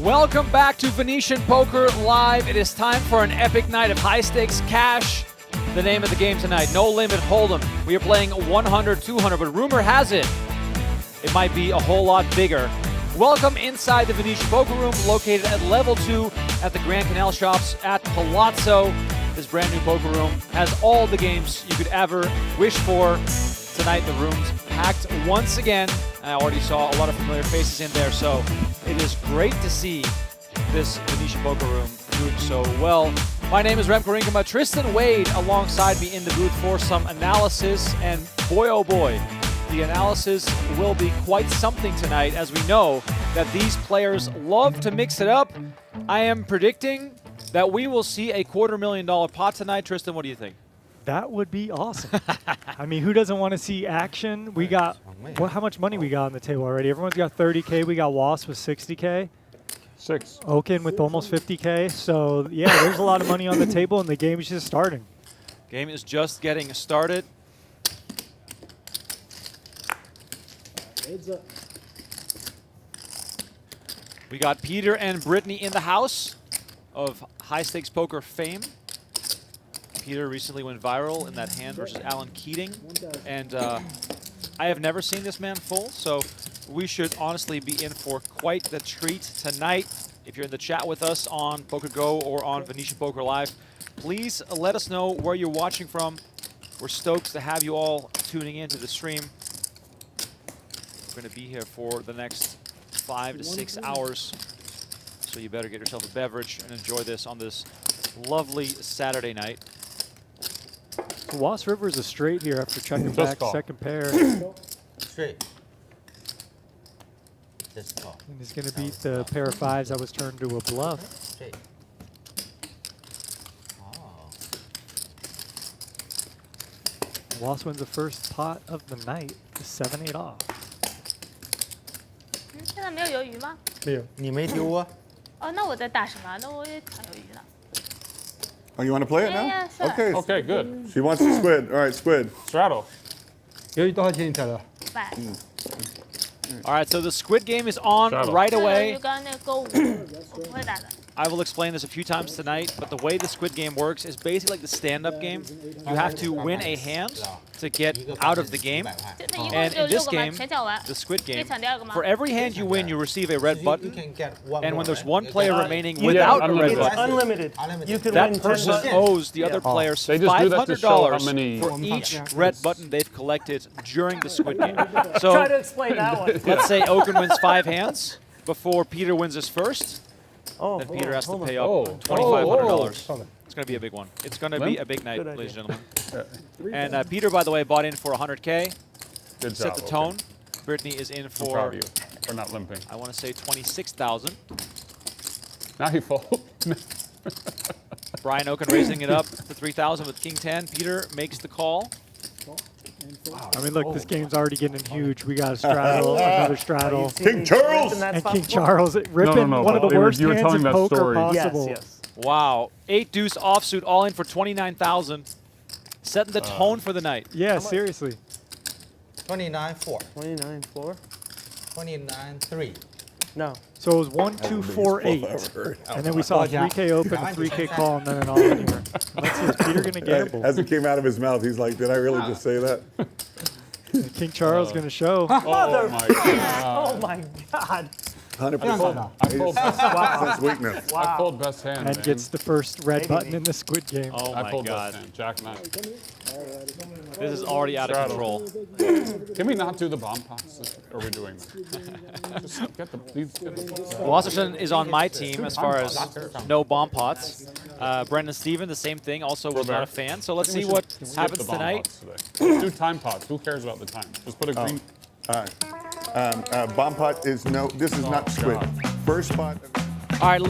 Welcome back to Venetian Poker Live. It is time for an epic night of high-stakes cash. The name of the game tonight, No Limit Hold'em. We are playing 100, 200, but rumor has it, it might be a whole lot bigger. Welcome inside the Venetian Poker Room, located at level 2 at the Grand Canal Shops at Palazzo. This brand new poker room has all the games you could ever wish for. Tonight, the room's packed once again. I already saw a lot of familiar faces in there, so it is great to see this Venetian Poker Room doing so well. My name is Remco Rinkema. Tristan Wade alongside me in the booth for some analysis, and boy oh boy, the analysis will be quite something tonight, as we know that these players love to mix it up. I am predicting that we will see a $250,000 pot tonight. Tristan, what do you think? That would be awesome. I mean, who doesn't want to see action? We got, how much money we got on the table already? Everyone's got 30K. We got Wasp with 60K. 6. Okin with almost 50K. So, yeah, there's a lot of money on the table, and the game is just starting. Game is just getting started. We got Peter and Britney in the house of high-stakes poker fame. Peter recently went viral in that hand versus Alan Keating, and I have never seen this man full, so we should honestly be in for quite the treat tonight. If you're in the chat with us on PokerGo or on Venetian Poker Live, please let us know where you're watching from. We're stoked to have you all tuning into the stream. We're going to be here for the next 5 to 6 hours, so you better get yourself a beverage and enjoy this on this lovely Saturday night. So Wasp River is a straight here after checking Just back call. second pair. Straight. Just call. And he's going to beat the pair of fives that was turned to a bluff. Straight. Oh. Wasp wins the first pot of the night, the 7-8 off. 现在没有鱿鱼吗？没有。你没丢啊？哦，那我在打什么？那我也抢鱿鱼呢。 Oh, you want to play it now? Yeah, sure. Okay. Okay, good. She wants the squid. All right, squid. Straddle. 鱿鱼多少钱你猜的？ 拜。 All right, so the Squid game is on Shadow. right 这个鱿 away. 鱼刚刚那个勾5，我不会打的。 I will explain this a few times tonight, but the way the Squid game works is basically like the stand-up game. You have to win a hand to get out of the game. 这那一共 And 只有 in 6 this 个吗？ game, 全讲完。 the Squid 可以 game, 抢第二个吗？ for every hand you win, you receive a red You button. can get one And more, when there's right? one You player can- remaining Yeah, without a red unlimited. button, Unlimited. Unlimited. You can that win 10 person bucks. owes the other players They just do that to show how $500 many- for each red button they've collected during the Squid game. Try So to explain that one. let's say Okin wins 5 hands before Peter wins his first. Oh, Then Peter has to pay Oh. up $2,500. Oh. It's going to be a big one. It's going to Limp? be a big night, Good idea. ladies and gentlemen. And Peter, by the way, bought in for 100K. Good Set job. the okay. tone. Brittany is in I'm proud for, of you for not limping. I want to say 26,000. Now you fold. Brian Okin raising it up to 3,000 with King 10. Peter makes the call. I mean, look, this game's already getting huge. We got a straddle, another straddle. King Charles! And King Charles ripping no, one of the they were- worst you were hands telling in that poker story. possible. Yes. Wow. 8 deuce offsuit, all in for 29,000. Setting the tone for the night. Yeah, seriously. 29-4. 29-4. 29-3. No. So it was 1, 2, 4, 8. And then we saw a 3K open, a 3K call, and then an all-in. Let's see, is Peter going to gamble? As it came out of his mouth, he's like, did I really just say that? King Charles going to show. Oh my god. Oh my God. 100%. I pulled best, That's weakness. I pulled best hand. And man. gets the first red button in the Squid game. Oh I my pulled God. best hand. Jack 9. This is already out of Straddle. control. Can we not do the bomb pots? Or are we doing that? Just get the, please get the Wasserson is on my team as far as no bomb pots. Brendan Steven, the same thing, also was not a fan. So let's see what skip happens the bomb tonight. pots today. Let's do time pots. Who cares about the time? Just put a green. Bomb pot is no, this is not squid. First pot. All right,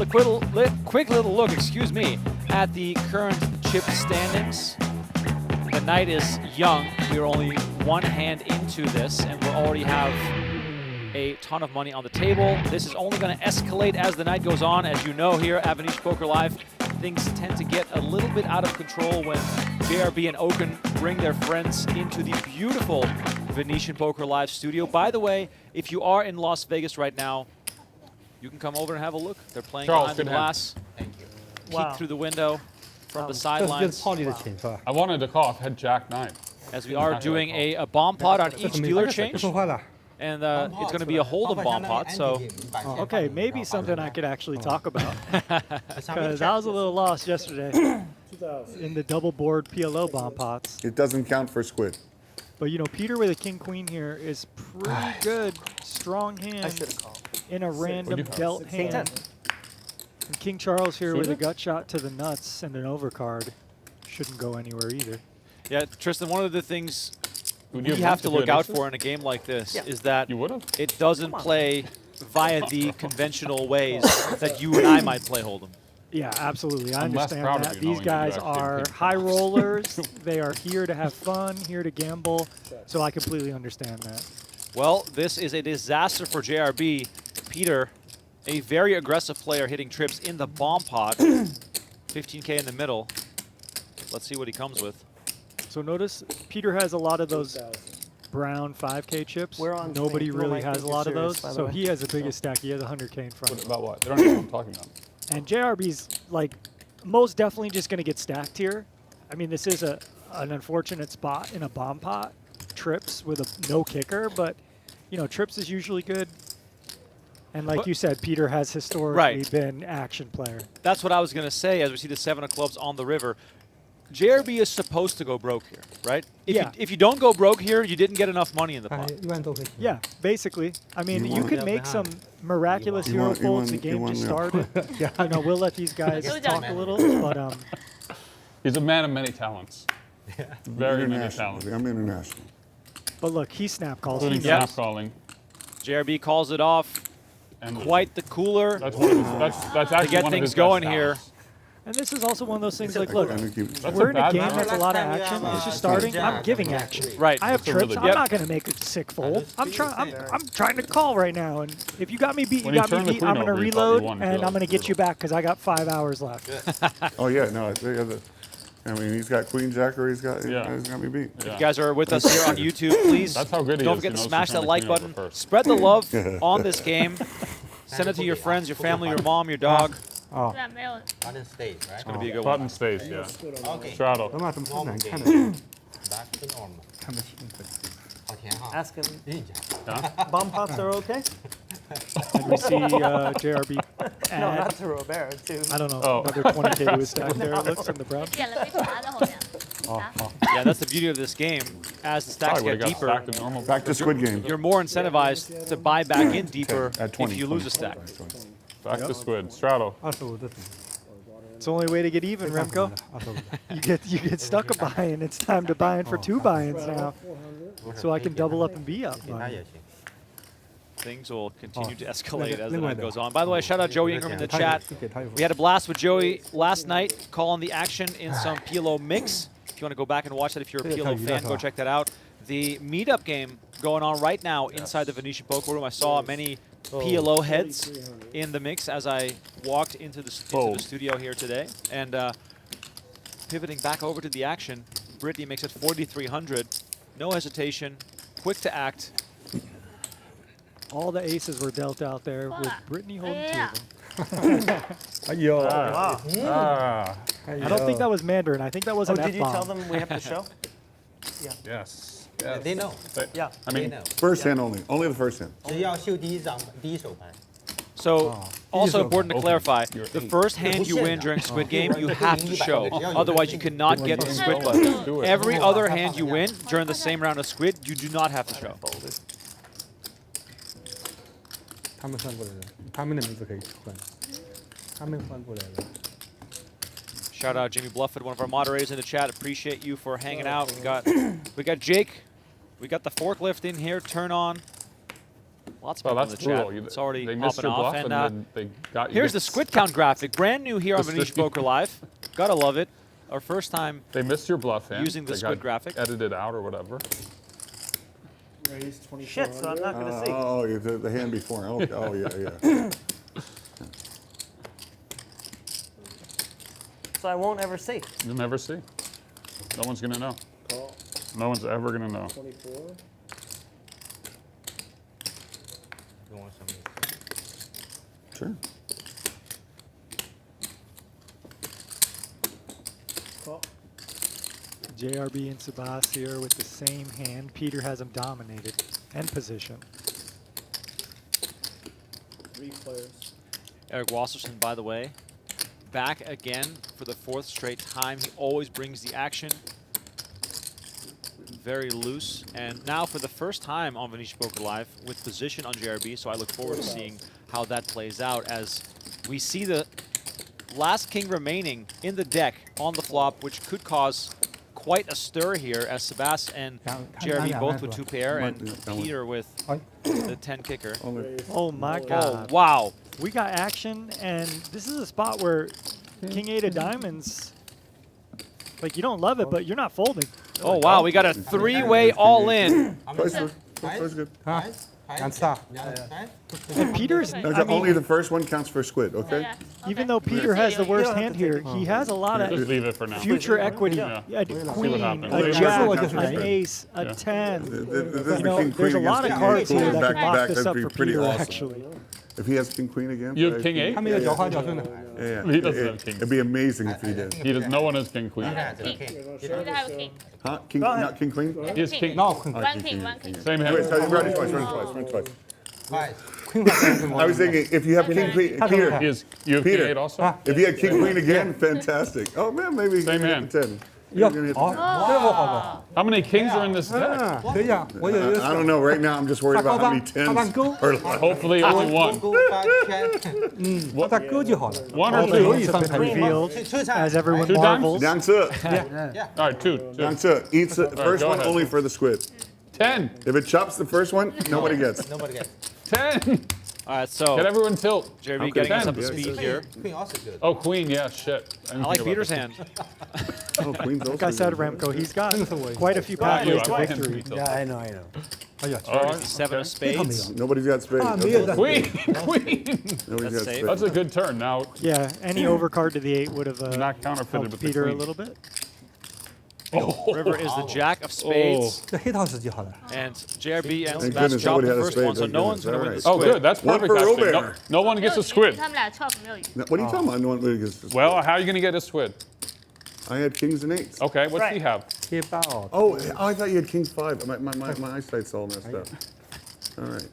quick little look, excuse me, at the current chip standings. The night is young. We're only one hand into this, and we already have a ton of money on the table. This is only going to escalate as the night goes on. As you know, here at Venetian Poker Live, things tend to get a little bit out of control when JRB and Okin bring their friends into the beautiful Venetian Poker Live studio. By the way, if you are in Las Vegas right now, You can come over and have a look. They're playing Charles, behind the good hand. glass. Thank you. Peek Wow. through the window from the 这是 sidelines. 泡你的钱是吧？ I wanted to call. I had Jack 9. As we are doing a bomb pot on 这 each 怎么 dealer 这 change. 说话了？ And it's going to be a hold'em bomb pot, so Okay, maybe something I could actually talk about. Because I was a little lost yesterday in the double board PLO bomb pots. It doesn't count for squid. But you know, Peter with a king-queen here is pretty good, strong I hand should have called. in a random you have? dealt King hand. 10. And King Charles here with a Suited? gut shot to the nuts and an overcard shouldn't go anywhere either. yeah, Tristan, one of the things Would we you have to if you look had out aces? for in a game like this Yeah. is that You would have? it doesn't play via the conventional ways that you and I might play Hold'em. Yeah, absolutely. I I'm less understand proud of that. you These knowing that you guys actually are picked high them. rollers. They are here to have fun, here to gamble. So I completely understand that. Well, this is a disaster for JRB. Peter, a very aggressive player hitting trips in the bomb pot. 15K in the middle. Let's see what he comes with. So notice Peter has a lot of those brown 5K chips. We're on Nobody thing. People really might has a think lot you're of those. serious, by the So way. he has the biggest stack. He has 100K in front What of him. about what? They don't know what I'm talking about. And JRB's like most definitely just going to get stacked here. I mean, this is an unfortunate spot in a bomb pot. Trips with a no kicker, but you know, trips is usually good. And like But- you said, Peter has historically Right. been action player. That's what I was going to say as we see the 7 of clubs on the river. JRB is supposed to go broke here, right? Yeah. If you don't go broke here, you didn't get enough money in the 哎 pot.，一万多可以。 Yeah, basically. I mean, You you want- could make some miraculous You hero want- you folds. The want- you game want- just yeah. started. You know, we'll let these guys Yeah. talk a little, but He's a man of many talents. Very many International. talents. I'm international. but look, he snap calls. He Including knows. snap calling. JRB calls it off. And Quite the cooler that's one of his, that's actually to get one of things his going best here. styles. And this is also one of those things like, look, I'm gonna keep- That's we're in a bad game match. that's a lot of Last time action. you, It's just uh, starting. Jack, I'm giving Jack action. three. Right. I have That's a trips. really I'm good- not going to make a sick fold. just I'm feel trying. it there. I'm trying to call right now. And if you got me beat, you When he got me turned the beat. I'm queen going to over, you thought you reload, won. and Really I'm going to get you brutal. back because I got 5 hours left. Oh yeah, no. I mean, he's got queen jack or he's got me beat. Yeah. If you guys are with us here on YouTube, please That's how good he don't is. forget He to knows smash to that turn like the queen over button. first. Spread the love on this game. Send it to your friends, your family, your mom, your dog. 哦 对，啊，没有 Button stays, right? Gonna be a good one. Button stays, yeah. Okay. Straddle. 老马怎么这么难看的？ Back to normal. 看不清楚。好甜哈。 Ask him. 印象。 Bomb pots are okay? And we see JRB No, add, not to Robert, too. I don't know, Oh. another 20K to his stack there. It looks in the brown. 变了，被查的后面。啊 Yeah, that's the beauty of this game. As the stacks Probably would get have got deeper, stacked in normal. Back to Squid Game. you're more incentivized to buy back in deeper At 20. if you lose a stack. Back to Squid. Straddle. 25的赌。 It's the only way to get even, Remco. 25 You get stuck a buy-in. It's time to buy in for 2 buy-ins now, so I can double up and be up. 给他也行。 Things will continue to escalate as the另外 night 的 goes on. By the way, shout out Joey Ingram in the 他 chat. 也给他一份 We had a blast with Joey last night, calling the action in some PLO mix. If you want to go back and watch that, if you're a PLO fan, go check that out. The meetup game going on right now inside the Venetian Poker Room. I saw many PLO heads in the mix as I walked into the studio here today. And pivoting back over to the action, Britney makes it 4,300. No hesitation, quick to act. All the aces were dealt out there with Britney holding 2 Yeah. of them. 哎呦， Ah. 哎 I don't think that was Mandarin. I think that was Oh, an did you tell F-bomb. them we have to show? Yes. They know. Yeah. I They mean, know. First hand only. Only the first hand. 只要秀第一手牌。 So, also Easy important to open. clarify, You're the eight. first hand you win during Squid Game, you have to show. Otherwise, you cannot get the Squid button. do it. Every other hand you win during the same round of Squid, you do not have to show. 他们换过来了，他们的名字可以换，他们换过来了。 Shout out Jimmy Bluffett, one of our moderators in the chat. Appreciate you for hanging out. We got Jake. We got the forklift in here. Turn on. Lots of well, people in that's the chat. brutal. It's already They missed popping your off. bluff And and then they got you. here's the Squid count graphic, brand new here on The Venetian Squid- Poker Live. Gotta love it. Our first time. They missed your bluff hand. Using the They Squid got graphic. edited out or whatever. Shit, so I'm not going to see. Oh, the hand before. Okay. Oh yeah, yeah. So I won't ever see. You'll never see. No one's gonna know. No one's ever gonna know. 跟我什么意思？ Sure. JRB and Sebas here with the same hand. Peter has him dominated and position. 3 players. Eric Wasserson, by the way, back again for the 4th straight time. He always brings the action. Very loose. And now for the first time on Venetian Poker Live with position on JRB, so I look forward to seeing how that plays out as we see the last king remaining in the deck on the flop, which could cause quite a stir here as Sebas and JRB both with 2 pair and Peter with the 10 kicker. Oh my Oh, God. wow. We got action, and this is a spot where King 8 of diamonds, like, you don't love it, but you're not folding. Oh, wow. We got a 3-way all-in. Twice good. Ganz klar. And Peter's, No, I only mean, the first one counts for squid, okay? Yeah. even though Peter has the worst don't have hand to here, take he has a lot Just of leave it for now. future equity. Yeah. A queen, happens. a Leave it jack, for now. an ace, a Yeah. 10. This You is know, king, there's a queen lot of against cards king, here queen, that back can to lock back. this That'd up be for pretty Peter, awesome. actually. If he has king queen again, You have king 8? 他们有摇花脚顺的。 Yeah, He doesn't have king. It'd be amazing if he did. He does. No one has king queen. King. Peter have a king. Huh? King, not king queen? He has king. No, One king, one king. Same Wait, hand. so run it twice, run it twice, run it twice. Twice. I was thinking, if you have king queen, Peter, He has, you have Peter. king 8 also? if you had king queen again, fantastic. Oh man, maybe he's Same gonna hand. hit the 10. 哟， He's gonna hit the 10. 哦，这个好 How many kings are in this deck? 的。可以啊，我有一个 I don't know. Right now, I'm just worried 大 about 高 how many 八， tens 大半勾， are left. Hopefully only one. Go back, check. 我再勾就好了。 One All or the two? hints have been revealed Two times, as everyone Two times? marvels. 两次， All right, two.两次. Eats the first go one ahead. only for the squid. 10. If it chops the first one, nobody gets. Nobody gets. 10. All right, so Get everyone tilt. JRB Okay. getting us up to 10. speed here. Queen also good. Oh, queen. Yeah, shit. I like Peter's hand. Oh, queen's Like I said, Remco, he's got quite a few You, pathways to I want him to victory. be tilted. Yeah, I know, I know. 哎呀， All right. 7 of spades. Nobody's got spades. 啊，没有 Okay. 的。 Queen. Queen. Nobody's That's got safe. That's spades. a good turn. Now, Yeah, any overcard to the 8 would have not counterfeited helped with the Peter a queen. little bit. River is the jack of spades. 这黑桃十就好了。 And JRB and Thank Sebas goodness chopped nobody the had a first spade, one, so thank no one's goodness. going to win the All oh, squid. good. That's One perfect, for actually. Robert. No one gets a squid. 他们俩 chop 没有赢。 Now, what are you talking about? No one really gets the squid. Well, how are you going to get a squid? I had kings and eights. Okay, what's he have? 贴吧哦。 Oh, I thought you had kings 5. My eyesight's all messed up. All right.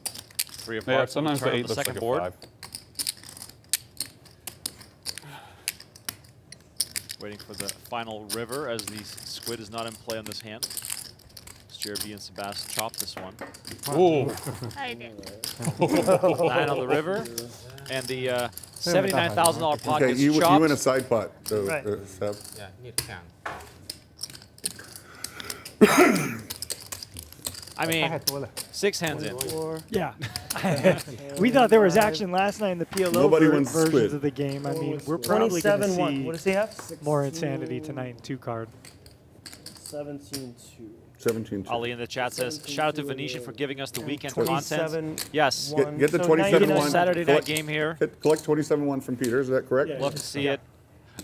3 of Yeah, hearts on the sometimes the turn 8 of the looks like second a board. 5. Waiting for the final river as the squid is not in play on this hand. JRB and Sebas chop this one. Ooh. 差一点。 9 on the river. And the $79,000 pot Okay, gets you chopped. win a side pot. So, Right. Seb. Yeah, need to count. I 太 mean, 多了。 6 hands in. Yeah. We thought there was action last night in the PLO Nobody wins versions squid. of the game. I mean, we're probably going to 27-1. What does he have? see more insanity tonight in 2 card. 17-2. 17. Ali in the chat says, shout out to Venetian for giving us the weekend content. 27. Yes. Get the So 27 Get a 1. Saturday night Collect- game here. Collect 27-1 from Peter. Is that correct? Love to see it.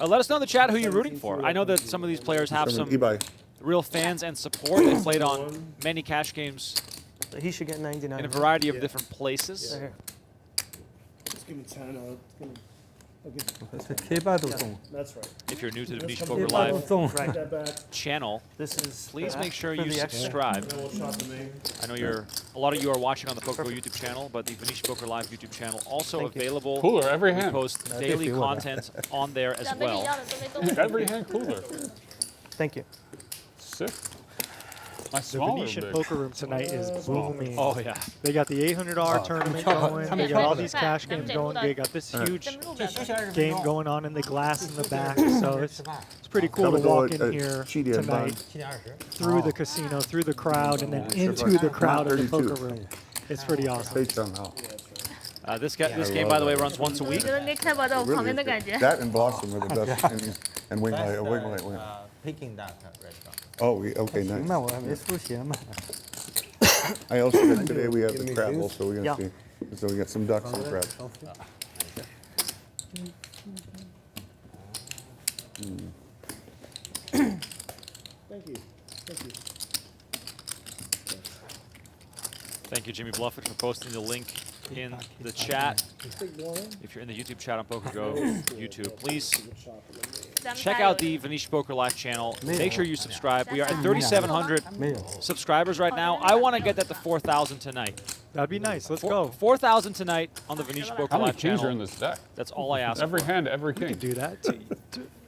Let us know in the chat who you're rooting for. I know that some of these players have From some eBay. real fans and support. They played on many cash games So he should get 99. in a variety of different places. Right here. Just give me 10. I'll give这贴吧都中， That's right. If you're new to the Venetian 贴 Poker 吧都 Live 中。 Right. Step back. channel, This is please that make sure for you the extra. subscribe. Then we'll shot the main. I know a lot of you are watching on the Poker YouTube channel, but the Venetian Poker Live YouTube channel also Thank you. available. Cooler every We hand. post daily feel that. content on there as 两杯你 well. 要的都没动。 Every hand cooler. Thank you. Sick. My The smaller Venetian big. Poker Room tonight is booming. Oh yeah. They got the $800 tournament going. They got all these cash games going. They got this huge 怎么录表情？ game going on in the glass in the back. So it's pretty cool to walk in here tonight through the casino, through the crowd, and then into the crowd of the poker room. It's pretty awesome. Stay somehow. This game, by the way, runs once a 我 week. 觉得那开宝在我旁 Really, 边的感觉。 that and Blossom are the best. And Wing Light. Wing Light win. Picking that restaurant. Oh, okay, 行 nice. 吧，我还没出血嘛。 I also got today we have the crab also. We're Yeah. gonna see. So we got some ducks and crabs. Thank you. Thank you. Thank you, Jimmy Bluffett, for posting the link in the chat. If you're in the YouTube chat on PokerGo YouTube, please check out the Venetian Poker Live channel. Make sure you subscribe. We are at 3,700 subscribers right now. I want to get that to 4,000 tonight. That'd be nice. Let's go. 4,000 tonight on the Venetian Poker How many Live kings are in channel. this deck? That's all I ask Every for. hand, every We king. could do that.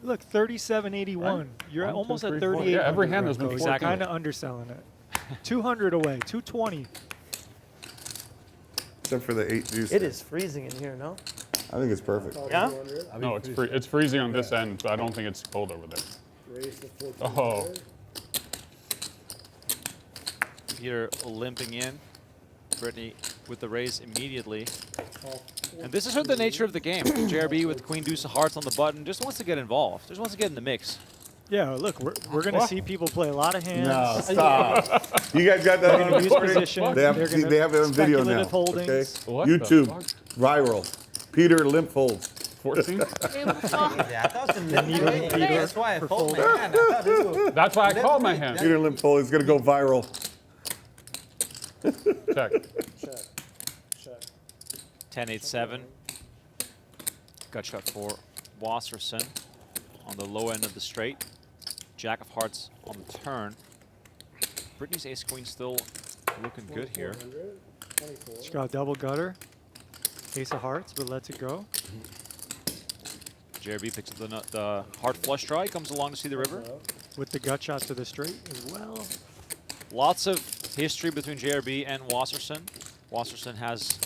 Look, 3781. You're One, two, almost three, at four. 38. Yeah, every hand there's been He's 14. kind of underselling it. 200 away. 220. Except for the 8 juice. It is freezing in here, no? I think it's perfect. Yeah? No, it's freezing on this end, but I don't think it's cold over there. Raise the 14. Oh, Peter limping in. Britney with the raise immediately. And this is sort of the nature of the game. JRB with Queen Deuce of Hearts on the button just wants to get involved. Just wants to get in the mix. Yeah, look, we're going to see people play a lot of hands. No, stop. You guys got that They're on going to use recording? position. They have, They're gonna they have it on video now. speculative holdings. Okay? What the YouTube, fuck? viral. Peter limp holds. 14? Yeah, I thought the needle limp. Peter That's why I for fold my folding. hand. I thought this was That's why I called my hand. Peter limp hold is going to go viral. Check. Check. Check. 10-8-7. Gut shot for Wasserson on the low end of the straight. Jack of Hearts on the turn. Britney's ace queen still looking good here. 400, 24. She's got a double gutter. Ace of hearts, but lets it go. JRB picks up the heart flush draw. He comes along to see the river. With the gut shot to the straight as well. Lots of history between JRB and Wasserson. Wasserson has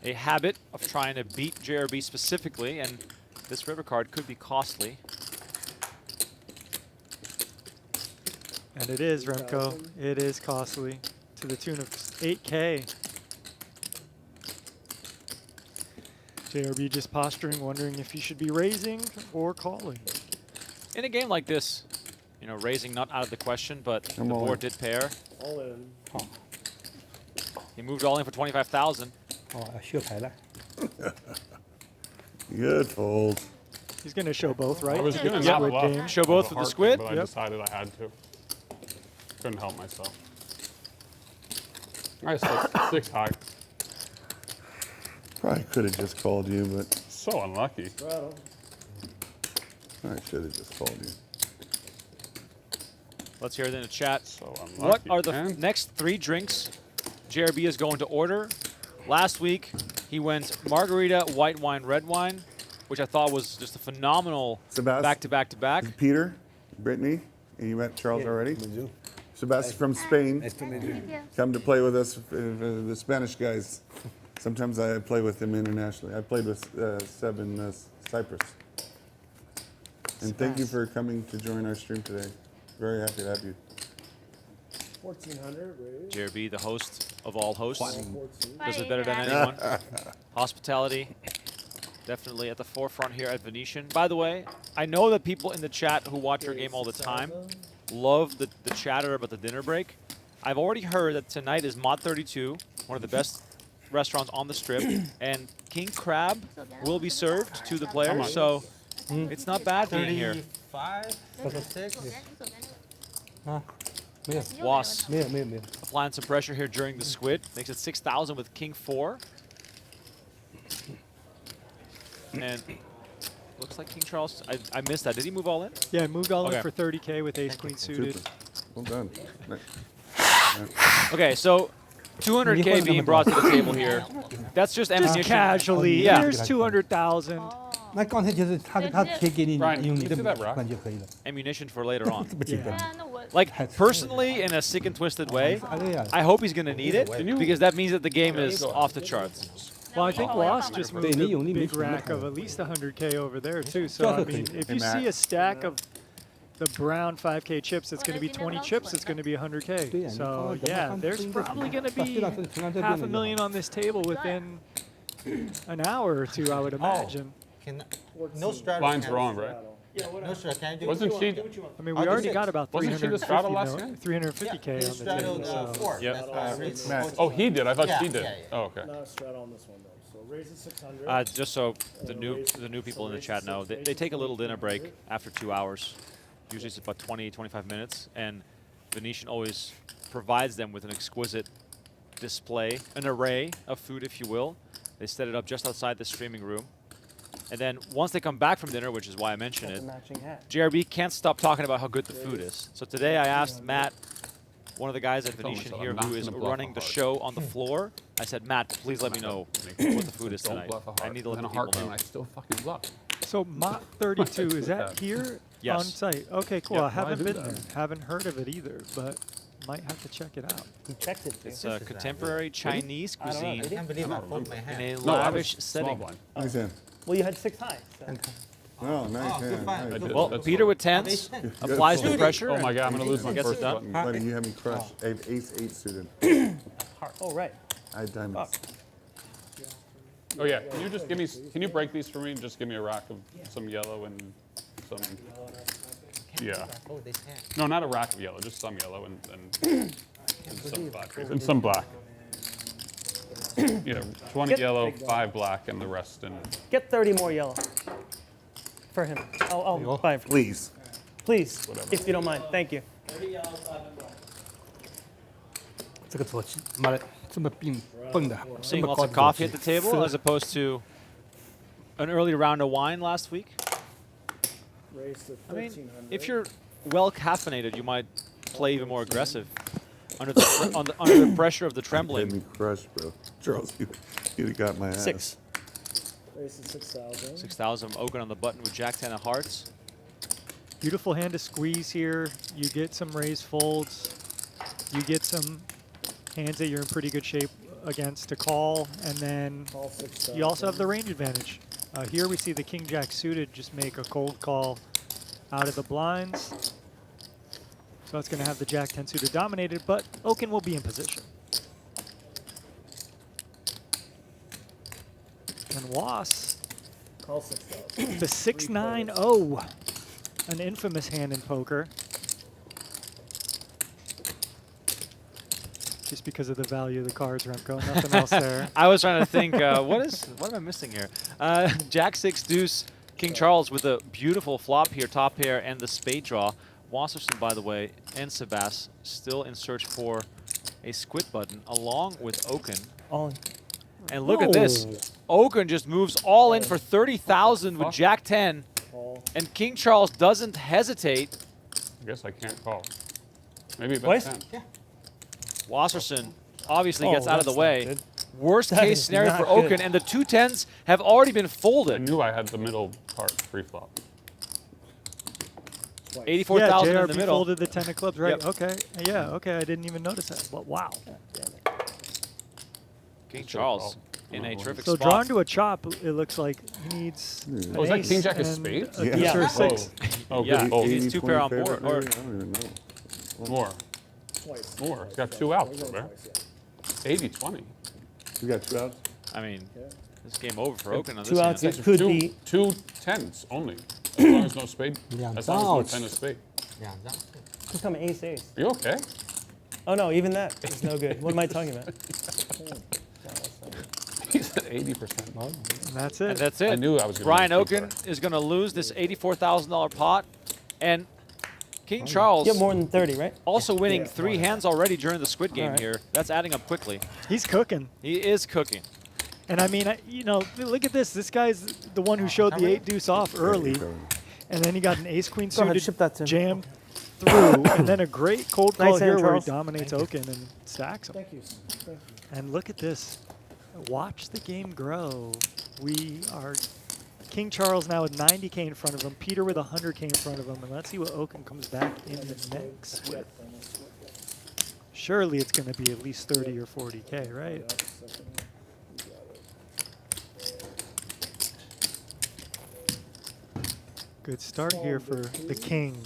a habit of trying to beat JRB specifically, and this river card could be costly. And it is, Remco. It is costly to the tune of 8K. JRB just posturing, wondering if he should be raising or calling. In a game like this, you know, raising not out of the question, but the I'm all board in. did pair. All in. He moved all in for 25,000. 哦，秀才了。 Good fold. He's going to show both, right? I was gonna Yeah, not Squid bluff game. Show both the with the heart, squid? but I Yep. decided I had to. Couldn't help myself. I six high. Probably could have just called you, but So unlucky. Rattle. I should have just called you. Let's hear it in the chat. So unlucky. What are the man. next 3 drinks JRB is going to order? Last week, he went margarita, white wine, red wine, which I thought was just a phenomenal Sebas? back-to-back-to-back. Peter, Brittany, and you met Charles already? Sebastian from Spain. Yeah. Come to play with us, the Spanish guys. Sometimes I play with them internationally. I played with Seb in Cyprus. And thank you for coming to join our stream today. Very happy to have you. 1400, raise. JRB, the host of all hosts, 14. does it better than anyone. Hospitality, definitely at the forefront here at Venetian. By the way, I know that people in the chat who watch your game all the time love the chatter about the dinner break. I've already heard that tonight is Mod 32, one of the best restaurants on the strip, and king crab will be served to the players, so it's not bad being here. 35, 36. 啊，没有， Was 没有，没有，没有。 applying some pressure here during the squid, makes it 6,000 with king 4. And looks like King Charles, I missed that. Did he move all in? Yeah, moved all Okay. in for 30K with ace queen suited. Super. Well done. Okay, so 200K being brought to the table here. That's just Just ammunition. casually. Yeah. Here's 200,000. 那刚才就是他贴给你， Ryan, 用你 you 的 see that rock? 款就可以了， Ammunition for later on. 不简单。 Yeah, no, what? Like, personally, in a sick and twisted way, 哎呀， I hope he's going to need it, Can you- because that means that the game is off the charts. Well, I think Was just moved a 对，你有你 big 没钱 rack 的 of 看 at least 100K over there, too. So, 这 I 个可以。 mean, if Hey, you Matt. see a stack of the brown 5K chips, it's going to be 20 chips, it's going to be 100K. 对呀，你 So, 放在 yeah, 放 there's 放一个 probably going to 把 be 这两份存到这边 half 了 a 就好 million on this table within an hour or two, I would imagine. Can, no straddle. Line's can- wrong, right? No straddle. Can I do Wasn't she? I mean, I'll we do already six. got about Wasn't she the 350 straddle last hand? 350K on the straddled table. So. 4. Yep. That's why I raised Matt. 14. Oh, he did. I thought Yeah, she did. yeah, yeah. Oh, okay. Not a straddle on this one, though. So raise it 600. Just so the new people in the chat know, they take a little dinner break after 2 hours. Usually it's about 20, 25 minutes, and Venetian always provides them with an exquisite display, an array of food, if you will. They set it up just outside the streaming room. And then once they come back from dinner, which is why I mentioned Got the it, matching hat. JRB can't stop talking about how good the food is. So today I asked Matt, one of the guys at Venetian myself, here I'm not who is gonna bluff running a the heart. show on the floor, I said, Matt, please let me know what the food is Don't tonight. bluff a heart. I need to let And the a heart people game, know. I still fucking bluff. So Mott 32, is that here Yes. on site? Okay, cool. Yep. I Why haven't do been that? there. Haven't heard of it either, but might have to check it out. He checked it. Too. It's a contemporary Chinese I don't know, cuisine did I can't believe I don't broke my remember. in hand. a No, I was lavish small setting. blind. Nice hand. Well, you had 6 high. So. Oh, nice Oh, good hand. find. Nice. did. Well, That's Peter fine. with tens applies the pressure. Oh my god, I'm gonna lose my Gets it first done. button. Buddy, you have me crushed. I have ace-8 suited. Heart. Oh, right. I had diamonds. Oh yeah, can you just give me, can you break these for me and just give me a rack of some yellow and some, yeah. Oh, this hand. No, not a rack of yellow, just some yellow and some black. And some black. Yeah, 20 Get- yellow, 5 black, and the rest in. Get 30 more yellow. For him. I'll buy it for you. Please. Please, Whatever. if you don't mind. Thank you. 这个左鸡，妈的，这么病笨的， Seeing 这么 lots 高 of 的 coffee at 左 the 鸡 table as opposed to an early round of wine last week. Raise to I mean, 1300. if you're well caffeinated, you might play even more aggressive under the, under the pressure of the You had trembling. me crushed, bro. Charles, you'd have got my ass. 6. Raise to 6,000. 6,000 Okin on the button with Jack 10 of hearts. Beautiful hand to squeeze here. You get some raised folds. You get some hands that you're in pretty good shape against to call, and then Call 6,000. you also have the range advantage. Here we see the King Jack suited just make a cold call out of the blinds. So it's going to have the Jack 10 suited dominated, but Okin will be in position. And Was, Call 6,000. the 6-9-0, an infamous hand in poker. Just because of the value of the cards, Remco, nothing else there. I was trying to think, what am I missing here? Jack 6 deuce, King Charles with a beautiful flop here, top pair, and the spade draw. Wasserson, by the way, and Sebas still in search for a squid button, along with Okin. All And look at this. Okin just moves all in for 30,000 with Jack 10, Call. and King Charles doesn't hesitate. I guess I can't call. Maybe a Twice? bet 10. Wasserson obviously gets out of the that's not way. good. Worst That case is scenario for not Okin, good. and the 2 10s have already been I folded. knew I had the middle part pre-flop. 84,000 yeah, in the JRB middle. folded the 10 of clubs, right? Yep. Okay. Yeah, okay. I didn't even notice that. But wow. King Charles in a terrific So spot. drawn to a chop, it looks like he needs an Oh, is that ace King Jack of and spades? a Yeah. deuce or a Yeah. 6. Oh, Yeah. good. Oh, He's 80, 2 pair on 20 board, favorite, or- maybe? I don't even know. more. Twice. More. He's got 2 outs, We're going Robert. twice, yeah. 80-20. You got 2 outs? I mean, this game over for Okin on this 2 outs. hand. It could be. 2 10s only. As long as no spade. Yeah, As long as no outs. 10 of spade. Yeah, that's it. Just come ace ace. Are you okay? Oh no, even that is no good. What am I talking about? He's at 80%. And that's it. And that's it. I knew I was gonna Brian lose big Okin is going to lose this $84,000 pot. And King Charles You have more than 30, right? also winning Yeah. 3 hands already during the Squid game Alright. here. That's adding up quickly. He's cooking. He is cooking. And I mean, you know, look at this. This guy's the one who showed the 8 deuce off early. And then he got an ace queen Go ahead, suited ship that to him. jammed through. And then a great cold call Nice here hand, where he Charles. dominates Okin and stacks him. Thank you. Thank you. And look at this. Watch the game grow. We are King Charles now with 90K in front of him, Peter with 100K in front of him, and let's see what Okin comes back in the mix with. Surely it's going to be at least 30 or 40K, right? Good start here for the King,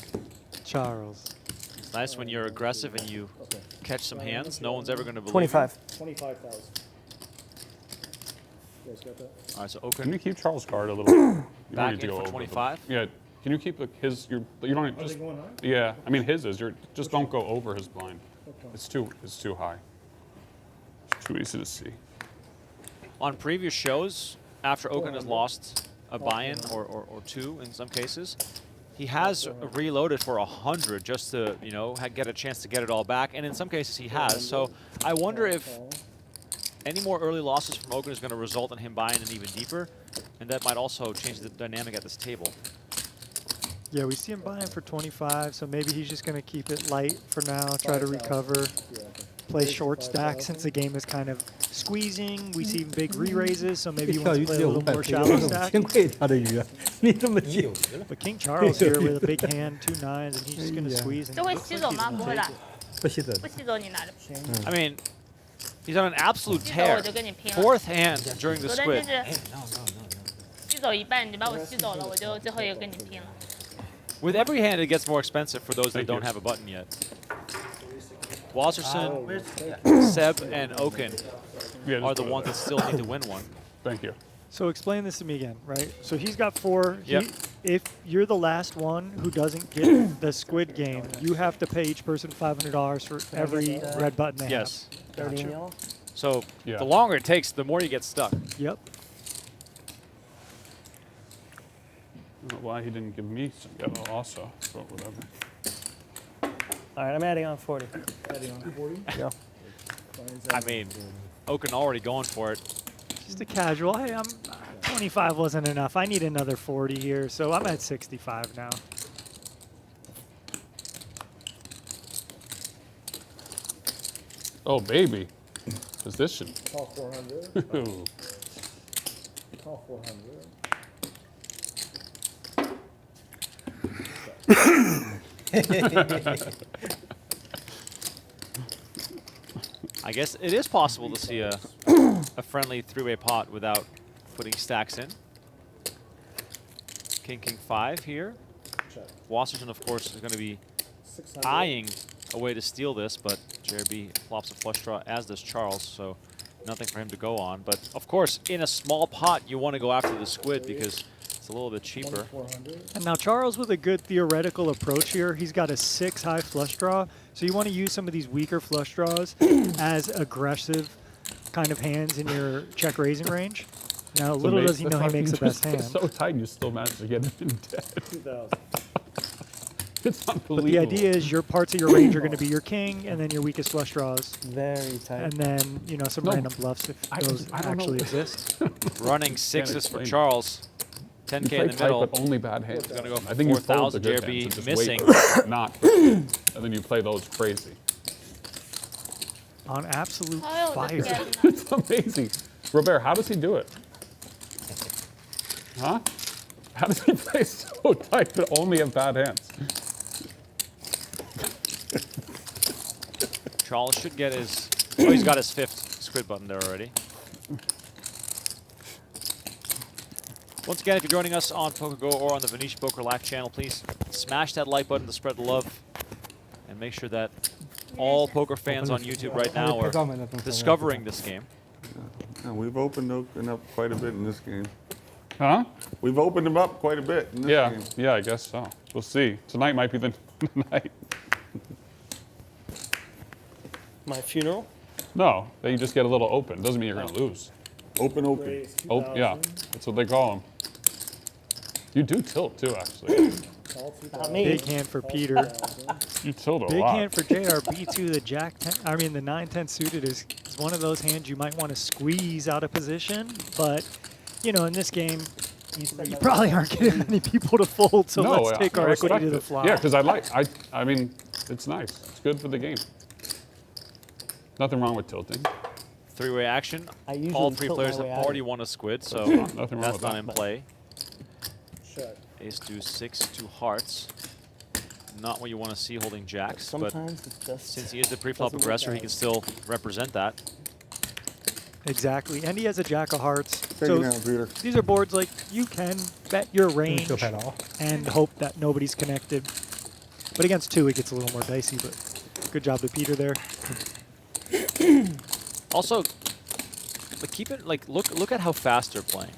Charles. It's nice when you're aggressive and you catch some hands. No one's ever going to believe 25. 25,000. You guys got that? you. All right, so Can you Okin keep Charles' card a little? You don't back need to in go for over, but- 25. Yeah. Can you keep his? You don't Are just. they going high? Yeah. I mean his is. Just don't go over his blind. Okay. It's too high. It's too easy to see. On previous shows, after Okin has lost a buy-in or 2 in some cases, he has reloaded for 100 just to, you know, get a chance to get it all back. And in some cases he has. So I wonder if any more early losses from Okin is going to result in him buying in even deeper, and that might also change the dynamic at this table. Yeah, we see him buying for 25, so maybe he's just going to keep it light for now, try to recover, play short stack since the game is kind of squeezing. We see big re-raises, so maybe he 钓 wants 鱼 to play 只 a 有 little 500 more 赔，我 shallow 是 stack. 5000块一条的鱼啊，你这么贱。 But King Charles here with a big hand, 2 9s, and he's just going to Yeah. squeeze. And 这会 looks 吸 like 走 he's 吗？ gonna 不会 take 的， it. 不吸走。不吸走你拿着。 I mean, he's on an absolute 吸走我 tear. 就跟你拼了。 4th hand during the 昨天 Squid. 就是吸走一半，你把我吸走了，我就最后一个跟你拼了。 With every hand, it gets more expensive for those that Thank you. don't have a button yet. Wasserson, Seb, and Okin Yeah, just are the put it ones there. that still need to win one. Thank you. So explain this to me again, right? So he's got 4. Yep. If you're the last one who doesn't get the Squid game, you have to pay each person $500 for every red button they Yes. 30 mil. So Yeah. the longer it takes, the more you get stuck. have. Yep. I don't know why he didn't give me some yellow also, but whatever. All right, I'm adding on 40. Yeah. I mean, Okin already going for it. Just a casual. Hey, 25 wasn't enough. I need another 40 here, so I'm at 65 now. Oh, baby. Position. Call 400. Ooh. Call 400. I guess it is possible to see a friendly three-way pot without putting stacks in. King, King 5 here. Check. Wasserson, of course, is going to be 600. eyeing a way to steal this, but JRB flops a flush draw, as does Charles, so nothing for him to go on. But, of course, in a small pot, you want to go after the Squid because it's a little bit cheaper. 2400. And now Charles with a good theoretical approach here. He's got a 6 high flush draw, so you want to use some of these weaker flush draws as aggressive kind of hands in your check raising range. Now, little does he know he makes the best hand. It's so tight, and you still managed to get it in dead. 2000. It's unbelievable. But the idea is your parts of your range are going to be your king and then your weakest flush draws. Very tight. And then, you know, some No, random bluffs if those I don't know. actually exist. Running 6s for explain. Charles. You 10K play in the tight, middle. but only bad hands. Gonna go for I think you fold the 4,000 good JRB hands and just missing. wait, not, and then you play those crazy. On absolute 哎呦我的 fire. 天哪！ It's amazing. Robert, how does he do it? Huh? How does he play so tight but only have bad hands? Charles should get his... Oh, he's got his 5th Squid button there already. Once again, if you're joining us on PokerGo or on the Venetian Poker Live channel, please smash that like button to spread the love. And make sure that all poker fans on YouTube right now are discovering this game. Yeah, we've opened Okin up quite a bit in this game. Huh? We've opened him up quite a bit in this Yeah, game. yeah, I guess so. We'll see. Tonight might be the night. My funeral. No, that you just get a little open. Doesn't mean you're going to lose. Open. Raise Oh, 2000. yeah, that's what they call them. You do tilt too, actually. Call Not 2000. me. Big hand for Peter. 2000. You tilt a Big lot. hand for JRB too. The Jack 10, I mean the 9-10 suited is one of those hands you might want to squeeze out of position, but you know in this game you probably aren't getting many people to fold, so No, let's take I our equity respect to the it. flop. Yeah, because I mean, it's nice. It's good for the game. Nothing wrong with tilting. Three-way action. I usually All 3 tilt players my have way out. already won a Squid, so Nothing wrong that's with not that. in play. Check. Ace deuce 6, 2 hearts. Not what you want to see holding jacks, but Sometimes it just. since he is the pre-flop doesn't work aggressor, he out. can still represent that. Exactly, and he has a Jack of Hearts. Take So it down, Peter. these are boards like you can bet your range Still at all. and hope that nobody's connected. But against 2, it gets a little more dicey. But good job to Peter there. Also, but keep it like look at how fast they're playing.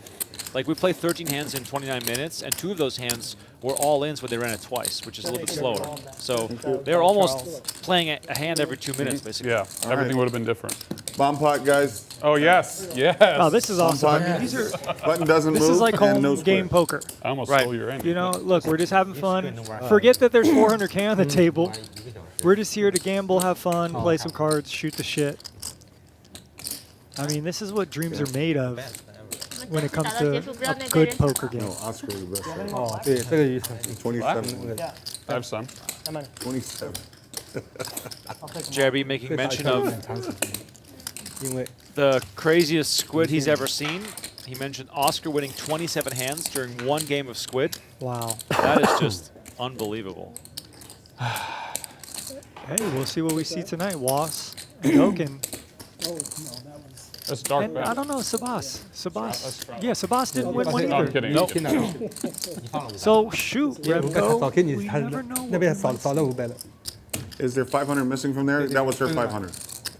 Like we played 13 hands in 29 minutes, and 2 of those hands were all-ins where they ran it twice, which is a little bit slower. So they're almost playing a hand every 2 minutes, basically. Yeah, everything right. would have been different. Bomb pot, guys. Oh yes, yes. Oh, this is awesome. I Sometimes- mean, these are Button doesn't this move. is like and home no game squid. poker. I almost Right. stole your end. You know, look, we're just having fun. Forget that there's 400K on the table. We're just here to gamble, have fun, play some cards, shoot the shit. I mean, this is what dreams are made of Best ever. when it comes 打到 to 结束不要 a 那个 good 人 poker 抢 game. No, Oscar was the best. Right? 哦，对，这个意思。 27. I have some. 慢慢的， 27. I'll take them all. JRB making 会打 mention 很 of 长时间，因为 the craziest squid he's ever seen. He mentioned Oscar winning 27 hands during one game of squid. Wow. That is just unbelievable. Hey, we'll see what we see tonight. Was and Okin. Oh, no, that was. That's dark And bet. I don't know, Sebas. That's Sebas. strong. Yeah, Sebas didn't win one No, I'm either. kidding. Nope. 天哪， So shoot, 500他 Remco. 少给你， We 他 never know 那 what 边 we 少 might 少了500了。 Is there 500 missing from there? That was her 500.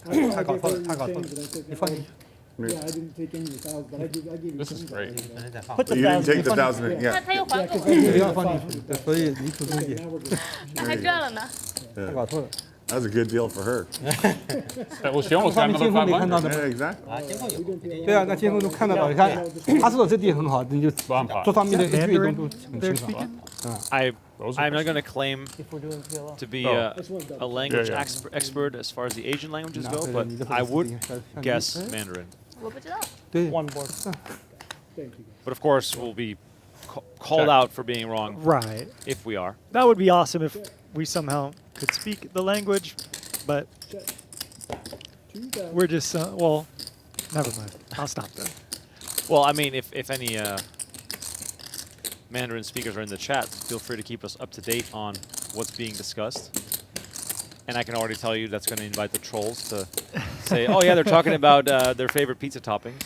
I got told- I got told. You funny. Yeah, I didn't take any of the thousands, but I gave you This is great. Put the But you didn't 1,000 take the in front of 1,000 in. 他 Yeah. 他又还给我，不要放进去，对所以离谱中介， Now we're good. 他还赚了呢。他搞错了。 That was a good deal for her. Well, she almost got 上面 another 监控没看到 500. 的吗？ Yeah, exactly. 啊，监控有，肯定有。对啊，那监控都看得到。你看，他知道这地很好，你就这方面的运动 Mandarin 都很 they're 清楚。 speaking? Those are I'm not going to claim if we're doing PLL. to be Oh. a language Yeah, yeah. expert as far as the Asian languages go, 对 but 你的 I 粉丝 would 像你 guess Mandarin. 我不知道。对 One board. Thank you. But of course, we'll be called Checked. out for being wrong Right. if we are. That would be awesome if we somehow could speak the language, but Check. 2,000. we're just, well, never mind. I'll stop there. Well, I mean, if any Mandarin speakers are in the chat, feel free to keep us up to date on what's being discussed. And I can already tell you that's going to invite the trolls to say, oh, yeah, they're talking about their favorite pizza toppings.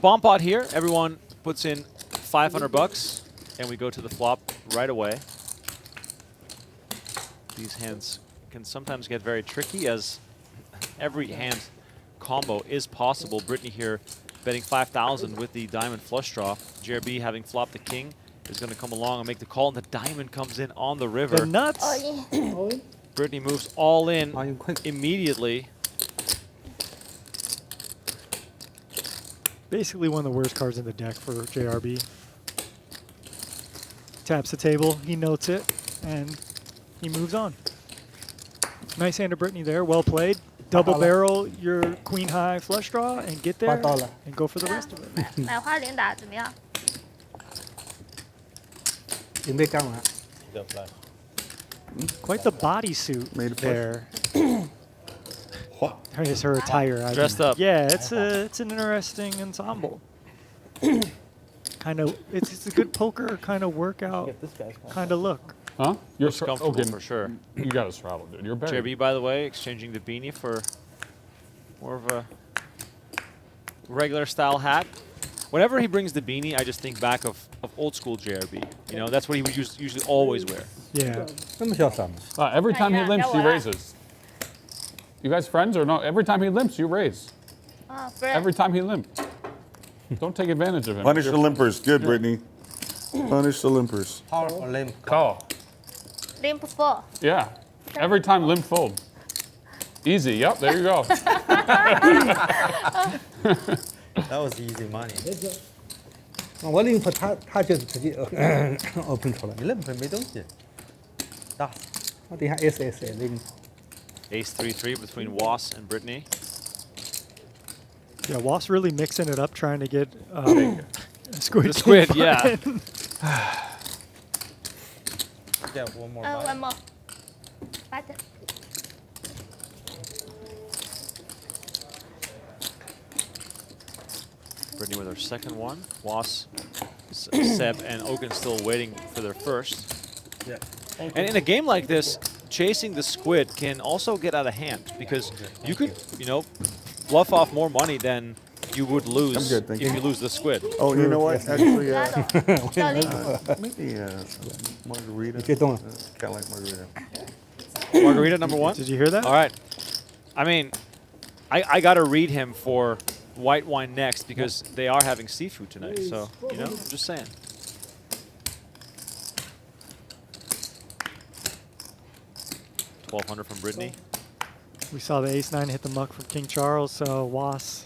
Bomb pot here. Everyone puts in 500 bucks, and we go to the flop right away. These hands can sometimes get very tricky, as every hand combo is possible. Britney here betting 5,000 with the diamond flush draw. JRB having flopped the king is going to come along and make the call, and the diamond comes in on the river. The nuts. All in? Britney moves all in 啊，快 immediately. Basically one of the worst cards in the deck for JRB. Taps the table, he notes it, and he moves on. Nice hand of Britney there, well played. Double barrel your queen high flush draw and get there $8. and go for the rest of it. 买花连打怎么样？已经被干完。 The flush. Quite the bodysuit Made a flush. there. What? Here's her attire. I Dressed mean, up. Yeah, it's an interesting ensemble. Kind of, it's a good poker kind of workout Get this guy's one. kind of look. Huh? You're Looks comfortable okay. for sure. You got to travel, dude. You're better. JRB, by the way, exchanging the beanie for more of a regular style hat. Whenever he brings the beanie, I just think back of old school JRB. You know, that's what he would usually always wear. Yeah. 那么潇洒吗？ Every time he Yeah, limps, he yeah, well, raises. You guys friends or no? Every time he limps, you raise. 啊，不是。 Every time he limps. Don't take advantage of him. Punish the limpers. Good, Brittany. Punish the limpers. Power or limb. Call. Limp four。 Yeah. Every time limp fold. Easy. Yep. There you go. That was easy money. 我领破他就是直接open 出来。你 limp 没东西。大。我等一下 SS 领。 Ace 3-3 between Was and Britney. Yeah, Was really mixing it up, trying to get Squid. The Squid, King yeah. fun. Yeah, one more. one more。Button。 Britney with her second one. Was, Seb, and Okin still waiting for their first. Yeah. And in a game like this, chasing the squid can also get out of hand, because you could, you know, bluff off more money than you would lose I'm good, thank if you. you lose the squid. Oh, you know what? Actually, 拉倒。小林。 maybe margarita. 别动了。 Cadillac margarita. Margarita number one. Did you hear that? All right. I mean, I got to read him for white wine next, because they are having seafood tonight. So, you know, just saying. $1,200 from Britney. We saw the ace-9 hit the muck from King Charles, so Was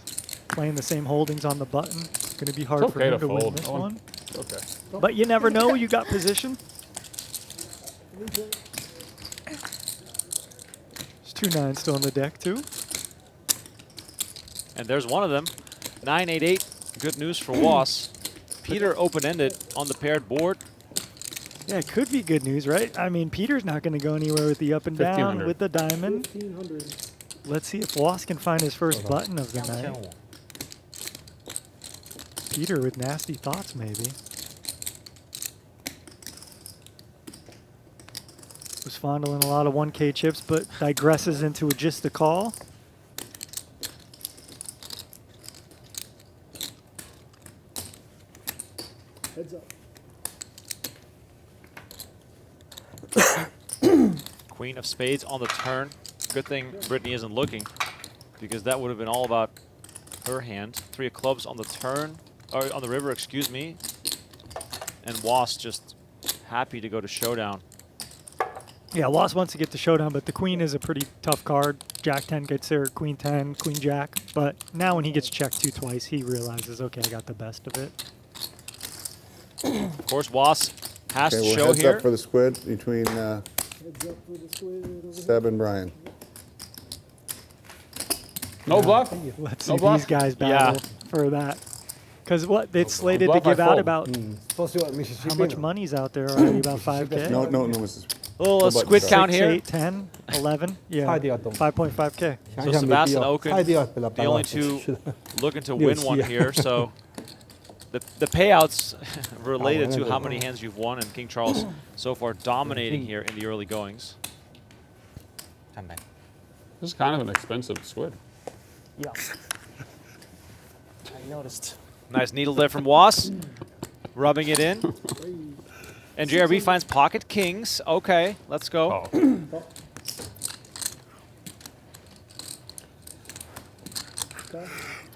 playing the same holdings on the button. Going to be hard It's for okay him to to win fold. this No one- one. Okay. But you never know. You got position. There's 2 9s still on the deck, too. And there's one of them. 9-8-8. Good news for Was. Peter open-ended on the paired board. Yeah, it could be good news, right? I mean, Peter's not going to go anywhere with the up and down 1500. with the diamond. 1500. Let's see if Was can find his first button of the night. 2000. Peter with nasty thoughts, maybe. Was fondling a lot of 1K chips, but digresses into just the call. Heads up. Queen of spades on the turn. Good thing Britney isn't looking, because that would have been all about her hand. 3 of clubs on the turn, or on the river, excuse me. And Was just happy to go to showdown. Yeah, Was wants to get the showdown, but the queen is a pretty tough card. Jack 10 gets there, queen 10, queen jack. But now when he gets checked 2 twice, he realizes, okay, I got the best of it. Of course, Was has Okay, to well, show heads here. up for the squid between Heads up for the squid over here. Seb and Brian. No bluff. Let's see No bluff? these guys battle for that. Because what it's slated to bluff, I give out fold. about Supposed to Mississippi. how much money's out there already, about 5K. No, Mrs. Little But squid six, count 6, here. 8, 10, 11. Yeah, 5.5K. So Sebastian Okin, the only two looking to win one here. So the payouts related to how many hands you've won, and King Charles so far dominating here in the early goings. Come back. This is kind of an expensive squid. Yeah. I noticed. Nice needle there from Was, rubbing it in. And JRB finds pocket kings. Okay, let's go. Oh.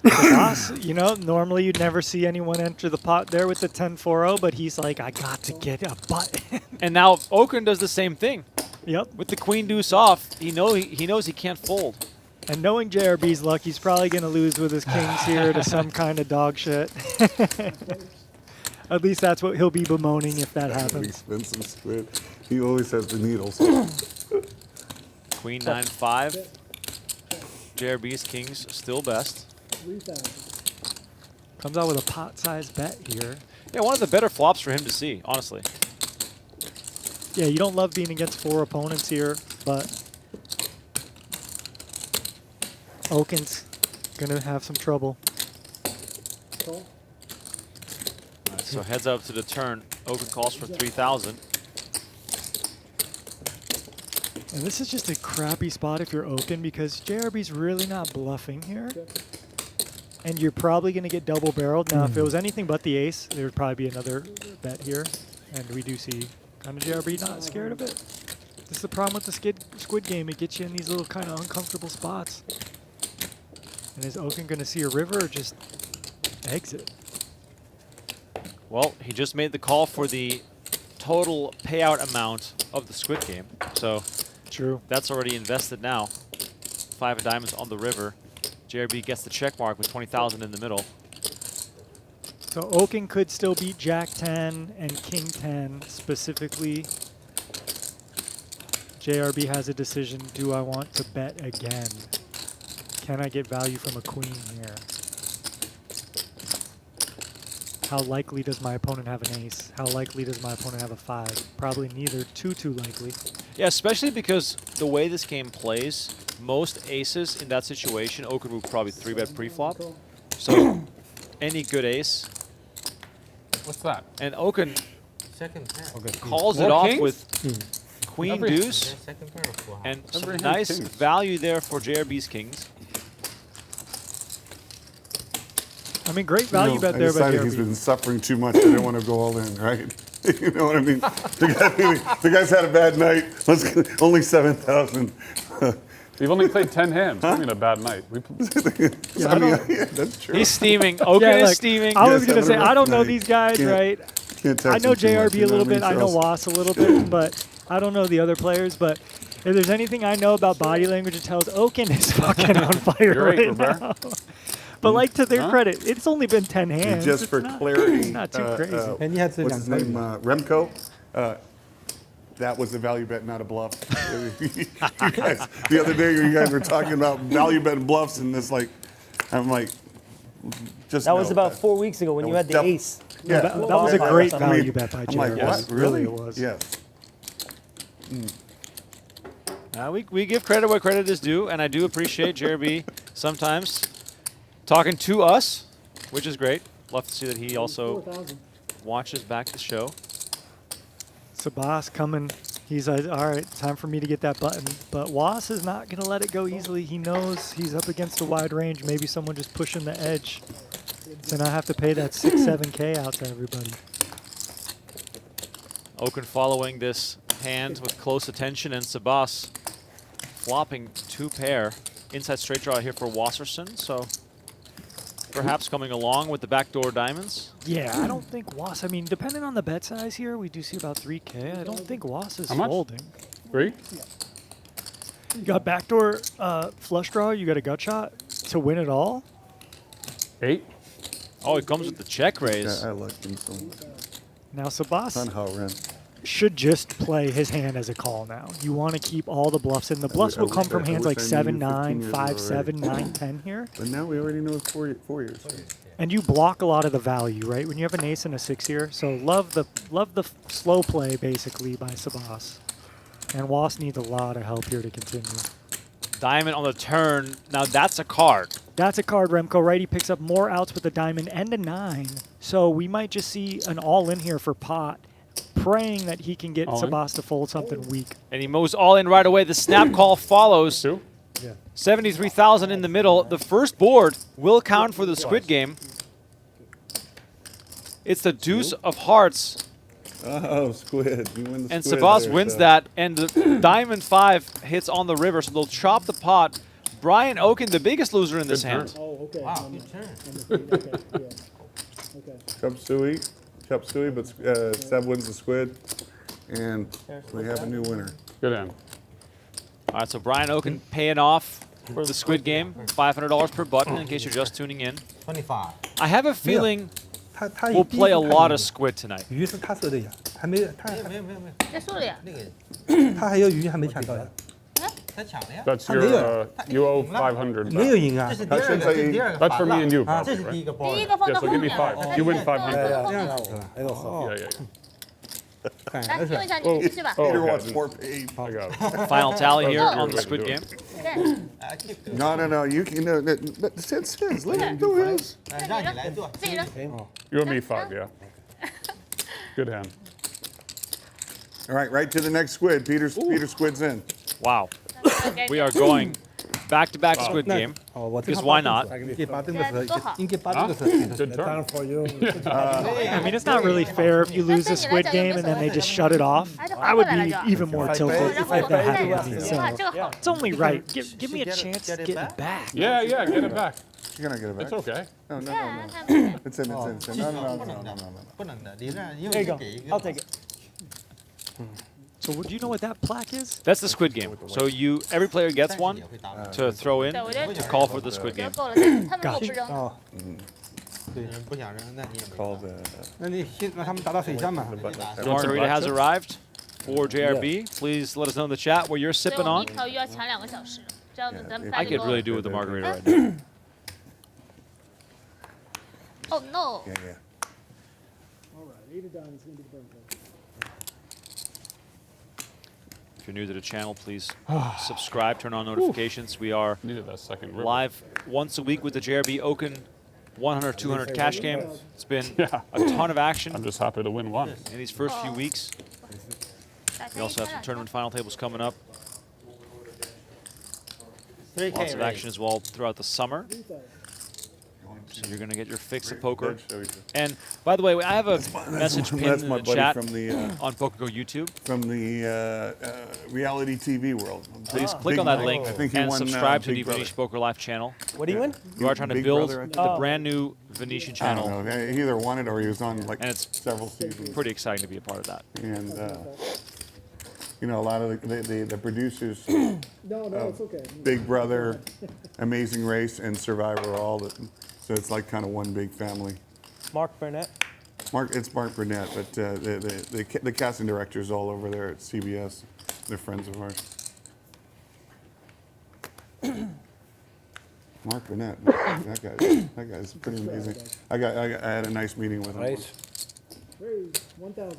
Boss, you know, normally you'd never see anyone enter the pot there with the 10-4-0, but he's like, I got to get a button. And now Okin does the same thing. Yep. With the queen deuce off, he knows he can't fold. And knowing JRB's luck, he's probably going to lose with his kings here to some kind of dog shit. At least that's what he'll be bemoaning if that An happens. expensive squid. He always has the needles. Queen 9-5. JRB's kings still best. 3000. Comes out with a pot-sized bet here. Yeah, one of the better flops for him to see, honestly. Yeah, you don't love being against 4 opponents here, but Okin's going to have some trouble. Call. So heads up to the turn. Okin calls for 3,000. And this is just a crappy spot if you're Okin because JRB's really not bluffing here. And you're probably going to get double barreled. Now, if it was anything but the ace, there would probably be another bet here. And we do see kind of JRB not scared of it. This is the problem with the Squid game. It gets you in these little kind of uncomfortable spots. And is Okin going to see a river or just exit? Well, he just made the call for the total payout amount of the Squid game. So True. that's already invested now. 5 of diamonds on the river. JRB gets the check mark with 20,000 in the middle. So Okin could still beat Jack 10 and King 10 specifically. JRB has a decision. Do I want to bet again? Can I get value from a queen here? How likely does my opponent have an ace? How likely does my opponent have a 5? Probably neither. Too likely. Yeah, especially because the way this game plays, most aces in that situation, Okin would probably 3-bet pre-flop. So any good ace. What's that? And Okin Second pair. calls More it off kings? with queen Every- deuce. Yeah, second pair of four. And some Every hand nice kings. value there for JRB's kings. I mean, great value bet I there by decided he's JRB. been suffering too much. I didn't want to go all in, right? You know what I mean? The guy's had a bad night. Only 7,000. We've only played 10 hands. I mean, a bad night. I mean, yeah, that's true. He's steaming. Okin Yeah, is look, steaming. I was Yes, going to say, having a I don't rough know night. these guys, Can't- right? Can't text I know him too much, JRB you a little what bit. I know Charles? Was a little bit, but I don't know the other players. But if there's anything I know about body language, it tells Okin is fucking on fire You're right, right Robert. now. But like to their Huh? credit, it's only been 10 hands. Just It's for not- clarity, it's not too crazy. And you had to what's his name? Remco. That was a value bet, not a bluff. You guys, the other day, you guys were talking about value bet and bluffs, and it's like, I'm like, just That was know about that. 4 weeks ago when That you was had the def- ace. Yeah, That was a Ballpark great or something. value bet by I'm like, JRB. what? It Really? Really was. Yes. We give credit where credit is due, and I do appreciate JRB sometimes talking to us, which is great. Love to see that he also watches back the show. Sebas coming. He's like, all right, time for me to get that button. But Was is not going to let it go easily. He knows he's up against a wide range. Maybe someone just pushing the edge. So now I have to pay that 6-7K out to everybody. Okin following this hand with close attention, and Sebas flopping 2 pair. Inside straight draw here for Wasserson, so perhaps coming along with the backdoor diamonds. Yeah, I don't think Was, I mean, depending on the bet size here, we do see about 3K. I don't think Was is How much? folding. 3? You got backdoor flush draw, you got a gut shot to win it all. 8? Oh, it comes with the check raise. I like him so much. Now Sebas Fun how Ren. should just play his hand as a call now. You want to keep all the bluffs in. The bluffs will come from hands like 7-9, 5-7, 9-10 here. But now we already know it's 4 years. And you block a lot of the value, right? When you have an ace and a 6 here. So love the slow play basically by Sebas. And Was needs a lot of help here to continue. Diamond on the turn. Now that's a card. That's a card, Remco, right? He picks up more outs with a diamond and a 9. So we might just see an all-in here for pot, praying that he can get All in? Sebas to fold something weak. And he moves all in right away. The snap call follows. 2? 73,000 in the middle. The first board will count for the Squid game. It's the deuce of hearts. Oh, Squid. You win the And Squid Sebas there, wins so. that, and the diamond 5 hits on the river, so they'll chop the pot. Brian Okin, the biggest loser in this Good hand. turn. Oh, okay. Wow, I'm- good turn. I'm okay, yeah. Okay. Chop suey, but Seb wins the Squid. And we have a new winner. Good hand. All right, so Brian Okin paying off for the Squid game, $500 per button in case you're just tuning in. 25. I have a feeling 他 we'll play a lot of Squid tonight. 鱼是他设的呀，还没他没有没有没有，结束了呀。那个他还有鱼还没抢到呀，他抢了呀。 That's 他没有。 your, you owe 500. 没有赢啊这。是第二个，这是第二个 That's 反 for me 了 and you, 啊， probably, 这是 right? 第一个包 第一个放 Yeah, 到 so 后 give me 面。 5. You win 500. 这样子是吧？哎呦好， Yeah, yeah, yeah. 看来，而且用一下你的继续吧。 Oh, Peter okay. wants more paid. I got it. Final tally here That's a on good the way to Squid do game. it. 对，No. You can. It's his. Let him do his. 让你来做。自己扔。 You owe me 5, yeah. Good hand. All right to the next Squid. Peter Squid's in. Wow. We are going back-to-back Squid 那 game. 哦，我 Because why not? 应该把这个是多好，应该把这个是 Good turn. For you. I mean, it's not really fair if you lose a Squid game and then they just shut it off. I would be even more tilted 然 if 后我 that 再 happened 扔 to me. 哇， So 这个好。 it's only right. Give me a chance to get it back. Yeah, yeah, get it back. You're gonna get it back. It's okay. No. 对啊，他不行。 It's in. No. 不能的，你让因 There 为 you 你 go. 给一个 I'll take it. So do you know what that plaque is? That's the Squid game. So every player gets 但是 one 也会打分 to throw in 对，我觉得 to call for the Squid 觉得 game. 够了，但是他们如果不扔，哦，有人不想扔，那你也没 Call 办法。 the. 那你先让他们打到水下嘛。 The margarita has arrived for JRB. Please let us know in the chat what you're 所以 sipping 我们 on. 一条鱼要抢2个小时，这样子咱们 I 3 could 就 really 够了。 do with the margarita right now. Oh no！ Yeah. All right, 8 of diamonds gonna be the burn card. If you're new to the channel, please subscribe, turn on notifications. We are Needed that second river. live once a week with the JRB Okin 100, 200 cash game. It's been Yeah. a ton of action I'm just happy to win one. in these first few weeks. 大 We 家一 also have 起 some 来 tournament final tables coming up. 3K Lots of raise. action as well throughout the summer. So you're going to get your fix of poker. Show you. And by the way, I have a message pinned That's in my the buddy chat from the on PokerGo YouTube. reality TV world. Please click Big on that Mike. link I think he and won, subscribe to Big the Brother. Venetian Poker Live channel. What do you win? We are trying to Big build Brother, I think. the brand new Venetian I channel. don't know. He either won it or he was on like And it's several seasons. Pretty exciting to be a part of that. And you know, a lot of the producers, No, it's okay. Big Brother, Amazing Race, and Survivor, are all the, so it's like kind of one big family. Mark Burnett. It's Mark Burnett, but the casting directors all over there at CBS, they're friends of ours. Mark Burnett. That guy's pretty amazing. I had a nice meeting with him. Right. Raise 1,000.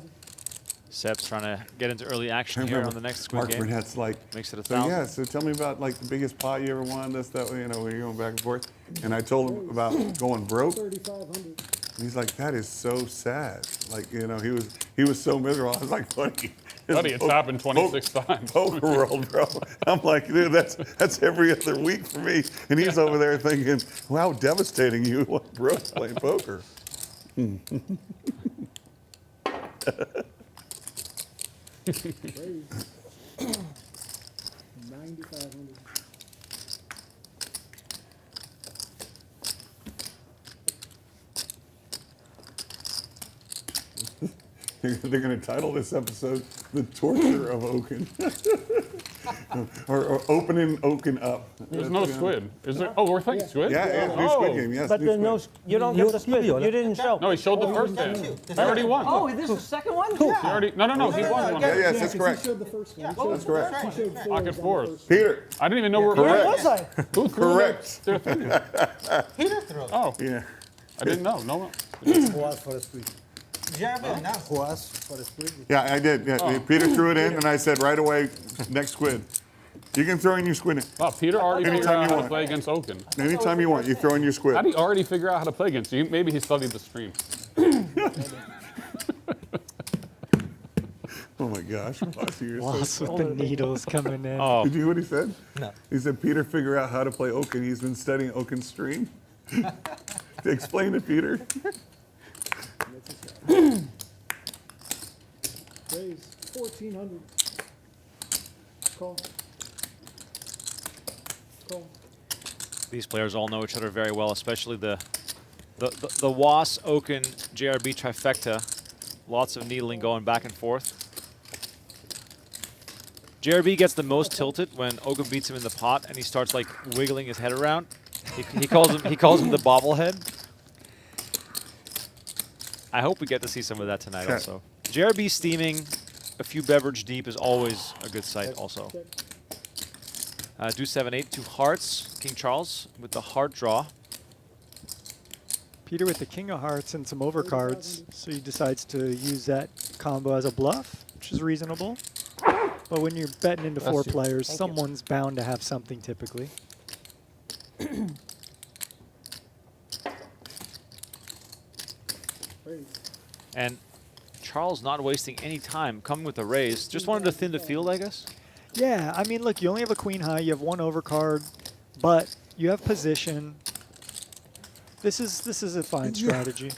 Seb's trying to get into early action I here remember on the next Squid Mark game. Burnett's like, Makes it a so 1,000. yeah, so tell me about like the biggest pot you ever won, this, that, you know, when you're going back and forth. And I told him about going broke. 3,500. He's like, that is so sad. Like, you know, he was so miserable. I was like, buddy, It's happened 26 times. Poker world, bro. I'm like, dude, that's every other week for me. And he's over there thinking, wow, devastating you went broke playing poker. Raise 9,500. They're going to title this episode "The Torture of Okin," or "Opening Okin Up." There's no squid. Is there? Oh, we're playing squid? Yeah, new Oh. Squid Game. Yes, But new there's no, Squid. you don't get the squid. You didn't show. No, he showed the first hand. I already won. Oh, this is the second one? He already. No, he won one. Yeah, yes, that's 'cause correct. He showed the first one. That's correct. He showed four Pocket on the fours. first Peter, I didn't even know where. Where Correct. was I? Who threw correct. their thing? Peter throws. Oh, Yeah. I didn't know. No one. Who asked for the squid? JRB now. Who asked for the squid? Yeah, I did. Yeah, Oh. Peter threw it in, and I said right away, next Squid. You can throw in your Squid Wow, Peter already figured Anytime out you how to want. play against Okin. anytime you want. You throw in your Squid. How did he already figure out how to play against you? Maybe he studied the stream. Oh my gosh, Bossy, you're so Lost with the needles coming in. Oh, Did you hear what he said? No. He said, Peter, figure out how to play Okin. He's been studying Okin's stream. Explain it, Peter. Raise 1,400. Call. Call. these players all know each other very well, especially the Was, Okin, JRB trifecta. Lots of needling going back and forth. JRB gets the most tilted when Okin beats him in the pot and he starts like wiggling his head around. He calls him the bobblehead. I hope we get to see some of that tonight Sure. also. JRB steaming a few beverage deep is always a good sight also. Do 7-8, 2 hearts. King Charles with the heart draw. Peter with the king of hearts and some overcards, so he decides to use that combo as a bluff, which is reasonable. But when you're betting into four players, someone's bound to have something typically. Raise. And Charles not wasting any time coming with the raise. Just wanted to thin the field, I guess. Yeah, I mean, look, you only have a queen high, you have one overcard, but you have position. This is a fine strategy.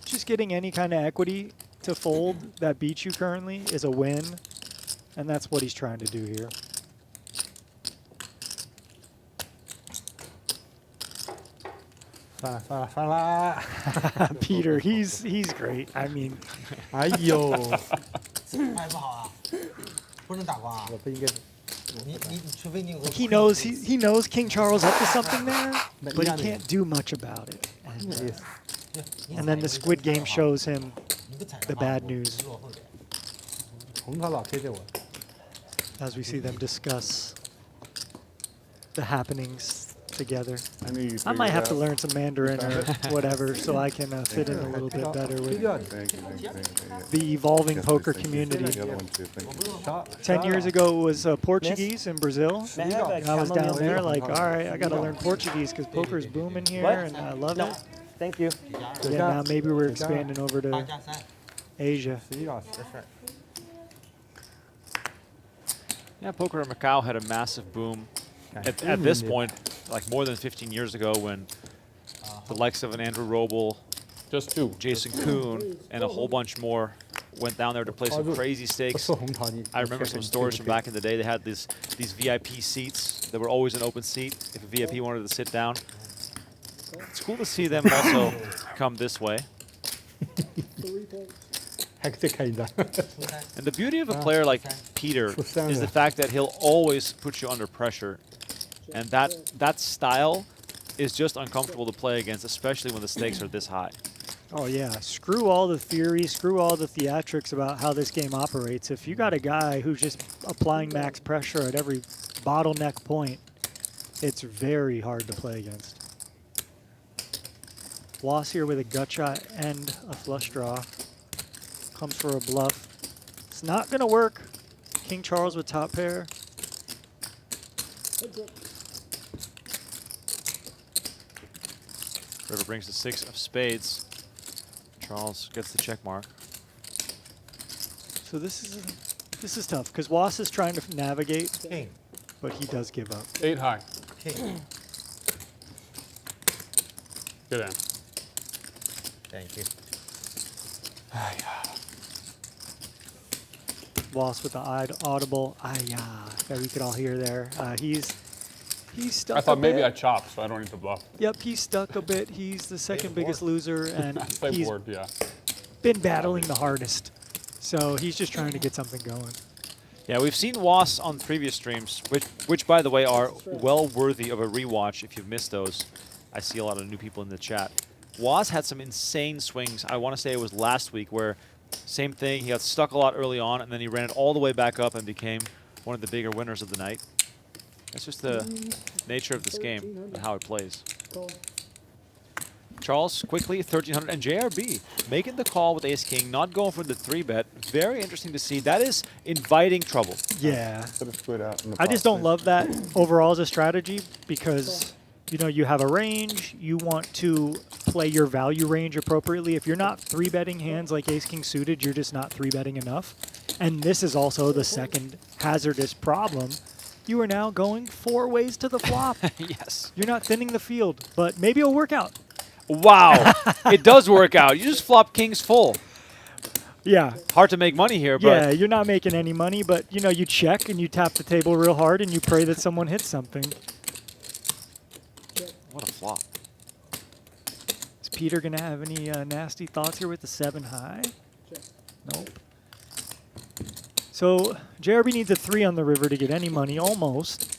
Just getting any kind of equity to fold that beats you currently is a win, and that's what he's trying to do here. Peter, he's great. I mean, 哎呦，牌不好啊，不能打光啊。我不应该。你除非你有个 he knows he knows King Charles up to something there, but he can't do much about it. And then the Squid Game shows him 你不踩的 the 话 bad 我 news 落后点。红他老贴着我。 as we see them discuss the happenings together. I knew you I might figured have to out. learn some Mandarin or whatever so I can fit in a little bit better with Thank you. the evolving Yes, poker please, thank you. community. The other one too, thank you. 10 years ago it was Portuguese in Brazil. May I have a And I was down chamomile there tea? like, all right, I got to learn Portuguese because poker's booming here What? and I love No. it. Thank you. Yeah, now maybe we're expanding over 八 to 加三， Asia. 11老师。 Yeah, poker in Macau had a massive boom at this point, like more than 15 years ago, when the likes of an Andrew Roble, Just two. Jason Kuhn, and a whole bunch more went down there to play some crazy 不 stakes. 是红桃，你 I remember some stories from back in the day. They had these VIP seats. There were always an open seat if a VIP wanted to sit down. It's cool to see them also come this way. 3 points. 还可以看一张。 出三， And the beauty of a player like Peter is the fact that he'll always put you under pressure. And that style is just uncomfortable to play against, especially when the stakes are this high. Oh yeah, screw all the theory, screw all the theatrics about how this game operates. If you got a guy who's just applying max pressure at every bottleneck point, it's very hard to play against. Was here with a gut shot and a flush draw. Comes for a bluff. It's not going to work. King Charles with top pair. River brings the 6 of spades. Charles gets the check mark. So this is tough because Was is trying to navigate, King. but he does give up. 8 high. King. Good hand. Thank you. Was with the audible that we could all hear there. He's stuck. I thought a maybe bit. I chopped, so I don't need to bluff. Yep, he's stuck a bit. He's the second biggest loser, and I play he's board, yeah. been battling the hardest. So he's just trying to get something going. Yeah, we've seen Was on previous streams, which by the way are well worthy of a rewatch if you've missed those. I see a lot of new people in the chat. Was had some insane swings. I want to say it was last week where same thing. He got stuck a lot early on, and then he ran it all the way back up and became one of the bigger winners of the night. That's just the nature of this game and how it plays. Charles quickly 1300 and JRB making the call with ace king, not going for the 3-bet. Very interesting to see. That is inviting trouble. Yeah. Put a squid out in the I just pot, don't love that overall as a strategy because, you know, you have a range. You want to play your value range appropriately. If you're not 3-betting hands like ace-king suited, you're just not 3-betting enough. And this is also the second hazardous problem. You are now going 4 ways to the flop. Yes. You're not thinning the field, but maybe it'll work out. Wow. It does work out. You just flop kings full. Yeah. Hard to make money here, but Yeah, you're not making any money, but, you know, you check and you tap the table real hard and you pray that someone hits something. what a flop. Is Peter going to have any nasty thoughts here with the 7 high? Nope. So JRB needs a 3 on the river to get any money, almost.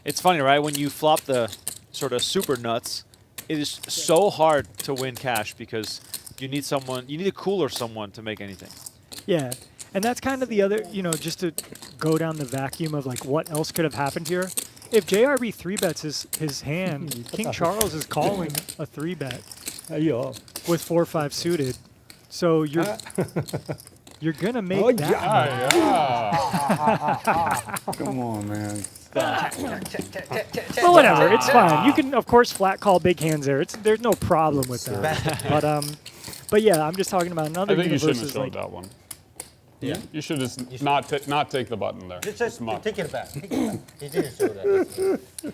It's funny, right? When you flop the sort of super nuts, it is so hard to win cash because you need a cooler someone to make anything. Yeah, and that's kind of the other, you know, just to go down the vacuum of like what else could have happened here. If JRB 3-bets his hand, King Charles is calling a 3-bet with 4-5 suited. So you're you're gonna make that. Come on, man. But whatever, it's fine. You can of course flat call big hands there. There's no problem with that. But yeah, I'm just talking about another I think you universe shouldn't have is showed like that one. Yeah. You should just not take the button there. Just muck. take it back. Take it back. He didn't show that.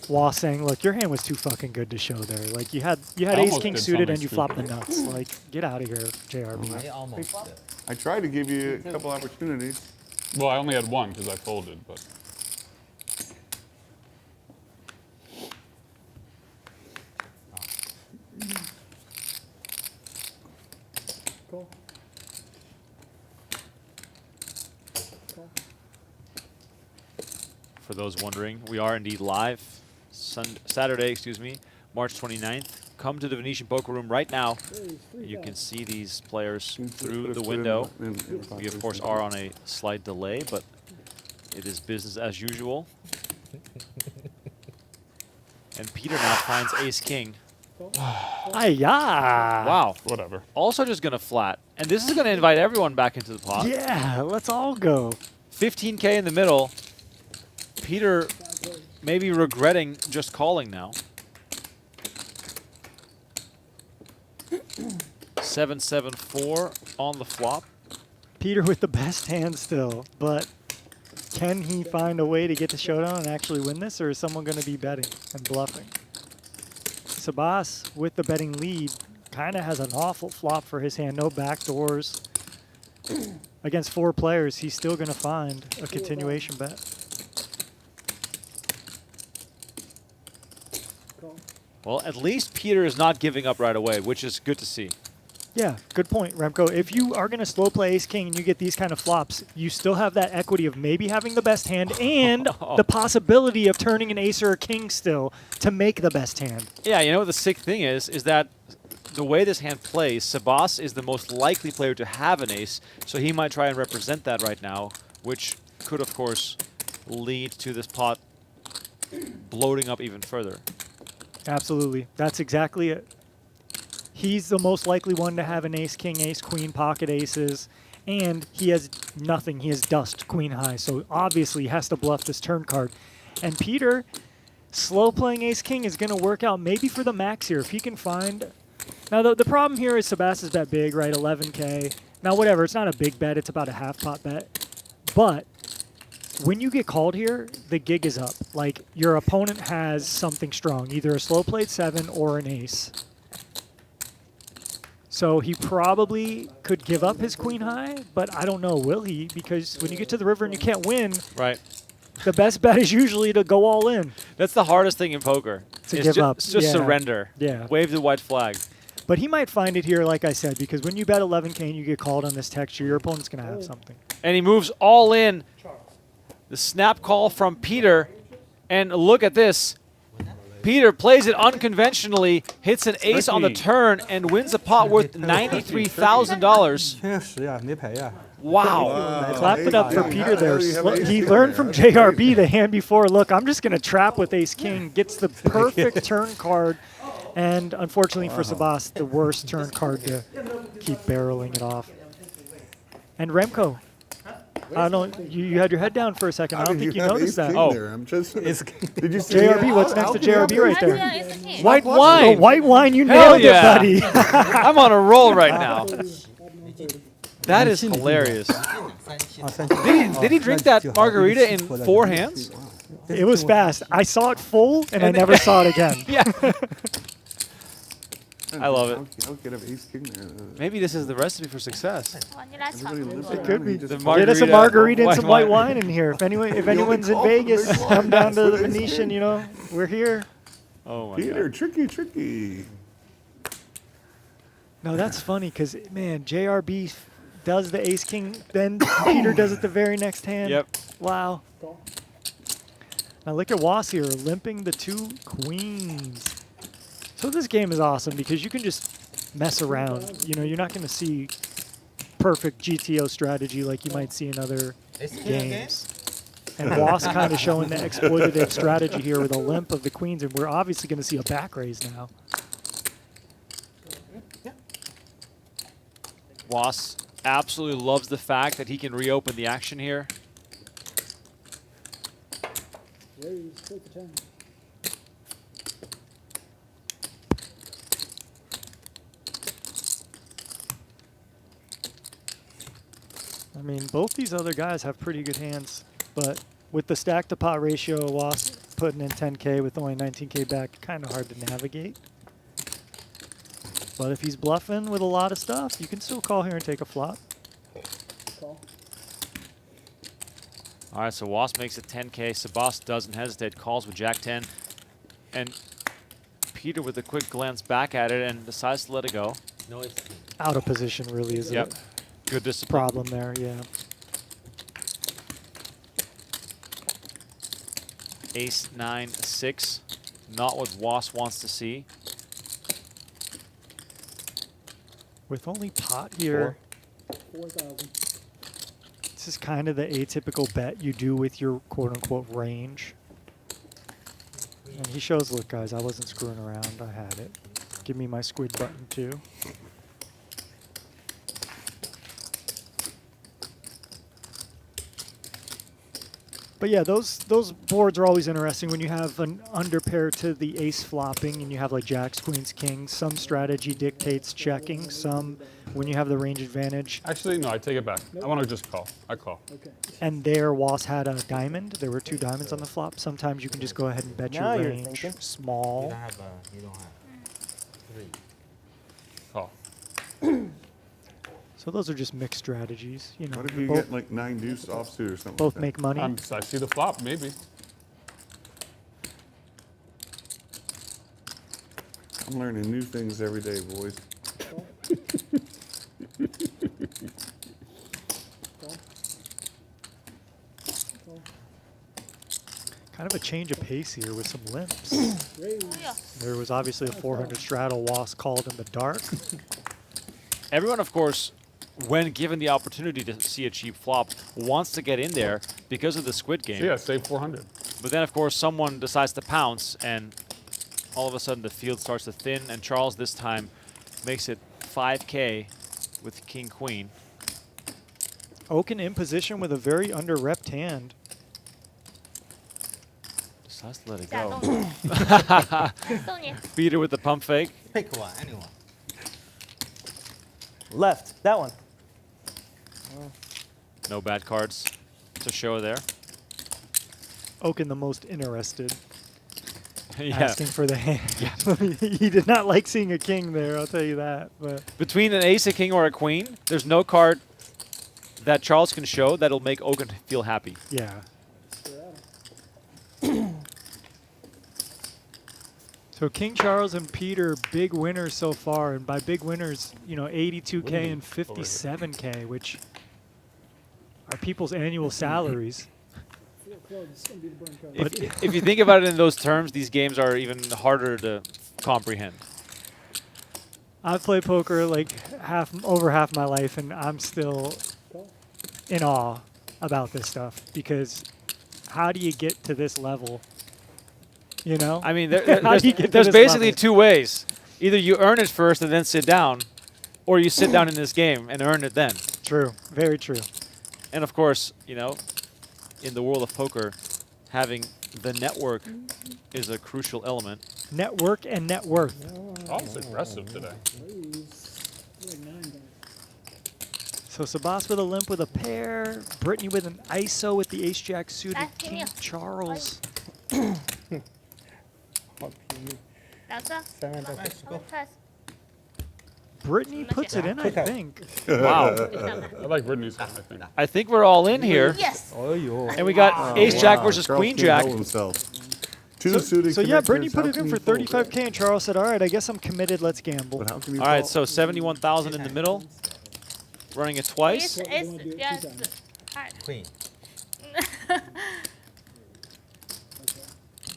Was saying, look, your hand was too fucking good to show there. Like you had I ace almost king did suited and something you flopped the stupid. nuts. Like get out of here, JRB. I almost did. I tried to give you a couple opportunities. Well, I only had one because I folded, but For those wondering, we are indeed live. Saturday, March 29th. Come to the Venetian Poker Room right now. You can see these players through the window. We, of course, are on a slight delay, but it is business as usual. And Peter now finds ace-king. Ay-ya! Wow. whatever. Also just going to flat. And this is going to invite everyone back into the pot. Yeah, let's all go. 15K in the middle. Peter maybe regretting just calling now. 7-7-4 on the flop. Peter with the best hand still, but can he find a way to get to showdown and actually win this, or is someone going to be betting and bluffing? Sebas with the betting lead kind of has an awful flop for his hand. No backdoors. Against 4 players, he's still going to find a continuation bet. Well, at least Peter is not giving up right away, which is good to see. Yeah, good point, Remco. If you are going to slow play ace-king and you get these kind of flops, you still have that equity of maybe having the best hand and the possibility of turning an ace or a king still to make the best hand. Yeah, you know what the sick thing is that the way this hand plays, Sebas is the most likely player to have an ace, so he might try and represent that right now, which could, of course, lead to this pot bloating up even further. Absolutely. That's exactly it. He's the most likely one to have an ace, king, ace, queen, pocket aces, and he has nothing. He has dust, queen high, so obviously he has to bluff this turn card. And Peter, slow playing ace, king is going to work out maybe for the max here if he can find. Now, the problem here is Sebas is bet big, right? 11K. Now, whatever, it's not a big bet. It's about a half pot bet. But when you get called here, the gig is up. Like, your opponent has something strong, either a slow played 7 or an ace. So he probably could give up his queen high, but I don't know, will he? Because when you get to the river and you can't win, Right. the best bet is usually to go all in. That's the hardest thing in poker. To is give up. It's just Yeah. surrender. Yeah. Wave the white flag. But he might find it here, like I said, because when you bet 11K and you get called on this texture, your opponent's going to have something. And he moves all in. The snap call from Peter. And look at this. Peter plays it unconventionally, hits an ace on the turn, and wins a pot worth $93,000. 确实呀，没牌呀。 Wow. Clap it up for Hey, Peter there. you have an ace He king learned there. from JRB the hand before. Look, I'm just going to trap with ace king. Gets the perfect turn card. And unfortunately for Sebas, the worst turn card to keep barreling it off. And Remco, I don't. You had your head down for a second. I don't think you have noticed ace that. king Oh. there? I'm just. Did you see JRB, what's next to JRB right 他这 there? 样 is a king. White Oh, wine. white wine, you Hell nailed yeah. it, buddy. I'm on a roll right now. That is hilarious. 啊，3 Did he drink that margarita in 4 hands? It was fast. I saw it full, and I never saw it again. Yeah. I love it. How could have ace king there? Maybe this is the recipe for success. 哇，你来抢 Everybody 这 lives 个 around could and be. he just- The Get us a Margarita, margarita and white some white wine. wine in here. If only anyone's in call for the Vegas, big come down to wines the with ace Venetian. king. You know, we're here. Oh my Peter, god. tricky. No, that's funny because man, JRB does the ace king, then Peter does it the very next hand. Yep. Wow. Now look at Was here limping the 2 queens. So this game is awesome because you can just mess around. You know, you're not going to see perfect GTO strategy like you might see in other games. And Was kind of showing the exploitative strategy here with a limp of the queens, and we're obviously going to see a back raise now. Was absolutely loves the fact that he can reopen the action here. I mean, both these other guys have pretty good hands, but with the stack to pot ratio, Was putting in 10K with only 19K back, kind of hard to navigate. But if he's bluffing with a lot of stuff, you can still call here and take a flop. All right, so Was makes it 10K. Sebas doesn't hesitate, calls with Jack 10. And Peter with a quick glance back at it and decides to let it go. Out of position really is Yep. a Good discipline. problem there, yeah. Ace 9 6. Not what Was wants to see. With only pot here, 4,000. this is kind of the atypical bet you do with your quote-unquote range. And he shows, look, guys, I wasn't screwing around. I had it. Give me my squid button, too. But yeah, those boards are always interesting when you have an underpair to the ace flopping and you have like jacks, queens, kings. Some strategy dictates checking. Some when you have the range advantage. Actually, no, I take it back. I want to just call. I call. Okay. And there, Was had a diamond. There were 2 diamonds on the flop. Sometimes you can just go ahead and bet Now your you're range thinking. small. Call. So those are just mixed strategies. You know, What if you both, get like 9 deuce offsuit or something? both like make money. I see the flop, maybe. that? I'm learning new things every day, boys. Kind of a change of pace here with some limps. 哎呀， There was obviously a 400 straddle Was called in the dark. Everyone, of course, when given the opportunity to see a cheap flop, wants to get in there because of the Squid game. Yeah, save 400. But then, of course, someone decides to pounce, and all of a sudden the field starts to thin, and Charles this time makes it 5K with King-Queen. Okin in position with a very under-repped hand. Decides to let it 假 go. 动作，送你。 Beat her with the pump fake. Pick one, anyone. Left. That one. No bad cards to show there. Okin the most interested, Yeah. asking for the hand. He did not like seeing a king there, I'll tell you that. But Between an ace, a king, or a queen, there's no card that Charles can show that'll make Okin feel happy. yeah. So King Charles and Peter, big winners so far, and by big winners, you know, 82K and 57K, which are people's annual salaries. But If you think about it in those terms, these games are even harder to comprehend. I've played poker like over half my life, and I'm still in awe about this stuff because how do you get to this level? You know? I mean, How do you get to there's this basically level? two ways. Either you earn it first and then sit down, or you sit down in this game and earn it then. True. Very true. And of course, you know, in the world of poker, having the network is a crucial element. Network and net worth. Charles is aggressive today. So Sebas with a limp with a pair. Britney with an ISO with the ace-jack suited. Back to King you. Charles. 好便宜， 两次， 3万多块。 pass， Brittany puts it in, I think. Wow. I like Britney's one, I think. I think we're all in here. Yes， 哦呦， And we got ace-jack versus Charles can't queen-jack. hold himself. Two suited So yeah, connectors, Brittany put how it in can for you fold? 35K, and Charles said, all right, I guess I'm committed, let's gamble. But how can you All right, fold? so 71,000 in the middle. Running it twice. S S 第二次，二， Queen.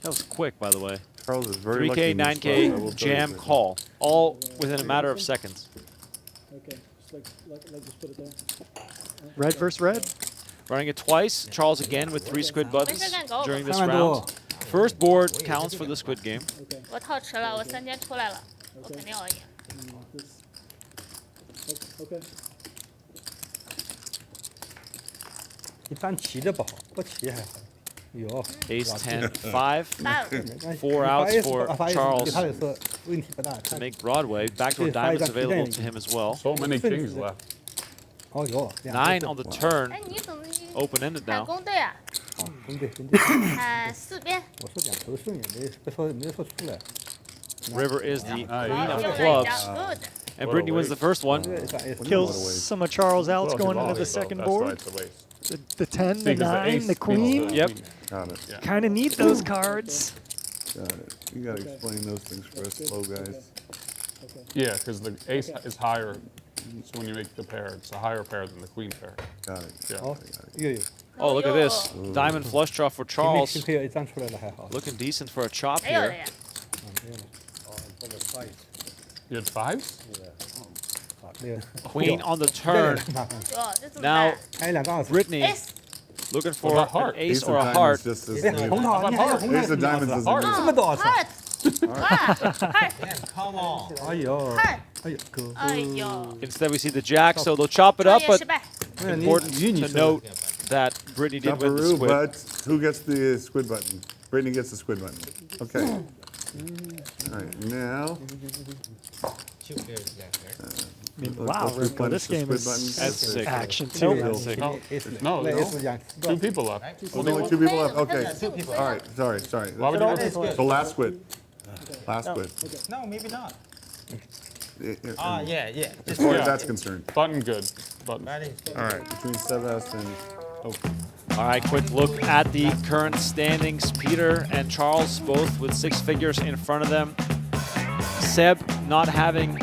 That was quick, by the way. Charles is very lucky 3K, in this spot, I will 9K, tell you jam, that. call. All within a matter of seconds. Okay, just put it there. Red versus red. Running it twice. Charles again with 3 squid buttons Where's that go? during this 3万多 round. First board counts for the squid game. 我套池了，我3天出来了，我肯定要赢。 Okay. 一般骑的不好，不骑还好。有 Ace 10, 5 5 Four outs for Charles 对他来说问题不大。 to make Broadway. Backdoor diamonds available to him as well. So many kings left. 哦有 9 on the turn. 哎，你怎么 Open-ended 海 now. 公队啊？对对对，四边，我说两头顺也没说出来。 River is the Ah, queen yeah. of 又来一 clubs. 张 good。 And What a Britney wins the waste. first one. Kills some of Charles' outs Well, going he into the lost, so second that's why board. it's a waste. The 10, the See, 'cause 9, ace the beats queen. Yep. Got it. Yeah. Kind of need those cards. Got it. You gotta explain those things for us slow guys. Yeah, because the ace is higher. So when you make the pair, it's a higher pair than the queen pair. Got it. Yeah. 好，一个有， Oh, look at this. Diamond flush draw for 前面 Charles. 幸亏有一张出来了还好。 Looking decent for a chop 没有了 here. 呀， You had fives? 那个 Queen on the turn. 哟，这怎么 Now 办还有两张 Britney ？S looking for What about an heart? ace of or a diamonds heart. just as 哎， good. 红桃，你还有红桃 Ace of diamonds is Heart. 这么多少？ heart，哇，heart Yeah, come on. 哎呦， heart，哎呦哥，哎呦， Instead, we see the jack, so they'll chop it 创 up, 业 but 失败。 important to note that Britney did win the Jumperoo, squid. but who gets the squid button? Brittany gets the squid button. Okay. All right, now. Two pairs left, right? I mean, let's wow, replenish Rimko, this the game squid is button. That's sick. action Nope. too. No, no, no. S 两 Two people left. Only two people left. Okay. Two people. All right. Sorry. Why would you That's good. So last squid. Last squid. No, maybe not. As Ah, yeah. Just far Yeah. as that's concerned. Button good. Button. that is. All right. Between Sebas and Okin. All right, quick look at the current standings. Peter and Charles both with 6 figures in front of them. Seb not having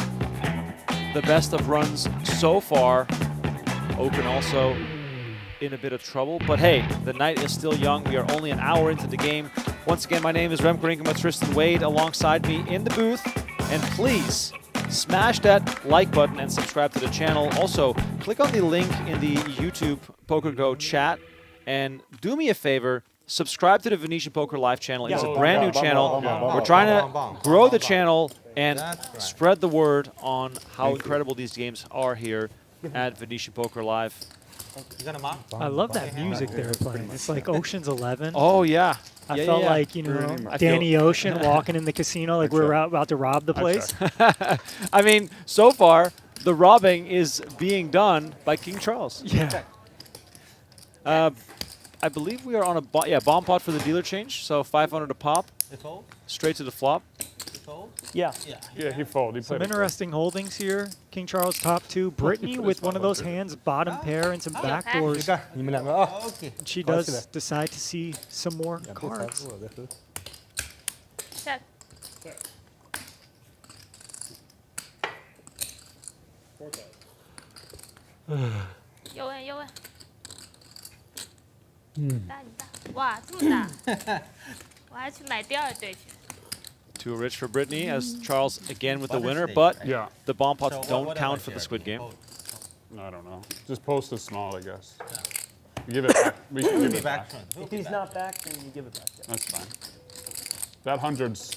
the best of runs so far. Okin also in a bit of trouble. But hey, the night is still young. We are only an hour into the game. Once again, my name is Remco Rinkema, Tristan Wade alongside me in the booth. And please smash that like button and subscribe to the channel. Also, click on the link in the YouTube PokerGo chat. And do me a favor, subscribe to the Venetian Poker Live channel. It's a brand new channel. We're trying to grow the channel and spread the word on how incredible these games are here at Venetian Poker Live. You gonna mark? I love that music they were playing. It's like Ocean's 11. Oh, yeah. I felt like, you know, Danny Ocean walking in the casino like we're about to rob the place. I mean, so far, the robbing is being done by King Charles. Yeah. I believe we are on a bomb pot for the dealer change, so 500 a pop, You fold? straight to the flop. You fold? Yeah. Yeah. Yeah, he folded. He Some played it interesting holdings here. King Charles top 2. Britney with one of those hands, bottom pair, and some backdoors. 你看你们两个啊， Okay. She does decide to see some more 两边财 cards. 富我在喝。 check。有问有问。大你大，哇，这么大！我还去买第二对去。 Too rich for Britney, as Charles again with the winner, but Yeah. the bomb pots So what- don't what count about for the JRB? Squid game. Fold. I don't know. Just post it small, I guess. Give it back. We can give Be it back back. front. If he's not back, then you give it back. That's fine. That 100's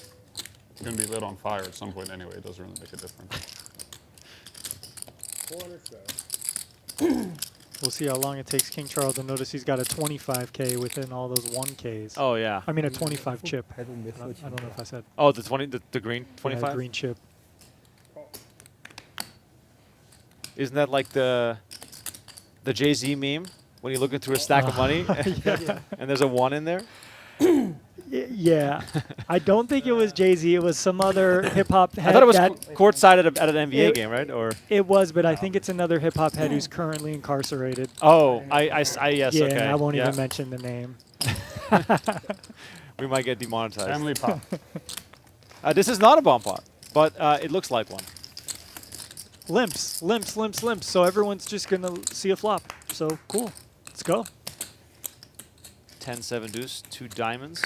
going to be lit on fire at some point anyway. It doesn't really make a difference. 400 so. We'll see how long it takes King Charles to notice he's got a 25K within all those 1Ks. Oh, yeah. I mean, a 25 chip. 还是没 I 喝 don't, 清 I don't know if I said Oh, the 20, the green yeah, 25? green chip. Isn't that like the Jay-Z meme when you're looking through a stack of money and there's a 1 in there? Yeah. I don't think it was Jay-Z. It was some other hip-hop head. I thought it was that courtside at an NBA It- game, right? Or it was, but I think it's another hip-hop head who's currently incarcerated. oh, yes, Yeah, okay. I won't yeah. even mention the name. We might get demonetized. Family pop. This is not a bomb pot, but it looks like one. Limps, limps, limps, limps. So everyone's just going to see a flop. So cool. Let's go. 10-7 deuce, 2 diamonds.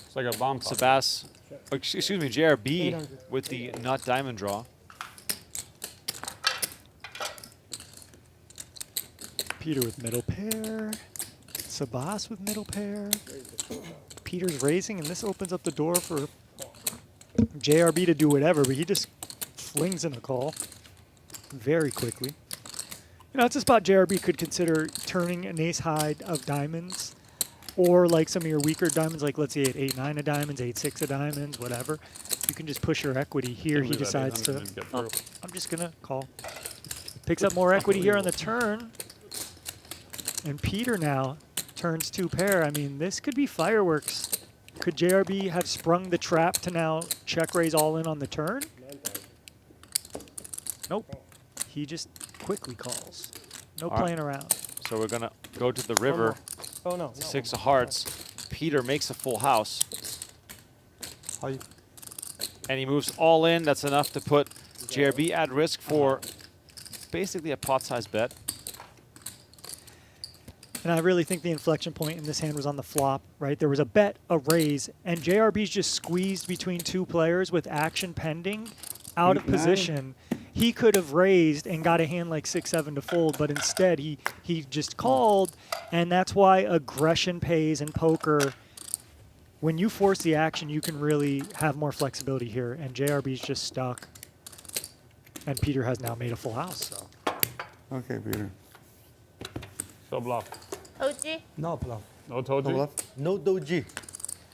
It's like a bomb pop. Sebas, excuse me, JRB 800. with the nut diamond draw. Peter with middle pair. Sebas with middle pair. Peter's raising, and this opens up the door for JRB to do whatever, but he just flings in a call very quickly. You know, it's a spot JRB could consider turning an ace high of diamonds, or like some of your weaker diamonds, like let's say at 8-9 of diamonds, 8-6 of diamonds, whatever. You can just push your equity here. Can't He believe that decides 800 to, didn't get oh, through. I'm just going to call. Picks up more equity here on the turn. And Peter now turns 2 pair. I mean, this could be fireworks. Could JRB have sprung the trap to now check raise all in on the turn? Nope. He just quickly calls. No All right. playing around. So we're gonna go to the river. Oh no. 6 of hearts. Peter makes a full house, 好， and he moves all in. That's enough to put JRB at risk for basically a pot-sized bet. And I really think the inflection point in this hand was on the flop, right? There was a bet, a raise, and JRB's just squeezed between 2 players with action pending, out of 8-9. position. He could have raised and got a hand like 6-7 to fold, but instead he just called, and that's why aggression pays in poker. When you force the action, you can really have more flexibility here, and JRB's just stuck. And Peter has now made a full house, so. Okay, Peter. So bluff. 投机， no bluff， No told No you. bluff. no doji。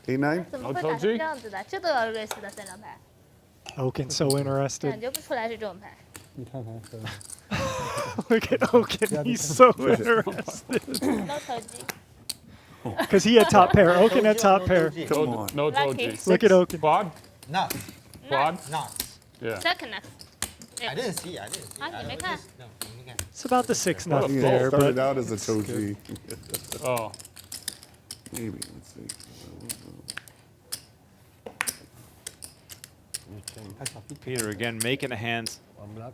8-9. 怎么会打成这样子的？这都要瑞士的3张牌， Okin so 感 interested. 觉不出来是这种牌。你看看是吧？ Look at Okin, he's so interested. No 投机， Because he had top pair. Okin had top pair. Come on. No told Lucky. you. Look at Okin. Quad? Nuts. Quad? Nuts. Yeah. second nuts。 I didn't see. I didn't see. Ah, I you make was that? just- No, you make that. It's about the 6 What a nothing fold. there, Started but out as a Toji. Oh. Maybe. Let's see. 你看小 Peter Peter again making a hand. 玩不了。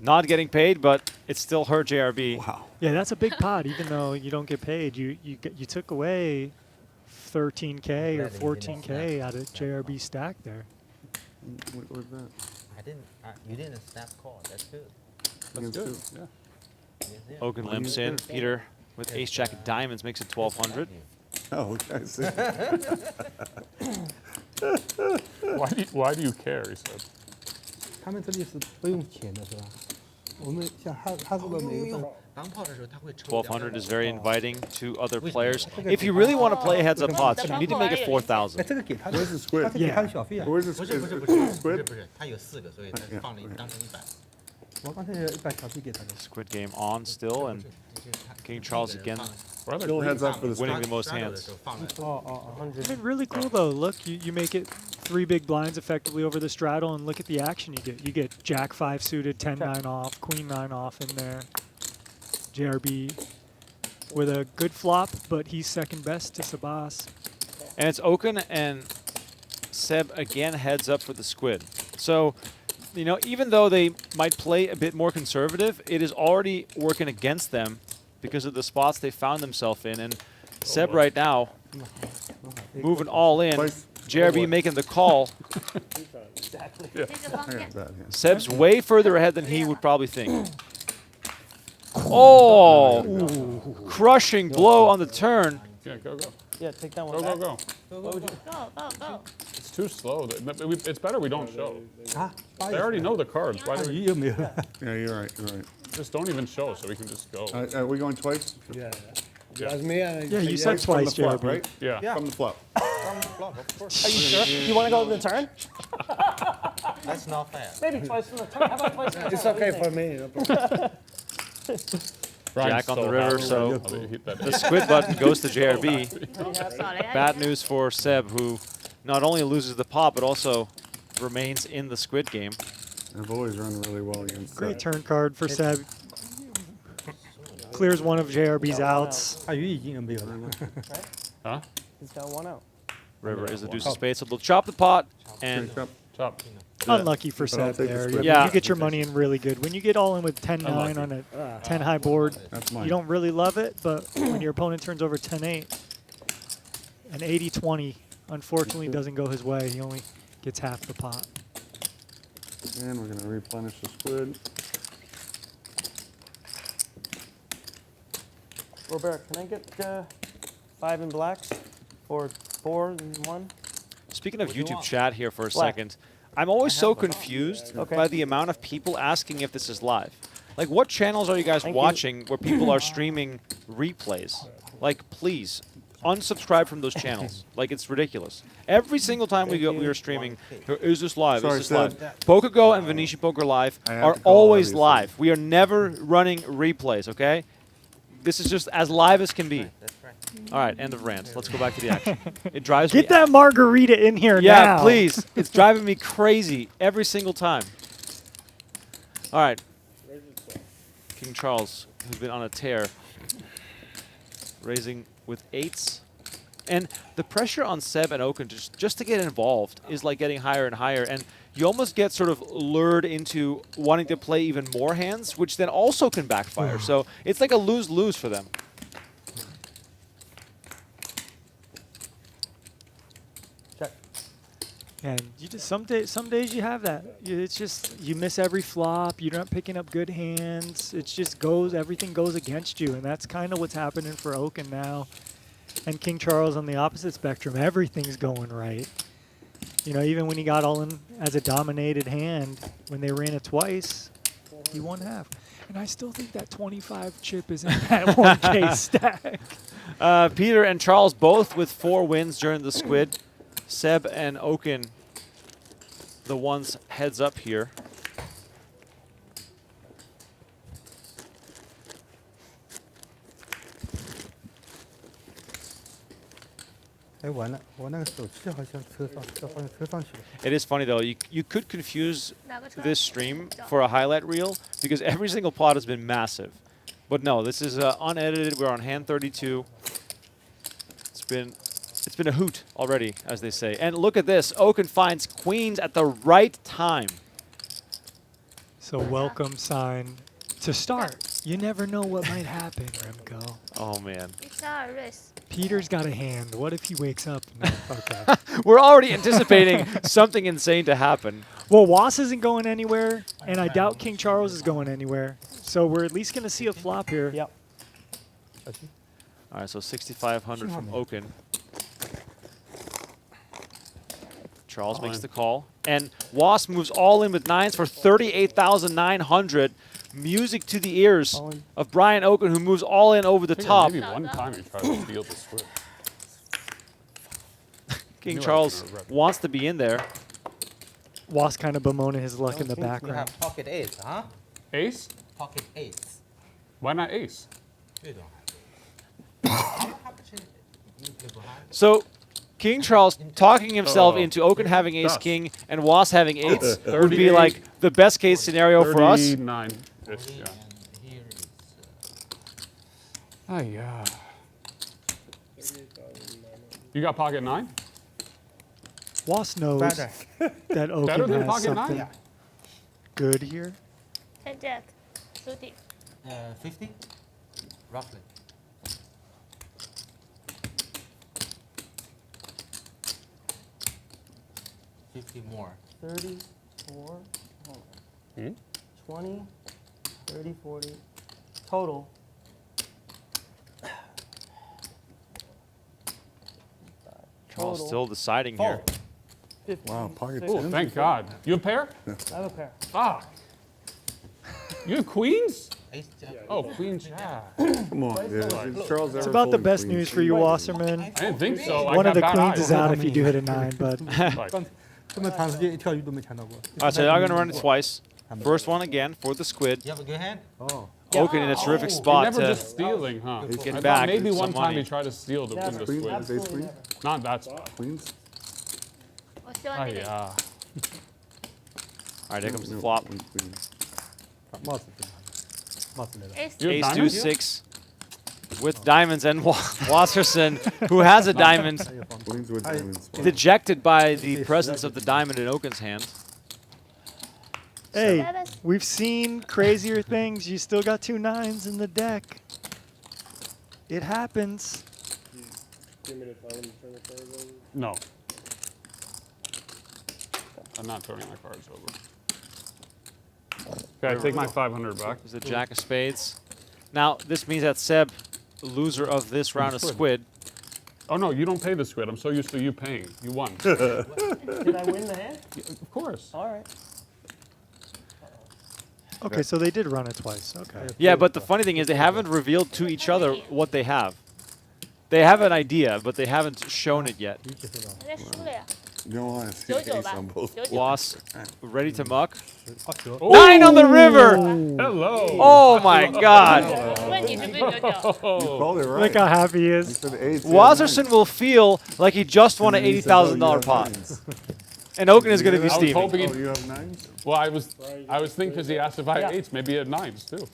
Not getting paid, but it's still her JRB. Wow. Yeah, that's a big pot. Even though you don't get paid, you took away 13K or 14K out of JRB stack there. What was that? You didn't snap call. That's good. That's good. Yeah. Okin limps in. Peter with ace jack of diamonds makes it 1200. Oh, I see. Why do you care? He said. 他们这里是不用钱的是吧？我们像他这个每个当炮的时候他会抽。 1200 is very inviting to other players. If you really want to play heads-up pots, you need to make it 4000. 哎，这个给他的， Where's the squid? 他是给他的小费啊。 Where's the 不 squid? 是不是 Is 不 it 是 squid? 不是，他有4个，所以他放了当成100。我刚才100小费给他的。 Squid game on still, and King Charles again Rather Still green. heads up for the winning squid. the most hands. 哦I 100。 mean, really cool though. Look, you make it 3 big blinds effectively over the straddle, and look at the action you get. You get Jack 5 suited, 10-9 off, Queen 9 off in there. JRB with a good flop, but he's second best to Sebas. And it's Okin and Seb again heads up for the squid. So, you know, even though they might play a bit more conservative, it is already working against them because of the spots they found themselves in. And Seb right now moving all in. Twice. JRB making the call. 这个方 I 面 got a bad hand. Seb's way further ahead than he would probably think. Oh! Crushing blow on the turn. Yeah, go. Yeah, take that Go, one. go, back. go. go go。 It's too slow. It's better we don't show. 啊， They already know the cards. Why do we 又没有了。 Yeah, you're right. You're right. just don't even show so we can just go? Are we going twice? Yeah. Yeah. That's me. Yeah, you said From the twice, flop, JRB. right? Yeah. From the flop. Are you sure? You want to go to the turn? That's not fair. Maybe twice from the turn. How about twice from the It's turn? What do you okay for think? me. No problem. Brian's Jack on the so river, happy. so Oh, they hit that the squid button goes to JRB. 少了 Bad news for Seb, who not only loses the pot, but also remains in the squid game. I've always run really well against Great that. turn card for Seb. Clears one of JRB's outs. 他鱼已经没有了。 Huh? He's got one out. River is the deuce of spades, so they'll chop the pot, and Straight up. Chop. Unlucky for But I'll Seb take the there. squid. Yeah. You get your money in really good. When you get all in with 10-9 on a 10 high board, That's mine. you don't really love it, but when your opponent turns over 10-8, an 80-20 unfortunately doesn't go his way. He only gets half the pot. And we're going to replenish the squid. Robert, can I get 5 in blacks or 4 in 1? speaking of What do you YouTube want? chat here for a Black. second, I'm always so confused Okay. by the amount of people asking if this is live. Like, what channels are you guys Thank you. watching where people are streaming replays? Like, please, unsubscribe from those channels. Like, it's ridiculous. Every single time we are streaming, is this live? Sorry, Is this live? Seb. PokerGo and Venetian Poker Live I have are to call, always obviously. live. We are never running replays, okay? This is just as live as can be. That's right. All right, end of rant. Let's go back to the action. It drives me Get that margarita in here yeah, now. please. It's driving me crazy every single time. All right. King Charles, who's been on a tear, raising with eights. And the pressure on Seb and Okin just to get involved is like getting higher and higher. And you almost get sort of lured into wanting to play even more hands, which then also can backfire. So it's like a lose-lose for them. Check. And you just some days you have that. It's just you miss every flop. You're not picking up good hands. It just goes. Everything goes against you, and that's kind of what's happening for Okin now. And King Charles on the opposite spectrum. Everything's going right. You know, even when he got all in as a dominated hand, when they ran it twice, he won half. And I still think that 25 chip is in that 1K stack. Peter and Charles both with 4 wins during the Squid. Seb and Okin, the ones heads up here.哎，完了，我那个手机好像放车上去了。 It is funny though, you could confuse 哪个车？ this stream for a highlight reel because every single pot has been massive. But no, this is unedited. We're on hand 32. It's been a hoot already, as they say. And look at this. Okin finds queens at the right time. So welcome sign to start. You never know what might happen, Remco. Oh man. It's our race. Peter's got a hand. What if he wakes up? No. Okay. We're already anticipating something insane to happen. Well, Was isn't going anywhere, and I doubt King Charles is going anywhere. So we're at least going to see a flop here. Yep. All right, so 6,500 from Okin. Charles makes the call. And Was moves all in with nines for 38,900. Music to the ears of Brian Okin, who moves all in over the I think top. Maybe one time he tried to steal the Squid. King knew I was Charles gonna rip it. wants to be in there. Was kind of bemoaning his luck in the You background. have pocket ace, huh? Ace? Pocket ace. Why not ace? You don't have. You play behind. So King Charles talking himself Oh. into Okin having ace Dust. king and Was having eights would be 38. like the best case scenario for us. 39-ish, yeah. And here is Oh, yeah. You got pocket nine? Was knows Better. that Better Okin than has pocket something nine? good here. 10 jack. Suited. 50, roughly. More. 34, Hmm? 20, 30, 40. Total. Charles Total. still deciding here. 50. Wow, pocket Oh, tens. thank God. You a pair? I have a pair. Fuck. You have queens? Ace jack. Oh, queen jack. Come on. Yeah. Charles It's ever about the folded best queens? news for you, Wasserman. I didn't think so. I One got of the bad queens eyes. is out if you do hit a 9, but Like, 这么长时间一跳鱼都没抢到过。 All right, so they're going to run it twice. First one again for the Squid. You have a good hand? Oh. Okin in a terrific You're spot never to just stealing, huh? get I back thought maybe some one time money. he tried to steal the win the Queens, Squid. ace queen, Absolutely Not that spot. queens. 我希望哎这个 呀， All right, here comes the No, flop. queen, queen. 帽子对吧？帽子没了。 ace You have Ace diamonds? deuce 6 with diamonds and Wasserson, who has a diamond, 还有方 Queens with diamonds. Wow. dejected by the presence of the diamond in Okin's hand. hey, Sebas. we've seen crazier things. You still got 2 9s in the deck. It happens. Give me the time to turn the cards over. No. I'm not turning my cards over. Okay, I take my 500 back. There's a jack of spades. Now, this means that Seb, loser of this round of Squid, Oh no, you don't pay the Squid. I'm so used to you paying. You won. Did I win the hand? Of course. All right. Okay, so they did run it twice. Okay. yeah, but the funny thing is they haven't revealed to each other what they have. They have an idea, but they haven't shown it yet. 理解这个。 人家输了呀， You don't want to see 99 ace 吧 on both. ，99。 Was ready to muck. 发球。 9 on the river! Hello. Oh my god! 问你是不是99？ You called it right. Look how happy he You is. said ace. Wasserson will feel like he just won an You said, oh, you $80,000 have pot. nines. And Okin is going to be I was steaming. hoping Oh, he, you have nines? well, I was thinking because he asked if I had Yeah. eights, maybe he had nines too.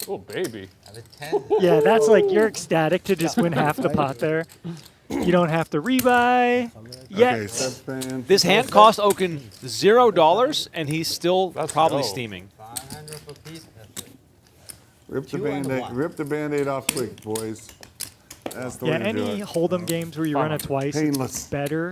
Oh baby. Have a 10. Yeah, that's like you're ecstatic to just win half the pot there. You don't have to rebuy yet. Okay, Seb's This hand cost Okin $0, and he's still Let's probably go. steaming. 500 for piece. That's it. Rip the 2 and band-aid. 1. Rip the band-aid off quick, boys. That's the Yeah, way to do any it. hold'em games where you run it twice, Painless. it's better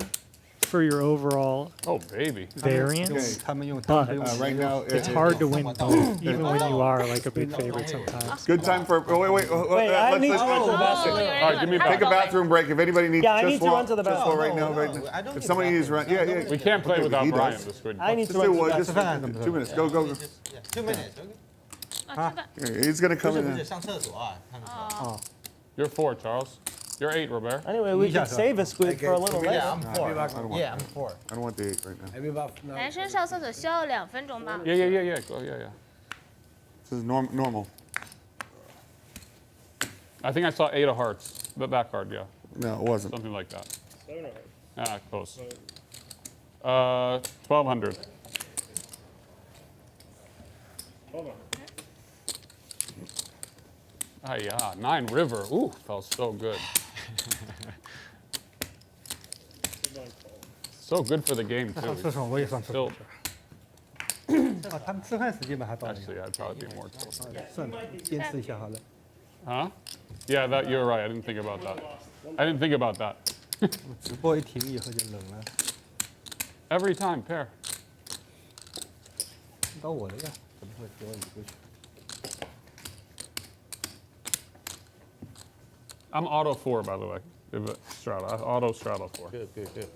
for your overall Oh baby. variance. 他们用 But 他们用 Right now, it's hard to win both, even when you are like a big favorite sometimes. Good time for. Oh, wait. Wait, I need to run to the bathroom. All right, give me a Take a bathroom break. If anybody needs, Yeah, I just need to walk, run to the just bathroom. go right now, No, right no, I now. don't If need somebody to needs run, yeah. We can't play Okay, without he Brian, does. the Squid. I need to Just run do to the what? bathroom. Just 2 minutes. Go. Just, yeah, 2 minutes. Okay. 啊，吃饭。 Yeah, he's gonna come 不是 in. 上厕所啊，他们说。 You're 4, Charles. You're 8, Robert. Anyway, we can save a squid for a little later. Yeah, I'm 4. I don't want Yeah, that. I'm 4. I don't want the 8 right now. 男生上厕所需要2分钟吧？ Yeah. Go, yeah. This is normal. I think I saw 8 of hearts. The back card, yeah. No, it wasn't. Something like that. 7 or Ah, close. 1200. 12 Ah, yeah. 9 river. Ooh, felt so good. So good for the game, 上厕 too. 所我也上厕 Still, 所。啊，他们吃饭时间把它倒一下， Actually, I'd probably be more toast. 算了，坚持一下好了。 Huh? Yeah, that you're right. I didn't think about that. I didn't think about that. 直播一停以后就冷了， Every time, pair. 到我了呀，怎么会给我移过去？ I'm auto 4, by the way. Auto straddle 4. Good, good, good.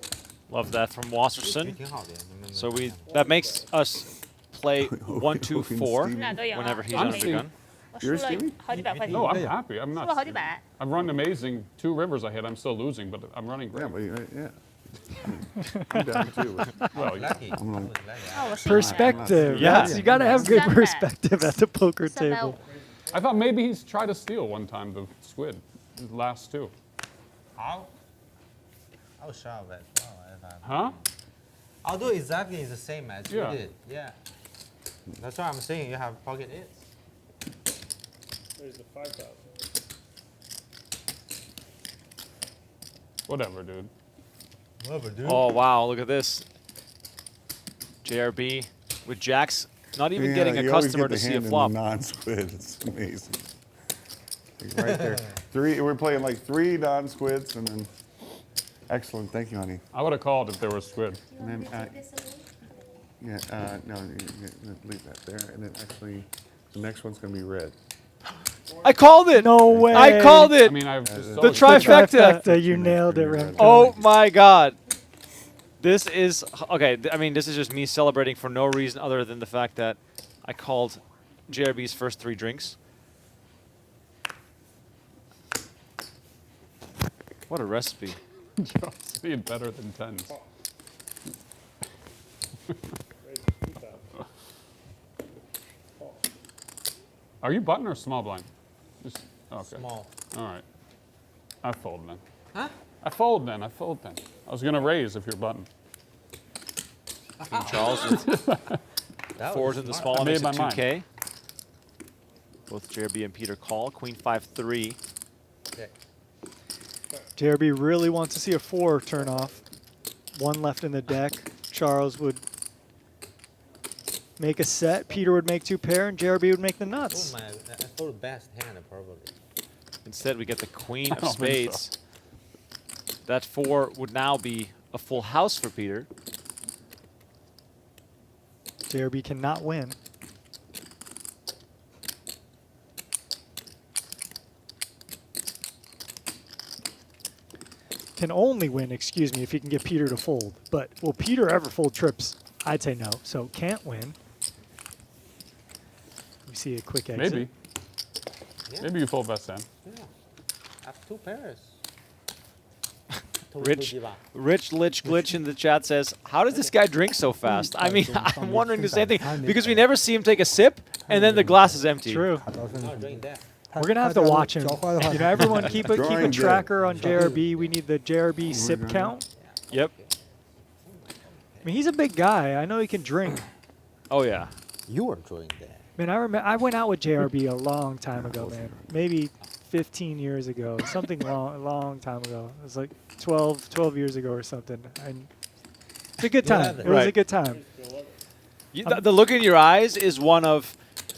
Love that from Wasserson. 挺好的，你们 So that makes us play 1, 2, 4你俩都赢了。 whenever he's I'm under the seeing- gun. 我输了好几百块钱， No, I'm happy. I'm 输了 not. 好几百。 I've run amazing. 2 rivers I hit. I'm still losing, but I'm running Yeah, great. but yeah. I'm down too. Well, yeah. lucky. 哦，我是赢了Perspective. Yeah. That's- you got to have good 300 perspective at the poker 350 table. I thought maybe he's tried to steal one time the squid. The last 2. I'll shove it. Oh, if Huh? I'll do exactly the same as Yeah. you did. Yeah. That's why I'm saying you have pocket eights. There's the 5,000. Whatever, dude. Whatever, dude. Oh, wow, look at this. JRB with jacks not even Yeah, getting a you always customer get to the see a hand in flop. the non-squid. It's amazing. Like right there. 3. We're playing like 3 non-squids, and then excellent. Thank you, honey. I would have called if there was squid. And then no, leave that there. And then actually, the next one's gonna be red. I called it. No way. I called it. I mean, I've just The so- trifecta. You nailed it, Remco. Oh my God. This is okay. I mean, this is just me celebrating for no reason other than the fact that I called JRB's first 3 drinks. What a recipe. Just being better than 10s. Are you button or small blind? Just, okay. Small. All right. I fold then. Huh? I fold then. I was gonna raise if you're button. King Charles with That 4s was in the smart. small I makes made it my mind. 2K. Both JRB and Peter call. Queen 5-3. Okay. JRB really wants to see a 4 turn off. 1 left in the deck. Charles would make a set. Peter would make 2 pair, and JRB would make the Oh nuts. my, I thought the best hand probably. Instead, we get the Queen I of don't think so. Spades. That 4 would now be a full house for Peter. JRB cannot win. Can only win, excuse me, if he can get Peter to fold. But will Peter ever fold trips? I'd say no. So can't win. We see a quick exit. Maybe. Yeah. Maybe you fold best hand. Yeah. I have 2 pairs. Rich Lich Glitch in the chat says, how does this guy drink so fast? I mean, I'm wondering the same thing. Because we never see him take a sip, and then the glass is empty. True. 卡到身 Not 体 doing that. We're going to have to watch him. 浇花的话 You know, everyone keep a Drawing dead. tracker on JRB. We need the JRB sip count. Yep. I mean, he's a big guy. I know he can drink. Oh, yeah. You are doing that. Man, I went out with JRB a long time ago, man. Maybe 15 years ago. Something a long time ago. It was like 12 years ago or something. And it's a good time. It was a Right. good time. The look in your eyes is one of,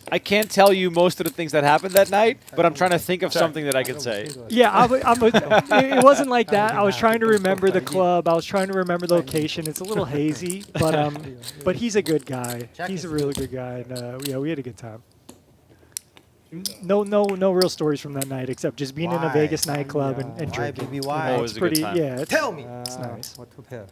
I can't tell you most of the things that happened that night, but I'm trying to think of something that I can say. Yeah, it wasn't like that. I was trying to remember the club. I was trying to remember the location. It's a little hazy, but he's a good guy. He's a really good guy. And yeah, we had a good time. No real stories from that night except just being in a Why? Vegas nightclub and Why, drinking. baby, You know, why? Always it's a good pretty. time. Yeah, Tell me. it's nice. What 2 pair?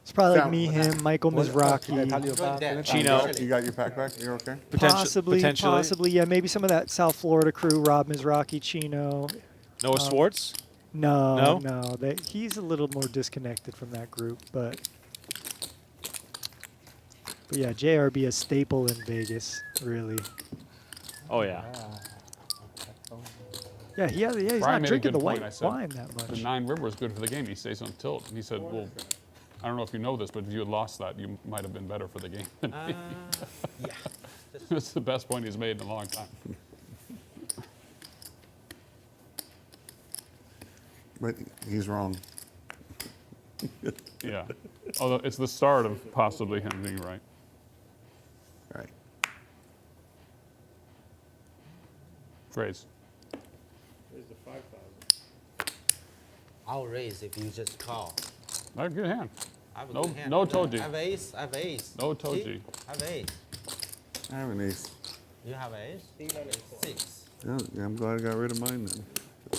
It's probably like Found- me, him, Michael Mizrachi. 他6八 That. Chino. You got your pack back? You're okay? Possibly, yeah, maybe some of that South Florida crew, Rob Mizrachi, Chino. Noah Swartz? No, No? he's a little more disconnected from that group, but yeah, JRB a staple in Vegas, really. Oh, yeah. Yeah, he's Brian not made a drinking good the point. I white said wine that The much. 9 river is good for the game. He stays on tilt. And he said, well, I don't know if you know this, but if you had lost that, you might have been better for the game than me. Yeah. That's the best point he's made in a long time. But he's wrong. Yeah. Although it's the start of possibly him being right. Raise. Raise the 5,000. I'll raise if you just call. Not a good hand. I have a No- good hand. no toji. I have ace. I have ace. No See? toji. I have ace. I have an ace. You have ace? 6. Yeah, I'm glad I got rid of mine then. It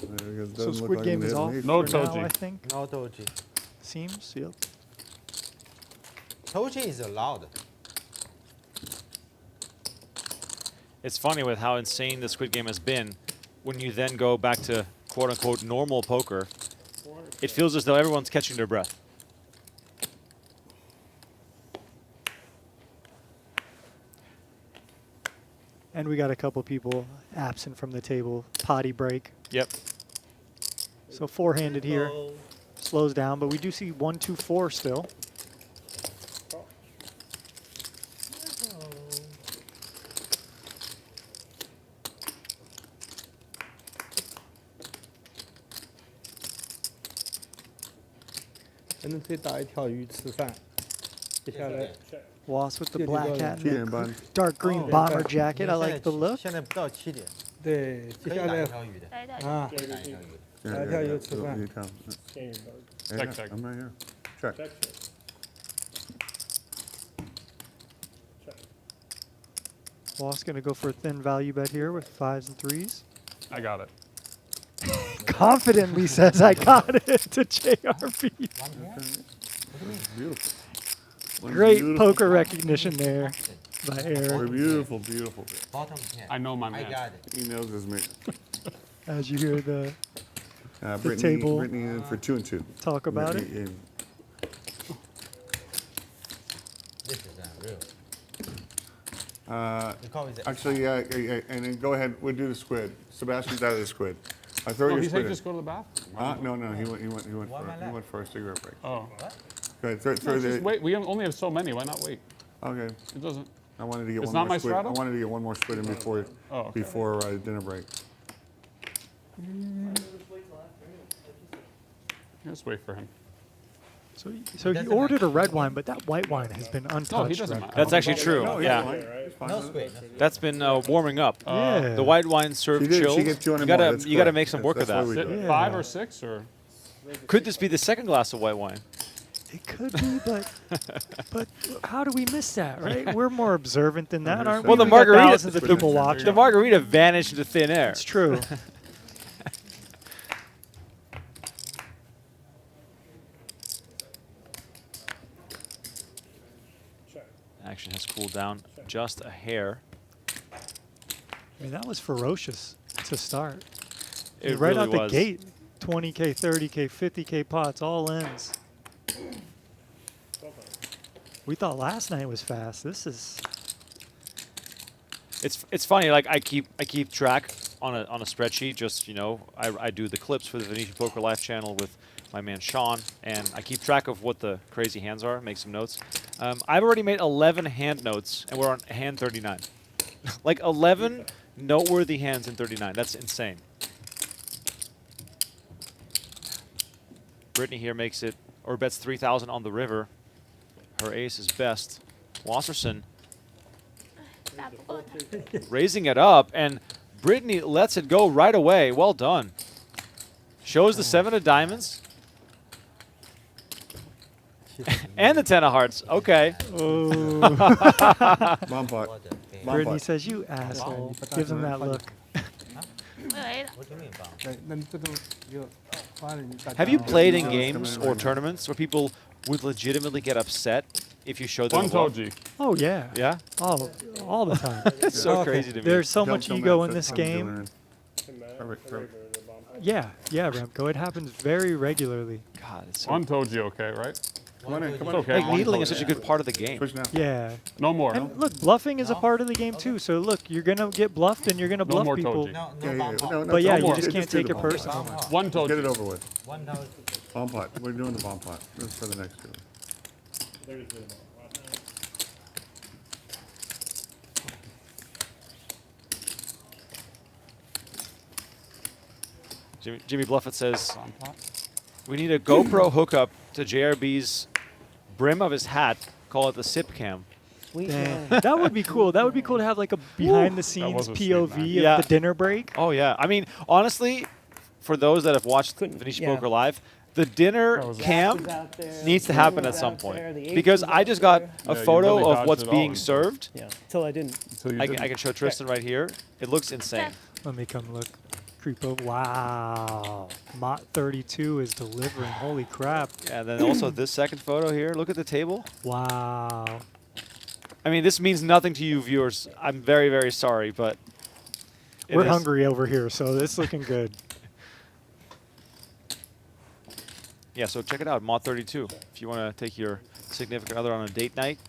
So doesn't look Squid like Game they is have an off ace. No for now, toji. I think. No toji. Seems, yep. Toji is allowed. It's funny with how insane the Squid Game has been. When you then go back to quote-unquote normal poker, it feels as though everyone's catching their breath. And we got a couple people absent from the table. Potty break. Yep. So four-handed here. Oh, Slows down, but we do see 1, 2, 4 still.反正可以打一条鱼吃饭。接下来 Wasp with the Yeah, black you hat Yeah, and bud. the dark green Oh. bomber jacket. I like the look. 现在不到7点，对，可以打一接下来条鱼的。待待。啊，打一条鱼。 Yeah, I yeah, tell you yeah. it's a fan. You tell. Game card. Hey, Check, yeah, check. I'm right here. Check. Check, check. Check. Wasp going to go for a thin value bet here with 5s and 3s. I got it. Confidently says, I got it to JRB. One more? Beautiful. One Great beautiful- poker recognition there by They're Eric. beautiful, beautiful. Bottom 10. I know my I man. got it. He knows his man. As you hear the Brittany, table. Brittany in for 2 and 2. talk about it. Yeah, This is real. The call is actually, yeah, and then go ahead. We'll do the squid. Sebastian's out of the squid. I throw Oh, your he squid said in. just go to the bathroom. No, he went Why am I left? for a cigarette break. Oh. Go ahead, throw No, the. just wait. We only have so many. Why not wait? Okay. It doesn't. I wanted to get It's one not more my squid. straddle? I wanted to get one more squid in before Oh, okay. before dinner break. Just wait for him. So doesn't you ordered a red wine, but that white wine has been untouched. No, he doesn't right mind. That's actually true. No, Yeah. It's fine. no squid. That's been warming up. Yeah. The white wine served She did. chilled. She get 200 you more. gotta That's you gotta correct. make some work of That's that. why Is we it do it. 5 or 6 or? Could this be the second glass of white wine? It could be, but how do we miss that, right? We're more observant than that, aren't we? Well, the We got margarita- thousands of people watching. The margarita vanished into thin air. It's true. Check. Action has cooled down just a hair. I mean, that was ferocious to start. It right really out the was. gate, 20K, 30K, 50K pots, all ends. We thought last night was fast. This is It's funny. Like I keep track on a spreadsheet. Just I do the clips for the Venetian Poker Live channel with my man Sean, and I keep track of what the crazy hands are. Make some notes. I've already made 11 hand notes, and we're on hand 39. Like 11 noteworthy hands in 39. That's insane. Britney here makes it, or bets 3,000 on the river. Her ace is best. Wasserson 打不过他。 raising it up, and Britney lets it go right away. Well done. Shows the 7 of diamonds. And the 10 of hearts. Okay. oh. Bomb pot. What the game? Bomb Brittany pot. says, "You asshole." Gives him that look. 我以为 What do you mean bomb? 对，那你这种有花了你大家 Have you好 played in No, it's games coming or right now. tournaments where people would legitimately get upset if you showed them One a bluff? toji. Oh yeah. Yeah? Oh, all the time. It's so Okay. crazy to me. There's so Don't much tell ego Matt in that this I'm doing game. it. Perfect, perfect. Yeah, Remco. It happens very regularly. God, it's so One toji, okay, right? Come on in, come on It's in. okay. like needling is such a good part of the game. Switch now. Yeah. No more. And look, bluffing is a No. part of the game too. So look, you're gonna get bluffed and you're gonna No bluff more people. toji. No, Yeah, no yeah, bomb yeah. pot. No, no, But yeah, no you more. just can't do take the it bomb pot. personal. Bomb pot. One Get it toji. over with. 1,000. Bomb pot. We're doing the bomb pot. That's for the next two. Jimmy Bluffett says, Bomb pot. we need a GoPro hookup to JRB's brim of his hat. Call it the sip cam. Sweet Dang. man. That would be cool. That would be cool to have like a behind the That scenes was a sweet POV man. Yeah. of the dinner break. Oh yeah. I mean, honestly, for those that have watched Venetian yeah. Poker Live, the dinner That was a- cam Out there, needs to the happen food at some out there, point the because Asians I out just got there. a Yeah, you photo really of dodged what's it all being until- served. Yeah, till I didn't. Until you I didn't. can show Tristan right here. It looks insane. Let me come look. Creep over. Wow. Mott 32 is delivering. Holy crap. And then also this second photo here. Look at the table. Wow. I mean, this means nothing to you viewers. I'm very, very sorry, but it We're is- hungry over here, so this is looking good. Yeah, so check it out, Mod 32. If you want to take your significant other on a date night,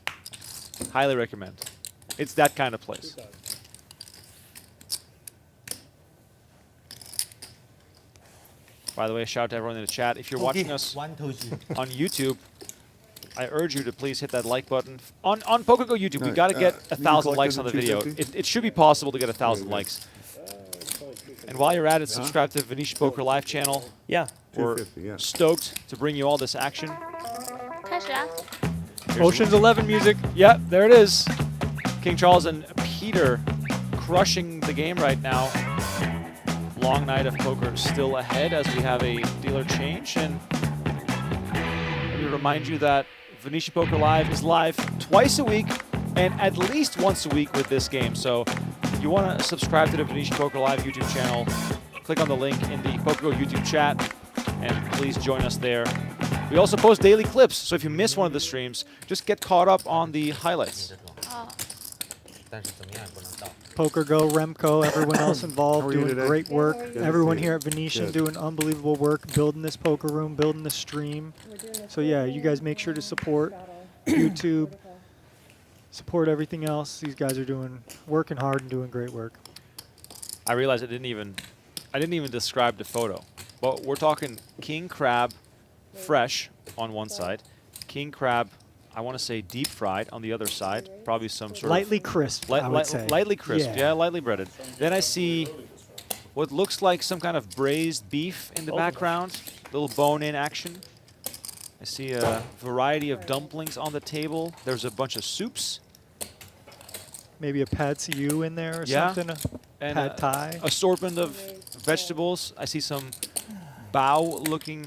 highly recommend. It's that kind of place. By the way, shout out to everyone in the chat. If you're watching us One toshi. on YouTube, I urge you to please hit that like button. On PokerGo YouTube, we No, got to get you 1,000 likes collected on the the video. 250? It should be possible to get 1,000 There you go. likes. And while you're at it, subscribe to the Venetian Poker Live channel. Yeah. We're 250, yeah. stoked to bring you all this action. 开始啊！ Ocean's 11 music. Yep, there it is. King Charles and Peter crushing the game right now. Long night of poker still ahead as we have a dealer change. And let me remind you that Venetian Poker Live is live twice a week and at least once a week with this game. So if you want to subscribe to the Venetian Poker Live YouTube channel, click on the link in the PokerGo YouTube chat and please join us there. We also post daily clips, so if you miss one of the streams, just get caught up on the highlights. 哦， 但是怎么样也不能倒。 PokerGo, Remco, everyone else How involved are you doing today? great work. Good to Everyone see here you. at Venetian Good. doing unbelievable work, building this poker room, building the stream. So yeah, you guys make sure to support YouTube, support everything else. These guys are working hard and doing great work. I realized I didn't even describe the photo. But we're talking king crab fresh on one side, king crab, I want to say deep fried on the other side, probably some sort Lightly of crisp, I would say. lightly crisp, yeah, lightly breaded. Then I see what looks like some kind of braised beef in the background, little bone-in action. I see a variety of dumplings on the table. There's a bunch of soups. Maybe a pad see ew in there or Yeah. something. And Pad thai. assortment of vegetables. I see some bao-looking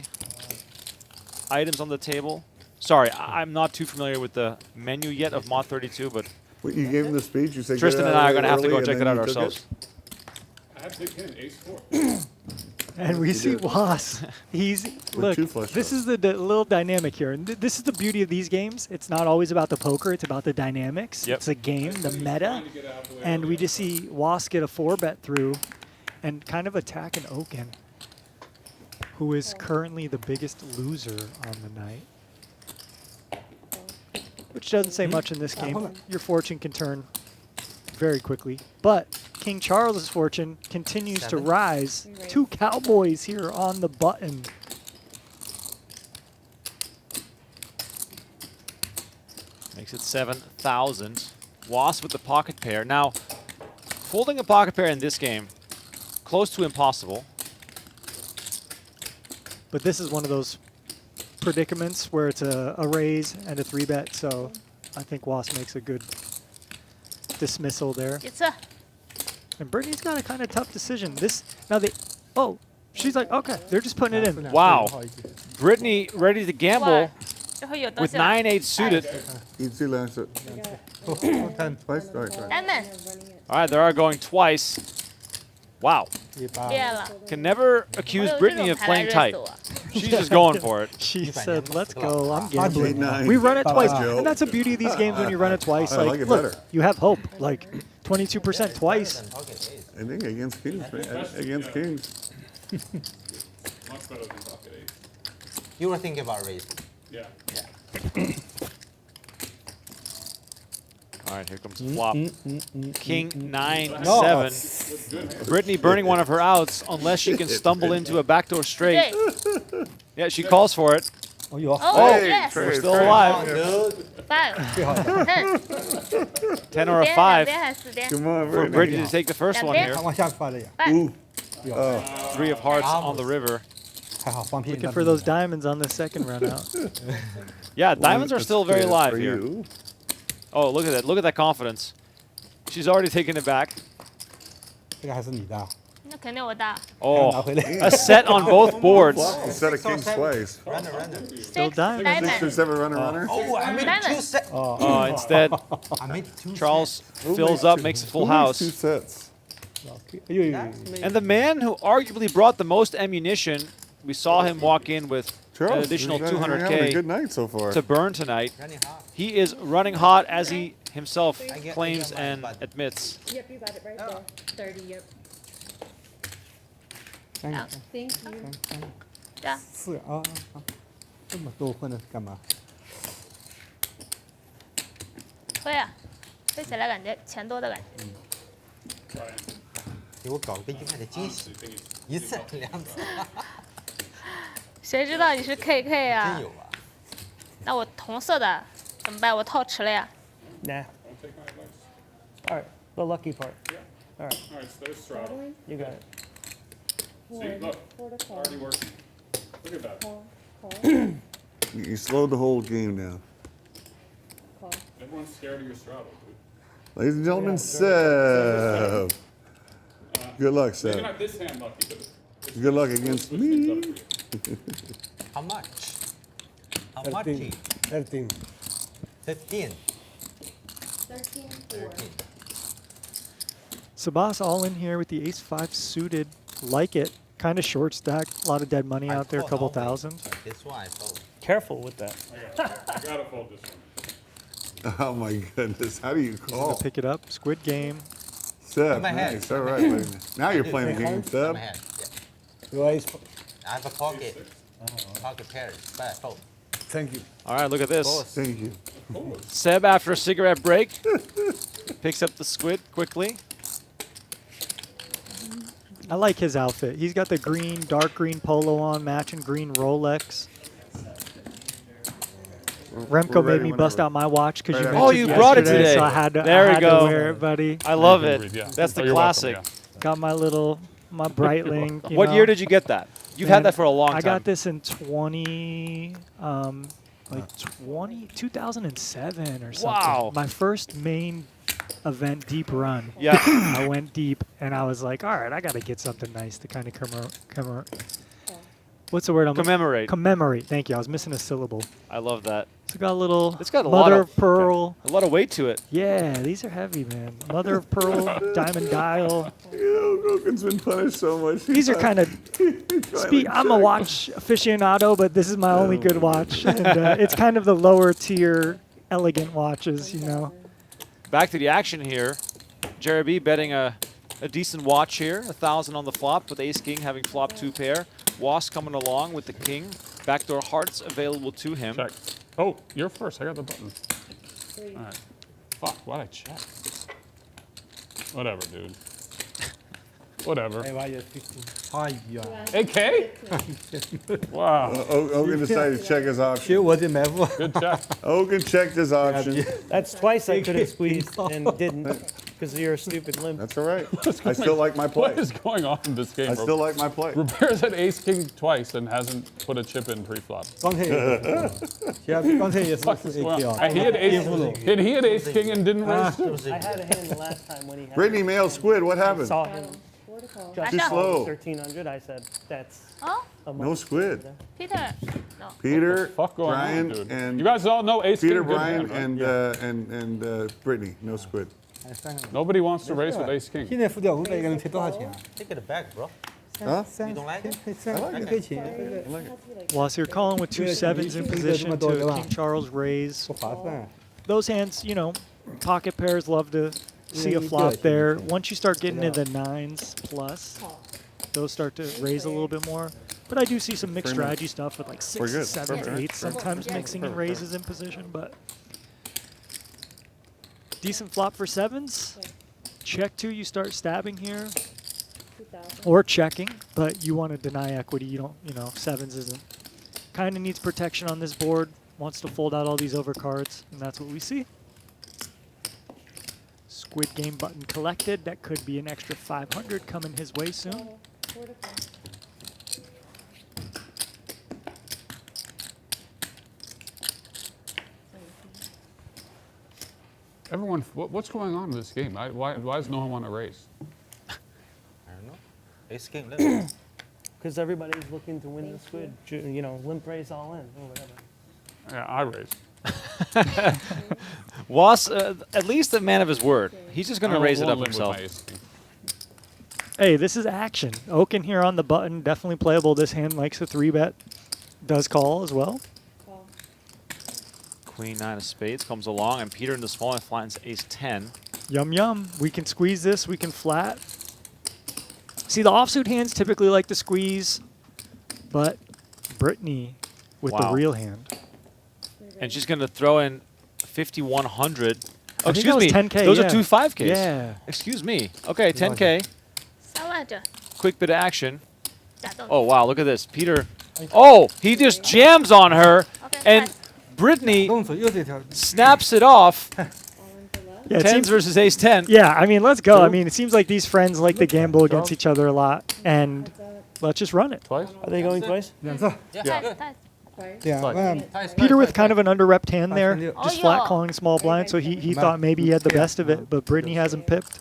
items on the table. Sorry, I'm not too familiar with the menu yet of Mod 32, but What, you gave him the speech? You said Tristan get and out I are of going to there have to go early, check and it then out you took ourselves. I had big hand, ace four. And we see Was. He's look. two flush This draws. is the little dynamic here, and this is the beauty of these games. It's not always about the poker; it's about the dynamics. Yep. It's a game, the meta, and we just see Was get a 4-bet through, and kind of attack an Okin, who is currently the biggest loser on the night. Which doesn't say much in this game. Your fortune can turn very quickly, but King Charles's fortune continues to 7. rise. 2 cowboys here on the button. Makes it 7,000. Wasp with the pocket pair. Now, folding a pocket pair in this game, close to impossible. But this is one of those predicaments where it's a raise and a 3-bet, so I think Was makes a good dismissal there. 几次？ And Britney's got a kind of tough decision. She's like, okay, they're just putting it in. Wow. Brittany ready to gamble 喂，这会有东 with 西吗 9-8 suited. You'd see last it. Twice? All right, sorry. ？Diamond All right, they are going twice. Wow. 变了， Can never 我 accuse 有这 Brittany 种 of 牌来 playing 认 tight. 识我。 She's just going for it. She said, let's go, I'm gambling. 8-9. We run it twice, Joe. and that's the beauty of these games when you run it twice. I like it look, better. you have hope. Like 22% twice. I think against kings, right? Against kings. Much better than pocket ace. You were thinking about raising. Yeah. All right, here comes the flop. King 9-7. Brittany burning one of her outs unless she can stumble into a backdoor straight. 对， Yeah, she calls for it. 哦哟， 哦 Hey, ，yes， Trey. We're still alive. Dude. 5 10， 10 or a 边两 5 边还是四边？ Come on, for Brittany. Brittany to take the first one here. 他往下翻了呀， 5 3 of hearts on the river. 还好放屁。 Looking for those diamonds on the second run out. Yeah, diamonds are That's still very good live for here. you. Oh, look at that. Look at that confidence. She's already taken it back. 这个还是你的啊，那肯定我大。 Oh, 拿回来。 a set on both boards. Instead of kings twice. Runner, runner. Six diamond. 6 or 7 runner, runner. Oh, I made Diamond. 2 sets. Instead, I made 2 Charles Who fills makes up, two- makes a full who makes house. 2 sets. 哎呦呦呦呦 sets. And the man who arguably brought the most ammunition, we saw him walk in with an Charles, additional you're having a good 200K night so far. to burn tonight. Running hot. He is running hot, as he himself I get claims my and button. admits. Yep, you got it right there. 30, yep. 三个 Thank you. 对啊， 4个啊啊，这么多混的是干嘛？推啊，推起来感觉钱多的感觉。给我搞个意外的惊喜，1次2次，谁知道你是 KK 啊真？有啊！那我同色的怎么办？我套池了呀。 Nah. Don't take my advice. All right. The lucky part. All right, so there's straddle. You got it. See, look, Four to call. already working. Look at that. Call. Call. You slowed the whole game down. Call. Everyone's scared of your straddle, dude. Ladies and gentlemen, Seb. Good luck, Maybe Seb. not this hand lucky, but it's Good luck against switch things up me. for you. How much? How much? 13 13 15. 13, 4. Sebas all in here with the ace-5 suited. Like it. Kind of short stack. A lot of dead money out there. A couple thousand. This one I fold. Careful with that. I gotta fold this one. Oh my goodness. How do you Easy call? to pick it up. Squid game. Seb, my hand. nice. All right, wait a minute. Now you're playing the game, My Seb. hand. Yeah. Your ace. I have a pocket. Pocket pairs. But I fold. Thank you. All right, look at this. Thank you. Seb, after a cigarette break, picks up the squid quickly. I like his outfit. He's got the green, dark green polo on, matching green Rolex. Remco We're made ready me whenever. bust out my watch because you Right mentioned after. Oh, you brought it yesterday, today. So I had to, There I we had go. to wear it, buddy. I love can it. breathe, yeah. That's the Oh, you're welcome, classic. yeah. Got my Breitling. you What know. year did you get that? You've had And that for a long time. I got this in 2007 or something. Wow. My first main event, deep run. Yeah. I went deep, and I was like, all right, I got to get something nice to kind of what's the word I'm looking- Commemorate. Commemorate. Thank you. I was missing a syllable. I love that. It's got a little It's got a lot mother of pearl. A lot of weight to it. Yeah, these are heavy, man. Mother of pearl, diamond dial. Okin's been punished so much. These are kind of. I'm a watch aficionado, but this is my only good watch, and it's kind of the lower tier, elegant watches, you know. Back to the action here. JRB betting a decent watch here. 1,000 on the flop with ace king having flop 2 pair. Was coming along with the king. Backdoor hearts available to him. Check. Oh, you're first. I got the button. All right. Fuck, why'd I check? Whatever, dude. Whatever. I buy you 15. Hi, yeah. AK? Wow. Okin decided to check his 其实 option. 我这埋伏， Good check. Okin checked his option. That's twice I could have squeezed and didn't because you're a stupid limp. That's all right. I still like my play. What is going on in this game? I still like my play. Repair's at ace king twice and hasn't put a chip in pre-flop. 刚才也是，其实刚才也是 Fuck is going AK on? 啊 He had ace, and he had ace king and didn't raise too. I had a hand the last time when he had Brittany mailed Squid. What happened? saw him 4 to call. just Too Back up. slow. 1,300. I said that's Oh, a No month. Squid. Peter. No. Peter, Fuck going Brian, on, dude? and You guys all know ace Peter, king. Good Brian, hand, right? and Brittany. No Squid. 还3个。 Nobody wants to raise with ace king. 现在付掉500一个人才多少钱啊？ Take it back, bro. Huh? You don't like it? 3块钱， Well, so you're calling with 2 sevens in position to a King Charles raise. 不划算。 Those hands, you know, pocket pairs love to see a flop there. Once you start getting into the 9s plus, those start to raise a little bit more. But I do see some mixed strategy stuff with like 6s, good. 7s, Perfect. 8s, sometimes mixing in raises in position, but decent flop for 7s. Check 2, you start stabbing here. 2,000. Or checking, but you want to deny equity. You don't, you know, 7s isn't. Kind of needs protection on this board. Wants to fold out all these overcards, and that's what we see. Squid game button collected. That could be an extra 500 coming his way soon. 4 to call. Everyone, what's going on in this game? Why does no one want to raise? I don't know. Ace king limp. Because everybody's looking to win the squid. You know, limp raise all in or whatever. Yeah, I raise. Was, at least a man of his word. He's just going to I raise it won't up limp with himself. my ace king. Hey, this is action. Okin here on the button, definitely playable. This hand likes a 3-bet. Does call as well. Call. Queen 9 of spades comes along, and Peter in the small end flattens ace 10. Yum yum. We can squeeze this. We can flat. See, the offsuit hands typically like to squeeze, but Britney with the Wow. real hand. And she's going to throw in 5,100. Oh, I think excuse that was me. 10K, Those yeah. are two 5Ks. Yeah. Excuse me. Okay, 10K. 3万这 Quick bit of action. 假动。 Oh, wow, look at this. Peter. Oh, he just jams on her, OK， and 看 Britney 动手又这条， snaps it off. All in for love. Yeah, it 10s seems, versus ace 10. yeah, I mean, let's go. I Two. mean, it seems like these friends like to gamble against each other a lot, and Heads up. let's just run it. Twice? Are they going twice? 2次， Yeah, 太 good. 太 Twice. 2万 Twice, Peter twice, with kind of twice. an under-repped hand there, Oh, just yeah. flat calling small blind, so he thought maybe he had the best of it, but Britney has him pipped.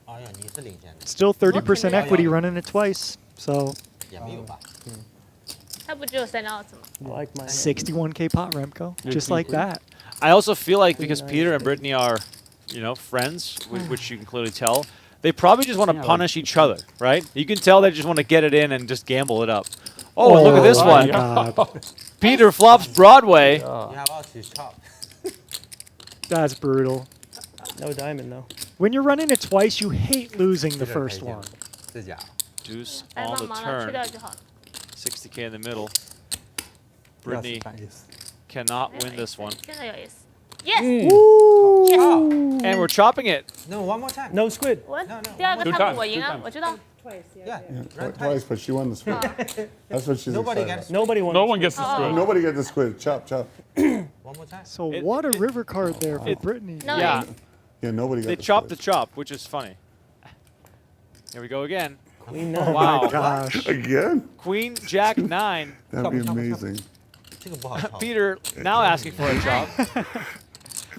哦呀，你是领先的， Still 30% Yeah. equity running it twice, so 也没有吧？他不只有3张 outs 吗？ You like my hand. 61K pot, Remco, Yeah, just King like Queen. that. I also feel like because Queen Peter 9 and Brittany are, you know, friends, which you can clearly tell, they probably just want to punish each other, right? You can tell they just want to get it in and just gamble it up. Oh, and look at this my one. God. Peter flops Broadway. You have out to chop. That's brutal. No diamond though. When you're running it twice, you hate losing the first 这个 one. 是假。 Deuce 来 on 帮 the 忙了，去 turn. 掉就好了。 60K in the middle. 第二次 Brittany 反意思。 cannot 没有 win this one. 现在有 ace。Yes， And we're chopping it. No, one more time. No squid. 我 No, no，第二个 Two 他 times, 比我赢 two 啊 times.，我知道。 Twice. Yeah. Yeah, yeah. run Twice, but she won the squid. That's what she's Nobody excited gets Nobody won. No one gets the Oh. squid. Nobody get the squid. Chop, chop. one more time. So It- what a it- river card there for Britney. No Yeah, ace。 Yeah, nobody got they the chopped the squid. chop, which is funny. Here we go again. Queen 9. Wow. Gosh. Again? Queen Jack 9. That'd be amazing. 这个不好chop。 Peter now asking for a chop.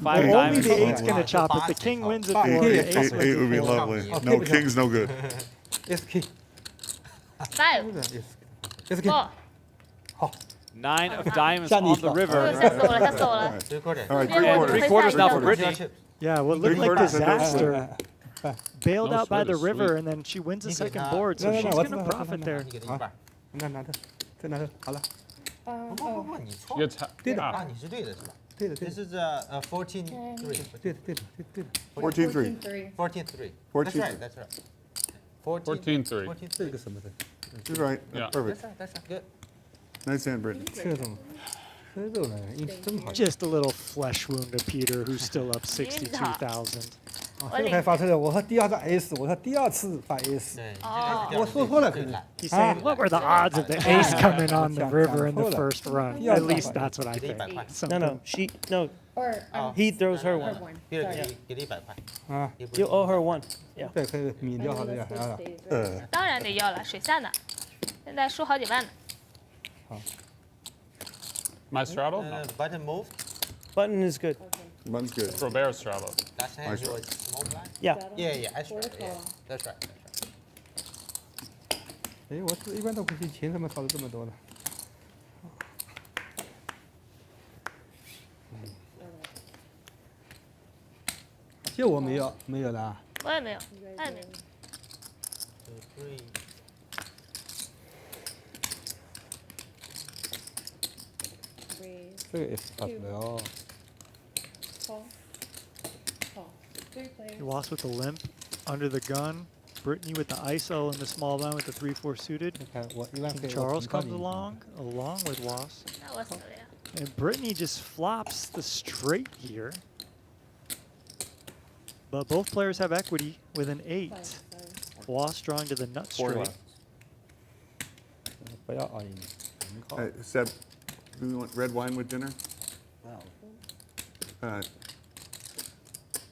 5 Only diamonds. the eight's gonna Wow. chop it. The king wins it for Eight, the Eight, ace eight, wins eight it would be for. lovely. Oh, No, king's no good. SK Five。 SK 4。 9 of diamonds Shut on the up. 这个 river. 吓死我了，吓死我了。 Three quarter. All right, Yeah, three well, quarters. 3/4 now for Three Brittany. Yeah, what looked Three like quarters and no disaster. Bailed No out by sweat the is river, sweet. and then she wins the You second cannot- board, so No, no, she's no, gonna what's profit that? there. 你给他一半。拿拿着，再拿着，好了， Oh. 不，你错 She 了 gets ha- 对的 ah, 啊，你是对的是吧对的对 This 的 is 14-3. 对的对的对的， 14-3. 14-3. 14-3. 14. That's right. That's right. 14-3. 这 14-3. 个什么的， She's right. Yeah. Perfect. That's right. That's right. Good. Nice hand, Brittany. 这种这肉呢，运气真好。 Just a little flesh wound to Peter, who's still up 62,000. 这个才发出来，我说第二次 S，我说第二次发 S，对，哦这个是我说错了可能。最懒 He's saying, what were the odds of the ace coming on the river in the first run? Yeah. At least that's what I think. No, No, Something. no. She no. Or He throws her her one. one. 第二 Sorry. 给你100块。啊， You owe her one. Yeah. 对，可以抿 I 掉 know 好的 the 呀， squid 啊， stays right. 当然得要了，水下呢。现在输好几万呢。 My straddle? No. Button moved. Button is good. Okay. One's good. Robert straddle. Last hand you was small blind. Yeah. Saddle. Yeah, yeah. I Four straddle. Yeah. call. That's right. That's right. 哎，我是一般都不是钱怎么少了这么多呢？就我没有没有的啊，我也没有， You guys 他也没有。 2, 3. Raise. 这个 S 发出来哦。 Call. Call. Three players. He lost with the limp, under the gun. Brittany with the ISO and the small blind with the 3-4 suited. 你看我一般可以。 Charles comes along with Was. 那我死了呀。 And Brittany just flops the straight here. But both players have equity with an 8. Five. Sorry. Was drawing to the nut Four straight. left. 不要熬赢，靠 Hey, Seb, do you want red wine with dinner?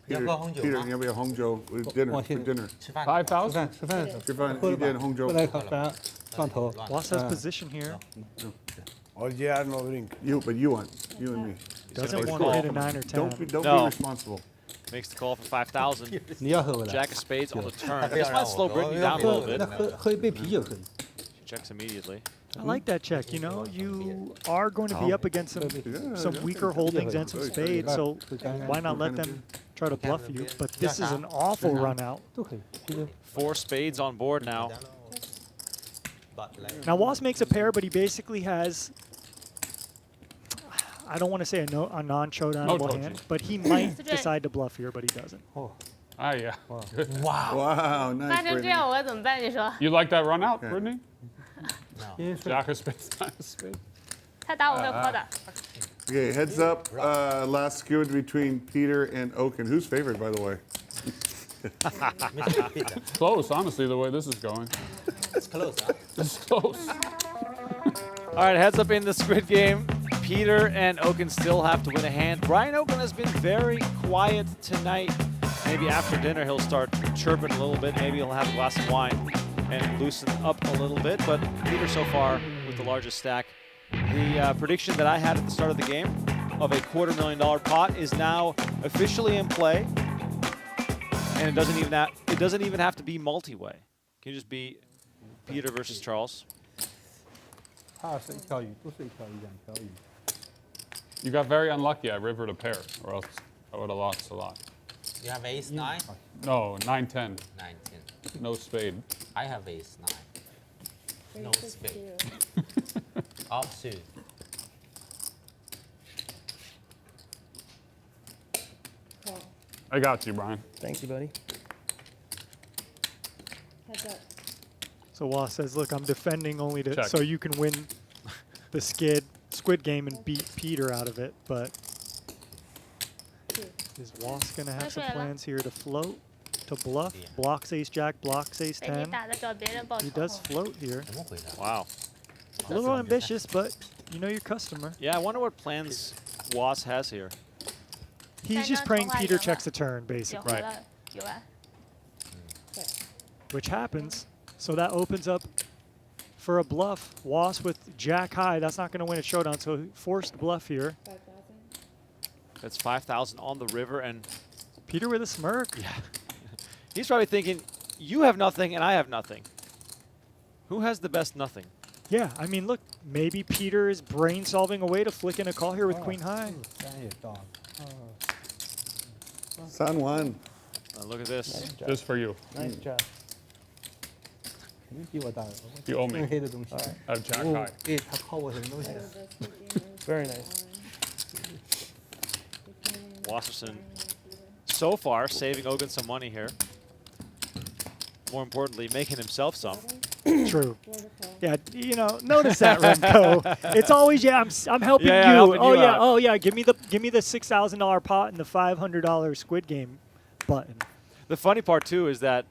要 Peter, 喝红酒 Peter, 吗？要不要红酒 with dinner? 我 For 现在 dinner. 吃饭。 5,000? 吃饭的时候，吃饭喝了吧一点红酒不来烤饭上头。 Was has position here. Oh yeah, no drink. But you want. You and me. Doesn't make want a to call. hit a 9 or 10. Don't No. be responsible. Makes the call for 5,000. 你要喝不来？ Jack of spades on the turn. 非要 This 让 might 我 slow 喝， Britney 因为 down a 别 little 人 bit. 那喝一杯啤酒可以。 She checks immediately. I like that check. You know, you are going to be up against some weaker holdings and some spades, so why not let them try to bluff you? But this is an awful run out. 都可以。啤酒 4 spades on board now. Now Was makes a pair, but he basically has, I don't want to say a non-showdownable No hand, touchy. but he might decide to bluff here, but he doesn't. 哦， Ah, yeah. Good. Wow, 发 nice, 成这样 Britney. 我怎么办？你说 You like that run out, Okay. Britney? 因为 Jack of spades, nine of spades. 他打我会call 的。 Okay, heads up. Last squid between Peter and Okin. Who's favored, by the way? Close, honestly, the way this is going. It's close, huh? It's close. All right, heads up in the Squid game. Peter and Okin still have to win a hand. Brian Okin has been very quiet tonight. Maybe after dinner he'll start chirping a little bit. Maybe he'll have a glass of wine and loosen up a little bit. But Peter so far with the largest stack. The prediction that I had at the start of the game of a $250,000 pot is now officially in play. And it doesn't even have to be multi-way. It can just be Peter versus Charles. 他是一条鱼，都是一条鱼，两条鱼。 You got very unlucky. I rivered a pair, or else I would have lost a lot. You have ace 9? No, 9-10. 9, 10. No spade. I have ace 9. No spade. Offsuit. Call. I got you, Brian. Thank you, buddy. Heads up. So Was says, look, I'm defending only to, Check. so you can win the Squid game and beat Peter out of it, but 2. is Was going to have some Okay. plans here to float, to bluff? Yeah. Blocks ace-jack, blocks 被你 ace-10. 打的找别人报 He 仇。 does float here. 怎么回答？ Wow. A little ambitious, but you know your customer. Yeah, I wonder what plans Was has here. He's just praying Peter checks the turn, 有 basically, 回了，有啊。 which happens. So that opens up for a bluff. Was with jack high, that's not going to win a showdown, so forced bluff here. 5,000. That's 5,000 on the river, and Peter with a smirk. yeah, he's probably thinking, you have nothing and I have nothing. Who has the best nothing? Yeah, I mean, look, maybe Peter is brain solving a way to flick in a call here with queen high. 三也到了。 San Juan. Look at this. Nice job. Just for you. Nice job. 肯定比我大。 You owe me. 更黑的东西。 I have Jack 哦 high. 哎，他靠我什么东西？ So the Squid game is Very nice. on. Wasserson so far saving Okin some money here. More importantly, making himself some. True. Floor to call. Yeah, you know, notice that, Remco. It's always, yeah, I'm helping Yeah, you. helping Oh you yeah, out. oh yeah, give me the $6,000 pot and the $500 Squid game button. The funny part too is that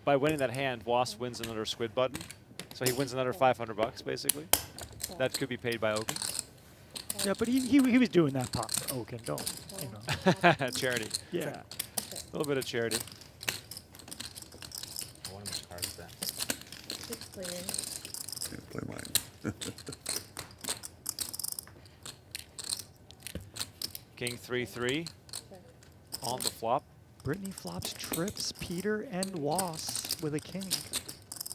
by winning that hand, Was wins another Squid button. So he wins another $500 basically. That could be paid by Okin. Yeah, but he was doing that pot for Okin, don't, you know. Charity. Yeah. A little bit of charity. One of my cards back. 6 players. Can't play mine. King 3-3 on the flop. Britney flops trips Peter and Was with a king.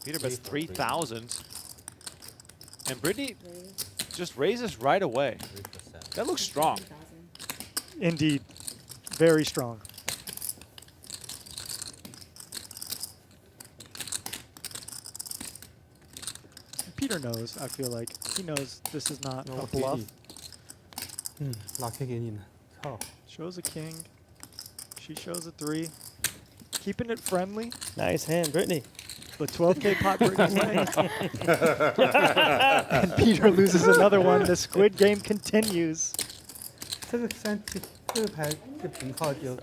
Peter bets 3,000. And Britney Raise. just raises right away. 3%. That looks strong. 15,000. Indeed, very strong. Peter knows, I feel like. He knows this is not a bluff. 老 K 给你呢。操！ Shows a king. She shows a 3. Keeping it friendly. Nice hand, Brittany. The 12K pot Britney's laying. And Peter loses another one. The Squid game continues. 这个这个牌这平号就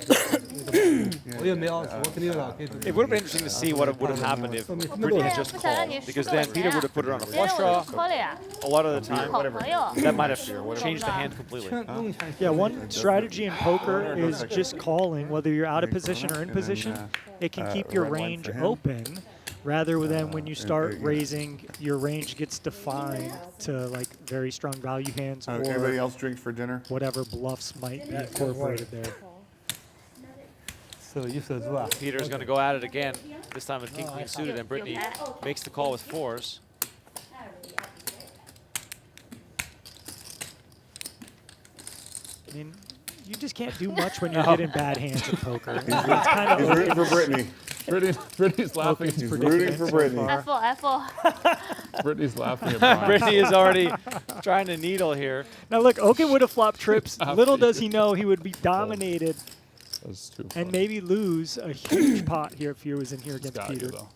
我也没奥斯，我肯定有老 K。 It would have been interesting to see what would have happened if Britney had just 不想让你 called. 输 Because 的我 then Peter would have put her on a 别人 flush 我 draw. 就 call 了呀。 A lot of the time, 好朋友。 that might have changed the hand completely. 弄一下。 Yeah, one strategy in poker is just calling, whether you're out of position or in position. It can keep your red line range for him. open. Rather than when you start and- raising, your range gets defined to like very strong value hands Anybody or else drink for dinner? whatever bluffs might be incorporated there. So you said what? Peter's going to go at it again. This time with king queen suited, and Britney makes the call with 4s. I mean, you just can't do much when you're getting bad hands at poker. It's kind He's of rooting for Britney. Brittany's laughing. He's rooting for Britney. F4. Brittany's laughing at Brian. Britney is already trying to needle here. Now look, Okin would have flopped trips. Little does he know he would be dominated That's too and fun. maybe lose a huge pot here if he was in here against Got you, Peter. though.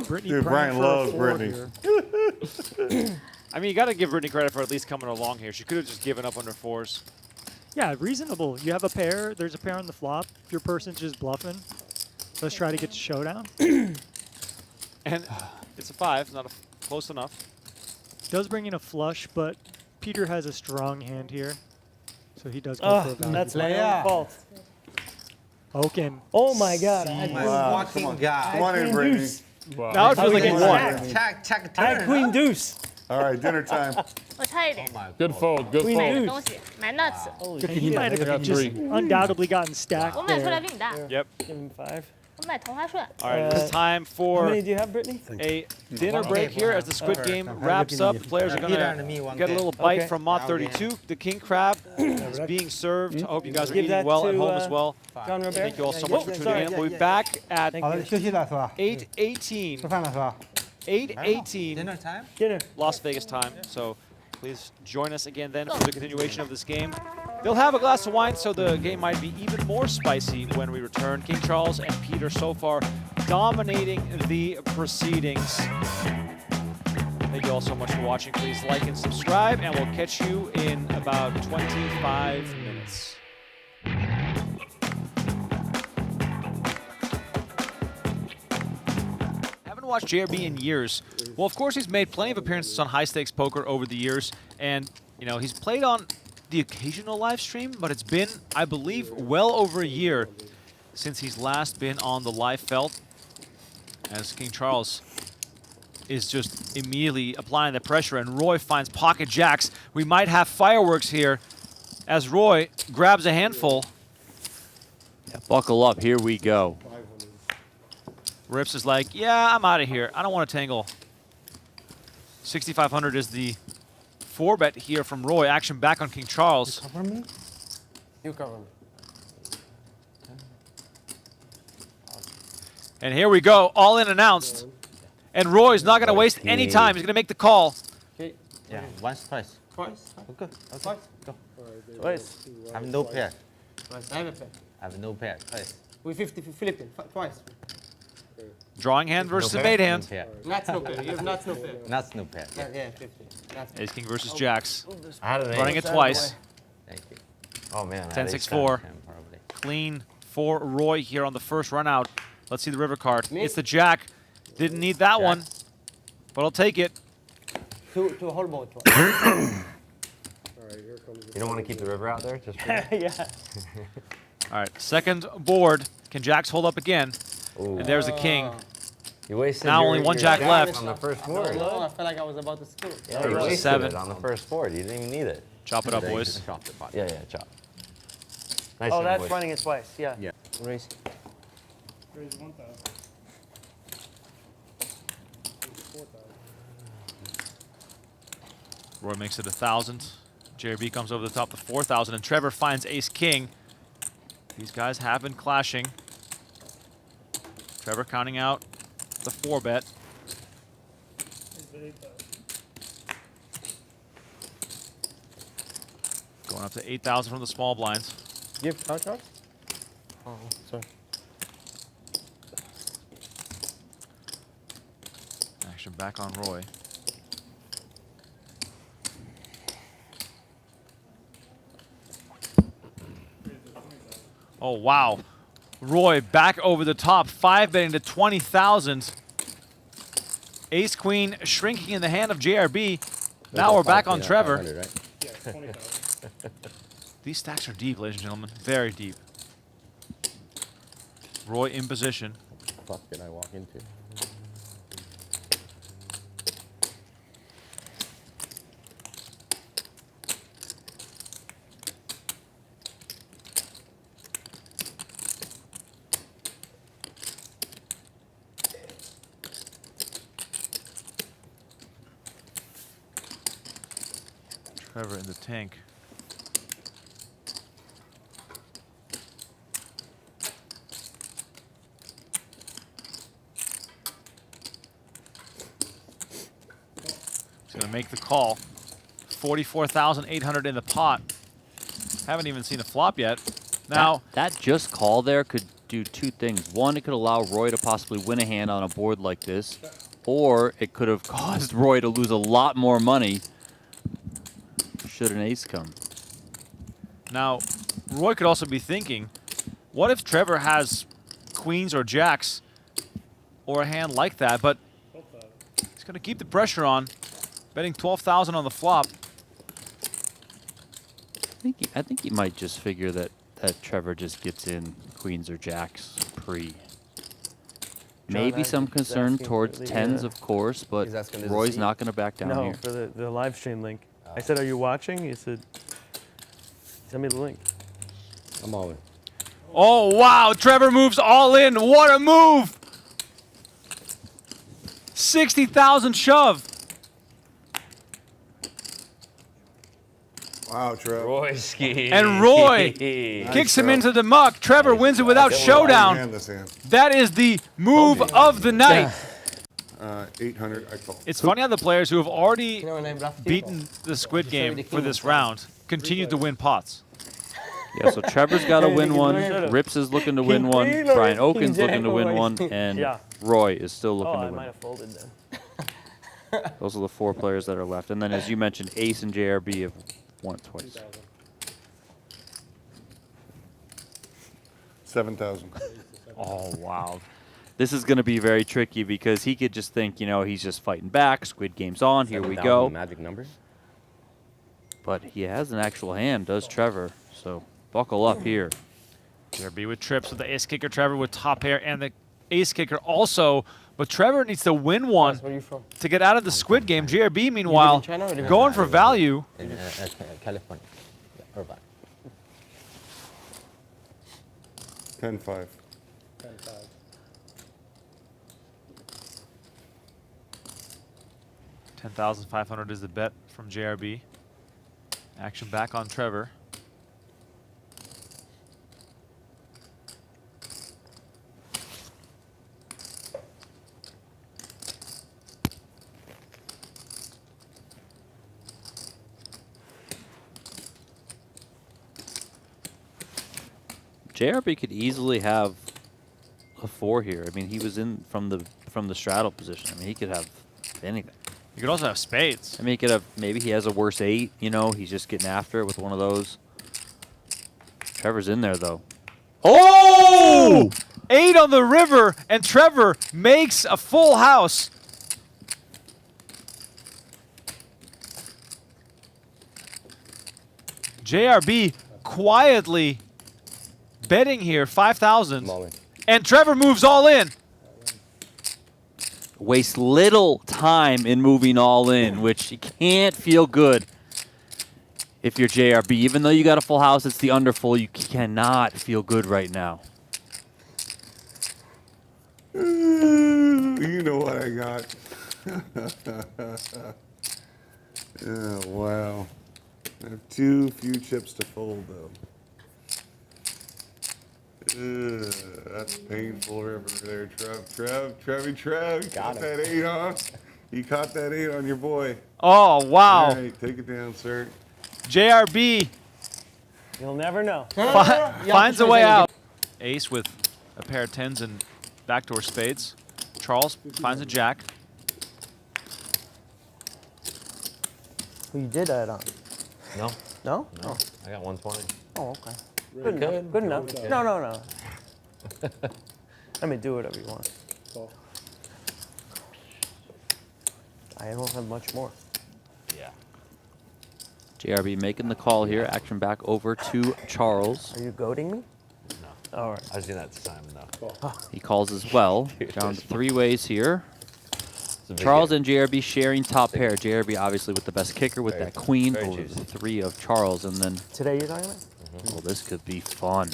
Brittany Dude, praying Brian for a loves four Brittany. here. I mean, you got to give Britney credit for at least coming along here. She could have just given up on her 4s. Yeah, reasonable. You have a pair. There's a pair on the flop. Your person's just bluffing. Let's try to get to showdown. And it's a 5, not close enough. Does bring in a flush, but Peter has a strong hand here. So he does go for a value. That's my Player. own fault. Okin. Oh my God. I had Wow, come on. Come on in, Britney. Wow. Now it feels like it How won. Check I had turn. queen deuce. All right, dinner time. 我差一点 Good fold. Good Queen 买 fold. 个东西，买 nuts。 Holy And he shit. might I got have just 3. undoubtedly gotten stacked 我买出来 there. 比你大， Yep. Give him 5. 我买同花顺。 All right, it's time How for many do you have, Brittany? a dinner break here as the Squid Okay. game wraps up. The players are going Peter and me, to one get a game. little bite Okay. from Mod I'll 32. The king crab is being served. I hope you guys are Give eating that well at to, home as well. John Robert. Thank you all so much for tuning Sorry. in. We'll be back at Thank 好了， you. 休息了是吧？ 8:18. 吃饭了是吧？ 8:18 Dinner time? Dinner. Las Vegas time. So please join us again then for the continuation of this game. They'll have a glass of wine, so the game might be even more spicy when we return. King Charles and Peter so far dominating the proceedings. Thank you all so much for watching. Please like and subscribe, and we'll catch you in about 25 minutes. Haven't watched JRB in years. Well, of course, he's made plenty of appearances on high-stakes poker over the years, and you know he's played on the occasional live stream, but it's been, I believe, well over a year since he's last been on the live felt. As King Charles is just immediately applying the pressure, and Roy finds pocket jacks. We might have fireworks here as Roy grabs a handful. Yeah, buckle up, here we go. Rips is like, yeah, I'm out of here. I don't want to tangle. 6,500 is the 4-bet here from Roy. Action back on King Charles. Cover me. You cover me. And here we go, all in announced. And Roy's not going to waste any time. He's going to make the call. Okay. Yeah, once, twice. Twice. Okay, okay. Go. Twice. I have no pair. Twice. I have a pair. I have no pair. Twice. We 50 Philippine. Twice. Drawing hand versus no a pair? made hand. No pair. Nuts no pair. You have nuts no pair. Nuts, no pair. Yeah, 50. Nuts. Ace King versus Jacks. I had an Running ace. it twice. Thank you. Oh man. I 10, had 6, ace 4. seven, probably. Clean for Roy here on the first run out. Let's see the river card. It's the Jack. Didn't need that one, but I'll take it. To a whole boat. You don't want to keep the river out there? Just for Yeah. All right, second board. Can Jacks hold up again? Ooh. And there's a king. You wasted Now your- only one your Jack left. on the first board. No, I felt like I was about to scoop. Yeah, you Versus wasted 7. it on the first board. You didn't even need it. Chop it up, boys. Chop it, yeah, chop. Nice Oh, one, that's boys. running it twice. Yeah. Yeah. Raise. Raise 1,000. 4,000. Roy makes it 1,000. JRB comes over the top to 4,000, and Trevor finds Ace King. These guys have been clashing. Trevor counting out the 4-bet. Going up to 8,000 from the small blinds. Give couch out. Oh, sorry. Action back on Roy. Oh, wow. Roy back over the top, 5-betting to 20,000. Ace Queen shrinking in the hand of JRB. Now we're back on Trevor. Yeah, 20,000. These stacks are deep, ladies and gentlemen. Very deep. Roy in position. Fuck did I walk into? Trevor in the tank. He's going to make the call. 44,800 in the pot. Haven't even seen a flop yet. Now, that just call there could do two things. One, it could allow Roy to possibly win a hand on a board like this, or it could have caused Roy to lose a lot more money should an ace come. Now, Roy could also be thinking, what if Trevor has queens or jacks or a hand like that, but he's going to keep the pressure on, betting 12,000 on the flop. I think he might just figure that Trevor just gets in queens or jacks pre. Maybe some concern towards tens, of course, but Roy's not going to back down here. No, for the live stream link. I said, "Are you watching?" He said, "Send me the link." I'm all in. Oh, wow. Trevor moves all in. What a move. 60,000 shove. Wow, Trev. Royski. And Roy kicks him into the muck. Trevor wins it without showdown. That is the move of the night. 800, I call. It's funny how the players who have already beaten the Squid game for this round continue to win pots. Yeah, so Trevor's got to win one. Rips is looking to win one. Brian Okin's looking to win one. And Roy is still looking to win. I might have folded then. Those are the 4 players that are left. And then, as you mentioned, Ace and JRB have won it twice. 7,000. Oh, wow. This is going to be very tricky because he could just think, you know, he's just fighting back. Squid Game's on. Here we go. Magic number. But he has an actual hand, does Trevor. So buckle up here. JRB with trips with the ace kicker. Trevor with top pair and the ace kicker also. But Trevor needs to win one to get out of the Squid game. JRB, meanwhile, going for value. In California. Irvine. 10-5. 10,500 is the bet from JRB. Action back on Trevor. JRB could easily have a 4 here. I mean, he was in from the straddle position. I mean, he could have anything. You could also have spades. I mean, he could have, maybe he has a worse 8, you know, he's just getting after it with one of those. Trevor's in there, though. Oh! 8 on the river, and Trevor makes a full house. JRB quietly betting here, 5,000. And Trevor moves all in. Waste little time in moving all in, which you can't feel good if you're JRB. Even though you got a full house, it's the underfull. You cannot feel good right now. You know what I got. Oh, wow. I have too few chips to fold, though. That's painful river there, Trev. You caught that 8, huh? You caught that 8 on your boy. Oh, wow. All right, take it down, sir. JRB You'll never know. finds a way out. Ace with a pair of 10s and backdoor spades. Charles finds a jack. Who you did that on? No. No? No. I got 120. Oh, okay. Good enough. Good enough. No. I mean, do whatever you want. I don't have much more. Yeah. JRB making the call here. Action back over to Charles. Are you goading me? All right. I was doing that to Simon though. He calls as well. Down to 3 ways here. It's a big Charles game. and JRB sharing top pair. JRB obviously with the best kicker with Very- that queen very over juicy. the 3 of Charles, and then Today you're talking about? well, this could be fun.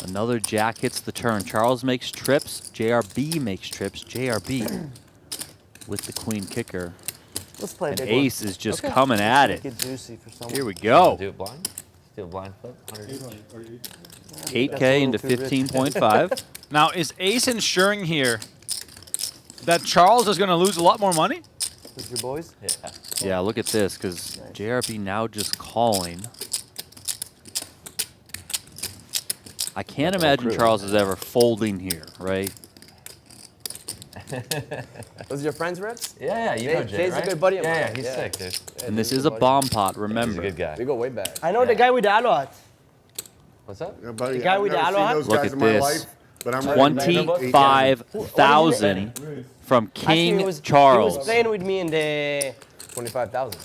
Another jack hits the turn. Charles makes trips. JRB makes trips. JRB with the queen kicker. Let's play a And big ace is just coming at Make it. it juicy for someone. Here we Do go. it blind. Do a blind flip. 100. 8K into That's a little too rich. 15.5. Now, is Ace ensuring here that Charles is going to lose a lot more money? With your boys? Yeah. Yeah, look at this, because JRB now just calling. I can't imagine Charles is ever folding here, right? Those are your friends, Reps? Yeah, you know Jay, Jay's right? a good buddy of mine. Yeah, he's sick, dude. And this is a bomb pot, He's a remember. good guy. We go way back. I know the guy with the aloha. What's up? Yeah, buddy, The guy I've with the never seen aloha? those Look guys at in my this. life, but I'm ready to 25,000 from Actually, King he was Charles. playing with me in the 25,000.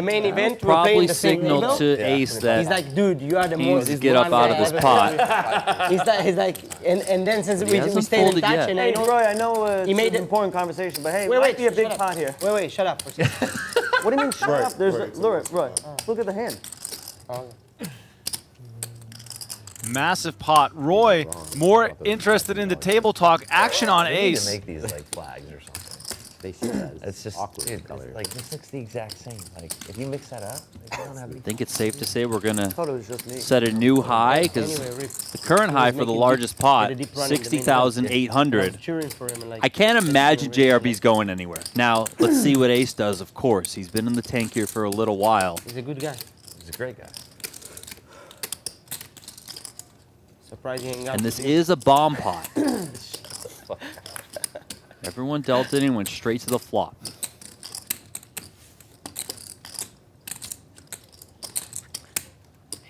main event. We're Probably playing the same signaled level. to Ace He's that like, dude, you are the he most. needs to get up out of this pot. He's like, and then since He we hasn't stayed in folded touch, yet. and Hey, I know. Roy, I know He it's made an it- important conversation, but hey, Wait, might be a shut big up. pot here. Wait, shut up. What do you mean shut Right, up? There's right. Roy, look at the hand. Massive pot. Roy, more interested in the table talk action on We need to Ace. make these like flags or something. It's just awkward dude, color. like this looks the exact same. Like if you mix that up, like, you don't have I think it's safe to say we're going I to thought it was just me. set a new high, because Anyway, Rick, the current high for the making largest deep- pot, get a deep run in the main event. I 60,800. was cheering for him and like. I can't that's imagine really JRB's going anywhere. Now, let's see what Ace does, of course. He's been in the tank here for a little while. He's a good guy. He's a great guy. Surprised he ain't got. And this is a bomb pot. Everyone dealt it and went straight to the flop.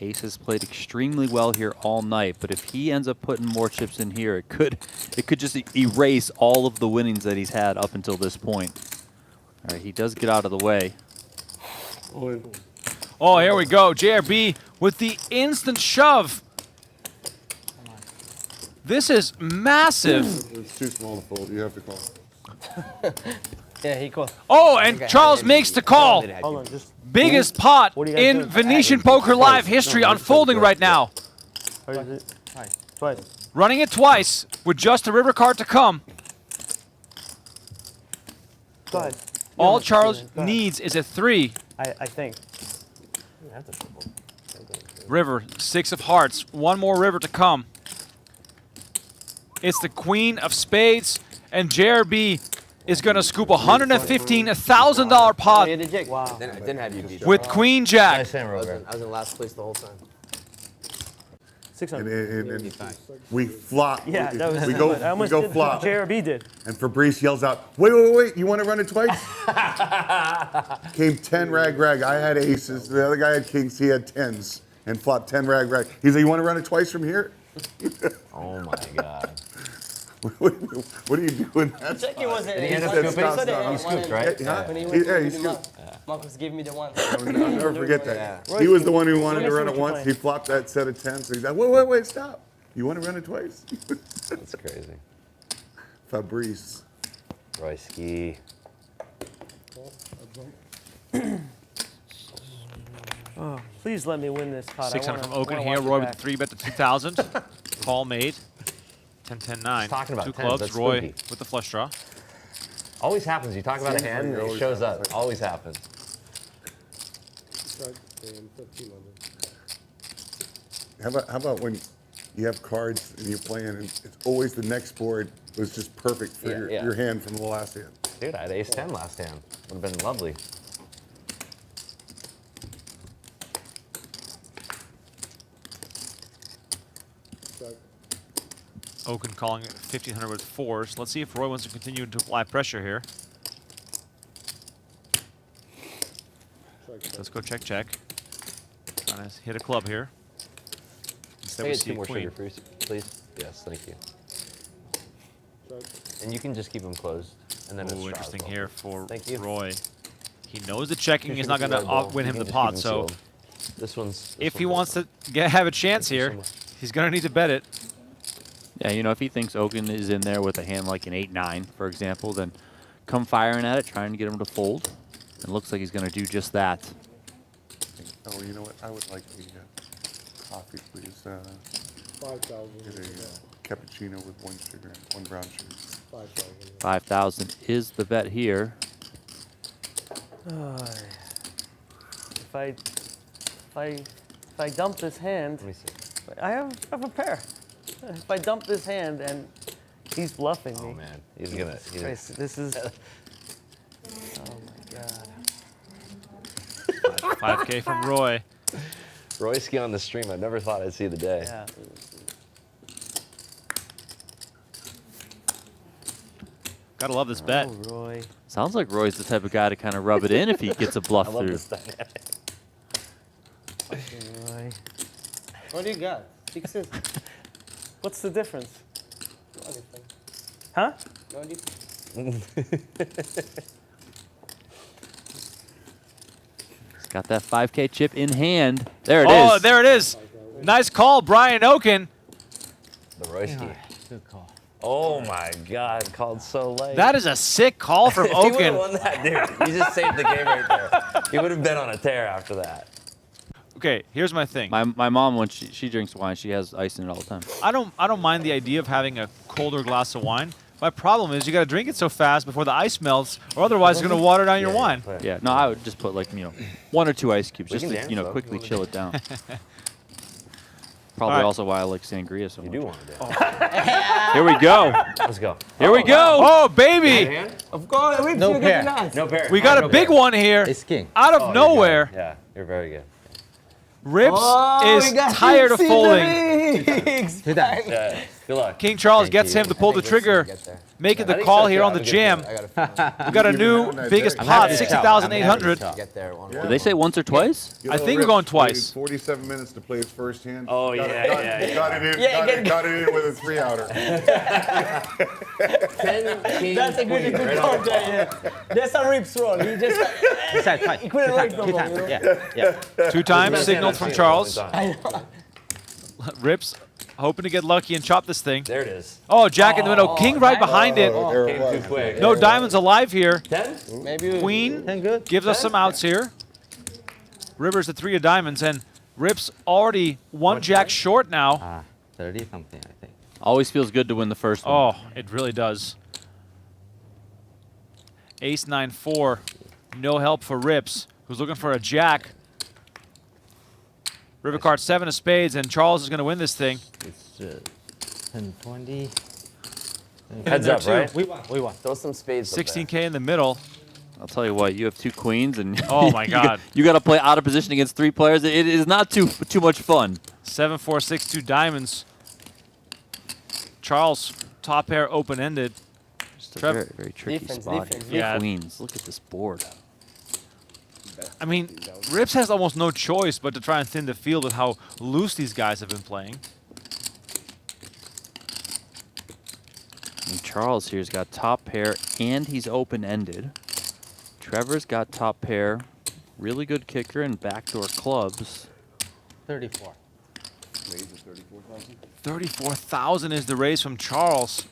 Ace has played extremely well here all night, but if he ends up putting more chips in here, it could just erase all of the winnings that he's had up until this point. All right, he does get out of the way. Oh, here we go. JRB with the instant shove. This is massive. It's too small to fold. You have to call. Yeah, he called. Oh, and Charles makes the call. Hold on, just. Biggest pot What do you guys in do? Venetian Poker Live history unfolding right now. Or is it? Twice. Running it twice with just a river card to come. Go ahead. All Yeah, Charles go ahead. needs is a 3. I think. River, 6 of hearts. One more river to come. It's the queen of spades, and JRB is going to scoop $115,000 pot Yeah, the jack. Wow. I didn't have you beat. with queen jack. Nice hand, I was Robert. in last place the whole time. 600. And we flop. Yeah, that was. we go, I almost we go did what flop. JRB did. And Fabrice yells out, wait, you want to run it twice? Came 10 rag. I had aces. The other guy had kings. He had 10s. And flopped 10 rag. He's like, you want to run it twice from here? Oh my god. What are you doing? That's Checking was it? Did he end up He said scooping? stop. He scooped, right? Huh? When he Yeah, went he to the scooped. Marcus gave me the one. I'll never forget that. Yeah. He was the one who wanted Let me to see run what it you're once. playing. He flopped that set of 10s. So he's like, wait, stop. You want to run it twice? That's crazy. Fabrice. Royski. Oh, please let me win this pot. 600 from Okin here. Roy with the 3 bet to 2,000. Call made. 10-10-9. Talking about 2 tens, clubs. that's Roy spooky. with the flush draw. Always happens. You talk about a hand, and it shows up. Always happens. How about when you have cards and you're playing and it's always the next board was just perfect for Yeah. your hand from the last hand. Dude, I had ace 10 last hand. Would have been lovely. Okin calling it 1,500 with 4s. Let's see if Roy wants to continue to apply pressure here. Let's go check. Trying to hit a club here. Instead Can I we get see 2 a more queen. sugar fruits, please? Yes, thank you. And you can just keep them closed. And then it's Ooh, straw interesting as well. here for Thank you. Roy. He knows the checking is not going Red Bull. to win You him can the just keep pot, them so sealed. This one's. if he wants to have a chance here, He's going to need to bet it. Yeah, you know, if he thinks Okin is in there with a hand like an 8-9, for example, then come firing at it, trying to get him to fold. And looks like he's going to do just that. Oh, you know what? I would like the coffee, please. 5,000. Get a cappuccino with 1 sugar and 1 brown sugar. 5,000. 5,000 is the bet here. If I dump this hand, Let me see. I have a pair. If I dump this hand and he's bluffing me. Oh man, he's gonna. Christ, this is. Oh my God. 5K from Roy. Royski on the stream. I never thought I'd see the day. Yeah. Gotta love this bet. Oh, Roy. Sounds like Roy's the type of guy to kind of rub it in if he gets a bluff I love through. this dynamic. Roy. What do you got? 6s? What's the difference? No different. Huh? No different. He's got that 5K chip in hand. There it Oh, is. there it is. Nice call, Brian Okin. The Royski. Good call. Oh my God, called so late. That is a sick call from If he would have Okin. won that, dude, he just saved the game right there. He would have been on a tear after that. Okay, here's my thing. My mom, when she drinks wine, she has ice in it all the time. I don't mind the idea of having a colder glass of wine. My problem is you got to drink it so fast before the ice melts, or otherwise it's going to water down your wine. Yeah, no, I would just put like, 1 or 2 ice cubes We just can to, dance, though. quickly You chill it down. Probably All right. also why I like sangria so much. You do want to dance. Here we go. Let's go. Here we go. Oh, baby. Of course, we No pair. No pair. We got no a big pair. one here. Ace king. Out Oh, of you're nowhere. good. Yeah, you're very good. Rips Oh, is tired of folding. Two dimes. Yeah, good luck. King Charles Thank gets you. him to pull the trigger, making the call here on the jam. We got a new biggest pot, 60,800. Get there one. Did they say once or twice? I think we're going twice. 47 minutes to play his first hand. Oh, Got yeah, it, got yeah, it, yeah. got it in. Yeah, got it in with a 3-outer. 10 king. That's a good call there, yeah. That's a Rips roll. He just he couldn't wait no more. You know? Yeah. 2 times signaled from Charles. I Rips hoping to get lucky and chop this thing. There it is. Oh, Jack in the window. King right behind it. There it Came was. too quick. No diamonds alive here. 10? Maybe Queen 10 good. gives us some outs here. River's the 3 of diamonds, and Rips already 1 jack short now. 30 something, I think. Always feels good to win the first one. Oh, it really does. Ace 9-4. No help for Rips, who's looking for a jack. River card 7 of spades, and Charles is going to win this thing. It's 10, 20. Heads there up, too. right? We won. Throw some spades up there. 16K in the middle. I'll tell you what, you have 2 queens, and Oh, my God. you got to play out of position against 3 players. It is not too much fun. 7-4, 6-2 diamonds. Charles, top pair open-ended. Just a Trevor. very, very tricky Defense, spot defense, here. Yeah. Queens. Look at this board. I mean, Rips has almost no choice but to try and thin the field with how loose these guys have been playing. And Charles here's got top pair, and he's open-ended. Trevor's got top pair, really good kicker, and backdoor clubs. 34. 34,000 is the raise from Charles.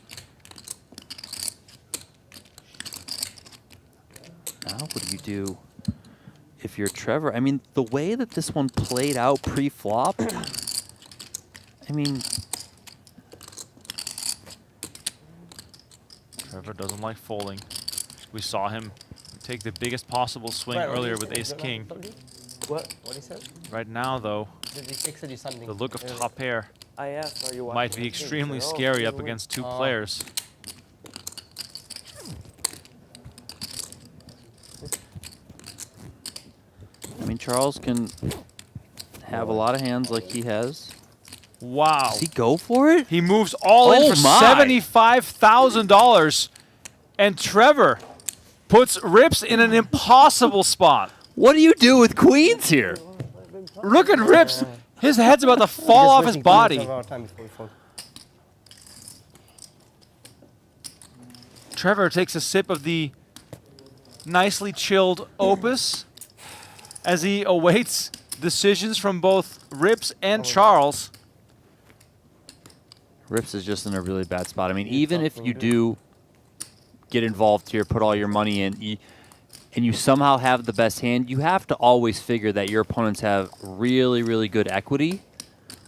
Now what do you do if you're Trevor? I mean, the way that this one played out pre-flop, I mean... Trevor doesn't like folding. We saw him take the biggest possible swing earlier with ace-king. What he said? Right now, though, Did he texted you something? the look of top pair I asked, are you watching? might be the extremely game? So, scary you up win. against 2 players. I mean, Charles can have a lot of hands like he has. Wow. Does he go for it? He moves all in Oh for my. $75,000. And Trevor puts Rips in an impossible spot. What do you do with queens here? Look at Rips. His head's about to fall off his body. Trevor takes a sip of the nicely chilled Opus as he awaits decisions from both Rips and Charles. Rips is just in a really bad spot. I mean, even if you do get involved here, put all your money in, and you somehow have the best hand, you have to always figure that your opponents have really, really good equity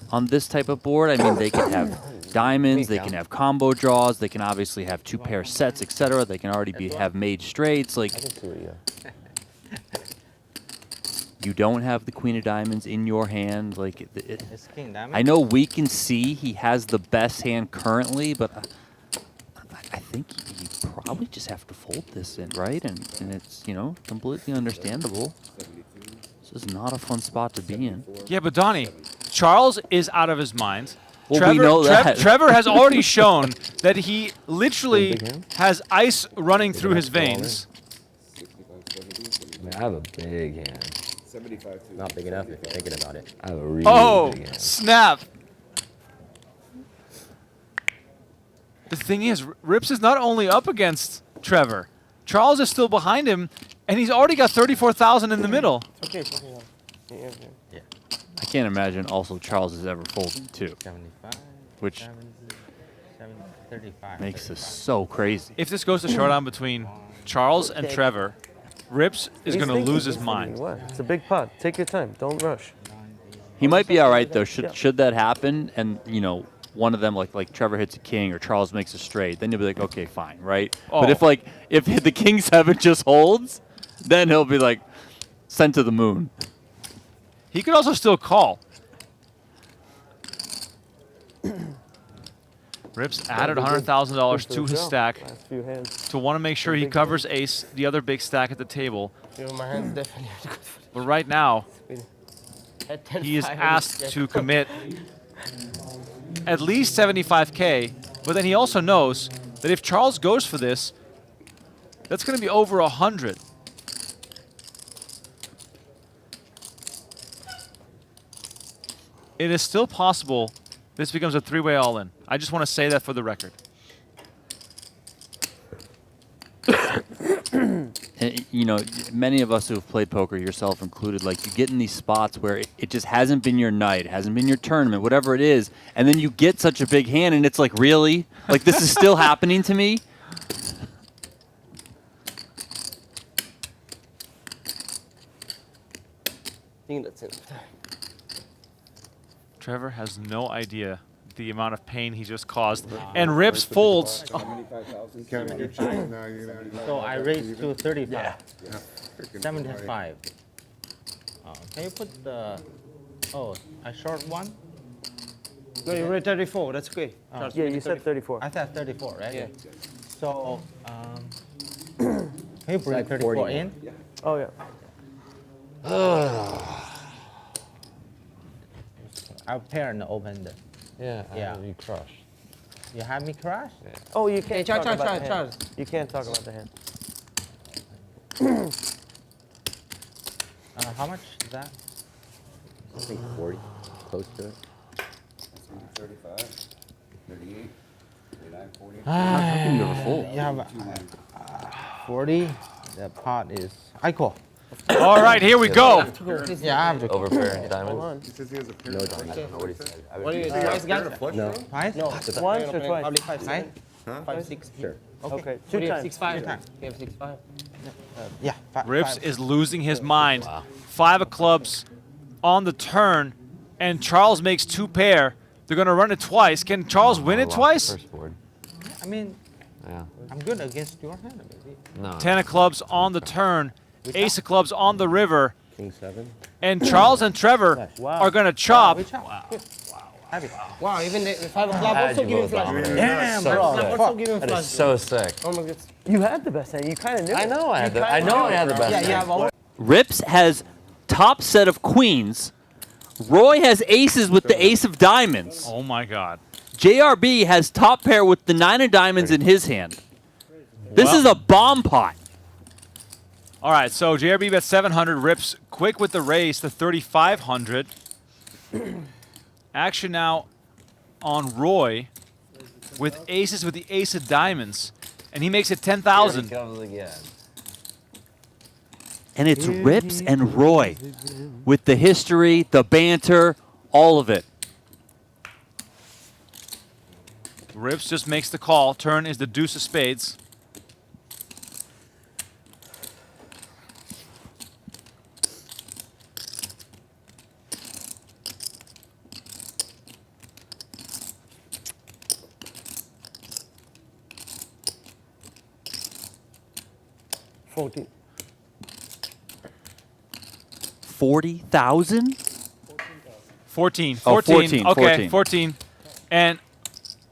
on this type of board. I mean, they can have diamonds, they can have combo draws, they can obviously have 2-pair sets, etc. They can already have made straights. Like, you don't have the queen of diamonds in your hand. Like, I know we can see he has the best hand currently, but I think you probably just have to fold this in, right? And it's, you know, completely understandable. This is not a fun spot to be in. Yeah, but Donnie, Charles is out of his mind. Well, we know that. Trevor has already shown that he literally has ice running through his veins. I have a big hand. 75. Not big enough if you're thinking about it. I have a really big hand. Snap. The thing is, Rips is not only up against Trevor. Charles is still behind him, and he's already got 34,000 in the middle. Okay. Yeah. I can't imagine also Charles has ever folded too, 75, which 70, 35, makes this so crazy. If this goes to showdown between Charles and Trevor, Rips is going to lose his mind. What? It's a big pot. Take your time. Don't rush. He might be all right though. Should that happen, and you know, one of them like Trevor hits a king or Charles makes a straight, then you'll be like, okay, fine, right? Oh. But if the king 7 just holds, then he'll be like sent to the moon. He could also still call. Rips added $100,000 to his stack to want to make sure he covers ace, the other big stack at the table. My hand's definitely But right now, he is asked to commit at least 75K, but then he also knows that if Charles goes for this, that's going to be over 100. It is still possible this becomes a 3-way all-in. I just want to say that for the record. And, you know, many of us who have played poker, yourself included, like you get in these spots where it just hasn't been your night, hasn't been your tournament, whatever it is, and then you get such a big hand and it's like, really? Like this is still happening to me? I think that's it. Trevor has no idea the amount of pain he just caused. And Rips folds. So I raised to 35. Yeah. 75. Can you put the... Oh, a short one? No, you read 34. That's okay. Yeah, you said 34. I said 34, right? Yeah. So, can you bring 34 in? Oh, yeah. I'll pair and open the... Yeah, Yeah. you crushed. You have me crash? Yeah. Oh, you can't Hey, talk about the hand. Charles. You can't talk about the hand. How much is that? I think 40. Close to it. 35, 38, 39, 40. How come you never fold? You have 40. The pot is... I call. All right, here we go. Yeah, I have to call. Overpair diamonds. He says he has a pair. No of diamonds. diamonds. What do you say? What do you think, guys? No. Five? No. Once or twice? Probably 5, 7. Huh? 5, 6. Sure. Okay, Two 2 times. 6, 5. Two times. You have 6, 5. Yeah. Rips five. is losing his mind. 5 of clubs on the turn, and Charles makes 2 pair. They're going to run it twice. Can Charles win it twice? First board. I mean, Yeah. I'm good against your hand, baby. No. 10 of clubs on the turn, ace of clubs on the river, King 7. and Charles and Trevor Wow. are going to chop. We chop. Wow. Happy. Wow, even the 5 o'clock Had also you giving both flash. on there. Damn, So bro. sick. Also giving That flash. is so sick. Oh my god. You had the best hand. You kind of knew I it. know I had You the. I kinda know knew I it, had the bro. best. Yeah, you hand. have all. Rips has top set of queens. Roy has aces with the ace of diamonds. Oh, my God. JRB has top pair with the 9 of diamonds in his hand. This Well- is a bomb pot. All right, so JRB bet 700. Rips quick with the raise to 3,500. Action now on Roy with aces with the ace of diamonds, and he makes it 10,000. Here he comes again. And it's Rips and Roy with the history, the banter, all of it. Rips just makes the call. Turn is the deuce of spades. $14,000. 40,000? 14. Oh, 14. 14. Okay, 14. And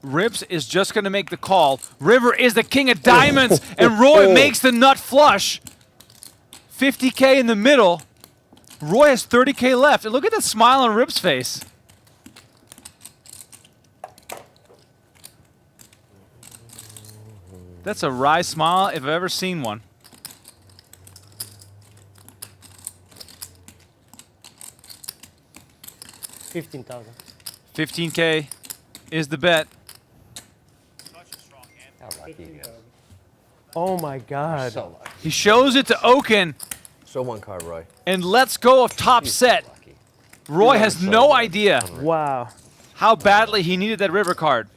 Rips is just going to make the call. River is the king of diamonds, and Roy makes the nut flush. 50K in the middle. Roy has 30K left. And look at that smile on Rip's face. That's a wry smile if I've ever seen one. $15,000. 15K is the bet. Oh my God. So lucky. He shows it to Okin Show one card, Roy. and lets go of top set. Roy has no idea Wow. how badly he needed that river card.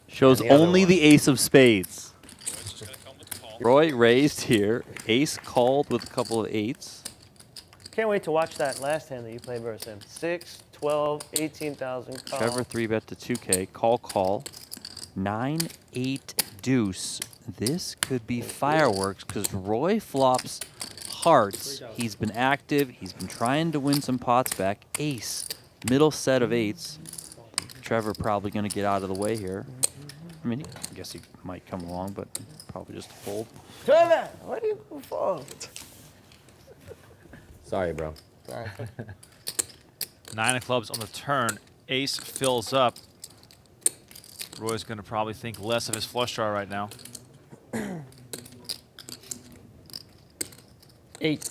Shows And the other only one. the ace of spades. Roy raised here. Ace called with a couple of eights. Can't wait to watch that last hand that you played versus him. 6, 12, 18,000. Call. Trevor 3-bet to 2K. Call. 9, 8, deuce. This could be fireworks because Roy flops hearts. He's been active. He's been trying to win some pots back. Ace. Middle set of eights. Trevor probably going to get out of the way here. I mean, I guess he might come along, but probably just a fold. Trevor, what are you going for? Sorry, bro. Sorry. 9 of clubs on the turn. Ace fills up. Roy's going to probably think less of his flush draw right now. 8.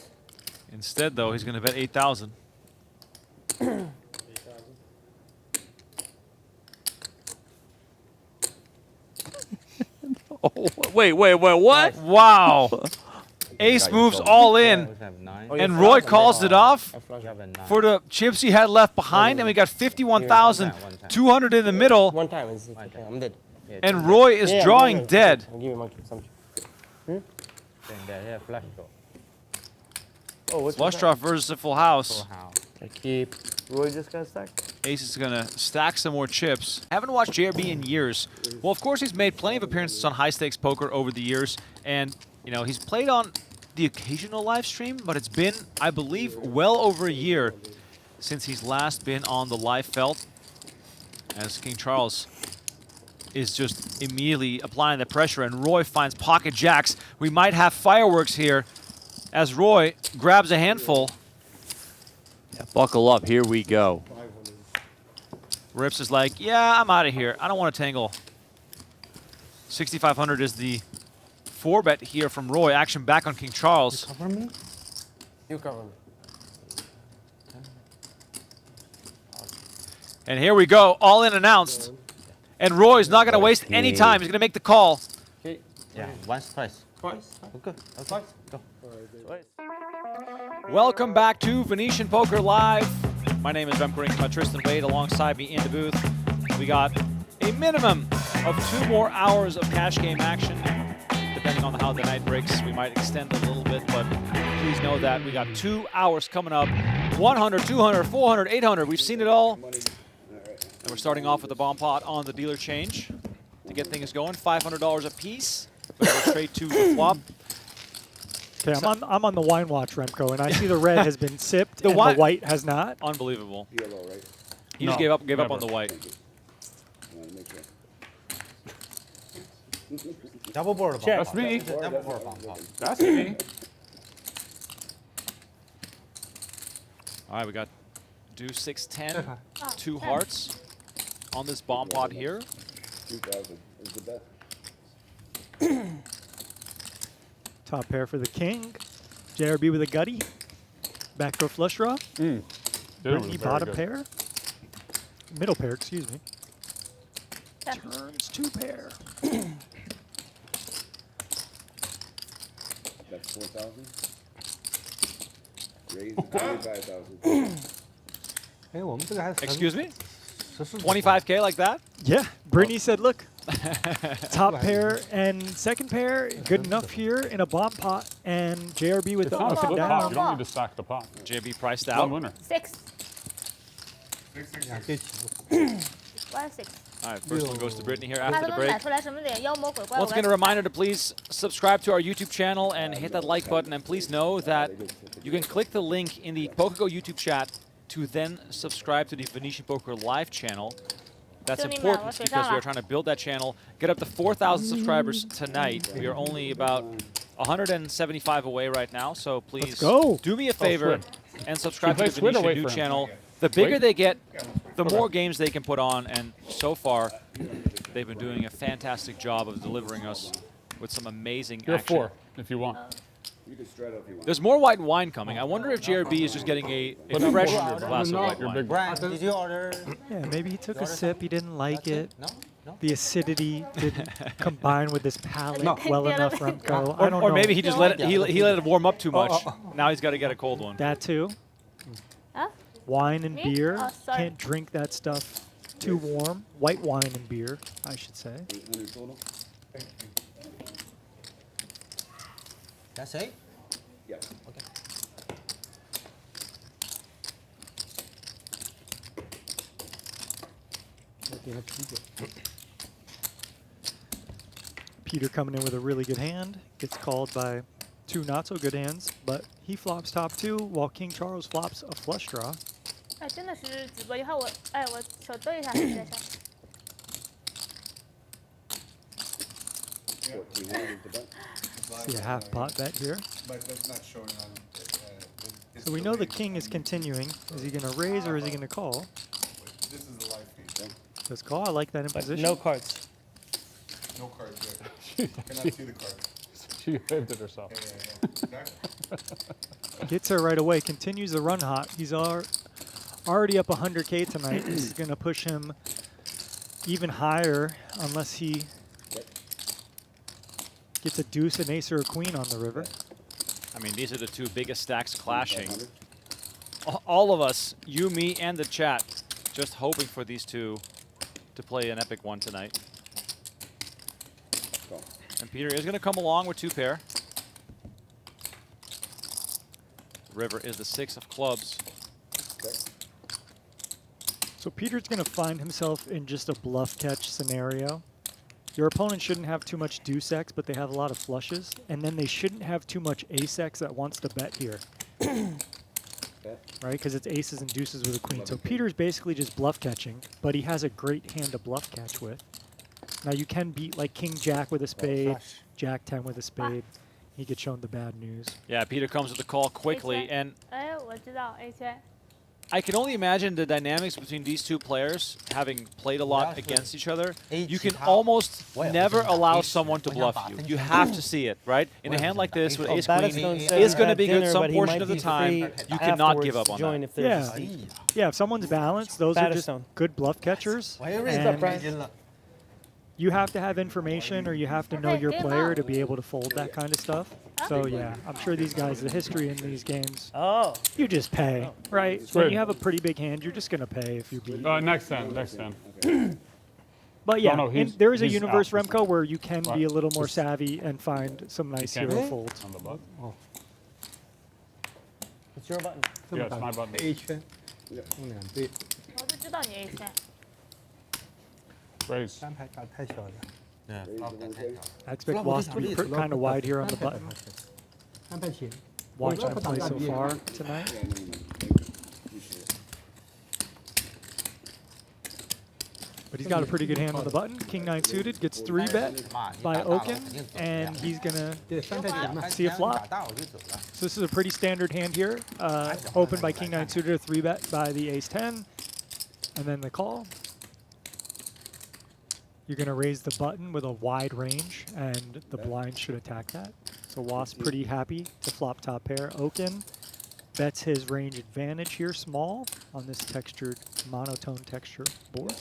Instead, though, he's going to bet 8,000. Oh, wait, what? Wow. Ace moves all in, and Roy calls it off for the chips he had left behind, and we got 51,200 in the middle, One time. I'm dead. and Roy is drawing dead. I'll give you monkey something. Oh, what's Flush draw versus a full house. I keep. Roy just got stacked. Ace is going to stack some more chips. Haven't watched JRB in years. Well, of course, he's made plenty of appearances on high-stakes poker over the years, and, you know, he's played on the occasional live stream, but it's been, I believe, well over a year since he's last been on the live felt, as King Charles is just immediately applying the pressure, and Roy finds pocket jacks. We might have fireworks here as Roy grabs a handful. Yeah, buckle up. Here we go. Rips is like, yeah, I'm out of here. I don't want to tangle. 6,500 is the 4-bet here from Roy. Action back on King Charles. Cover me? You cover me. And here we go. All in announced. And Roy's not going to waste any time. He's going to make the call. Okay. Yeah, once, twice. Twice. Okay. Twice. Go. Twice. Welcome back to Venetian Poker Live. My name is Vemkoring, Tristan Wade alongside me in the booth. We got a minimum of 2 more hours of cash game action. Depending on how the night breaks, we might extend a little bit, but please know that we got 2 hours coming up. 100, 200, 400, 800. We've seen it all. And we're starting off with the bomb pot on the dealer change to get things going. $500 a piece. We'll go straight to the flop. Okay, I'm on the wine watch, Remco, and I see the red has been sipped and the white has not. Unbelievable. Yellow, right? He just gave up on the white. Double board. Check. That's me. Double board bomb pop. That's me. All right, we got deuce 6-10, 2 hearts on this bomb pot here. 2,000 is the bet. Top pair for the king. JRB with a gutty. Backdoor flush draw. Dude, Britney bottom pair. Middle pair, excuse me. Turns 2 pair. That's 4,000. Raise to 25,000. 哎，我们这个还是 Excuse me? 25K like that? Yeah, Britney said, look, top pair and second pair, good enough here in a bomb pot, and JRB with It's the not a up and split pot. down. You don't need to stack the pot. JB priced One out. winner. 6. 1 6。 All right, first one goes to Britney here 看 after 他 the 们买 break. 出来什么点妖魔鬼怪。 Once again, a reminder to please subscribe to our YouTube channel and hit that like button. And please know that you can click the link in the PokerGo YouTube chat to then subscribe to the Venetian Poker Live channel. That's important because we are trying to build that channel, get up to 4,000 subscribers tonight. We are only about 175 away right now, so please do me a favor and subscribe to the Squid or Venetian wait new for him? channel. The bigger Wait? they get, the more games they can put on, and so far, they've been doing a fantastic job of delivering us with some amazing You're action. 4 if you want. There's more white wine coming. I wonder if JRB is just getting a fresh glass of white Your wine. big Brad, did you order? Yeah, maybe he took a sip, he didn't like it. No? No? The acidity didn't combine with his palate well No. enough, Remco. I don't know. Or maybe he just let it warm up too much. Now he's got to get a cold one. That too. Huh? Wine and Me? beer. Oh, sorry. Can't drink that stuff too warm. White wine and beer, I should say. That's it? Yeah. Okay. Peter coming in with a really good hand. Gets called by 2 not so good hands, but he flops top 2 while King Charles flops a flush draw. 哎，真的是直播以后我手对一下，试一下。 See a half pot bet here. But that's not showing on. So we know the king is continuing. Is he going to raise or is he going to call? This is the live feed. Does call. I like that in But position. no cards. No cards there. Cannot see the card. She waved it herself. Gets her right away. Continues the run hot. He's already up 100K tonight. This is going to push him even higher unless he gets a deuce, an ace, or a queen on the river. I mean, these are the two biggest stacks clashing. All of us, you, me, and the chat, just hoping for these two to play an epic one tonight. And Peter is going to come along with 2 pair. River is the 6 of clubs. So Peter's going to find himself in just a bluff catch scenario. Your opponent shouldn't have too much deuce X, but they have a lot of flushes. And then they shouldn't have too much ace X that wants to bet here. Right? Because it's aces and deuces with a queen. So Peter's basically just bluff catching, but he has a great hand to bluff catch with. Now you can beat like King Jack with a spade, Jack 10 with a spade. He gets shown the bad news. Yeah, Peter comes with the call quickly, and 哎，我知道 A 圈。 I can only imagine the dynamics between these two players, having played a lot against each other. You can almost never allow someone to bluff you. You have to see it, right? In a hand like this, with ace queen, is going to be good some portion of the time. You cannot give up on that. Yeah. Yeah, if someone's balanced, those are just good bluff catchers. And you have to have information or you have to know your player to be able to fold that kind of stuff. So yeah, I'm sure these guys, the history in these games, you just pay, right? When you have a pretty big hand, you're just going to pay if you beat. Next hand. But yeah, No, there is a he's universe, out. Remco, where you can be a little more savvy and find some nice hero folds. On the button. It's your button. Yeah, it's my button. 我就知道你 A 圈。 Raise. 单牌打太小了。 I expect Wasp to be kind of wide here on the button. 单牌前。 Watch him play so far tonight. But he's got a pretty good hand on the button. King 9 suited gets 3-bet by Okin, and he's gonna see a flop. So this is a pretty standard hand here. Opened by King 9 suited, a 3-bet by the Ace 10, and then the call. You're gonna raise the button with a wide range, and the blind should attack that. So Wasp pretty happy to flop top pair. Okin bets his range advantage here, small, on this textured, monotone texture board.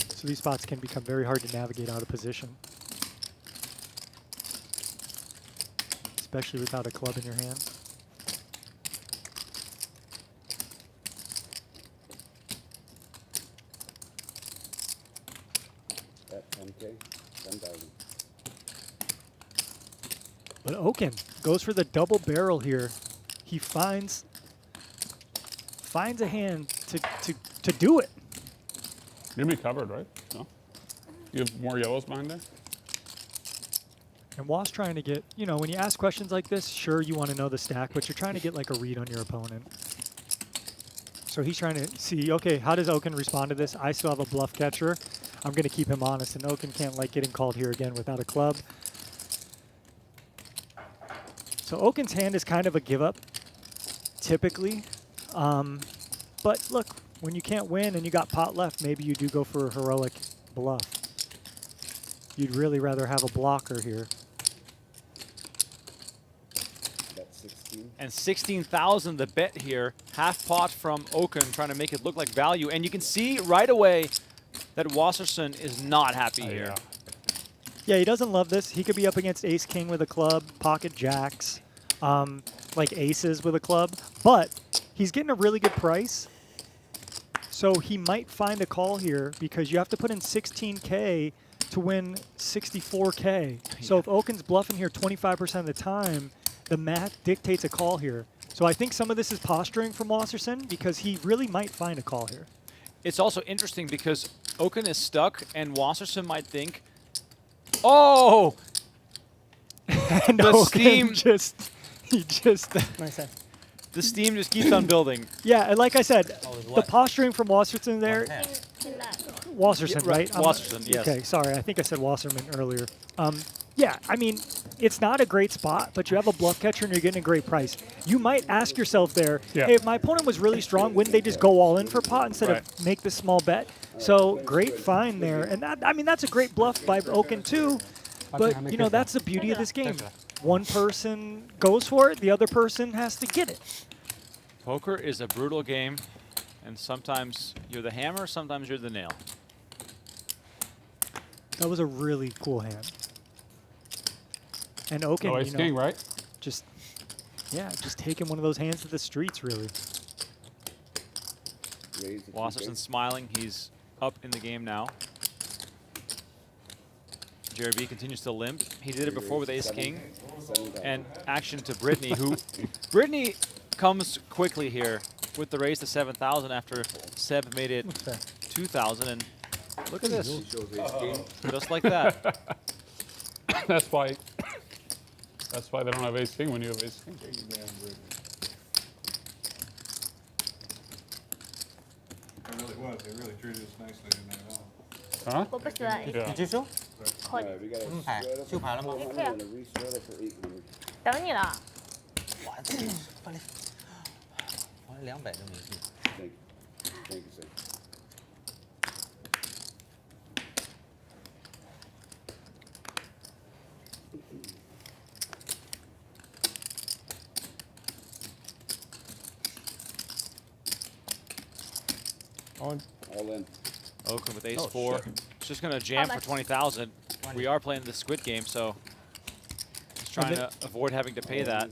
So these spots can become very hard to navigate out of position, especially without a club in your hand. 10K, 10,000. But Okin goes for the double barrel here. He finds a hand to do it. You're gonna be covered, right? No? You have more yellows behind there? And Was trying to get, you know, when you ask questions like this, sure, you want to know the stack, but you're trying to get like a read on your opponent. So he's trying to see, okay, how does Okin respond to this? I still have a bluff catcher. I'm going to keep him honest, and Okin can't like getting called here again without a club. So Okin's hand is kind of a give up, typically. But look, when you can't win and you got pot left, maybe you do go for a heroic bluff. You'd really rather have a blocker here. That's 16. And 16,000 the bet here. Half pot from Okin trying to make it look like value. And you can see right away that Wasserson is not happy here. Yeah, he doesn't love this. He could be up against ace-king with a club, pocket jacks, like aces with a club. But he's getting a really good price. So he might find a call here because you have to put in 16K to win 64K. So if Okin's bluffing here 25% of the time, the math dictates a call here. So I think some of this is posturing from Wasserson because he really might find a call here. It's also interesting because Okin is stuck and Wasserson might think, oh! And the Okin steam nice hand. The steam just keeps on building. Yeah, and like I said, the posturing from Wasserson there. King that. Wasserson, Yeah, right? Wasserson, yes. Okay, sorry. I think I said Wasserman earlier. Yeah, I mean, it's not a great spot, but you have a bluff catcher and you're getting a great price. You might ask yourself there, hey, if my opponent was really strong, wouldn't they just go all in for pot instead of make this small bet? So great find there. And that, I mean, that's a great bluff by Okin too. But, you know, that's the beauty of this game. One person goes for it, the other person has to get it. Poker is a brutal game, and sometimes you're the hammer, sometimes you're the nail. That was a really cool hand. And Okin, No ace king, right? Just taking one of those hands to the streets, really. Wasserson smiling. He's up in the game now. JRB continues to limp. He did it before with ace-king. And action to Britney, who... Britney comes quickly here with the raise to 7,000 after Seb made it 2,000. And look at this. Just like that. That's why they don't have ace-king when you have ace-king. It really was. They really treated us nicely in that hall. Huh? 我不喜欢 Yeah. 你继续。 快 We got 牌秀牌了吗？ I'm gonna restart it for 800. 等你了。我这快点，我200都没进。 Thank you. Thank you, sir. All in. Okin with ace Oh, 4. shit. It's just going to jam for 20,000. We are playing the Squid game, so he's trying to avoid having to pay that.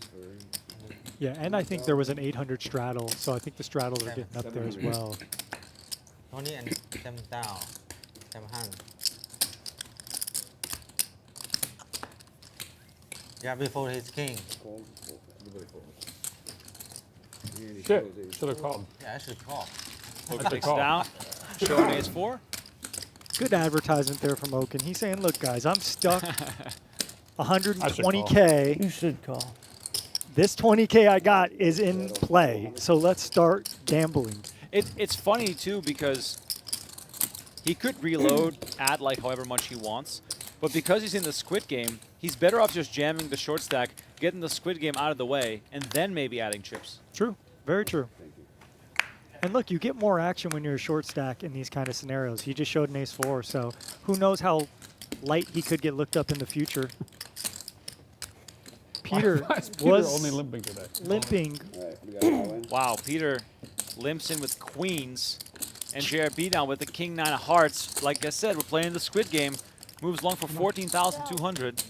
Yeah, and I think there was an 800 straddle, so I think the straddles are getting up there as well. Tony and Sam down. Sam hand. Yeah, before his king. Shit, should have called. Yeah, I should call. Okin takes it down, showing ace 4. Good advertisement there from Okin. He's saying, look, guys, I'm stuck 120K. You should call. This 20K I got is in play, so let's start gambling. It's funny, too, because he could reload, add like however much he wants, but because he's in the Squid game, he's better off just jamming the short stack, getting the Squid game out of the way, and then maybe adding chips. True. Very true. And look, you get more action when you're a short stack in these kind of scenarios. He just showed an ace 4, so who knows how light he could get looked up in the future. Peter Why is Peter was only limping today? limping. Wow, Peter limps in with queens, and JRB down with the king 9 of hearts. Like I said, we're playing the Squid game. Moves long for 14,200.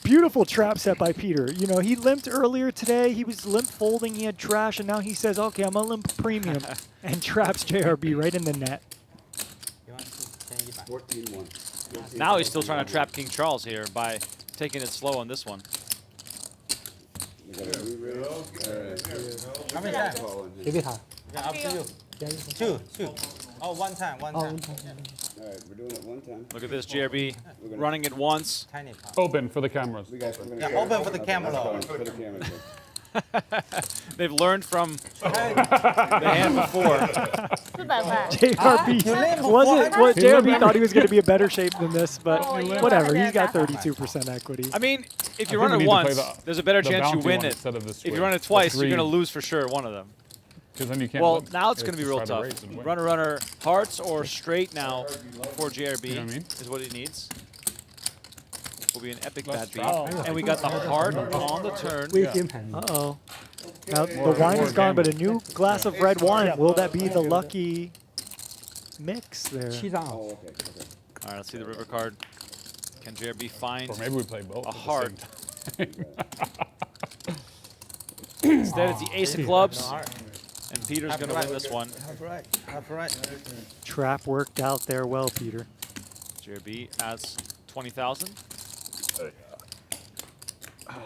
Beautiful trap set by Peter. You know, he limped earlier today. He was limp folding. He had trash, and now he says, okay, I'm a limp premium, and traps JRB right in the net. 14-1. Now he's still trying to trap King Charles here by taking it slow on this one. How many times? Give it her. Yeah, up to you. Two. Oh, one time. All right, we're doing it one time. Look at this, JRB running it once. Tiny pot. Open for the cameras. Yeah, open for the camera. For the camera. They've learned from the hand before. 400块。 JRB wasn't. Well, JRB thought he was going to be in better shape than this, but whatever. He's got 32% equity. I mean, if you I run think it we need to play once, there's a better the chance you bounty win one it. instead of the If squid. you run it The twice, you're three. going to lose for sure one of them. Because then you can't. Well, win. now it's going to be Just real try to tough. raise and win. Runner, hearts or straight now for JRB You know what I mean? is what he needs. Will be an epic Let's bad beat. drop. And we got the heart on the turn. Uh-oh. Now the wine is gone, but a new glass of red wine. Will that be the lucky mix there? Oh, okay. All right, let's see the river card. Can JRB find Or maybe we play both. a at the heart? same time. Instead, it's the ace of clubs. And Peter's going to win this one. Half right. Trap worked out there well, Peter. JRB adds 20,000. All right,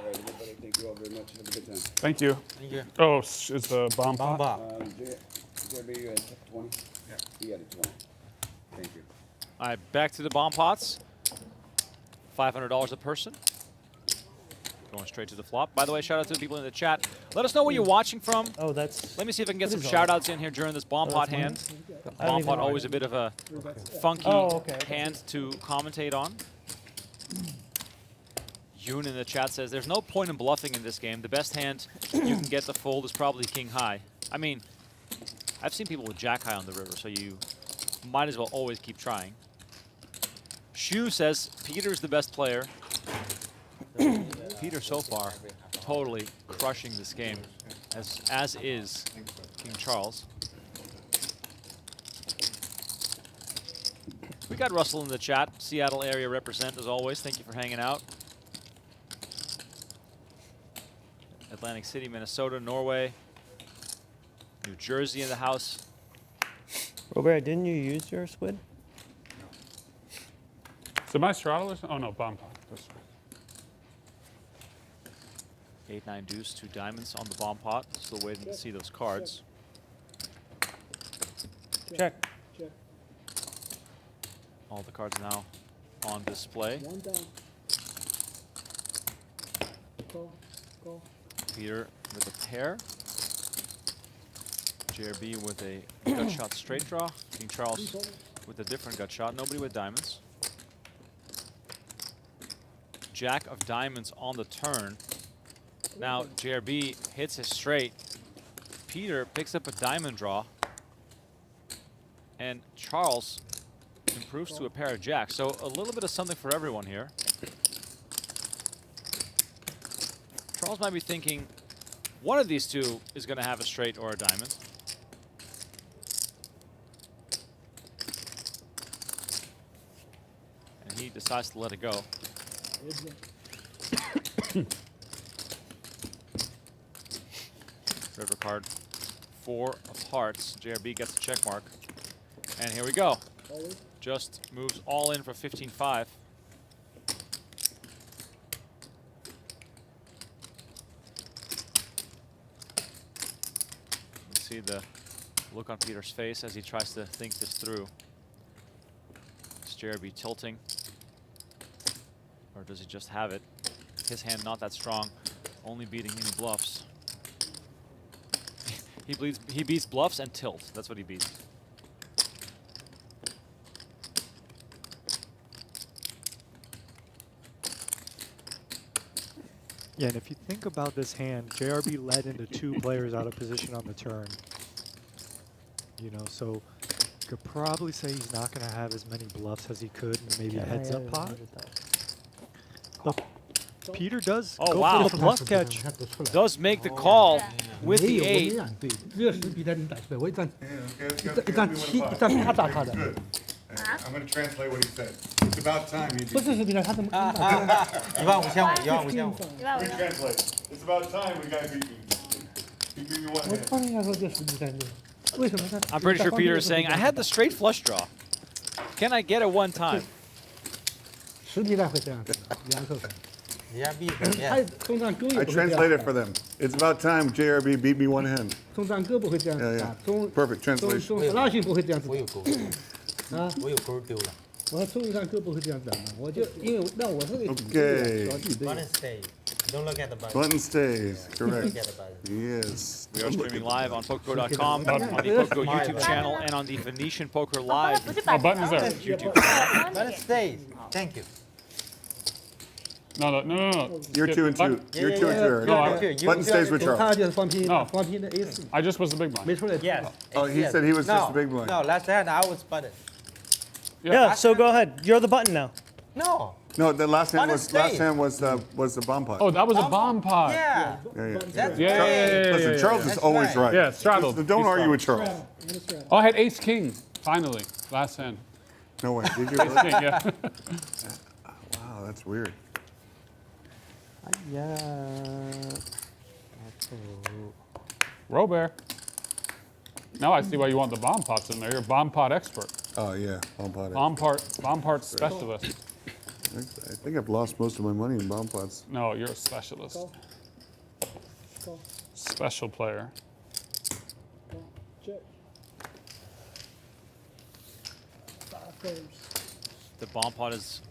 everybody, thank you all very much. Have a good time. Thank you. Thank you. Oh, it's a bomb pot. JRB, you had 20? Yeah. He had a 20. Thank you. All right, back to the bomb pots. $500 a person. Going straight to the flop. By the way, shout out to the people in the chat. Let us know where you're watching from. Oh, that's. Let me see if I can get What some is all shout that? outs in here during this bomb Oh, pot that's mine? hand. I don't Bomb even pot know. always a bit of a funky Oh, okay. hand to commentate on. Yoon in the chat says, there's no point in bluffing in this game. The best hand you can get to fold is probably king high. I mean, I've seen people with jack high on the river, so you might as well always keep trying. Shu says, Peter's the best player. Peter so far totally crushing this game, as is King Charles. We got Russell in the chat. Seattle area represent as always. Thank you for hanging out. Atlantic City, Minnesota, Norway, New Jersey in the house. Robert, didn't you use your squid? Is it my straddle or something? Oh no, bomb pot. That's right. 8-9 deuce, 2 diamonds on the bomb pot. Still waiting to see those cards. Check. All the cards now on display. One down. Call. Peter with a pair. JRB with a gut shot straight draw. King Charles with a different gut shot. Nobody with diamonds. Jack of diamonds on the turn. Now JRB hits his straight. Peter picks up a diamond draw. And Charles improves to a pair of jacks. So a little bit of something for everyone here. Charles might be thinking one of these two is going to have a straight or a diamond. And he decides to let it go. River card, 4 of hearts. JRB gets a check mark. And here we go. Just moves all in for 15-5. See the look on Peter's face as he tries to think this through. Is JRB tilting? Or does he just have it? His hand not that strong, only beating any bluffs. He beats bluffs and tilt. That's what he beats. Yeah, and if you think about this hand, JRB led into 2 players out of position on the turn. You know, so you could probably say he's not going to have as many bluffs as he could in maybe a heads-up pot. But Peter does Oh, go wow. for the bluff catch. Does make the call with the 8. 越是比他人胆小，我一张一张他打他的。 I'm going to translate what he said. It's about time you 不是比他怎么？15500. Translate. It's about time we got beat you. He beat you one 我 hand. 当然要说就是比他为什么他？ I'm pretty sure Peter is saying, I had the straight flush draw. Can I get it one time? 实际上会这样子，两手粉。 JRB 他通常哥也 I 不会这样 translate it 打 for them. It's about time JRB beat me one hand. 通常哥不会这样 Yeah, 子 yeah. 打，中 Perfect 中 translation. 中弗拉逊不会这样子我有勾，啊。我有勾丢了。我说通常哥不会这样子打的，我就因为让我是个主 Okay. 队，小弟队。 Button stay. Don't look at the button. Button stays. Correct. Look at the button. Yes. We are streaming live on PokerGo.com, on the PokerGo YouTube channel, and on the Venetian Poker Live 不是把 button's there. YouTube channel. Button stays. Thank you. No. You're Skip. 2 and 2. You're 2 and 2. No, Button stays with 他 Charles. 就是放屁 No 放屁的 A 四 I just was the big blind. 没出来。 Yes. Oh, he yes. said he was no, just a big blind. No, last hand I was button. Yeah, so go ahead. You're the button now. No. No, the last hand Button was the bomb pot. Oh, that was a bomb pot. Yeah. Yeah. That's Yeah. Listen, Charles is That's always right. right. Yeah, straddled. So don't He argue with straddled. Charles. Oh, I had ace king. Finally, last hand. No way. Did you Ace really? king, yeah. Wow, that's weird. Robert. Now I see why you want the bomb pots in there. You're a bomb pot expert. Oh yeah, bomb pot. Bomb part specialist. I think I've lost most of my money in bomb pots. No, you're a specialist. Special player. The bomb pot is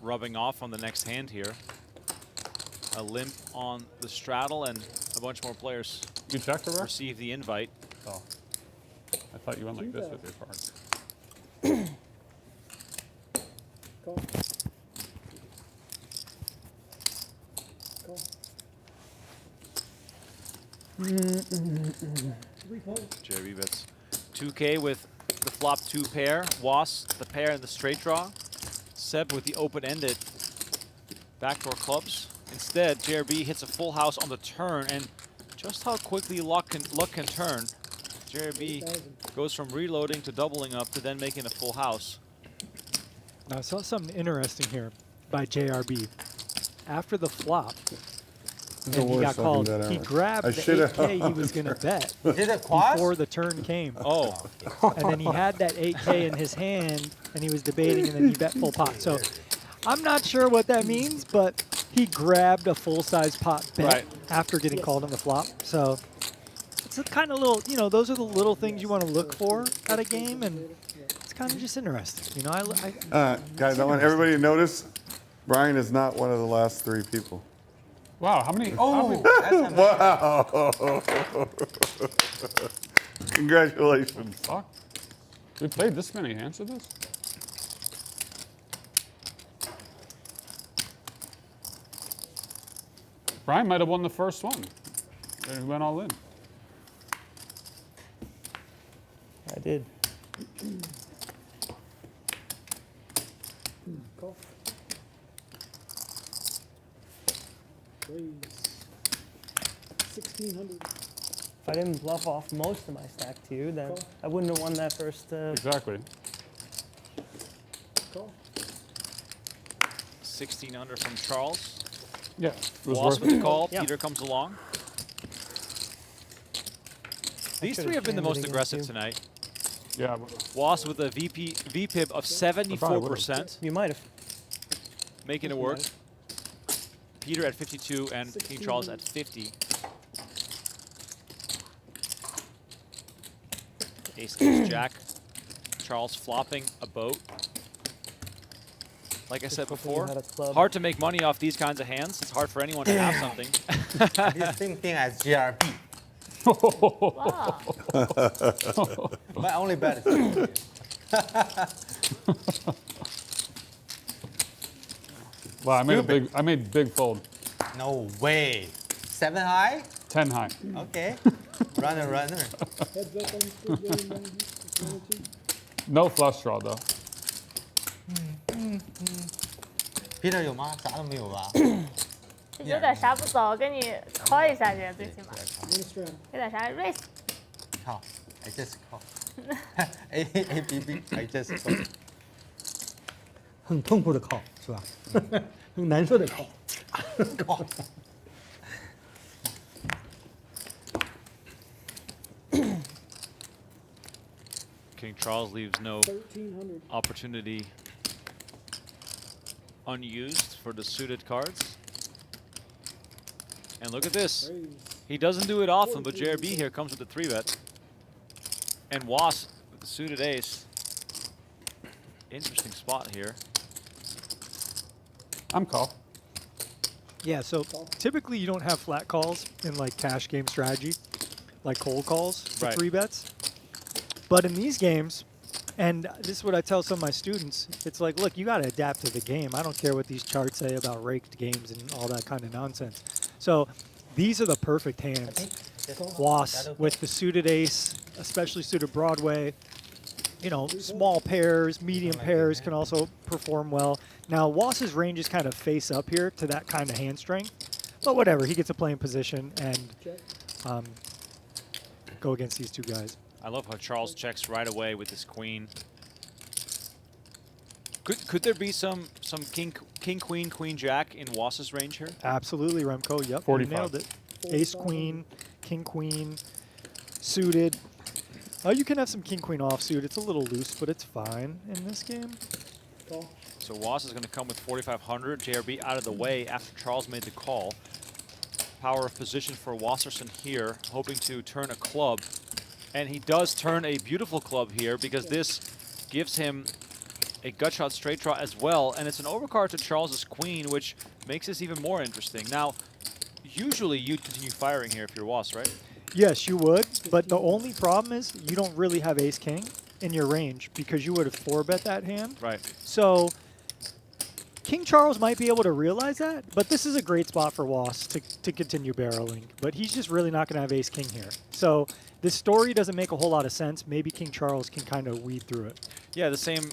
rubbing off on the next hand here. A limp on the straddle, and a bunch more players You check her? receive the invite. Oh. I thought you went like this with your cards. JRB bets 2K with the flop 2 pair. Was the pair and the straight draw. Seb with the open-ended backdoor clubs. Instead, JRB hits a full house on the turn, and just how quickly luck can turn. JRB goes from reloading to doubling up to then making a full house. Now I saw something interesting here by JRB. After the flop, The and he got worst called, fucking bet he ever. grabbed I the should've- 8K he was going to bet Did it quads? before the turn came. Oh. And then he had that 8K in his hand, and he was debating, and then he bet full pot. So I'm not sure what that means, but he grabbed a full-size pot bet Right. after getting called on the flop. So it's a kind of little, those are the little things you want to look for at a game, and it's kind of just interesting. Guys, I want everybody to notice, Brian is not one of the last 3 people. Wow, how many? Oh, Wow! Congratulations. Fuck. We played this many hands of this? Brian might have won the first one. And he went all in. I did. If I didn't bluff off most of my stack to you, then I wouldn't have won that first. Exactly. 16 under from Charles. Yeah. It was Was worth with the it. call. Yeah. Peter comes along. These should've 3 have been the jammed it most against aggressive you. tonight. Yeah. Was with a VPIP of 74%, You might have. making it work. Peter at 52 and King Charles at 50. Ace, Jack. Charles flopping a boat. Like I said hoping you before, had a club. hard to make money off these kinds of hands. It's hard for anyone to have something. the same thing as JRB. Wow. My only bet is Wow, I made big fold. no way. 7 high? 10 high. Okay. runner. No flush draw though. Peter 有吗？啥都没有吧？有点啥不走，给你 call 一下去，最起码。有点啥 raise。靠 I just call. A B B I just call. 很痛苦的考是吧？很难受的考。King Charles leaves no opportunity unused for the suited cards. And look at this. He doesn't do it often, but JRB here comes with the 3-bet. And Was with the suited ace. Interesting spot here. I'm call. Yeah, so typically you don't have flat calls in like cash game strategy, like cold calls for Right. 3-bets. But in these games, and this is what I tell some of my students, it's like, look, you got to adapt to the game. I don't care what these charts say about raked games and all that kind of nonsense. So these are the perfect hands. Was with the suited ace, especially suited Broadway. You know, small pairs, medium pairs can also perform well. Now, Was's range is kind of face up here to that kind of hand strength. But whatever, he gets a playing position and go against these two guys. I love how Charles checks right away with his queen. Could there be some king queen queen jack in Was's range here? Absolutely, Remco. Yep, 45. you nailed it. Ace queen, king queen, suited. Oh, you can have some king queen offsuit. It's a little loose, but it's fine in this game. So Was is going to come with 4,500. JRB out of the way after Charles made the call. Power of position for Wasserson here, hoping to turn a club. And he does turn a beautiful club here because this gives him a gut shot straight draw as well. And it's an overcard to Charles's queen, which makes this even more interesting. Now, usually you'd continue firing here if you're Was, right? Yes, you would, but the only problem is you don't really have ace-king in your range because you would have 4-bet that hand. Right. So King Charles might be able to realize that, but this is a great spot for Was to continue barreling. But he's just really not going to have ace-king here. So this story doesn't make a whole lot of sense. Maybe King Charles can kind of weed through it. Yeah, the same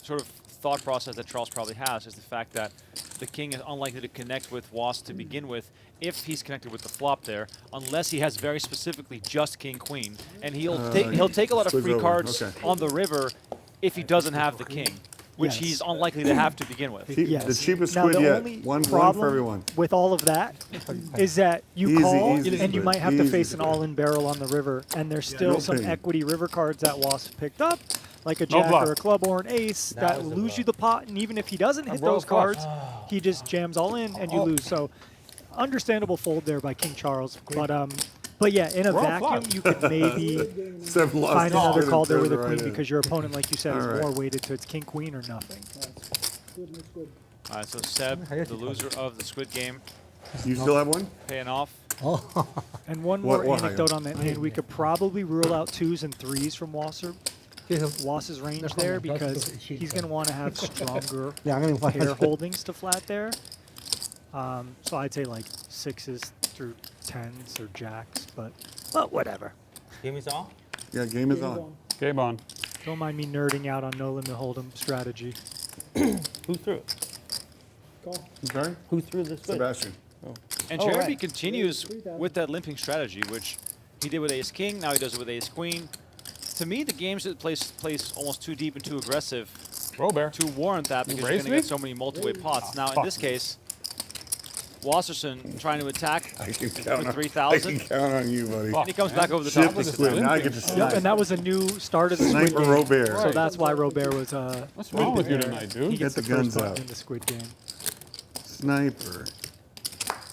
sort of thought process that Charles probably has is the fact that the king is unlikely to connect with Was to begin with if he's connected with the flop there, unless he has very specifically just king-queen. And he'll take a lot of Squid's free over. cards Okay. on the river if he doesn't have the king, which Yes. he's unlikely to have to begin with. Yes. The cheapest Now, squid the yet. only One problem for everyone. with all of that is that you Easy, call easy and you squid. might have to Easy face an squid. all-in barrel on the river, and there's still no some pain. equity river cards that Was picked up, like a No jack bluff. or a club or an ace, that will lose you the pot, and even if he doesn't hit broke those flush. cards, he just jams all in and you lose. So understandable fold there by King Charles, but yeah, in a Roll vacuum, flush. you could maybe Seven lost find his another squid call and there throw with it a right queen in. because your opponent, like you said, is All right. more weighted to its king queen or nothing. All right, so Seb, the loser of the Squid game, You still have one? paying off. And one What- more what anecdote higher? on that hand, we could probably rule out 2s and 3s from Was's range there because he's going to want to have stronger pair holdings to flat there. So I'd say like 6s through 10s or jacks, but whatever. Game is on? Yeah, game is on. Game on. Don't mind me nerding out on no limit hold'em strategy. Who threw it? I'm sorry? Who threw the squid? Sebastian. And Oh, JRB right. continues with that limping strategy, which he did with ace-king, now he does it with ace-queen. To me, the game should place almost too deep and too aggressive Robert. to warrant that because you're raised going to me? get so many multi-way pots. Now, in fuck this case, Wasserson trying to attack I can with count on, I 3,000. can count on you, buddy. And he comes back over the Shit top the with squid. the Now I get to Yep, snipe. and that was a new start of the Squid Sniper game. Robert. So that's why Robert was What's wrong with you tonight, he dude? gets Get the the guns first button out. in the Squid game. Sniper.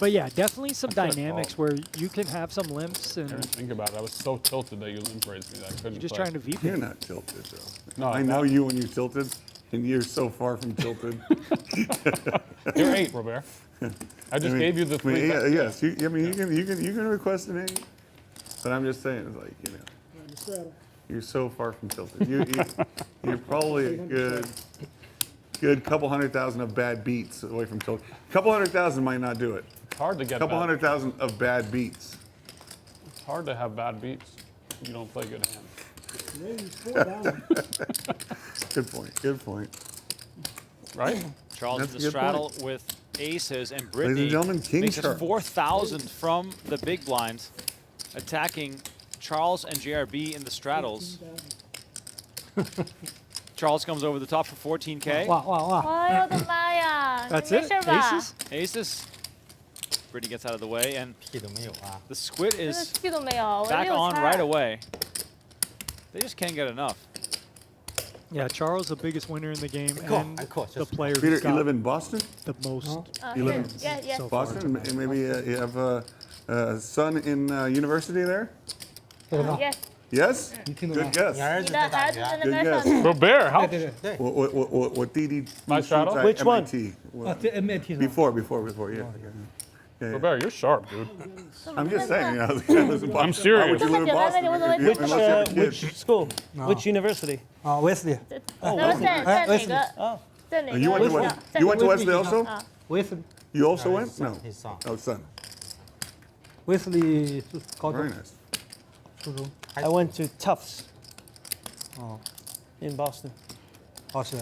But yeah, definitely some could've dynamics where you can have some limps I didn't and think about it. I was so tilted that you limp raised me that I couldn't you're just play. trying to VP. You're not tilted, though. No, I know you when you're tilted, and you're so far from tilted. You're 8, Robert. I just gave you the 3. yeah, yes, you can request an 8, but I'm just saying, it's like, you know, you're so far from tilted. You're probably a good couple 100,000 of bad beats away from tilted. Couple 100,000 might not do it. It's hard to get Couple bad. 100,000 of bad beats. It's hard to have bad beats if you don't play good hands. Good point. Good point. Right? Charles That's in a the good straddle point. with aces, and Ladies Britney and gentlemen, King makes it Charles. 4,000 from the big blind, attacking Charles and JRB in the straddles. Charles comes over the top for 14K. 哎呦我的妈呀！ That's 你没 it? 事吧？ Aces? Aces. Britney gets out of the way, and 屁都没有啊。 the Squid 真的 is 屁都没有，我 back 6 on 猜 right away. They just can't get enough. Yeah, Charles, the biggest winner in the game, and the player Peter, who's you got live in Boston? the most. You live in Yeah. So far Boston? And maybe you have a son in university there? Yes. Yes? Good guess. 你的孩子在那 Good 边 guess. 上。 Robert, how? 对对对，我弟弟 My straddle? Which one? MIT. 啊，这 MIT 是吧 Before, yeah. Robert, you're sharp, dude. I'm just saying, you know, the guy lives in Boston. I'm serious. Why would you live in Boston? Which Unless you have a kid. which school? No. Which university? 啊，Wesley， 那么在哪个？在哪个？ You went to West, you went to Wesley also? 啊 Wesley You also went? No. His son. Oh, son. Wesley 是高中 Very nice. 初中， I went to Tufts 哦， in Boston. 哦是，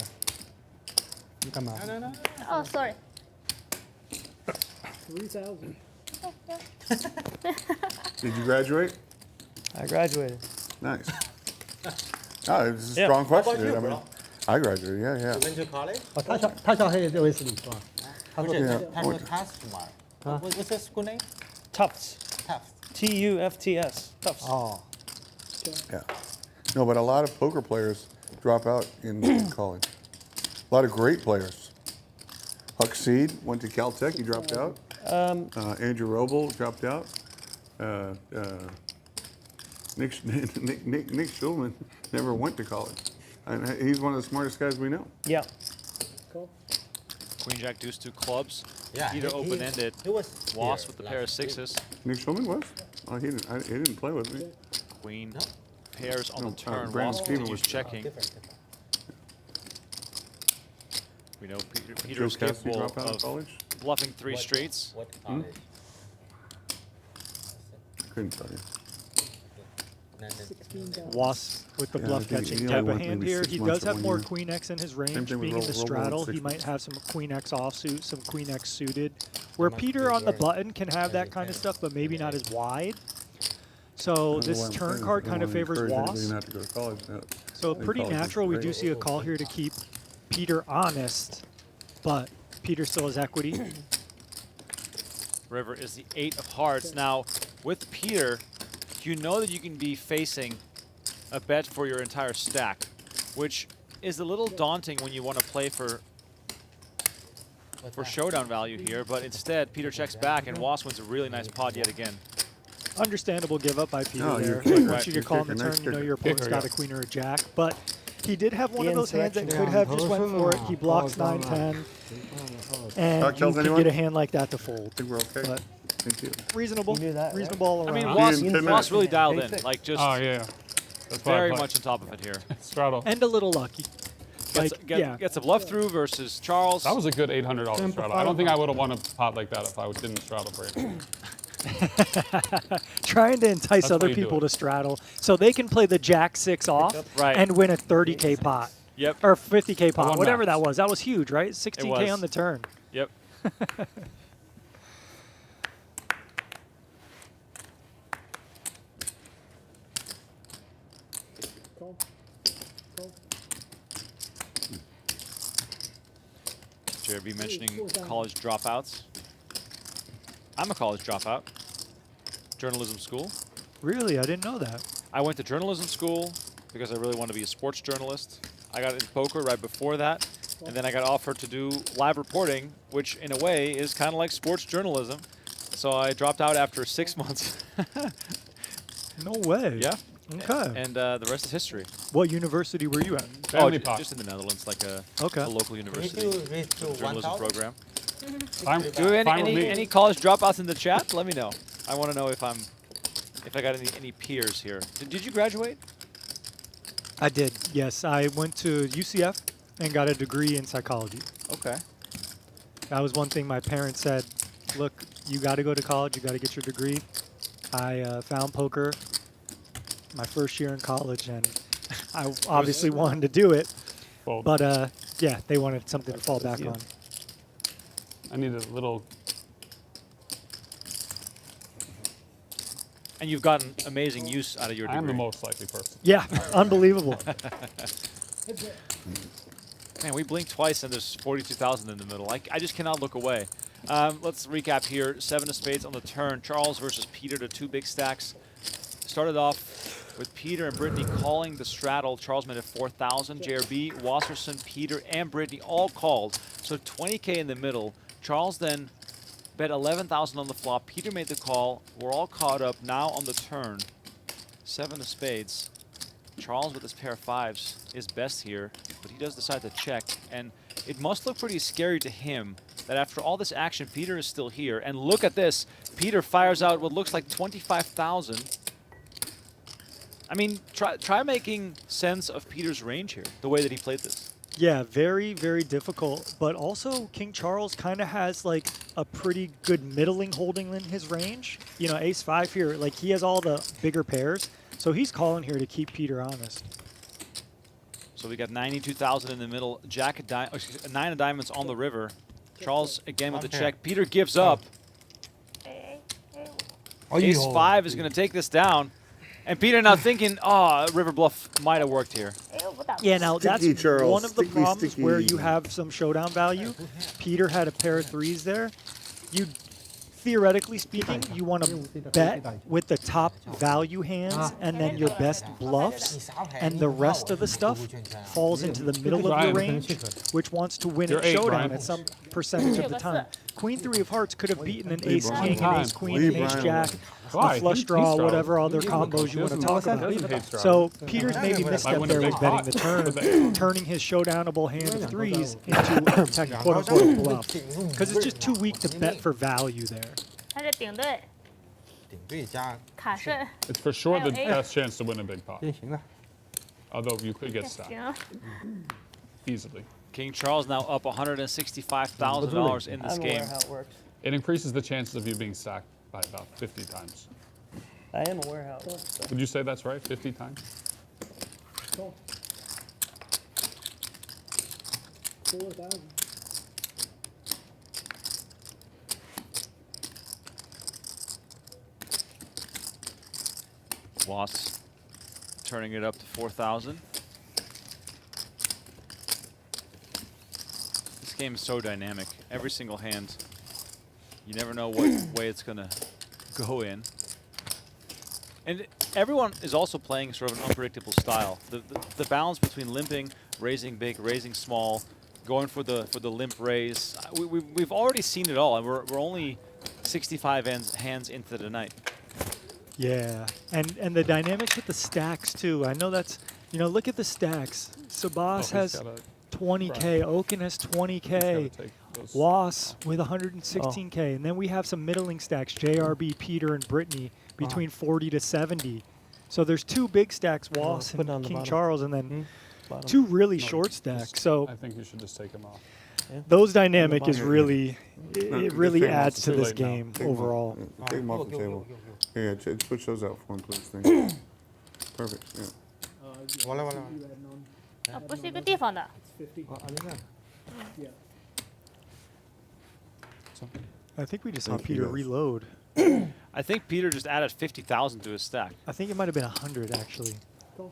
你干嘛？哦，sorry。 3,000. Did you graduate? I graduated. Nice. Oh, it's a Yeah. strong How question, about dude. you, I mean, bro? I graduated, yeah. You went to college? 哦，他小孩也在威斯利是吧？他说 That's what- a task tomorrow. What's the school name? Tufts. Tough. Tufts. Tufts. 哦， Yeah. No, but a lot of poker players drop out in college. A lot of great players. Huckseed went to Caltech, he dropped out. Andrew Roble dropped out. Nick Schulman never went to college. And he's one of the smartest guys we know. Yeah. Queen Jack Deuce 2 clubs. Yeah, Peter he- open-ended. he was Was here with the last pair of week. sixes. Nick Schulman was? Oh, he didn't play with me. Queen pairs on No, the turn. Brandon Was Steven continues was- checking. Different. We know Peter is Joe Cassidy capable drop out of of college? bluffing three streets. What college? Couldn't tell you. Was with the Yeah, bluff I think catching he type only of went hand maybe here. 6 He months does or have 1 more year. queen X in his range. thing with Being in the Roll straddle, he 6. might have some queen X offsuit, some queen X suited. Where Peter on the button can have that kind of stuff, but maybe not as wide. So this turn card kind of favors Was. Not to go to college. So think pretty college is natural. We great. do see a call here to keep Peter honest, but Peter still has equity. River is the 8 of hearts. Now, with Peter, you know that you can be facing a bet for your entire stack, which is a little daunting when you want to play for showdown value here, but instead, Peter checks back and Was wins a really nice pot yet again. Understandable give up by Peter Oh, there. you're kicker. Once you get called on the Nice turn, you know kicker. your opponent's Kicker, got yeah. a queen or a jack, but he did have one The of those hands that insurrection could have just went for it. He blocks 9-10, and you tells could anyone? get a hand like that to fold. I think we're okay. But Thank you. reasonable, You knew that, right? reasonable all I around. mean, Was- Was, Ten Was minutes. really dialed in, like just Oh, yeah. That's why I very play. much on top of it here. Straddle. And a little lucky. Gets, Like, get- yeah. gets a bluff through versus Charles. That was a good $800 straddle. I don't think I would have won a pot like that if I didn't straddle for it. Trying to entice That's why other you do people it. to straddle so they can play the jack 6 off Right. and win a 30K pot. Yep. Or 50K pot, won whatever max. that was. That was huge, right? 16K was. on the turn. Yep. JRB mentioning college dropouts. I'm a college dropout. Journalism school. Really? I didn't know that. I went to journalism school because I really wanted to be a sports journalist. I got into poker right before that, and then I got offered to do live reporting, which in a way is kind of like sports journalism. So I dropped out after 6 months. No way. Yeah. Okay. And the rest is history. What university were you at? Family j- pot. just in the Netherlands, like a Okay. local university. Need to reach to Journalism 1,000? program. Fine, Do any, fine with me. any college dropouts in the chat? Let me know. I want to know if I got any peers here. Did you graduate? I did, yes. I went to UCF and got a degree in psychology. Okay. That was one thing my parents said, look, you got to go to college, you got to get your degree. I found poker my first year in college, and I obviously wanted to do it. Fold. But, yeah, they wanted something to fall back on. I need a little. And you've gotten amazing use out of your degree. I'm the most likely person. Yeah, unbelievable. Man, we blinked twice and there's 42,000 in the middle. I just cannot look away. Let's recap here. 7 of spades on the turn. Charles versus Peter to 2 big stacks. Started off with Peter and Britney calling the straddle. Charles made it 4,000. JRB, Wasserson, Peter, and Britney all called. So 20K in the middle. Charles then bet 11,000 on the flop. Peter made the call. We're all caught up now on the turn. 7 of spades. Charles with his pair of fives is best here, but he does decide to check. And it must look pretty scary to him that after all this action, Peter is still here. And look at this. Peter fires out what looks like 25,000. I mean, try making sense of Peter's range here, the way that he played this. Yeah, very, very difficult. But also, King Charles kind of has like a pretty good middling holding in his range. You know, ace-5 here, like he has all the bigger pairs. So he's calling here to keep Peter honest. So we got 92,000 in the middle. 9 of diamonds on the river. Charles again with the check. Peter gives up. Ace-5 is going to take this down. And Peter now thinking, oh, river bluff might have worked here. Yeah, now that's Charles. one of the Sticky, problems sticky. where you have some showdown value. Peter had a pair of 3s there. You, theoretically speaking, you want to bet with the top value hands and then your best bluffs, and the rest of the stuff falls into the middle of your range, which wants to win at showdown at some percentage of the time. Queen 3 of hearts could have beaten an ace king, an ace queen, an ace jack, a flush draw, whatever other combos you want to talk about. So Peter's maybe misstep there was betting the turn, turning his showdownable hand of 3s into a quote-unquote bluff. Because it's just too weak to bet for value there. 他是顶对，卡顺。 It's for sure the 还有 best chance to win a big pot. 变形了。 Although you could get stacked 行， easily. King Charles now up $165,000 in this I'm game. aware how it works. It increases the chances of you being stacked by about 50 times. I am aware how it works. Would you say that's right? 50 times? Cool. 4,000. Was turning it up to 4,000. This game is so dynamic. Every single hand, you never know what way it's gonna go in. And everyone is also playing sort of an unpredictable style. The balance between limping, raising big, raising small, going for the limp raise. We've already seen it all, and we're only 65 hands into the night. Yeah, and the dynamics with the stacks too. I know that's, you know, look at the stacks. Sebas has 20K, Okin has 20K, Was with 116K, and then we have some middling stacks, JRB, Peter, and Britney between 40 to 70. So there's 2 big stacks, Was put it on and the King bottom. Charles, and then Bottom. 2 really short stacks. So I think you should just take them off. those dynamic is really, No, it just really take 'em off. adds to Too this late now. game Take 'em off. overall. Yeah, take them off the table. Yeah, switch those out for him, please. Thank you. Perfect. Yeah. 完了完了。不是一个地方的。 50. 啊，那个。 Yeah. I think we just saw Thank you, Peter guys. reload. I think Peter just added 50,000 to his stack. I think it might have been 100 actually. So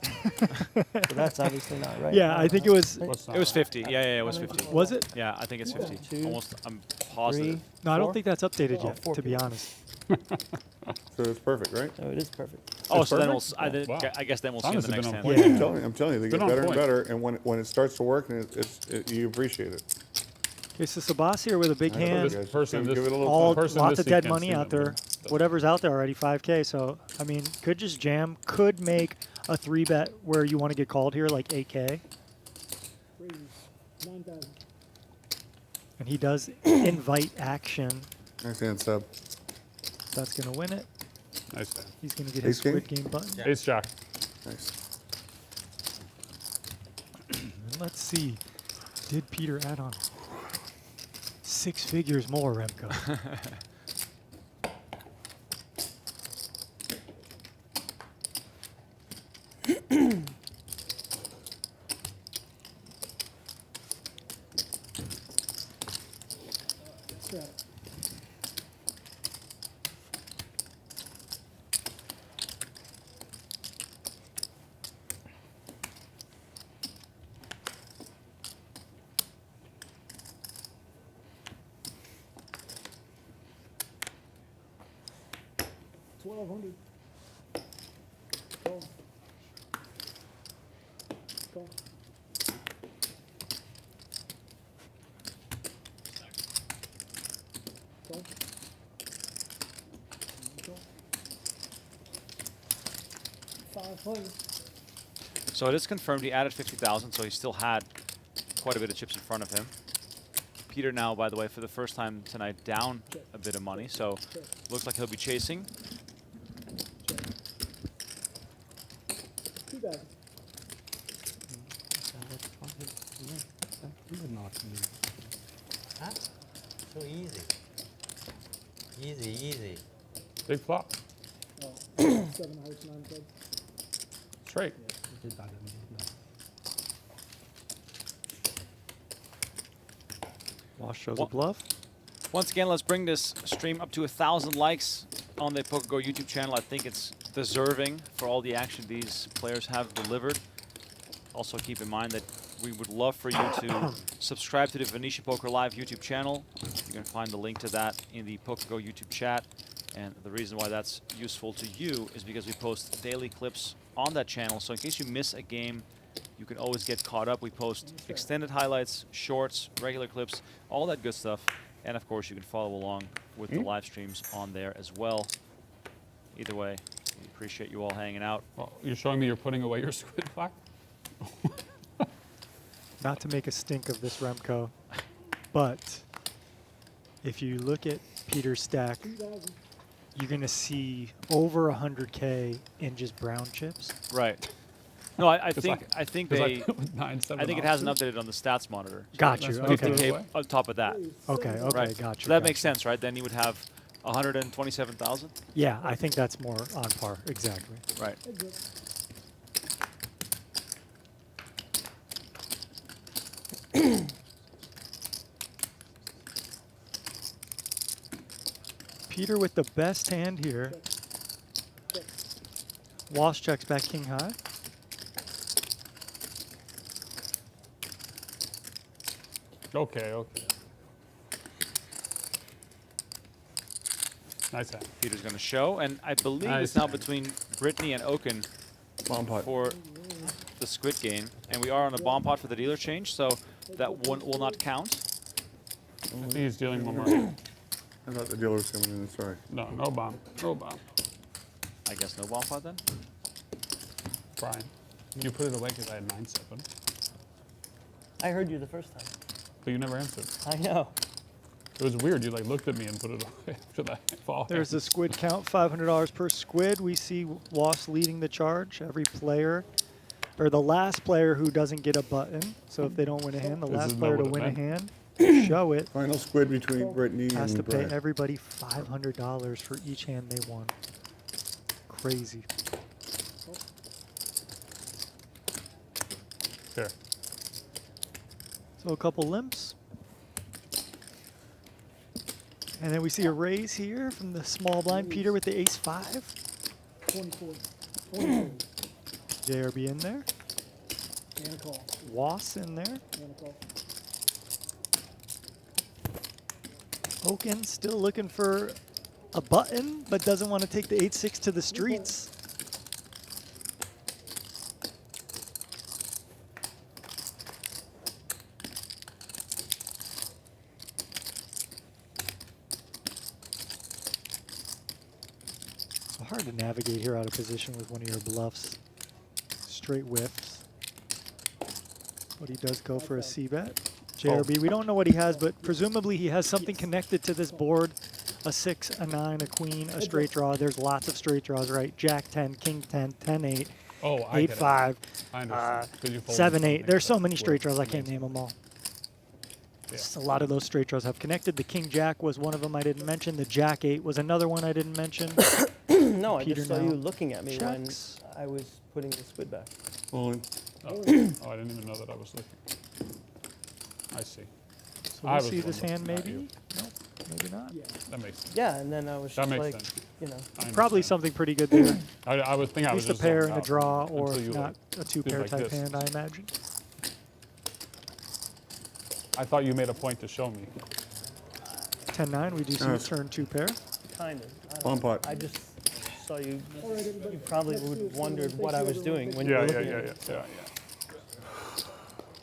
that's obviously not right. Yeah, I think it was. It was 50. Yeah, it was 50. Was it? Yeah, I think it's 50. 2, Almost, I'm positive. 3. No, I don't 4? think that's updated Oh, yet, 4 to be people. honest. So it's perfect, right? So it is perfect. Oh, It's so then perfect? I guess then we'll see in Honestly, the next been on hand. point. Yeah. I'm telling you, they Been get on better and point. better, and when it starts to work, and you appreciate it. Okay, so Sebas here with a big I know hand. you guys. Person Give this- it a little All time. person lots this of dead seat money can't out see there. them, but- Whatever's out there already, 5K. So I mean, could just jam. Could make a 3-bet where you want to get called here, like 8K. Raise 9,000. And he does invite action. Nice hand, sub. That's gonna win it. Nice hand. He's gonna get his Ace king? Squid Game button. Ace jack. Nice. And let's see. Did Peter add on 6 figures more, Remco? That's right. $1,200. Cool. So it is confirmed he added 50,000, so he still had quite a bit of chips in front of him. Peter now, by the way, for the first time tonight, down a bit of money, so looks like he'll be chasing. Huh? So easy. Easy, easy. Big flop. 7 hearts, 9 clubs. Straight. Wash shows a bluff. Once again, let's bring this stream up to 1,000 likes on the PokerGo YouTube channel. I think it's deserving for all the action these players have delivered. Also keep in mind that we would love for you to subscribe to the Venetian Poker Live YouTube channel. You can find the link to that in the PokerGo YouTube chat. And the reason why that's useful to you is because we post daily clips on that channel. So in case you miss a game, you can always get caught up. We post extended highlights, shorts, regular clips, all that good stuff. And of course, you can follow along with the live streams on there as well. Either way, we appreciate you all hanging out. Well, you're showing me you're putting away your squid black? Not to make a stink of this Remco, but if you look at Peter's stack, you're going to see over 100K in just brown chips. Right. No, I think I think it hasn't updated on the stats monitor. Got you. Okay. 50K on top of that. Okay. Right. Got you. So that makes sense, right? Then you would have 127,000. Yeah, I think that's more on par. Exactly. Right. Peter with the best hand here. Walsh checks back king high. Okay, okay. Nice hand. Peter's going to show, and I believe Nice it's now hand. between Britney and Okin for the Squid game, and we are on a bomb pot for the dealer change, so that one will not count. I think he's dealing one more. I thought the dealer was coming in. Sorry. No, no bomb. No bomb. I guess no bomb pot then? Brian, you put it away because I had 9-7, I heard you the first time. but you never answered. I know. It was weird. You like looked at me and put it away after that fall. There's the Squid count, $500 per Squid. We see Walsh leading the charge. Every player, or the last player who doesn't get a button. So if they don't win a hand, the This last is not player to what it win a meant. hand, show it, Final squid between Britney has to and pay Brad. everybody $500 for each hand they won. Crazy. Here. So a couple limps. And then we see a raise here from the small blind. Peter with the ace-5. 24. 24. JRB in there. And a call. Was in there. And a call. Okin still looking for a button, but doesn't want to take the 8-6 to the streets. So hard to navigate here out of position with one of your bluffs. Straight whiffs. But he does go for a c-bet. JRB, we don't know what he has, but presumably he has something connected to this board. A 6, a 9, a queen, a straight draw. There's lots of straight draws, right? Jack 10, king 10, 10, 8, Oh, I 8, get it. 5, I understand. 'Cause you folded 7, 8. something There's so that many straight works. draws, I can't name them all. Yeah. A lot of those straight draws have connected. The king jack was one of them I didn't mention. The jack 8 was another one I didn't mention. No, I Peter just saw now you looking at me checks. when I was putting the squid back. Oh, I didn't even know that I was looking. I see. So I we'll was see the this one hand looking at maybe? you. Nope, maybe not. That makes sense. Yeah, and then I was That just makes like, sense. you know. I Probably understand. something pretty good there. I was thinking At I was least a just pair zoned and a out draw, or until you, not a two-pair like type this. hand, I imagine. I thought you made a point to show me. 10-9, we do see a turn 2-pair. Kind of. Bomb pot. I just saw you. You probably would have wondered what I was doing when Yeah, you were yeah, looking yeah, at yeah, me. yeah, yeah.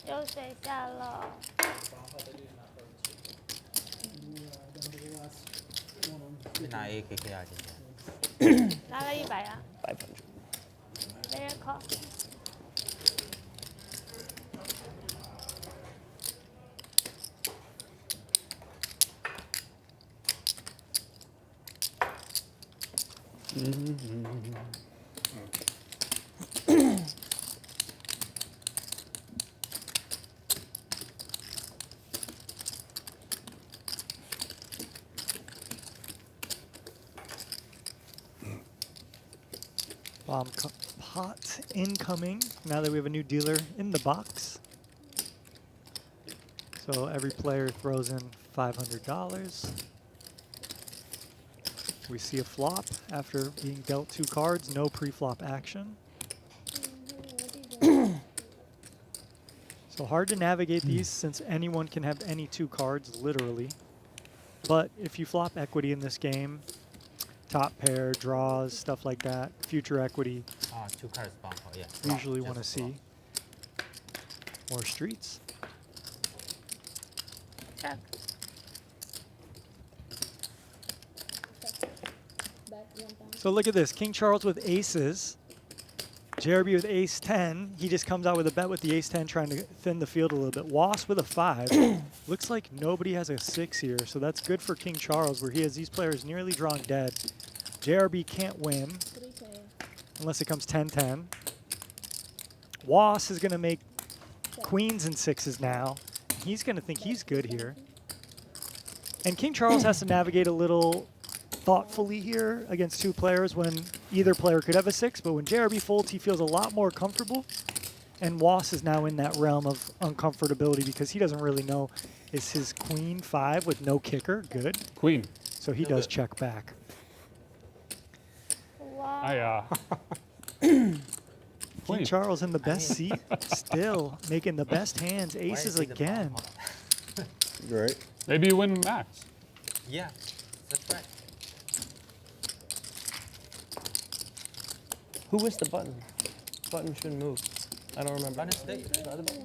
有水下了。拿 AKK 啊，今天。拿了100啊。 500. Fair call. Bomb pot incoming now that we have a new dealer in the box. So every player throws in $500. We see a flop after being dealt 2 cards, no pre-flop action. So hard to navigate these since anyone can have any 2 cards, literally. But if you flop equity in this game, top pair, draws, stuff like that, future equity, 2 cards bomb pot, yeah. we usually want to see more streets. Check. So look at this, King Charles with aces, JRB with ace 10. He just comes out with a bet with the ace 10, trying to thin the field a little bit. Was with a 5. Looks like nobody has a 6 here, so that's good for King Charles, where he has these players nearly drawn dead. JRB can't win unless it comes 10-10. Was is going to make queens and 6s now. He's going to think he's good here. And King Charles has to navigate a little thoughtfully here against 2 players when either player could have a 6, but when JRB folds, he feels a lot more comfortable. And Was is now in that realm of uncomfortability because he doesn't really know, is his queen 5 with no kicker good? Queen. So he does check back. Wow. King Charles in the best seat, still making the best hands, aces again. Right. Maybe you win max. Yeah, that's right. Who was the button? Button shouldn't move. I don't remember. Button stays.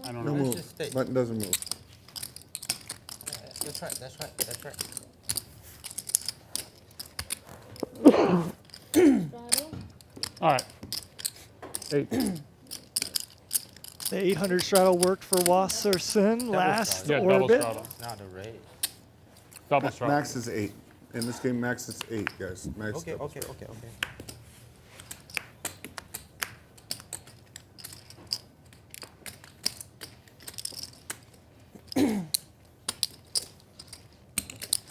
I don't No know. move. Button doesn't move. That's right, that's right, that's right. All right. 8. The 800 straddle worked for Wasserson last Yeah, double orbit. straddle. Not a raise. Double straddle. Max is 8. In this game, max is 8, guys. Max Okay, double okay, straddle. okay, okay.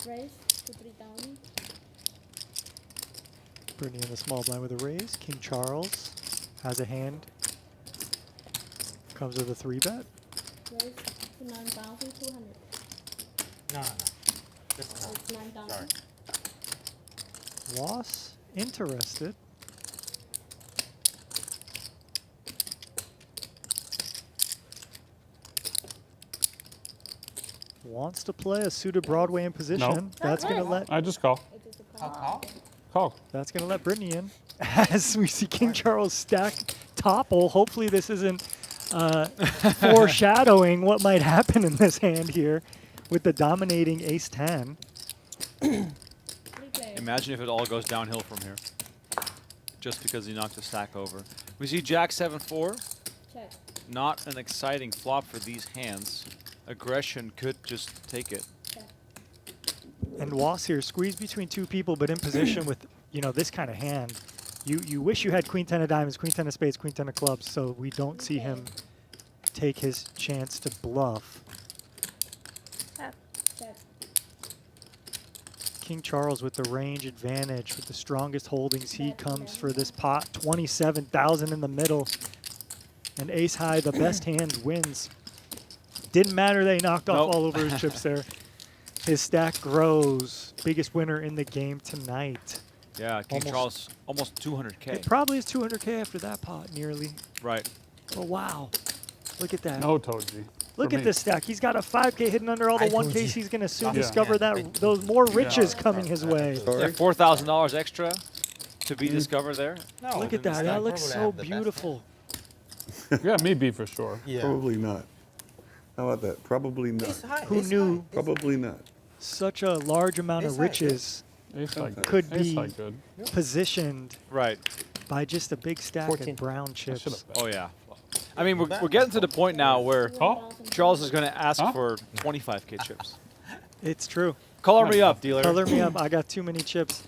Raise to 3,000. Britney in the small blind with a raise. King Charles has a hand. Comes with a 3-bet. Raise to 9,200. No. Just no. It's 9,000. Sorry. Was interested. Wants to play a suited Broadway in position. No. That's going to let I just call. Call? Call. That's going to let Britney in. As we see King Charles stack topple. Hopefully this isn't foreshadowing what might happen in this hand here with the dominating ace 10. Imagine if it all goes downhill from here. Just because he knocked a stack over. We see Jack 7-4. Check. Not an exciting flop for these hands. Aggression could just take it. And Was here squeezed between 2 people, but in position with, you know, this kind of hand. You wish you had Queen 10 of diamonds, Queen 10 of spades, Queen 10 of clubs, so we don't see him take his chance to bluff. Check. Check. King Charles with the range advantage, with the strongest holdings. He comes for this pot, 27,000 in the middle. And ace high, the best hand wins. Didn't matter they knocked off all over his chips there. His stack grows. Biggest winner in the game tonight. Yeah, King Charles, almost 200K. It probably is 200K after that pot, nearly. Right. Oh, wow. Look at that. No, Toji. Look at this stack. He's got a 5K hidden under all the 1Ks. He's going to soon Yeah. discover that those more riches coming his way. Yeah, $4,000 extra to be discovered there. No, Look at that. That looks so beautiful. Yeah, me beat for sure. Yeah. Probably not. How about that? Probably not. Who knew Probably not. such a large amount of riches Ace high good. could Ace be high good. positioned Right. by just a big stack 14. of brown chips. Oh, yeah. I mean, we're getting to the point now where Charles is going to ask for 25K chips. It's true. Color me up, dealer. Color me up. I got too many chips.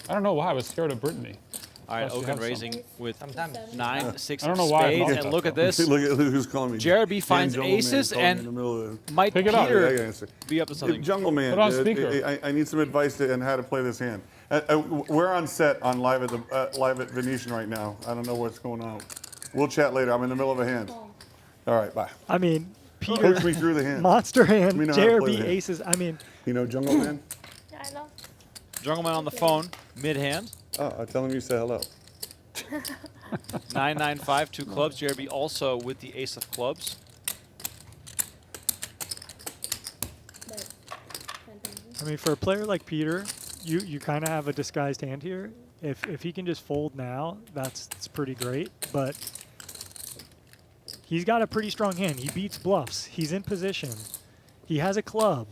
I don't know why I was scared of Brittany. All right, Plus you Okin have raising some. with Sometimes. 9, 6 I don't of know why I spades. thought And that, look at though. this. Look at who's calling me. JRB finds Jungle Man aces calling me in and the middle of might Pick it up. Yeah, I Peter can answer. be up to something. Jungle Man, Put on speaker. I need some advice on how to play this hand. We're on set on live at Venetian right now. I don't know what's going on. We'll chat later. I'm in the middle of a hand. All right, bye. I mean, Peter, Coach me through the hand. monster hand, Let me know how to play JRB the hand. aces. I mean, You know Jungle Man? Yeah, I know. Jungleman on the phone, mid-hand. Oh, I tell him you say hello. 9-9-5, 2 clubs. JRB also with the ace of clubs. I mean, for a player like Peter, you kind of have a disguised hand here. If he can just fold now, that's pretty great. But he's got a pretty strong hand. He beats bluffs. He's in position. He has a club.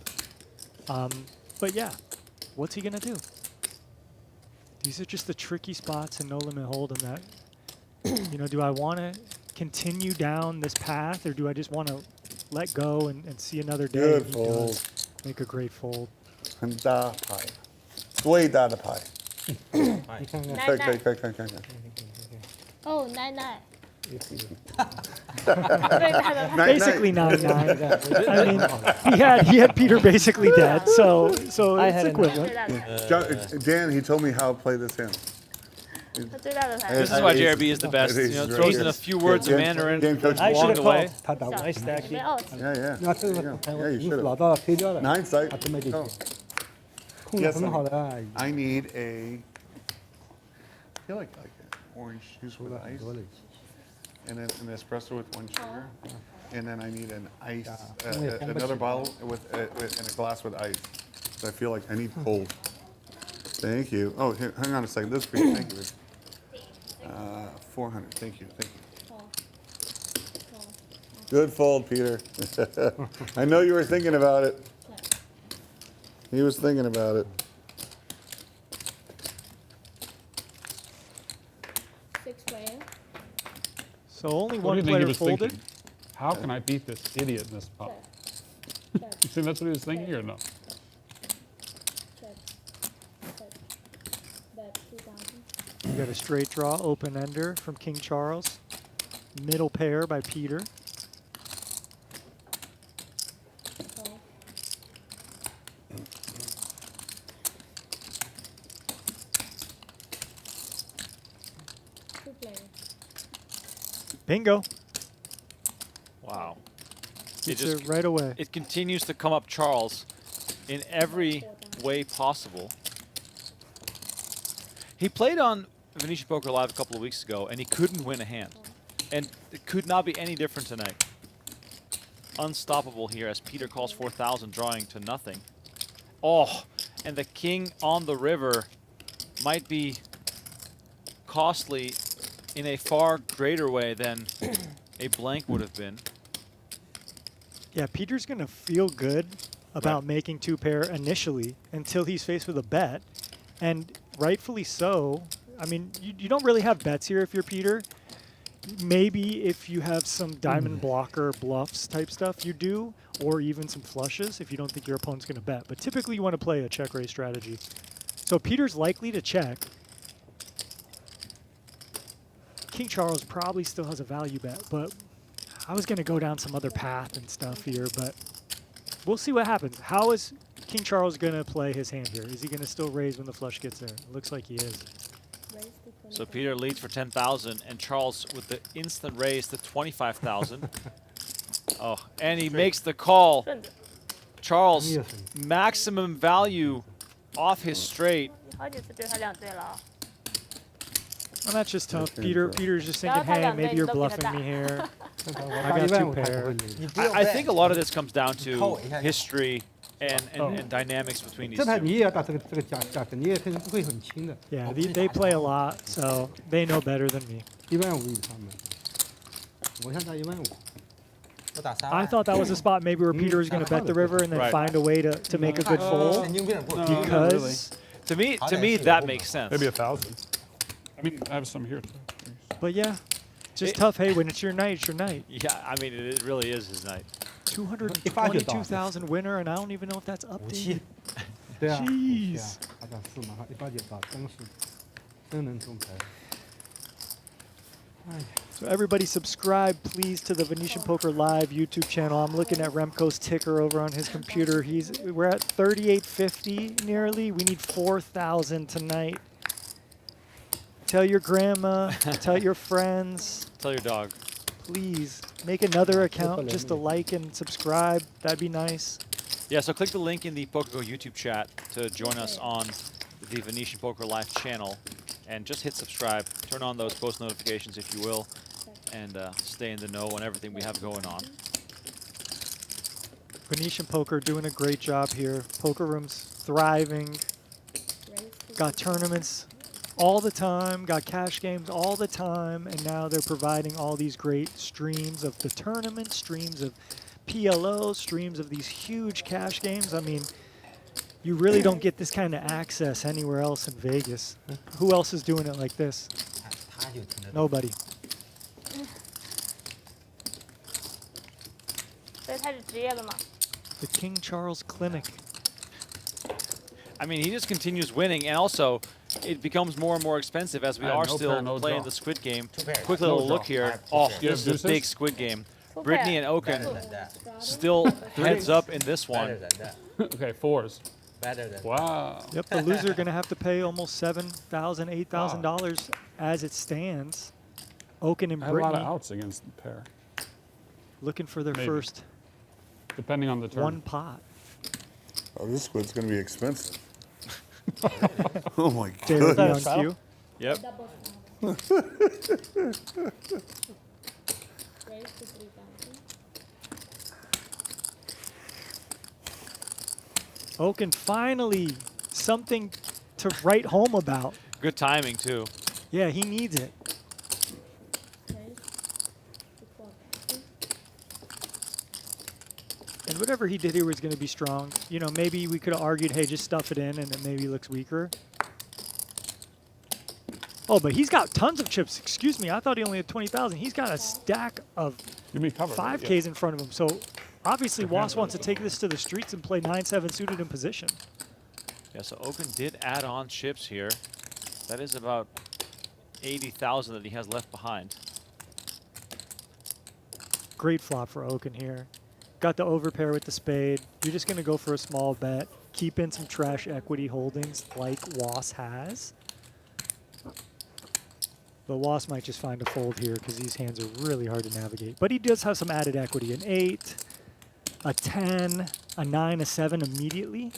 But yeah, what's he gonna do? These are just the tricky spots in No Limit Hold'em that, you know, do I want to continue down this path or do I just want to let go and see another day? Good He fold. does make a great fold. Da pie. Sway da the pie. 你看看，看。哦，奶奶。 Basically 9-9. I mean, he had Peter basically dead, so I it's had a equivalent. Dan, he told me how to play this hand. 他最大的牌。 This is why JRB is the best. You know, throws in a few words of Mandarin Dan, coach, I along should the have way. called. 他打我 Nice stack. Yeah. 那这个 Yeah, you 你 should 老 have. 到黑掉了， Nine side. 他真没进去 Oh.，控制 Yes, 很好的啊。 I need a. I feel like an orange juice with ice, and then an espresso with 1 sugar, and then I need an ice, another bottle with and a glass with ice. So I feel like I need cold. Thank you. Oh, here, hang on a second. This is for you. Thank you. 400. Thank you. Good fold, Peter. I know you were thinking about it. He was thinking about it. 6 player. So only What do one you think he player was folded. thinking? How can I beat this idiot in this pot? You think that's what he was thinking or no? You got a straight draw, open ender from King Charles. Middle pair by Peter. Bingo. Wow. Gets it right away. It continues to come up Charles in every way possible. He played on Venetian Poker Live a couple of weeks ago, and he couldn't win a hand. And it could not be any different tonight. Unstoppable here as Peter calls 4,000, drawing to nothing. Oh, and the king on the river might be costly in a far greater way than a blank would have been. Yeah, Peter's going to feel good about making 2 pair initially until he's faced with a bet. And rightfully so. I mean, you don't really have bets here if you're Peter. Maybe if you have some diamond blocker bluffs type stuff, you do, or even some flushes if you don't think your opponent's going to bet. But typically you want to play a check raise strategy. So Peter's likely to check. King Charles probably still has a value bet, but I was going to go down some other path and stuff here, but we'll see what happens. How is King Charles going to play his hand here? Is he going to still raise when the flush gets there? It looks like he is. So Peter leads for 10,000, and Charles with the instant raise to 25,000. Oh, and he makes the call. Charles, maximum value off his straight. 好几次对他两对了。 Well, that's just tough. Peter's just thinking, hey, maybe you're bluffing me here. I got 2 pair. I think a lot of this comes down to history and dynamics between these 这盘 two. 你也要打这个价格，你也肯定不会很轻的。 Yeah, they play a lot, so they know better than me. 15000以上的，我想打15000。 I thought that was a spot maybe where Peter was going to bet the river and then Right. find a way to make a good fold. No, Because to me that makes sense. Maybe 1,000. mean, I have some here too. But yeah, just tough. Hey, when it's your night, it's your night. Yeah, I mean, it really is his night. 222,000 winner, and I don't even know if that's updated. 对啊， Jeez. 好像是嘛，189真能中牌。哎呀。 So everybody subscribe, please, to the Venetian Poker Live YouTube channel. I'm looking at Remco's ticker over on his computer. We're at 3850 nearly. We need 4,000 tonight. Tell your grandma, tell your friends. Tell your dog. Please make another account just to like and subscribe. That'd be nice. Yeah, so click the link in the PokerGo YouTube chat to join us on the Venetian Poker Live channel. And just hit subscribe. Turn on those post notifications if you will. And stay in the know on everything we have going on. Venetian Poker doing a great job here. Poker rooms thriving. Got tournaments all the time. Got cash games all the time. And now they're providing all these great streams of the tournament, streams of PLO, streams of these huge cash games. I mean, you really don't get this kind of access anywhere else in Vegas. Who else is doing it like this? Nobody. 所以他是职业的吗？ The King Charles Clinic. I mean, he just continues winning, and also it becomes more and more expensive as we are still playing the Squid game. Quick little look here. Oh, this is a big Squid game. Brittany and Okin still heads up in this one. Okay, 4s. Better than Wow. Yep, the loser going to have to pay almost $7,000, $8,000 as it stands. Okin and I had a lot of Brittany outs against the pair. looking for their Maybe. first Depending on the turn. one pot. Oh, this squid's going to be expensive. Oh my JRB goodness. on cue. Yep. Okin finally something to write home about. Good timing, too. Yeah, he needs it. And whatever he did here was going to be strong. You know, maybe we could have argued, hey, just stuff it in, and it maybe looks weaker. Oh, but he's got tons of chips. Excuse me, I thought he only had 20,000. He's got a stack of 5Ks in front of him. So obviously, Was wants to take this to the streets and play 9-7 suited in position. Yeah, so Okin did add on chips here. That is about 80,000 that he has left behind. Great flop for Okin here. Got the overpair with the spade. You're just going to go for a small bet. Keep in some trash equity holdings like Was has. But Was might just find a fold here because these hands are really hard to navigate. But he does have some added equity. An 8, a 10, a 9, a 7 immediately.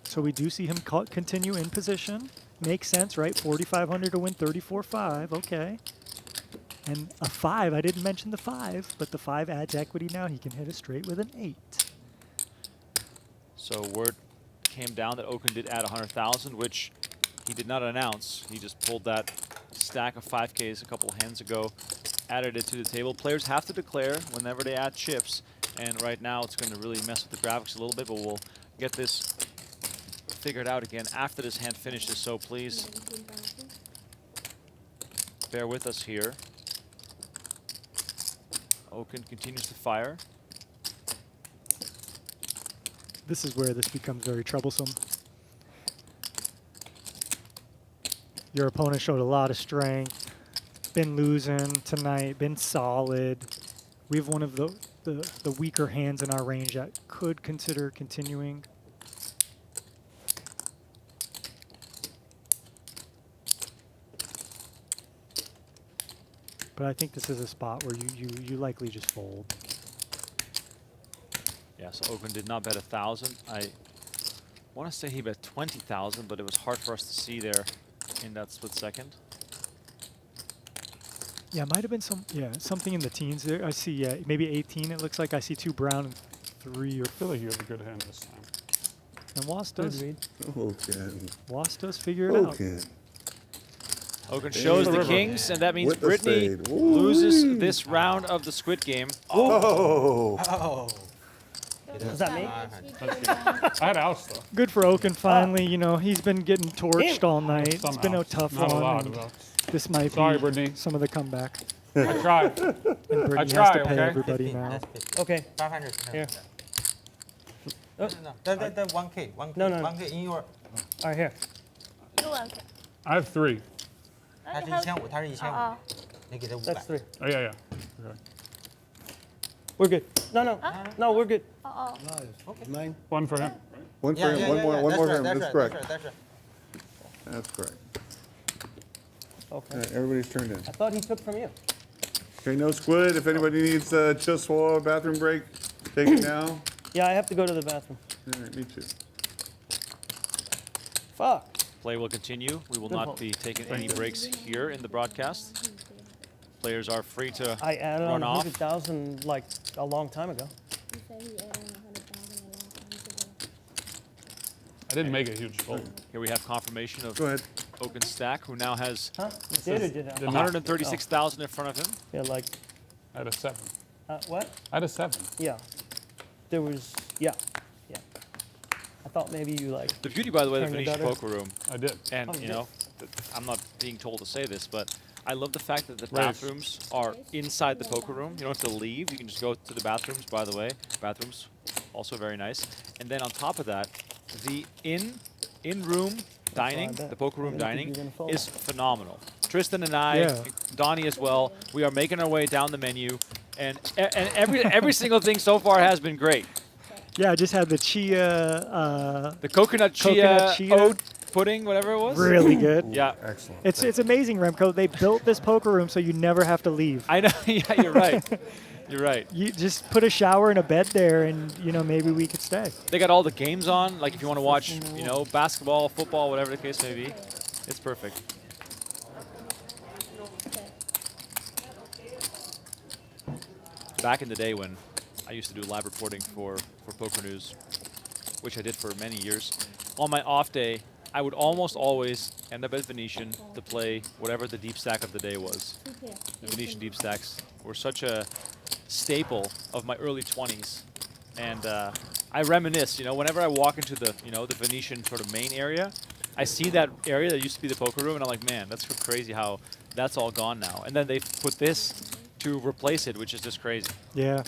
So we do see him continue in position. Makes sense, right? 4,500 to win 34.5. Okay. And a 5, I didn't mention the 5, but the 5 adds equity now. He can hit a straight with an 8. So word came down that Okin did add 100,000, which he did not announce. He just pulled that stack of 5Ks a couple of hands ago, added it to the table. Players have to declare whenever they add chips, and right now it's going to really mess with the graphics a little bit, but we'll get this figured out again after this hand finishes, so please bear with us here. Okin continues to fire. This is where this becomes very troublesome. Your opponent showed a lot of strength, been losing tonight, been solid. We have one of the weaker hands in our range that could consider continuing. But I think this is a spot where you likely just fold. Yeah, so Okin did not bet 1,000. I want to say he bet 20,000, but it was hard for us to see there in that split second. Yeah, might have been something in the teens there. I see, maybe 18. It looks like I see 2 brown and 3 or. I feel like you have a good hand this time. And Was does. Okin. Was does figure it out. Okin shows the kings, and that means Brittany loses this round of the Squid game. Oh! 또 Is that me? I had Alex though. Good for Okin finally. You know, he's been getting torched all night. It's been Somehow. a tough Not a one. lot, and though. this might Sorry, be Brittany. some of the comeback. I tried. And Brittany I has try, to pay okay? everybody now. Okay. 500. Here. No. That 1K. 1K. No. 1K in your. All right, here. 1K。 I have 3.他是1500，他是1500，哦你给他500。That's 3. Oh yeah. Okay. We're good. No, we're good. 哦 Okay. Mine. One for him. One for Yeah, him. yeah, One yeah, more. yeah. One more for him. That's That's right. correct. That's right. That's correct. Okay. All right, everybody's turned in. I thought he took from you. Okay, no Squid. If anybody needs a chill swallow bathroom break, take it now. Yeah, I have to go to the bathroom. All right, me too. Fuck. Play will continue. We will Good not hold. be taking any breaks here in the broadcast. Players are free to I added on run off. 100,000 like a long time ago. I didn't make a huge fold. Here we have confirmation of Go ahead. Okin Stack, who now has Huh? You did or did not? Did not. 136,000 in front of him. Yeah, like I had a 7. what? I had a 7. Yeah. There was yeah. I thought maybe you like. The beauty, by the way, of the Turn the Venetian gutter. Poker Room, I did. and Oh, you yeah. know, I'm not being told to say this, but I love the fact that the Right. bathrooms are inside the poker room. You don't have to leave. You can just go to the bathrooms, by the way. Bathrooms, also very nice. And then on top of that, the in-room dining, bet. the poker room I didn't think dining, you were gonna fold. is phenomenal. Tristan and I, Yeah. Donnie as well, we are making our way down the menu, and every single thing so far has been great. Yeah, I just had the chia. The coconut Coconut chia. oat pudding, whatever it was. Really good. Yeah. Excellent. It's amazing, Remco. They built this poker room so you never have to leave. I know. Yeah, you're right. You're right. You just put a shower and a bed there, and you know maybe we could stay. They got all the games on. Like if you want to watch, you know, basketball, football, whatever the case may be, it's perfect. Back in the day when I used to do live reporting for Poker News, which I did for many years, on my off day, I would almost always end up at Venetian to play whatever the deep stack of the day was. The Venetian deep stacks were such a staple of my early 20s. And I reminisce, you know, whenever I walk into the, you know, the Venetian sort of main area, I see that area that used to be the poker room, and I'm like, man, that's crazy how that's all gone now. And then they put this to replace it, which is just crazy. Yeah.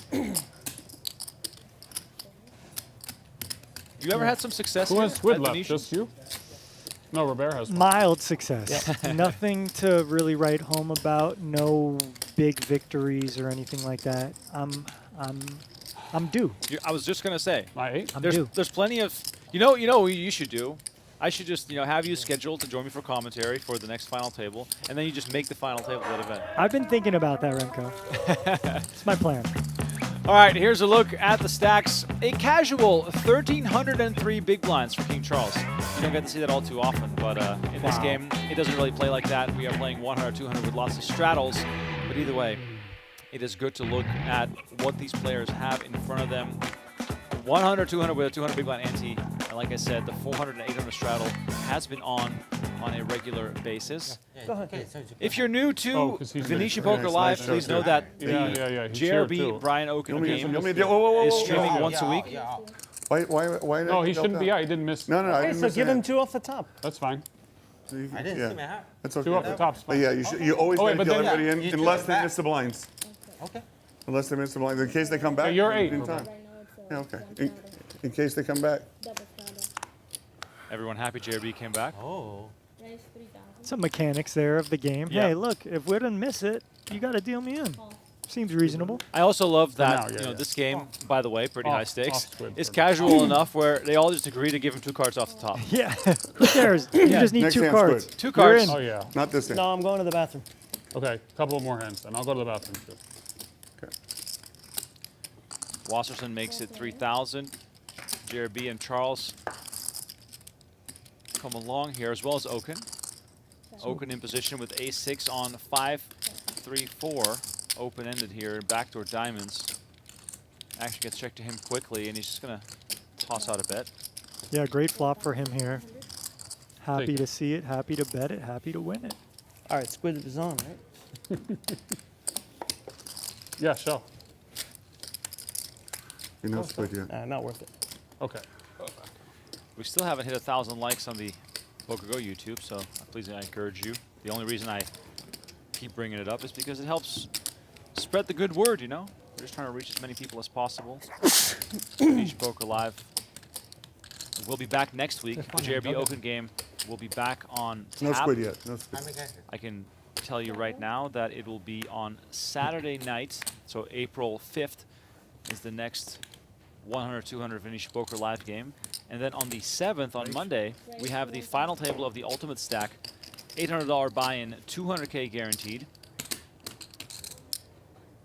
You ever had some success Who here has Squid at left? Venetian? Just you? No, Robert has one. Mild success. Nothing to really write home about. No big victories or anything like that. I'm due. I was just gonna say, My 8? I'm due. there's plenty of, you know what you should do. I should just, you know, have you scheduled to join me for commentary for the next final table, and then you just make the final table at that event. I've been thinking about that, Remco. It's my plan. All right, here's a look at the stacks. A casual 1,303 big blinds for King Charles. You don't get to see that all too often, but in this game, it doesn't really play like that. We are playing 100, 200 with lots of straddles, but either way, it is good to look at what these players have in front of them. 100, 200 with a 200 big blind ante, and like I said, the 400 and 800 straddle has been on a regular basis. If you're new to Venetian Poker Live, please know that the JRB Brian Okin game is streaming once a week. Why No, he shouldn't be out. He didn't miss. No, I Okay, didn't so miss give a him hand. 2 off the top. That's fine. So you can- I didn't yeah. see my hat. That's okay. 2 off the top's But fine. yeah, you always Oh, gotta wait, but deal then everybody you in do unless it they back. miss the blinds. Okay. Unless they miss the blinds. In case they come back. you're in 8. time. Yeah, okay. In case they come back. Everyone happy JRB came back? Oh. Some mechanics there of the game. Yeah. Hey, look, if we didn't miss it, you got to deal me in. Seems reasonable. I also love that, now, yeah, this game, by the way, pretty high stakes, Squid is for casual enough where they all just agree to give him 2 cards off the top. Yeah. Who cares? You just need Next 2 hand's cards. Squid. 2 You're cards. in. Oh, yeah. Not this hand. No, I'm going to the bathroom. Okay, a couple more hands, then. I'll go to the bathroom, too. Okay. Wasserson makes it 3,000. JRB and Charles come along here, as well as Okin. Okin in position with ace-6 on 5-3-4. Open-ended here, backdoor diamonds. Actually gets checked to him quickly, and he's just going to toss out a bet. Yeah, great flop for him here. Happy Take to it. see it, happy to bet it, happy to win it. All right, Squid is on, right? Yeah, sure. You're no squid yet. Not worth it. Okay. We still haven't hit 1,000 likes on the PokerGo YouTube, so please, I encourage you. The only reason I keep bringing it up is because it helps spread the good word, you know? We're just trying to reach as many people as possible. Each Poker Live. We'll be back next week. The JRB Okin game will be back on No tap. squid yet. No squid. I can tell you right now that it will be on Saturday night, so April 5th is the next 100-200 Venetian Poker Live game. And then on the 7th, on Monday, we have the final table of the Ultimate Stack. $800 buy-in, 200K guaranteed.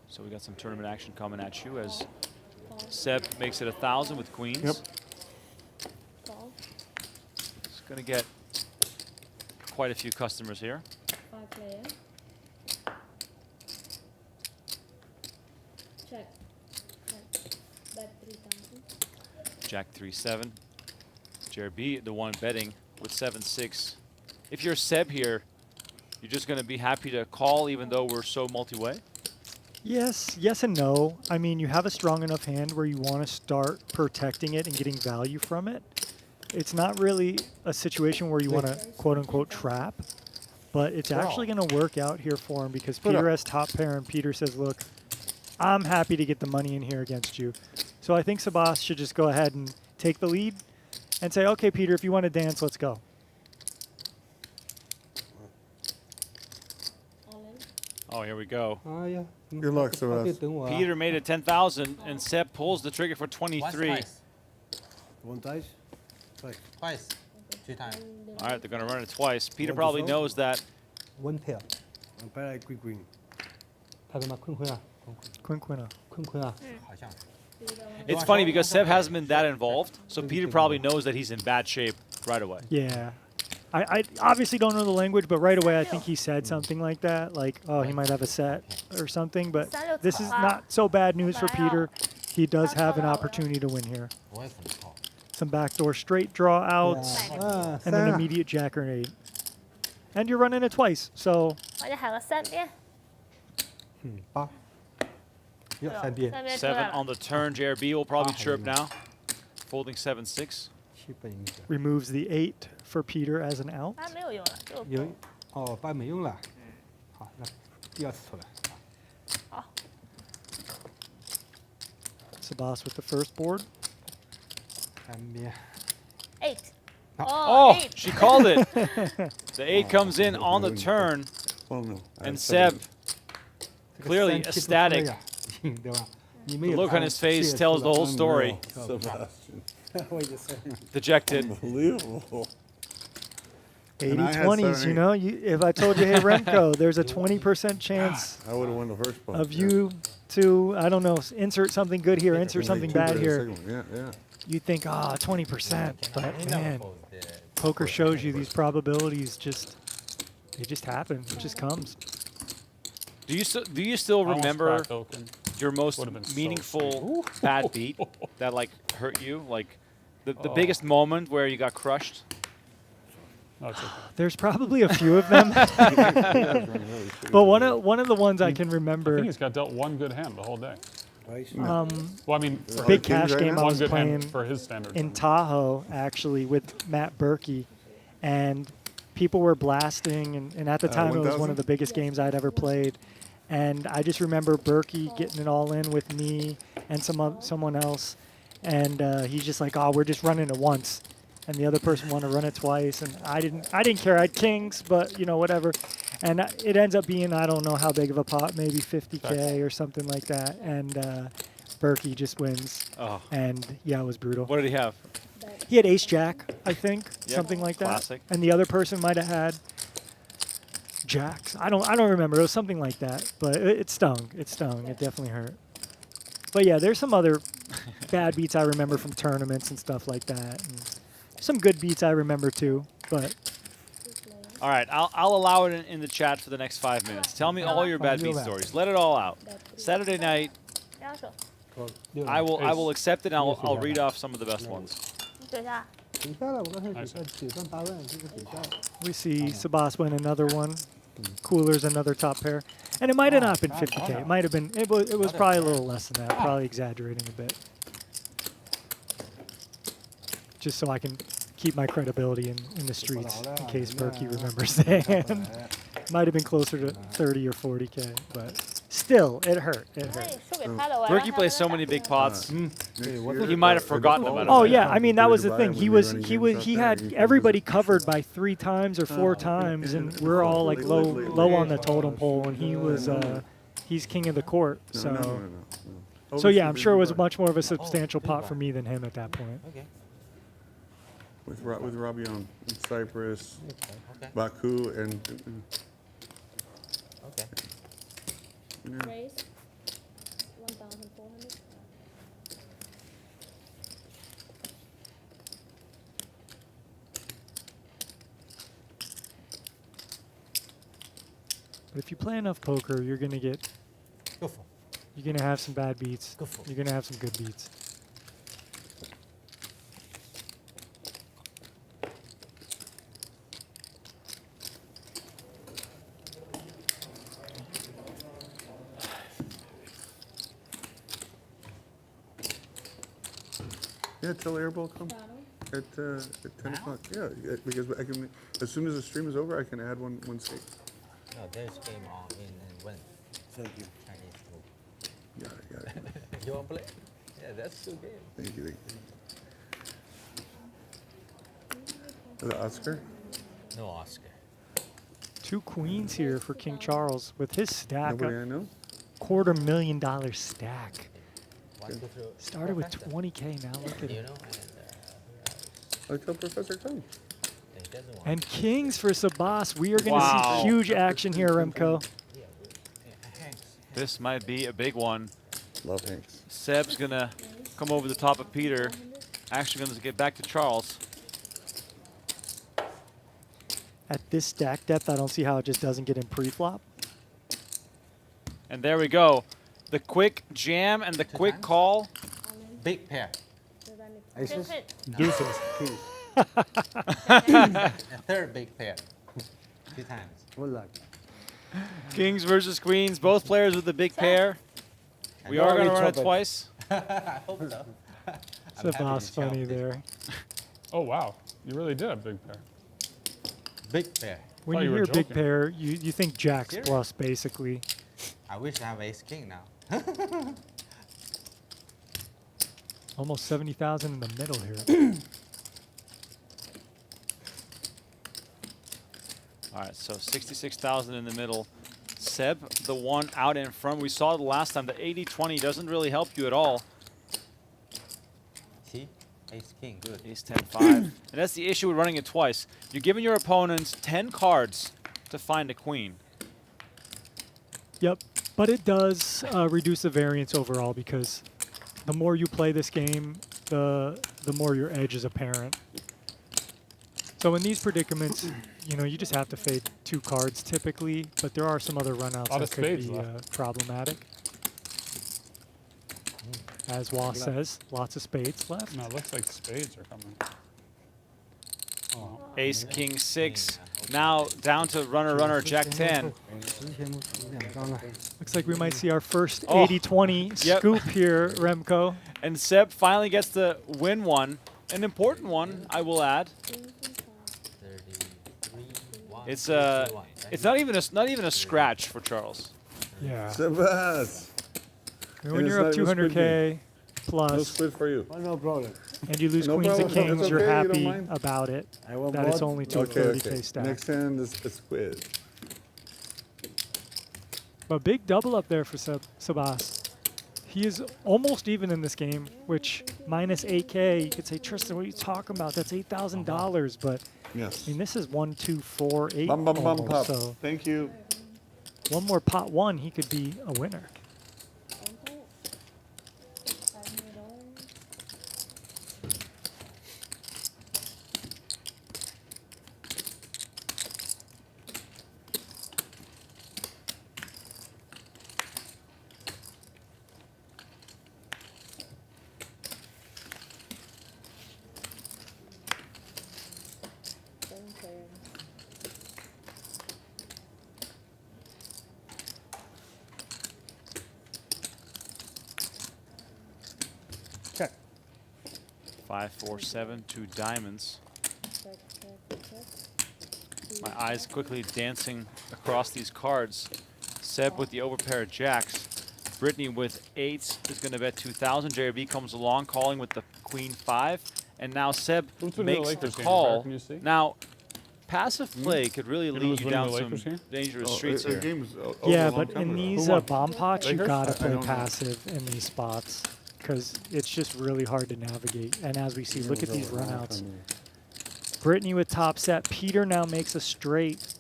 So we got some tournament action coming at you as Seb makes it 1,000 with queens. Yep. It's going to get quite a few customers here. 5 player. Check. Bet 3,000. Jack 3-7. JRB, the one betting with 7-6. If you're Seb here, you're just going to be happy to call even though we're so multi-way? Yes and no. I mean, you have a strong enough hand where you want to start protecting it and getting value from it. It's not really a situation where you want to quote-unquote trap, but it's actually going to work out here for him because Peter has top pair and Peter says, look, I'm happy to get the money in here against you. So I think Sebas should just go ahead and take the lead and say, okay, Peter, if you want to dance, let's go. Oh, here we go. Good luck, Sebas. Peter made it 10,000 and Seb pulls the trigger for 23. One dice? Twice. 2 times. All right, they're going to run it twice. Peter probably knows that. One pair. Queen queen. 他干嘛困困啊？困困啊。困困啊。好像。 It's funny because Seb hasn't been that involved, so Peter probably knows that he's in bad shape right away. Yeah. I obviously don't know the language, but right away I think he said something like that, like, oh, he might have a set or something. But this is not so bad news for Peter. He does have an opportunity to win here. Some backdoor straight draw outs, and an immediate jack or an 8. And you're running it twice, so... 我就喊个3边。 8。3边。 7 on the turn. JRB will probably chirp now. Folding 7-6. Removes the 8 for Peter as an out. 8没有用了，就有哦，8没用了。好，那第2次出来。好。 Sebas with the first board. 3边。 8. Oh, 8. she called it. The 8 comes in on the turn, and Seb, clearly ecstatic. The look on his face tells the whole story. Dejected. Unbelievable. 80-20s, you know. If I told you, hey, Remco, there's a 20% chance I would have won the first ball. of you to, I don't know, insert something good here, insert something bad here. Yeah. You think, 20%. But, man, poker shows you these probabilities they just happen. It just comes. Do you still remember cracked Okin. your most so meaningful bad beat that like hurt you? Like the biggest moment where you got crushed? There's probably a few of them. But one of the ones I can remember. I think he's got dealt one good hand the whole day. Well, I mean, big cash game I one was good playing hand for his standards. in Tahoe, actually, with Matt Berkey. And people were blasting, and at the time it was one of the biggest games I'd ever played. And I just remember Berkey getting it all in with me and someone else. And he's just like, we're just running it once. And the other person wanted to run it twice. And I didn't care. I had kings, but, whatever. And it ends up being, I don't know how big of a pot, maybe 50K or something like that. And Berkey just wins. Oh. And, yeah, it was brutal. What did he have? He had ace-jack, I think, Yep, something like that. classic. And the other person might have had jacks. I don't remember. It was something like that. But it stung. It stung. It definitely hurt. But, yeah, there's some other bad beats I remember from tournaments and stuff like that. And some good beats I remember, too. But... All right, I'll allow it in the chat for the next 5 minutes. Tell me all your bad beat stories. Let it all out. Saturday night, I will accept it, and I'll read off some of the best ones. We see Sebas win another one. Cooler's another top pair. And it might have not been 50K. It might have been, it was probably a little less than that, probably exaggerating a bit. just so I can keep my credibility in the streets in case Berkey remembers the hand. Might have been closer to 30 or 40K, but still, it hurt. It 那 hurt. 你输给他了，我让 Berkey 他 plays 们 so 打 many big 出来 pots. Next He might have forgotten about it. Oh yeah, I mean that was the thing. He had everybody covered by 3 times or 4 times, and we're all like low on the totem pole, and he was he's king of the court. So so yeah, I'm sure it was much more of a substantial pot for me than him at that point. Okay. With Robbie on Cyprus, Okay. Baku, and Okay. Raise 1,400. But if you play enough poker, you're gonna get, Go for. you're gonna have some bad beats. Go for it. You're gonna have some good beats. yeah, tell Airball come at 10 o'clock. Yeah, because I can. As soon as the stream is over, I can add one stake. No, there's game on in when. Thank you. Chinese group. Yeah, yeah. You want to play? Yeah, that's two games. Thank you. The Oscar. No Oscar. 2 queens here for King Charles with his stack. Nobody I know. $250,000 stack. 1, 2, 3. Started with 20K. Now look at You it. know, I tell Professor come. and he doesn't want. And kings for Sebas. We are going to Wow. see huge action here, Remco. Yeah, Hanks. This might be a big one. Love Hanks. Seb's going to come over the top of Peter. Actually going to get back to Charles. At this stack depth, I don't see how it just doesn't get in pre-flop. And there we go. The quick jam and the quick times? call. Big pair. Aces? Deuces. Kings. A third big pair. 2 times. Good luck. Kings versus queens. Both players with the big pair. We are going to run it twice. I hope so. Sebas funny there. Oh, wow. You really did have big pair. Big pair. When Thought you you were hear big joking. pair, you think jacks Serious? plus, basically. I wish I have ace king now. Almost 70,000 in the middle here. All right, so 66,000 in the middle. Seb, the one out in front. We saw the last time the 80-20 doesn't really help you at all. See? Ace king. Good. Ace 10-5. And that's the issue with running it twice. You're giving your opponents 10 cards to find a queen. Yep, but it does reduce the variance overall because the more you play this game, the more your edge is apparent. So in these predicaments, you know, you just have to fade 2 cards typically, but there are some other runouts Lot that of could spades be left. problematic. As Was says, lots of spades left. No, it looks like spades are coming. Oh. Ace, king, 6. Now down to runner, jack 10. Looks like we might see our first Oh. 80-20 Yep. scoop here, Remco. And Seb finally gets to win one. An important one, I will add. 33, 1, It's 61, it's not even a scratch for Charles. Yeah. Sebas. When And you're up it's not even 200K No plus Squid for you. Oh, no problem. and you lose No queens and problem. kings, It's you're okay, you don't happy mind? about it. I want That it's both. only to a Okay, 30K okay. stack. Next hand is a Squid. But big double up there for Sebas. He is almost even in this game, which minus 8K. You could say, Tristan, what are you talking about? That's $8,000. But Yes. I mean, this is 1, 2, 4, 8. Bum bum bum almost, pop. So Thank you. one more pot 1, he could be a winner. 5, 4, 7, 2 diamonds. My eyes quickly dancing across these cards. Seb with the overpair of jacks. Britney with 8s is going to bet 2,000. JRB comes along, calling with the queen 5. And now Seb makes the call. Now, passive play could really lead you down some dangerous streets here. Yeah, but in these bomb pots, you gotta play passive in these spots because it's just really hard to navigate. And as we see, look at these runouts. Britney with top set. Peter now makes a straight.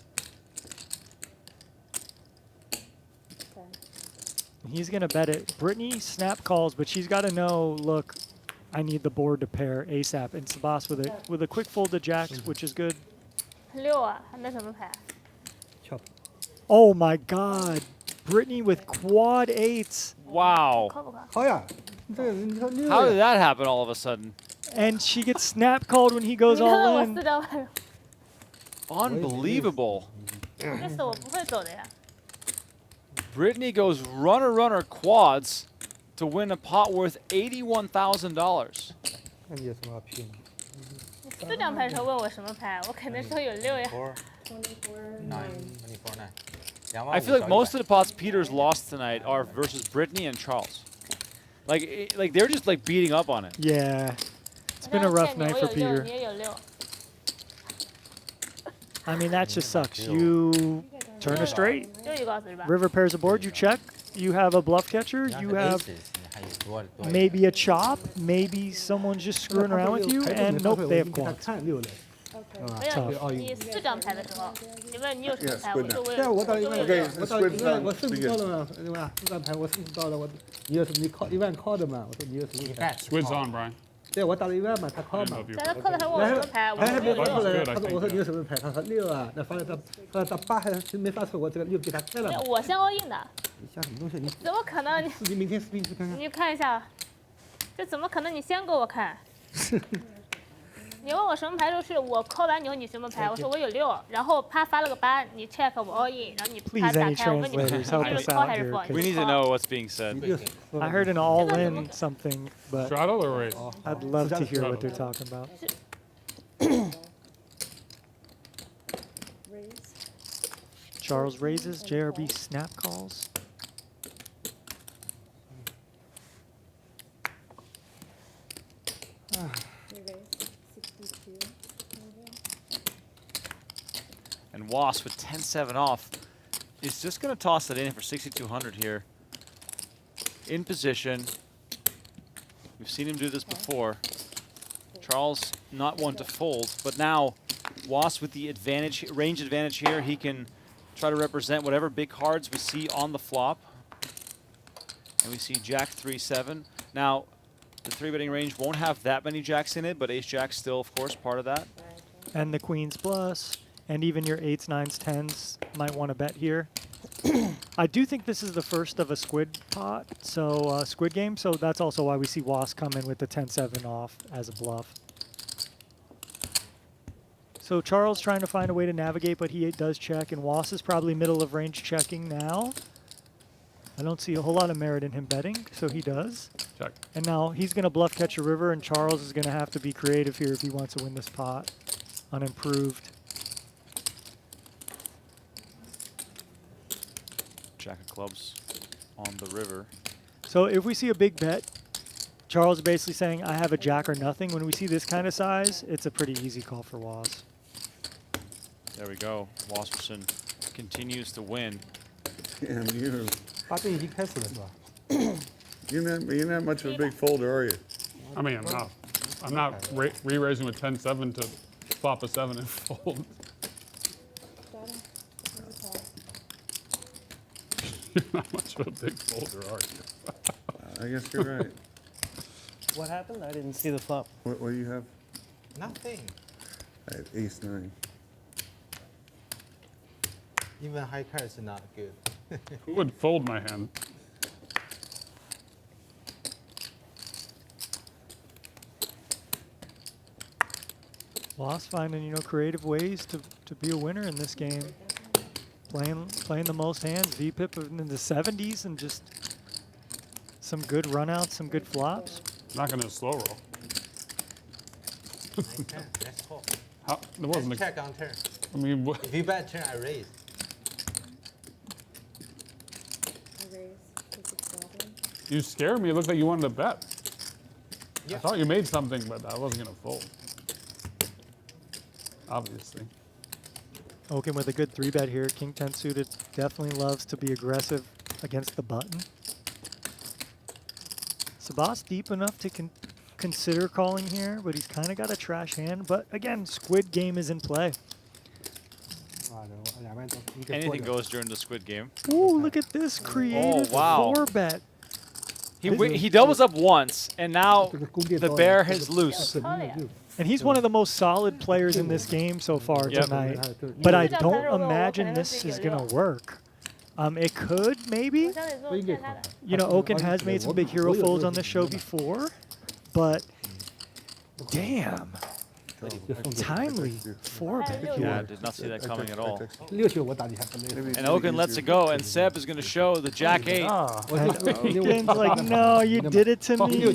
He's gonna bet it. Britney snap calls, but she's got to know. Look, I need the board to pair ASAP. And Sebas with a quick fold to jacks, which is good. 6啊，还没什么牌。 Oh my God, Britney with quad 8s. Wow. 扣不扣？ 好呀，这个你说六 How 呀 did that happen all of a sudden? And she gets snap called when he goes 你看 all 我 in. 4张牌， Unbelievable. 这是我不会走的呀。 Britney goes runner quads to win a pot worth $81,000. 那你有什么好拼的？你4张牌的时候问我什么牌，我肯定说有6呀。 I feel like most of the pots Peter's lost tonight are versus Britney and Charles. Like they're just like beating up on it. Yeah, it's been a rough night for Peter. 你也有6。 I mean, that just sucks. You turn a straight. 就一个20是吧？ River pairs a board. You check. You have a bluff catcher. You have maybe a chop. Maybe someone's just screwing around with you. And nope, they have 给他 quads. 看6人。 没有，你4张牌的时候，你问你有什么牌，我说我有。对啊，我到1万，我到1万，我Squid 胜到了嘛，对吧？4张牌我胜到了，我你有什么？你1万 call 的嘛？我说你有什么牌？ Squid's on, Brian. 对，我打了1万嘛，他 call 嘛。在他扣的时候问我什么牌，我说还没发出有6。来，他说我说你有什么牌？他说6啊，那发了到8还没发出，我这个6给他开了嘛。我先 all in 的。你像什么东西？你怎么可能？你明天视频去看看。你看一下，这怎么可能？你先给我看。你问我什么牌，就是我扣完以后你什么牌，我说我有6，然后他发了个8，你 check 我 all in，然后你他 Please, 打 any 开，我问你 translators, help 这 us 是 call out 还是 here, fold？ We need to know what's being said. I heard an all-in something, but Straddle or raise? I'd love to hear what they're talking about. Charles raises. JRB snap calls. And Wasp with 10-7 off is just going to toss it in for 6,200 here. In position. We've seen him do this before. Charles not one to fold, but now Wasp with the advantage, range advantage here. He can try to represent whatever big cards we see on the flop. And we see Jack 3-7. Now, the 3-betting range won't have that many jacks in it, but ace jack's still, of course, part of that. And the queen's plus. And even your 8s, 9s, 10s might want to bet here. I do think this is the first of a Squid pot, so Squid game. So that's also why we see Wasp come in with the 10-7 off as a bluff. So Charles trying to find a way to navigate, but he does check, and Wasp is probably middle of range checking now. I don't see a whole lot of merit in him betting, so he does. Check. And now he's going to bluff catch a river, and Charles is going to have to be creative here if he wants to win this pot unimproved. Jack of clubs on the river. So if we see a big bet, Charles is basically saying, I have a jack or nothing. When we see this kind of size, it's a pretty easy call for Wasp. There we go. Wasserson continues to win. Damn, you. 8阵已经开始了是吧？ You're not much of a big folder, are you? I mean, I'm not re-raising with 10-7 to flop a 7 and fold. You're not much of a big folder, are you? I guess you're right. What happened? I didn't see the flop. What do you have? Nothing. I have ace-9. Even high cards are not good. Who would fold my hand? Wasp finding, creative ways to be a winner in this game. Playing the most hands, VPIP in the 70s, and just some good runouts, some good flops. Not going to slow roll. Let's call. How, there wasn't Let's a, check on turn. I mean, what, If you bet turn, I raise. you scared me. It looked like you wanted to bet. Yeah. I thought you made something, but I wasn't going to fold. Obviously. Okin with a good 3-bet here. King 10 suited definitely loves to be aggressive against the button. Sebas deep enough to consider calling here, but he's kind of got a trash hand. But again, Squid game is in play. Anything goes during the Squid game. Ooh, look at this creative wow. 4-bet. He doubles up once, and now the bear is loose. And he's one of the most solid players in this game so far Yep. tonight. But I don't imagine this is going to work. It could, maybe. You know, Okin has made some big hero folds on this show before, but damn. Timely 4-bet. Yeah, I did not see that coming at all. And And Okin lets it go, and Seb is going to show the Jack 8. And Okin's like, no, you did it to me.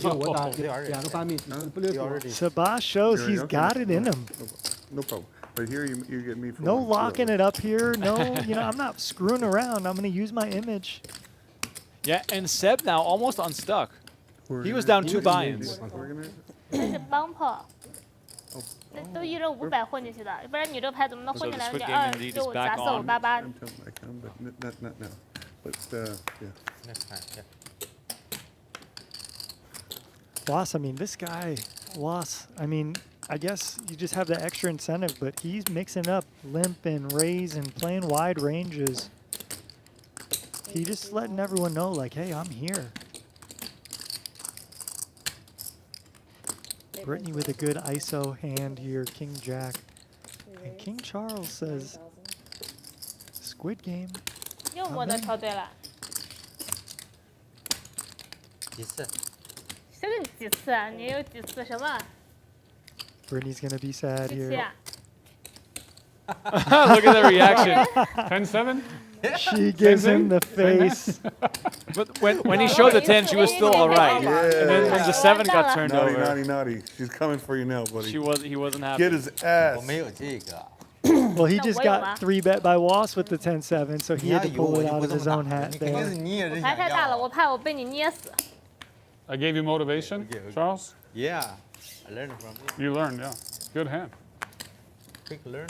Sebas shows he's got it in him. No problem. But here you get me for No one, locking too. it up here. No, you know, I'm not screwing around. I'm going to use my image. Yeah, and Seb now almost unstuck. He was down 2 buy-ins. 这是帮炮，这都一人500混进去的，不然你这牌怎么能混进来？2就砸4 5 8 8。 I'm telling you, I can, but not now. But yeah. Next time, yeah. Loss, I mean, this guy, Loss, I mean, I guess you just have the extra incentive, but he's mixing up limp and raise and playing wide ranges. He just letting everyone know, like, hey, I'm here. Britney with a good ISO hand here, King Jack. And King Charles says, Squid game. 又摸到桥对了，几次？这个几次啊？你有几次什么？ Britney's going to be sad 几次 here. 呀？ Look at the reaction. 10-7? She gives him the face. But when he showed the 10, she was still all right. And then when the 7 got turned Naughty, over, naughty, naughty. She's coming for you now, buddy. he wasn't happy. Get his ass. 我没有这个。 Well, he just got 3-bet by Wass with the 10-7, so he had to pull it out of his own hat 肯定是 there. 你也是牌太大了，我怕我被你捏死。 I gave you motivation, Charles? Yeah, I learned from you. You learned, yeah. Good hand. Quick learner.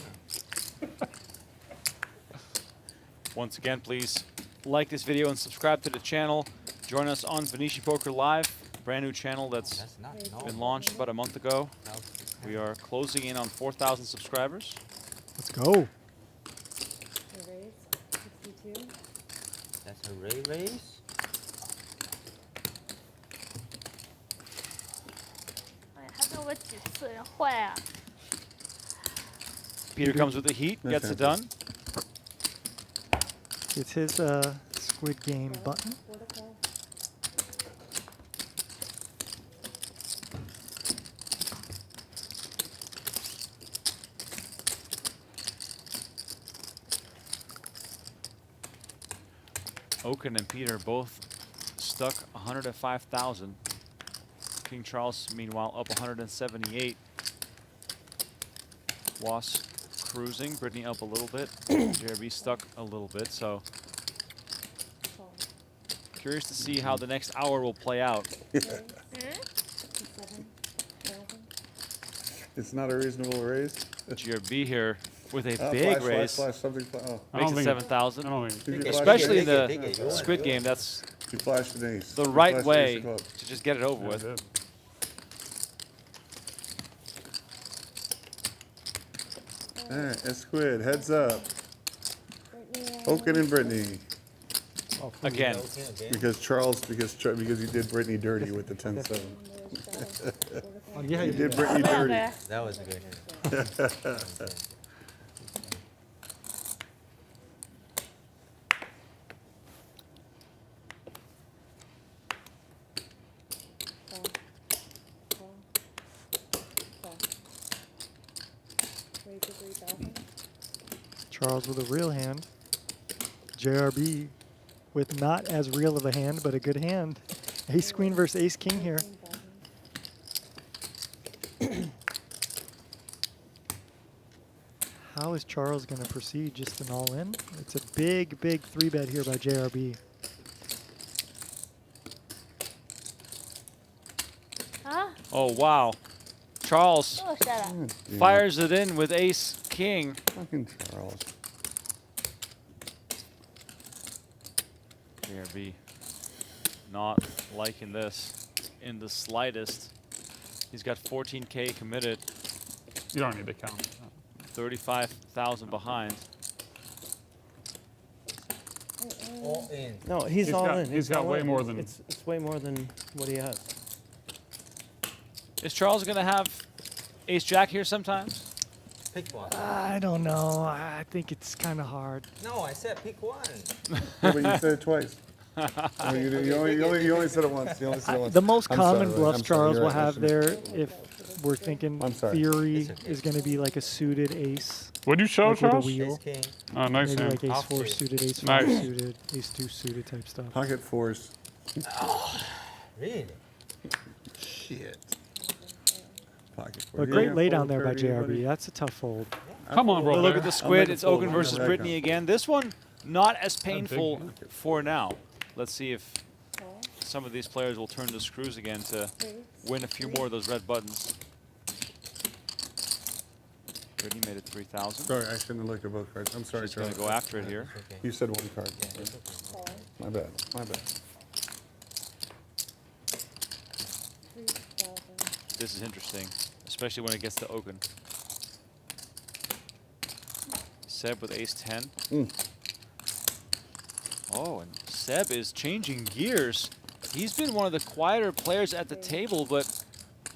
Once again, please like this video and subscribe to the channel. Join us on Venetian Poker Live, brand new channel that's been launched about a month ago. We are closing in on 4,000 subscribers. Let's go. That's a raise. Peter comes with the heat, gets it done. It's his Squid game button. Okin and Peter both stuck 105,000. King Charles, meanwhile, up 178. Wass cruising, Britney up a little bit. JRB stuck a little bit, so curious to see how the next hour will play out. It's not a reasonable raise. JRB here with a Oh, big flash, raise. Flash, something. Oh. Makes it 7,000. Did you Especially in flash the Squid game, that's You flashed an ace. the You right flashed way ace of clubs. to just get it over with. All right, Squid, heads up. Okin and Britney. Again. Because because you did Britney dirty with the 10-7. yeah, you did Britney dirty. That was a good hit. Charles with a real hand. JRB with not as real of a hand, but a good hand. Ace queen versus ace king here. How is Charles going to proceed? Just an all-in? It's a big, big 3-bet here by JRB. Huh? Oh, wow. Charles Oh, shut up. fires it in with ace king. Fucking Charles. JRB not liking this in the slightest. He's got 14K committed. You don't need to count. 35,000 behind. All in. No, he's all in. He's got all way in. more than. It's way more than what he has. Is Charles going to have ace jack here sometimes? Pick one. I don't know. I think it's kind of hard. No, I said pick one. Yeah, but you said it twice. Oh, you only said it once. You only said it once. The most I'm common sorry, bluffs I'm sorry, Charles you're will right, I have shouldn't- there, if we're thinking I'm sorry. theory, is going to be like a suited ace. What'd you show, like with a Charles? wheel. Ace king. Oh, nice Maybe hand. like ace Off 4 suit. suited, ace 5 Nice. suited, ace 2 suited type stuff. Pocket fours. Really? Shit. Pocket fours. But great lay down there by JRB. That's a tough fold. Come on, bro. Well, look at the squid. make It's a fold Okin on versus that Britney count. again. This one, not as big painful hand. for now. Let's see if some of these players will turn to screws again to win a few more of those red buttons. Britney made it 3,000. Sorry, I shouldn't have looked at both cards. I'm sorry, She's going Charles. to go after it here. Okay. You said one card. My bad. My bad. This is interesting, especially when it gets to Okin. Seb with ace 10. Oh, and Seb is changing gears. He's been one of the quieter players at the table, but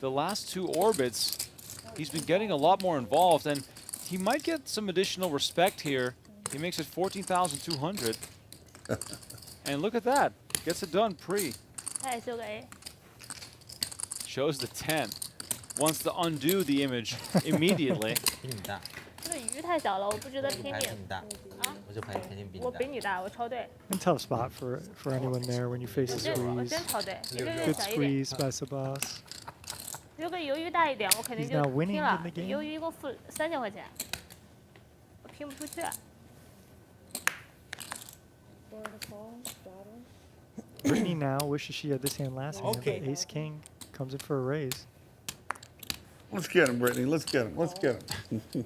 the last 2 orbits, he's been getting a lot more involved, and he might get some additional respect here. He makes it 14,200. And look at that. Gets it done pre. 他也是个 A。 Shows the 10. Wants to undo the image immediately. 比你大，这个鱼太小了，我不值得拼命牌比你大，啊！我就牌肯定比你大我比。你大，我超对， And tough spot for anyone there when you face a 我 squeeze. 真超对，一个月 Good 小一点。 squeeze by Sebas. 如果鱿鱼大一点，我肯定 He's 就 now winning 拼 in 了 the。game. 鱿鱼一共付3000块钱，我拼不出去。 Britney now wishes she had this hand last hand, Okay. but ace king comes in for a raise. Let's get him, Brittany. Let's get him. Let's get him.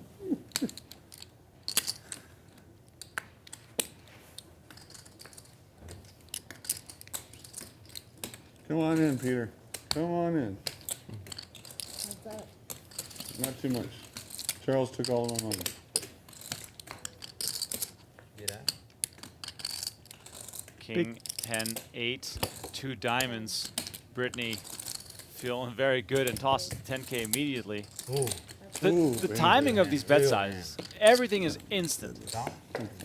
Come on in, Peter. Come on in. Not too much. Charles took all of my money. Did I? King 10, 8, 2 diamonds. Brittany feeling very good and tosses 10K immediately. Ooh. The timing of these bet sizes, everything is instant. Down.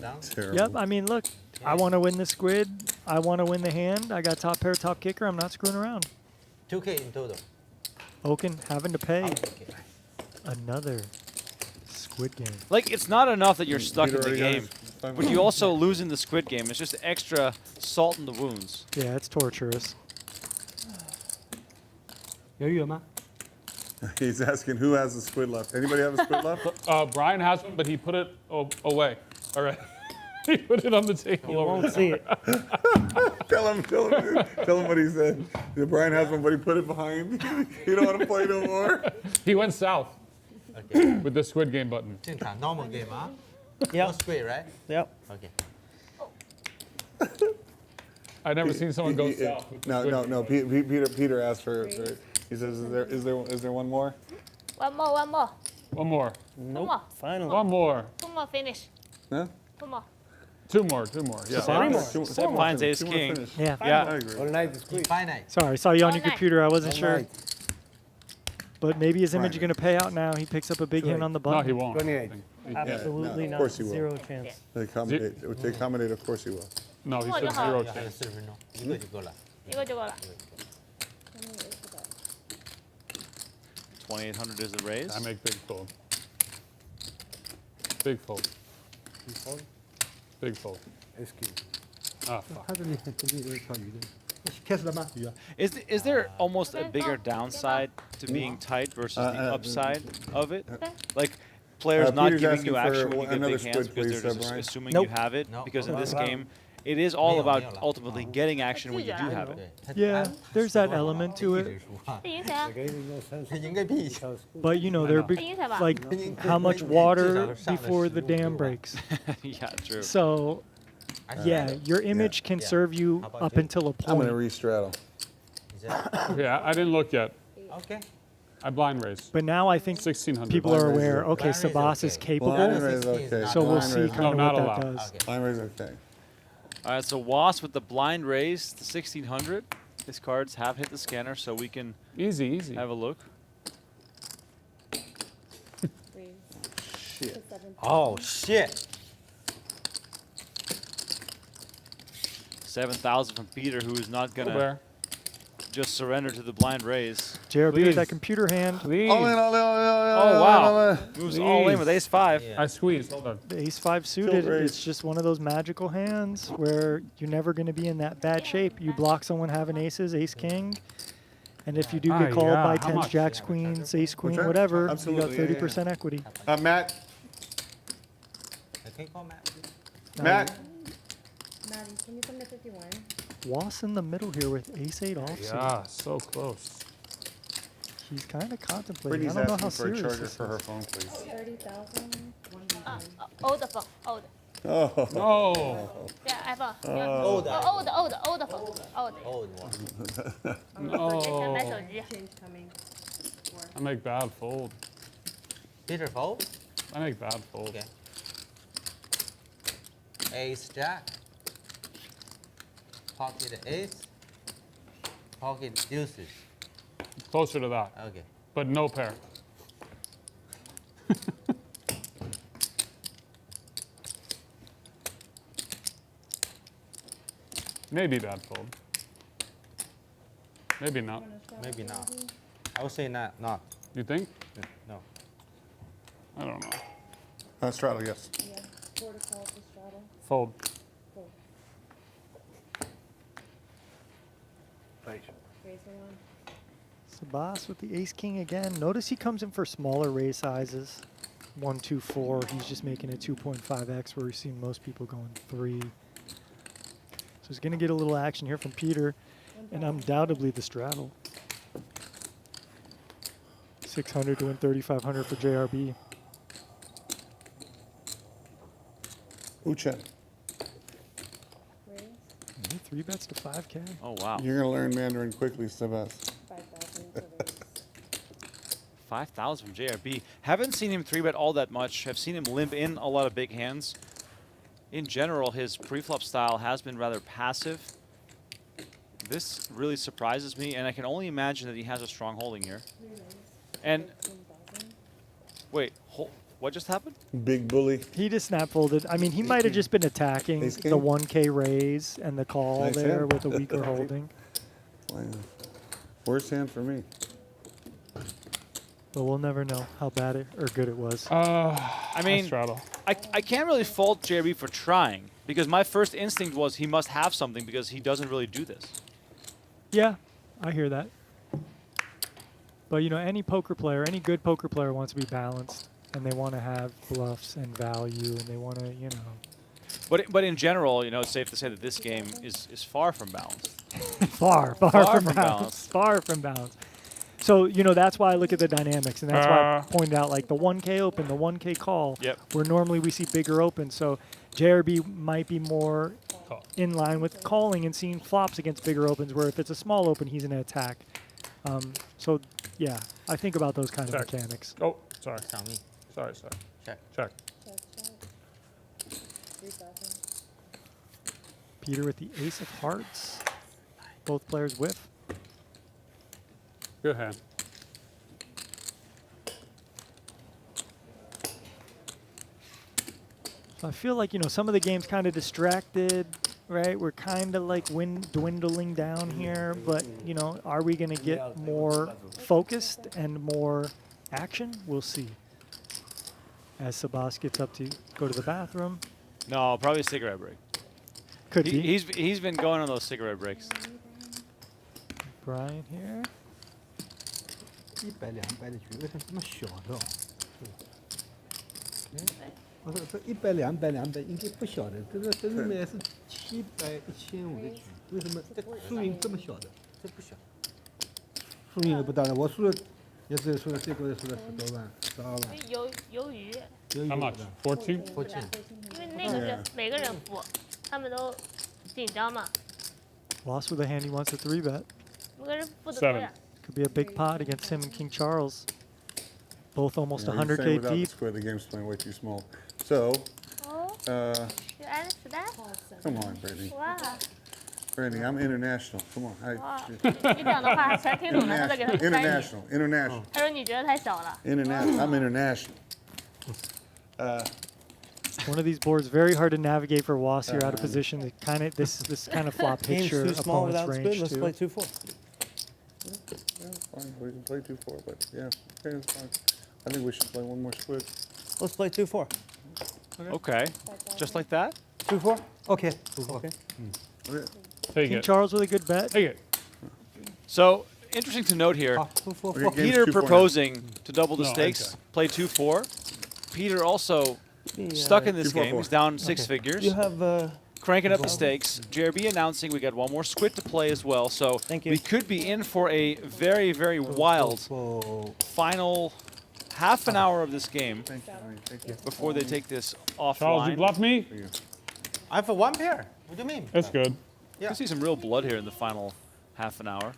Down. Terrible. Yep, I mean, look, I want to win the squid. I want to win the hand. I got top pair, top kicker. I'm not screwing around. 2K in total. Okin having to pay Okay. another squid game. Like, it's not enough that you're stuck Peter in the already got game, his 5 but you also lose in the squid game. It's just extra salt in the wounds. Yeah, it's torturous. 有鱼有吗？ He's asking who has a squid left. Anybody have a squid left? Brian has one, but he put it away. All right. He put it on the table. You over won't there. see it. tell him what he said. Yeah, Brian has one, but he put it behind. He don't want to play no more. He went south Okay. with the Squid Game button. 正常 normal game, huh? No Yep. squid, right? Yep. Okay. I've never seen someone go south. with the No, Squid no, Game no. button. Peter asked for. He says, is there one more? One more, one more, One more. Nope. more. Finally. One more. 2 more finish. Huh? 2 more. Two more. Two more. Yeah. Seb finds ace king. Yeah. Yeah. I agree. All night is quick. Finite. Sorry, I saw you on All your night. computer. I wasn't All sure. night. But maybe his image is Fine. going to pay out now. He picks up a big hand on the No, button. he won't. 28. Absolutely of not. course he will. 0 chance. They accommodate. Of course he will. No, he Oh, said you have- 0 还有 chance. 40分钟，一个就够了。一个就够了。 2,800 is the raise. I make big fold. Big fold. Big fold. Ah, fuck. 他这里这里有一条鱼的，开始了吗？鱼啊？ Is there almost a bigger downside to being tight versus the upside of it? Like, players not Peter's giving you asking action for when you get another big hands squid, because please, they're just Brian. assuming Nope. you have it. No. Because in this game, it is all about ultimately getting action when you do have it. Yeah, there's that element to it. 这赢谁啊？赢个屁！ But you know, they're big, like how much water before the dam breaks. Yeah, true. So, yeah, your image can serve you up until a I'm gonna point. re-straddle. Yeah, I didn't look yet. Okay. I blind raised. But now I think 1600. people are Blind raise aware. is Okay, okay. Sebas is Blind capable, raise, okay. so we'll Blind see raise- kind of not what allowed. that does. Blind raise, okay. All right, so Was with the blind raise, the 1600. His cards have hit the scanner, so we can Easy. have a look. Shit. Oh shit! 7,000 from Peter, who is not Go gonna bear. just surrender to the blind raise. JRB Please. with that computer hand. Please. All in, all in, all in, all in, Oh all in, wow! all in. Moves all in with Please. Ace 5. Yeah. I squeezed. Hold on. The Ace 5 suited, raise. it's just one of those magical hands where you're never going to be in that bad shape. You block someone having aces, ace king, and if you do get called yeah, by how 10s, much? jacks, queens, ace queen, that? whatever, Absolutely, you yeah, got 30% equity. Matt, I can call Matt. Matt. Maddie, can you come to 51? Was in the middle here with ace 8 offsuit. Yeah, so close. He's kind of contemplating. Brittany's I don't know asking how for a serious charger this for her is. phone, please. 30,000. Old phone, old. Oh. No. Yeah, iPhone. Old old phone, old. Old one. 我之前买手机。 Change coming. I make bad fold. Peter fold. I make bad fold. Okay. Ace jack. Pocket ace. Pocket deuces. Closer to that, Okay. but no pair. Maybe bad fold. Maybe not. Maybe not. I would say not. Not. You think? No. I don't know. Straddle, yes. Yeah. 4 to call for straddle. Fold. Fold. Raise the one. Sebas with the ace king again. Notice he comes in for smaller raise sizes. 1, 2, 4. He's just making it 2.5x where we've seen most people going 3. So he's going to get a little action here from Peter, and undoubtedly the straddle. 600 to win 3,500 for JRB. Uchen, Raise. 3 bets to 5K. Oh wow! you're gonna learn Mandarin quickly, Sebas. 5,000 to raise. 5,000 from JRB. Haven't seen him 3-bet all that much. Have seen him limp in a lot of big hands. In general, his preflop style has been rather passive. This really surprises me, and I can only imagine that he has a strong holding here. And 15,000. wait, what just happened? Big bully. He just snap folded. I mean, he might have just been attacking Ace the king? 1K raise and the call Nice there hand. with a weaker holding. Worst hand for me. But we'll never know how bad it or good it was. I mean, straddle. I can't really fault JRB for trying, because my first instinct was he must have something because he doesn't really do this. Yeah, I hear that. But you know, any poker player, any good poker player wants to be balanced, and they want to have bluffs and value, and they want to, you know. But in general, you know, it's safe to say that this game is far from balanced. far from from balanced. Far from balanced. So, you know, that's why I look at the dynamics, and that's why I pointed out, like, the 1K open, the 1K call, where normally we see bigger opens. So JRB might be more in line with calling and seeing flops against bigger opens, where if it's a small open, he's going to attack. So, yeah, I think about those kind of mechanics. Oh, sorry. Tell me. Sorry. Check. Check. Check, check. 3,000. Peter with the ace of hearts. Both players whiff. Good hand. So I feel like, you know, some of the game's kind of distracted, right? We're kind of like dwindling down here, but, you know, are we going to get more focused and more action? We'll see. As Sebas gets up to go to the bathroom. No, probably a cigarette break. Could be. He's been going on those cigarette breaks. Brian here. 100、200的局为什么这么小的？我说这100、200应该不小的，这里面是700、1500的局，为什么这输赢这么小的？这不小。输赢也不大了，我输了也只有输了这个月输了10多万、12万。鱿鱼， How much? 14? 因为那个人每个人付，他们都紧张嘛， Lost with a hand he wants a 3-bet. 每个人付的多呀。 Could be a big pot against him and King Charles. Both almost Yeah, you're saying 100K without the deep. squid, the game's playing way too small. So, Oh, you added to that? come on, Brittany. 哇 Brittany, I'm international. Come on. 哇，你讲的话还全听懂了，他在给他们翻译。 International. 他说你觉得太小了。 International. I'm international. One of these boards very hard to navigate for Was here out of position. It kind of this kind of flop Game's picture too small opponent's without range Squid. Let's too. play 2-4. Yeah, fine. We can play 2-4, but yeah, okay, that's fine. I think we should play one more squid. Let's play 2-4. Okay. Just like that? 2-4? OK， Okay. Take King it. Charles with a good bet. Take it. So, interesting to note here. 好，2-4。 Okay, game's Peter 2-4 now. proposing to double the No, stakes, okay. play 2-4. Peter also stuck in this 2-4-4. game. He's down 6 figures. You have Cranking up the stakes. JRB announcing we got one more squid to play as well. So Thank you. we could be in for a very, very wild final half an hour of this game Thank you. Honey. Thank you. before they take this Charles, you offline. bluff me? I have 1 pair. What do you mean? That's good. You can see some real blood here in the final half an hour.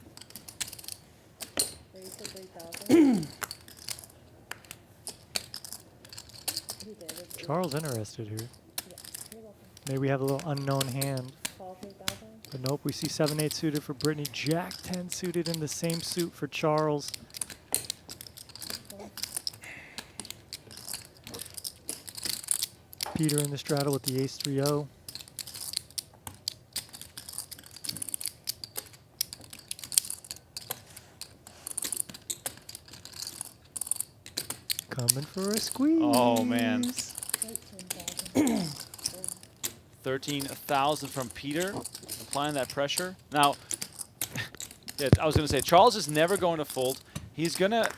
3,000. Charles interested here. Maybe we have a little unknown hand. Call 3,000. But nope, we see 7-8 suited for Britney. Jack 10 suited in the same suit for Charles. Peter in the straddle with the ace 3-0. Coming for a squeeze. Oh, man. 13,000. 13,000 from Peter, applying that pressure. Now, yeah, I was going to say, Charles is never going to fold. He's going to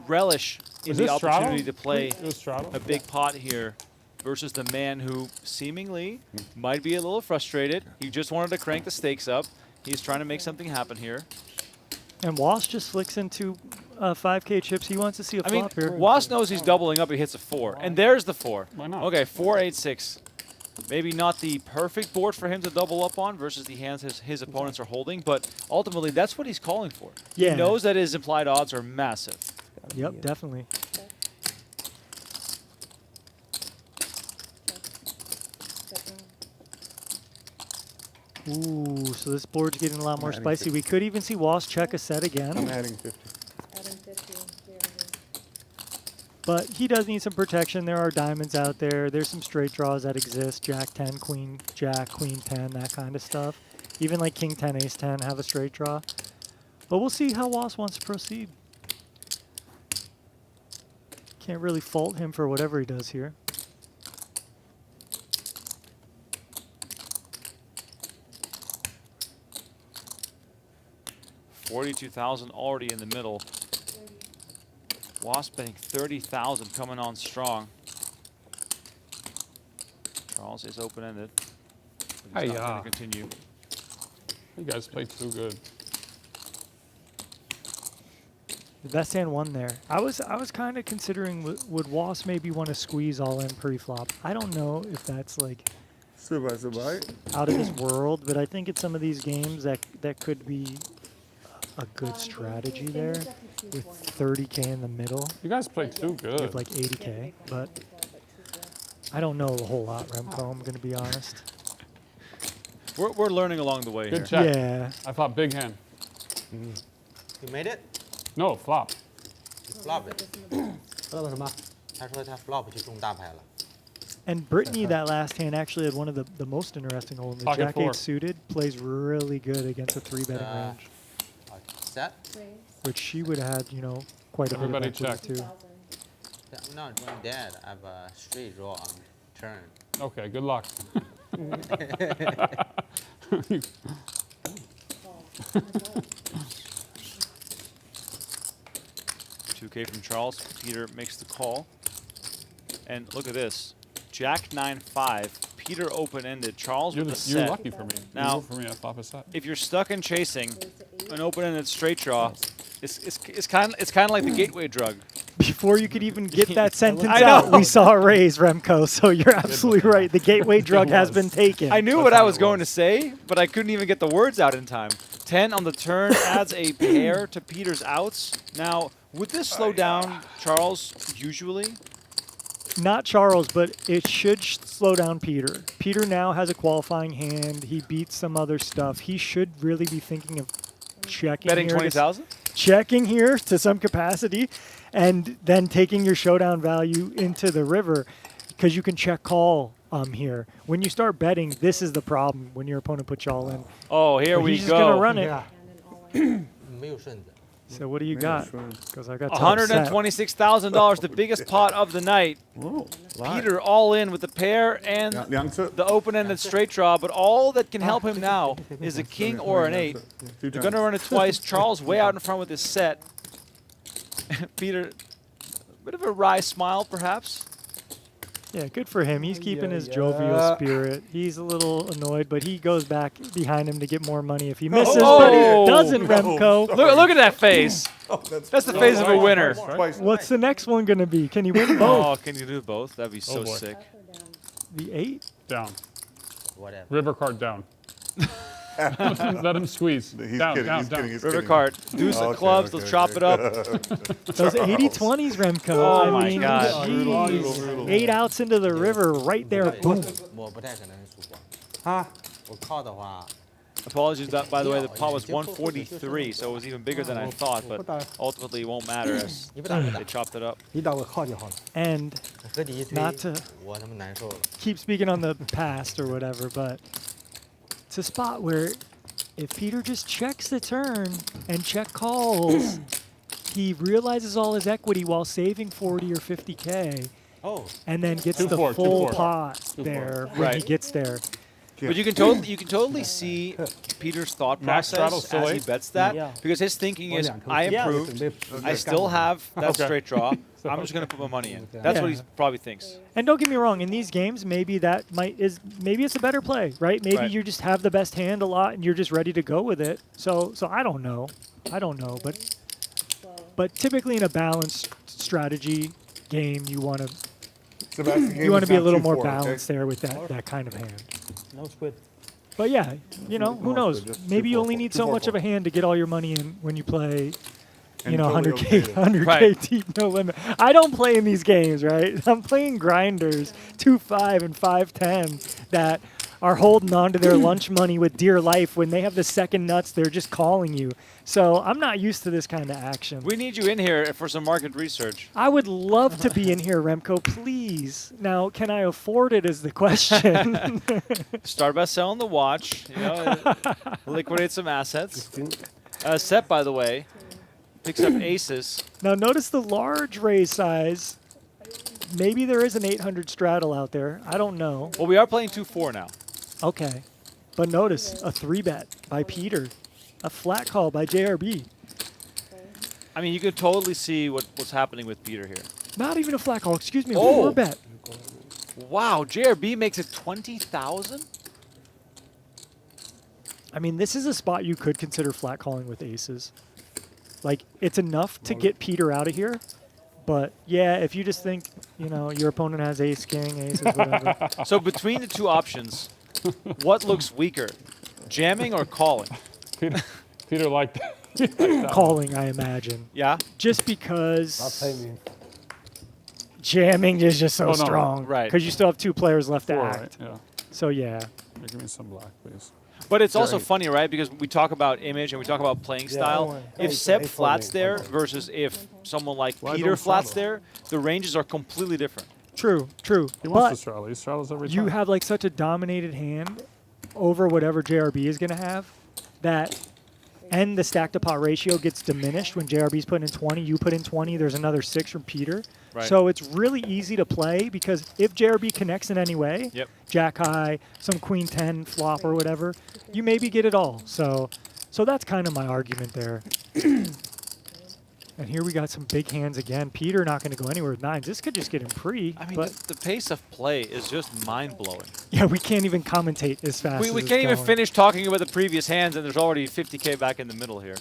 relish in Is the this opportunity straddle? to play It was straddle? a big pot here versus the man who seemingly might be a little frustrated. He just wanted to crank the stakes up. He's trying to make something happen here. And Was just flicks into 5K chips. He wants to see a I mean, flop here. Was knows he's doubling up. He hits a 4. And there's the 4. Why not? Okay, 4, 8, 6. Maybe not the perfect board for him to double up on versus the hands his opponents are holding, but ultimately that's what he's calling for. Yeah. He knows that his implied odds are massive. Yep, definitely. Ooh, so this board's getting a lot more adding spicy. 50. We could even see Was check a set I'm again, adding 50. Adding 50. JRB. but he does need some protection. There are diamonds out there. There's some straight draws that exist. Jack 10, Queen, Jack, Queen 10, that kind of stuff. Even like King 10, Ace 10 have a straight draw. But we'll see how Was wants to proceed. Can't really fault him for whatever he does here. $42,000 already in the middle. Wasp betting 30,000 coming on strong. Charles is open-ended. But he's not going to continue. You guys played too good. The best hand won there. I was kind of considering would Was maybe want to squeeze all in pre-flop. I don't know if that's like Sebas, out of this world, but I think it's some of these games that could be a good strategy there with 30K in the middle. You guys played too good. With like 80K, but I don't know a whole lot, Remco, I'm going to be honest. We're learning along the way Good here. check. Yeah. I thought big hand. You made it? No, flop. You flop it. 知道什么？他说他 flop 就中大牌了。 And Britney, that last hand, actually had one of the most interesting holes. The Pocket Jack 8 4. suited plays really good against a 3-betting range, Set? which she would have had, you know, quite a bit of Everybody equity check. too. I'm not doing that. I have a straight draw on turn. Okay, good luck. 2K from Charles. Peter makes the call. And look at this. Jack 9-5. Peter open-ended. Charles with the set. You're lucky for me. Now, You for me, I flop a set. if you're stuck in chasing, an open-ended straight draw, it's kind of like the gateway drug. Before you could even get that sentence I out, know. we saw a raise, Remco. So you're absolutely right. The gateway drug has been taken. I knew what I was going to say, but I couldn't even get the words out in time. 10 on the turn adds a pair to Peter's outs. Now, would this slow down Charles usually? Not Charles, but it should slow down Peter. Peter now has a qualifying hand. He beats some other stuff. He should really be thinking of checking Betting here 20,000? Checking here to some capacity, and then taking your showdown value into the river, because you can check call here. When you start betting, this is the problem when your opponent puts you all in. Oh, here But we he's go. just gonna run it. Yeah. So what do you got? Because I got $126,000, the biggest pot of the night. Whoa. Peter all in with the pair and Yangtze. the open-ended straight draw, but all that can help him now is a king or an 8. They're going to run it twice. Charles way out in front with his set. Peter, a bit of a wry smile, perhaps. Yeah, good for him. He's keeping his jovial spirit. He's a little annoyed, but he goes back behind him to get more money if he misses, but he doesn't, Remco. Look at that face. That's the face of a winner. What's the next one going to be? Can he win both? Oh, can you do both? That'd be so boy. sick. The 8? Down. Whatever. River card down. Let him squeeze. He's down, kidding. down, He's down. kidding. He's River kidding. card. Deuce of clubs. They'll chop it up. Those 80-20s, Remco. Oh I my mean, God. geez. 8 outs into the river right there. Boom. 我不太可能输光。啊，我靠的话， Apologies, by the way, the pot was 143, so it was even bigger than I thought, but ultimately it won't matter as they chopped it up. 你打我靠就好了。 And 和你一推 not to 我他妈难受了。 keep speaking on the past or whatever, but it's a spot where if Peter just checks the turn and check calls, he realizes all his equity while saving 40 or 50K, Oh. and then gets 2-4, the full 2-4. pot 2-4. there when he Right. gets there. But you can totally see Peter's thought Max straddle's process still as he eight? bets that, Yeah. because his thinking is, I improved, I still have that straight draw, I'm just going to put my money in. That's what he probably thinks. And don't get me wrong, in these games, maybe maybe it's a better play, right? Maybe Right. you just have the best hand a lot and you're just ready to go with it. So I don't know. But typically in a balanced strategy game, you want to be a little more balanced there with that kind of hand. No squid. But yeah, who knows? Maybe you only need so much of a hand to get all your money in when you play, And 100K, totally 100K Right. deep, no limit. I don't play in these games, right? I'm playing grinders, 2-5 and 5-10 that are holding on to their lunch money with dear life. When they have the second nuts, they're just calling you. So I'm not used to this kind of action. We need you in here for some market research. I would love to be in here, Remco, please. Now, can I afford it is the question. Start by selling the watch, liquidate some assets. Sep, by the way, picks up aces. Now, notice the large raise size. Maybe there is an 800 straddle out there. I don't know. Well, we are playing 2-4 now. Okay. But notice a 3-bet by Peter. A flat call by JRB. I mean, you can totally see what's happening with Peter here. Not even a flat call. Excuse me. A Oh. 4-bet. Wow, JRB makes it 20,000? I mean, this is a spot you could consider flat calling with aces. Like, it's enough to get Peter out of here. But, yeah, if you just think, your opponent has ace, king, aces, whatever. So between the two options, what looks weaker, jamming or calling? Peter liked that. Calling, I imagine. Yeah? Just because jamming is just so Oh, no, strong. right. Because you still have 2 players left to 4, act. right? Yeah. So, yeah. Here, give me some black, please. But it's also funny, right? Because we talk about image and we talk about playing style. If Seb flats there versus if someone like Peter flats there, the ranges are completely different. True. He wants to straddle. He straddles every time. You have like such a dominated hand over whatever JRB is going to have that, and the stack to pot ratio gets diminished when JRB's putting in 20, you put in 20, there's another 6 from Peter. Right. So it's really easy to play because if JRB connects in any way, Jack high, some Queen 10 flop or whatever, you maybe get it all. So that's kind of my argument there. And here we got some big hands again. Peter not going to go anywhere with nines. This could just get him pre. I mean, but the pace of play is just mind-blowing. yeah, we can't even commentate as fast. We as can't it's even going. finish talking about the previous hands, and there's already 50K back in the middle here.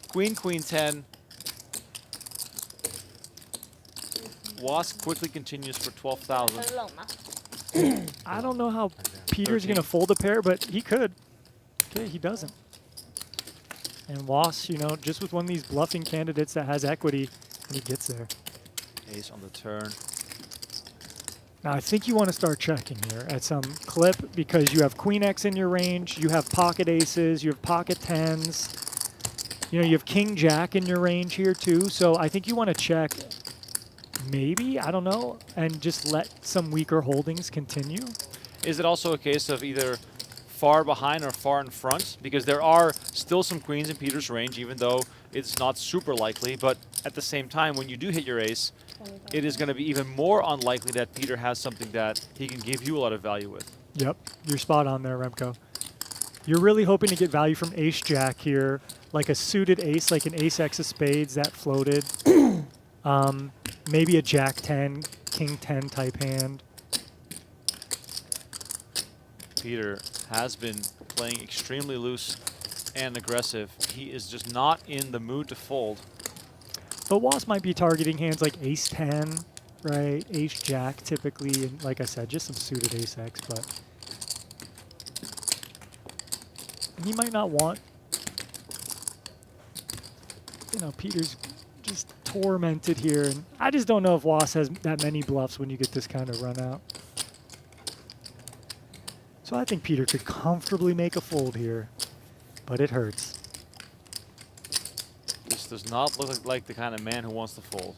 Queen, Queen 10. Wasp quickly continues for 12,000. 很冷吗？ I don't know how Peter's going to fold a pair, but he could. Okay, he doesn't. And Wass, you know, just with one of these bluffing candidates that has equity, and he gets there. Ace on the turn. Now, I think you want to start checking here at some clip because you have Queen X in your range, you have pocket aces, you have pocket tens, you know, you have King Jack in your range here too. So I think you want to check maybe, I don't know, and just let some weaker holdings continue. Is it also a case of either far behind or far in front? Because there are still some queens in Peter's range, even though it's not super likely. But at the same time, when you do hit your ace, it is going to be even more unlikely that Peter has something that he can give you a lot of value with. Yep, you're spot on there, Remco. You're really hoping to get value from ace jack here, like a suited ace, like an ace x of spades that floated. Maybe a jack 10, king 10 type hand. Peter has been playing extremely loose and aggressive. He is just not in the mood to fold. But Wass might be targeting hands like ace 10, right? Ace jack typically, and like I said, just some suited ace x, but he might not want, you know, Peter's just tormented here, and I just don't know if Wass has that many bluffs when you get this kind of run out. So I think Peter could comfortably make a fold here, but it hurts. This does not look like the kind of man who wants to fold.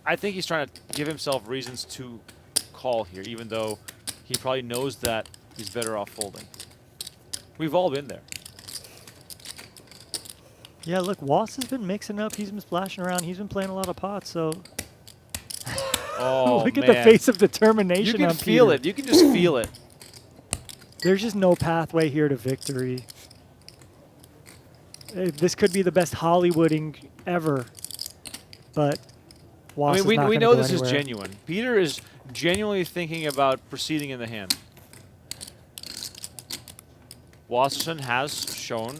I think he's trying to give himself reasons to call here, even though he probably knows that he's better off folding. We've all been there. Yeah, look, Wass has been mixing up. He's been splashing around. He's been playing a lot of pots, so Oh, look man. at the face of determination You can on feel Peter. it. You can just feel it. There's just no pathway here to victory. This could be the best Hollywooding ever, but Wass I is mean, not we gonna know go this anywhere. is genuine. Peter is genuinely thinking about proceeding in the hand. Wasserson has shown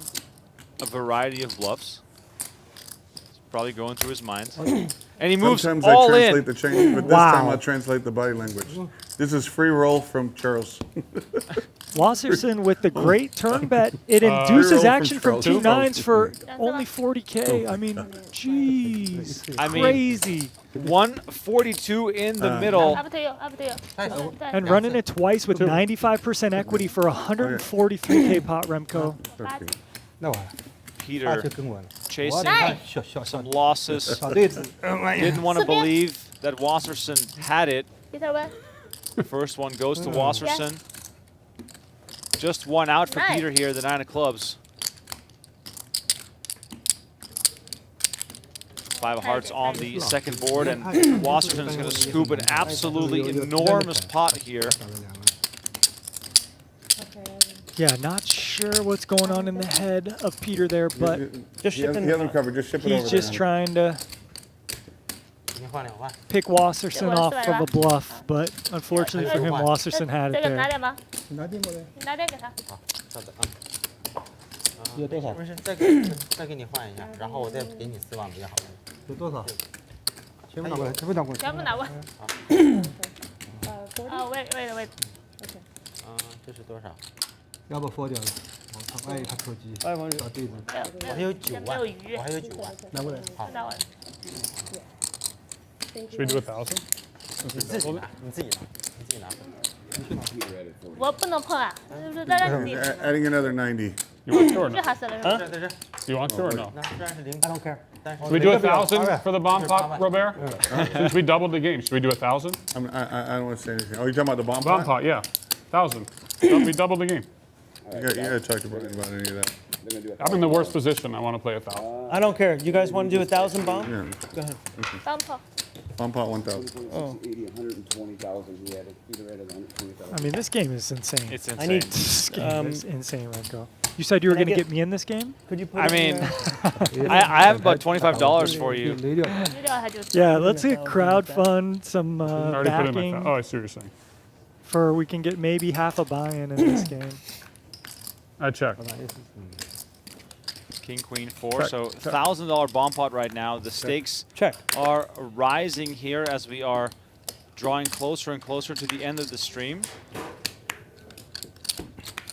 a variety of bluffs. It's probably going through his mind. And he moves Sometimes all I in. translate the change, but this time I'll translate the body language. This is free roll from Charles. Wasserson with the great turn bet. It induces Free roll action from Charles. 2-9s for only 40K. I mean, jeez, I mean, crazy. 142 in the middle. Up to you, up to you. And running it twice with 95% equity for 143K pot, Remco. Peter chasing Nice. some losses. Didn't want to believe that Wasserson had it. Peter win. First one goes to Wasserson. Just one out for Nice. Peter here, the 9 of clubs. 5 of hearts on the second board, and Wasserson is going to scoop an absolutely enormous pot here. Yeah, not sure what's going on in the head of Peter there, but Just ship he has him covered. Just ship it over he's just there. trying to pick Wasserson off of a bluff, but unfortunately for him, Wasserson had 这 it 个拿 there. 点吗？拿点过来。你拿点给他。有多少？没事，再给你换一下，然后我再给你4万比较好。有多少？全部拿过来，全部拿过来。全部拿过来。wait. 这是多少？要不佛掉了，我操！哎，他手机，哎，王找对子。我还有9万，没有鱼。我还有9万，拿过来。好。拿过来。 Should we do 1,000? 你自己拿，你自己拿，你自己拿。我不能碰啊，就是这让你。 Adding another 90. You want to or 这 no? 还是了是吧？ You want to or no? I don't care. Should we do 1,000 for the bomb pot, Robert? Since we doubled the game, should we do 1,000? I don't want to say anything. Oh, you're talking about the bomb Bomb pot? pot, yeah. 1,000. We doubled the game. You gotta talk about any of that. I'm in the worst position. I want to play 1,000. I don't care. You guys want to do 1,000 bomb? Yeah. Go ahead. bomb 炮。Bomb pot 1,000. Oh. 80, 120,000 he added. Peter added 120,000. I mean, this game is insane. It's insane. I need. This game is insane, Remco. You said you were Can I going to get- get me in this game? Could you put I it mean, in, I have about $25 for you. 资料它就是。 Yeah, let's get crowd fund some I already put it in my backing Oh, I see what you're saying. for we can get maybe half a buy-in in this game. I check. King, queen, 4. Check, So check. $1,000 bomb pot right now. The stakes check. are rising here as we are drawing closer and closer to the end of the stream.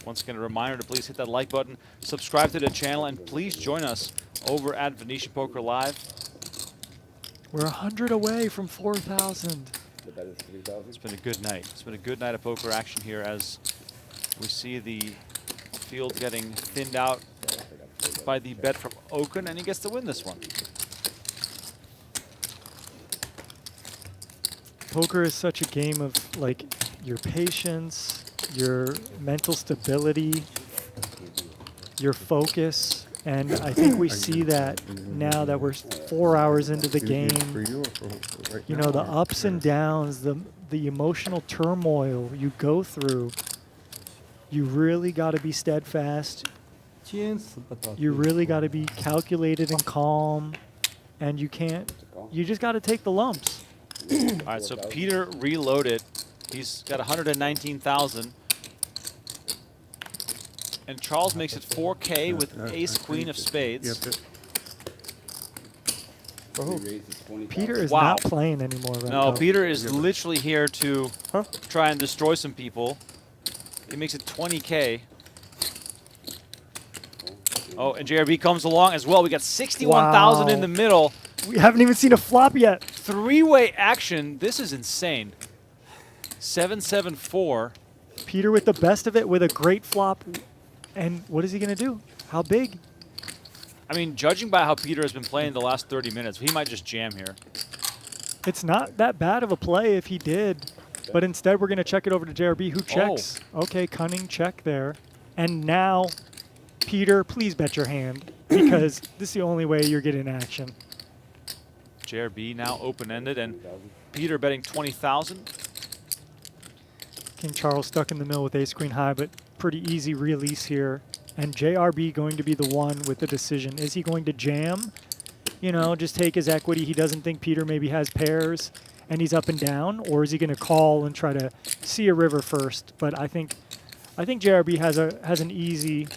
Once again, a reminder to please hit that like button, subscribe to the channel, and please join us over at Venetian Poker Live. We're 100 away from 4,000. But that is 3,000. It's been a good night. It's been a good night of poker action here as we see the field getting thinned out by the bet from Okin, and he gets to win this one. Poker is such a game of like your patience, your mental stability, your focus, and I think we see that now that we're 4 hours into the For game. you or for right You now, know, the or- ups and downs, the emotional turmoil you go through. You really got to be steadfast. 坚持不到。 You really got to be calculated and calm, and you can't. You just got to take the lumps. All right, so Peter reloaded. He's got 119,000. And Charles makes it 4K with ace queen of spades. Peter is Wow. not playing anymore. Right No, now. Peter is literally here to try and destroy some people. He makes it 20K. Oh, and JRB comes along as well. We got 61,000 in Wow. the middle. We haven't even seen a flop yet. Three-way action. This is insane. 7-7-4. Peter with the best of it with a great flop. And what is he going to do? How big? I mean, judging by how Peter has been playing the last 30 minutes, he might just jam here. It's not that bad of a play if he did. But instead, we're going to check it over to JRB, who checks. Okay, cunning check there. And now, Peter, please bet your hand, because this is the only way you're getting action. JRB now open-ended, and Peter betting 20,000. King Charles stuck in the middle with ace queen high, but pretty easy release here. And JRB going to be the one with the decision. Is he going to jam? You know, just take his equity. He doesn't think Peter maybe has pairs and he's up and down, or is he going to call and try to see a river first? But I think JRB has an easy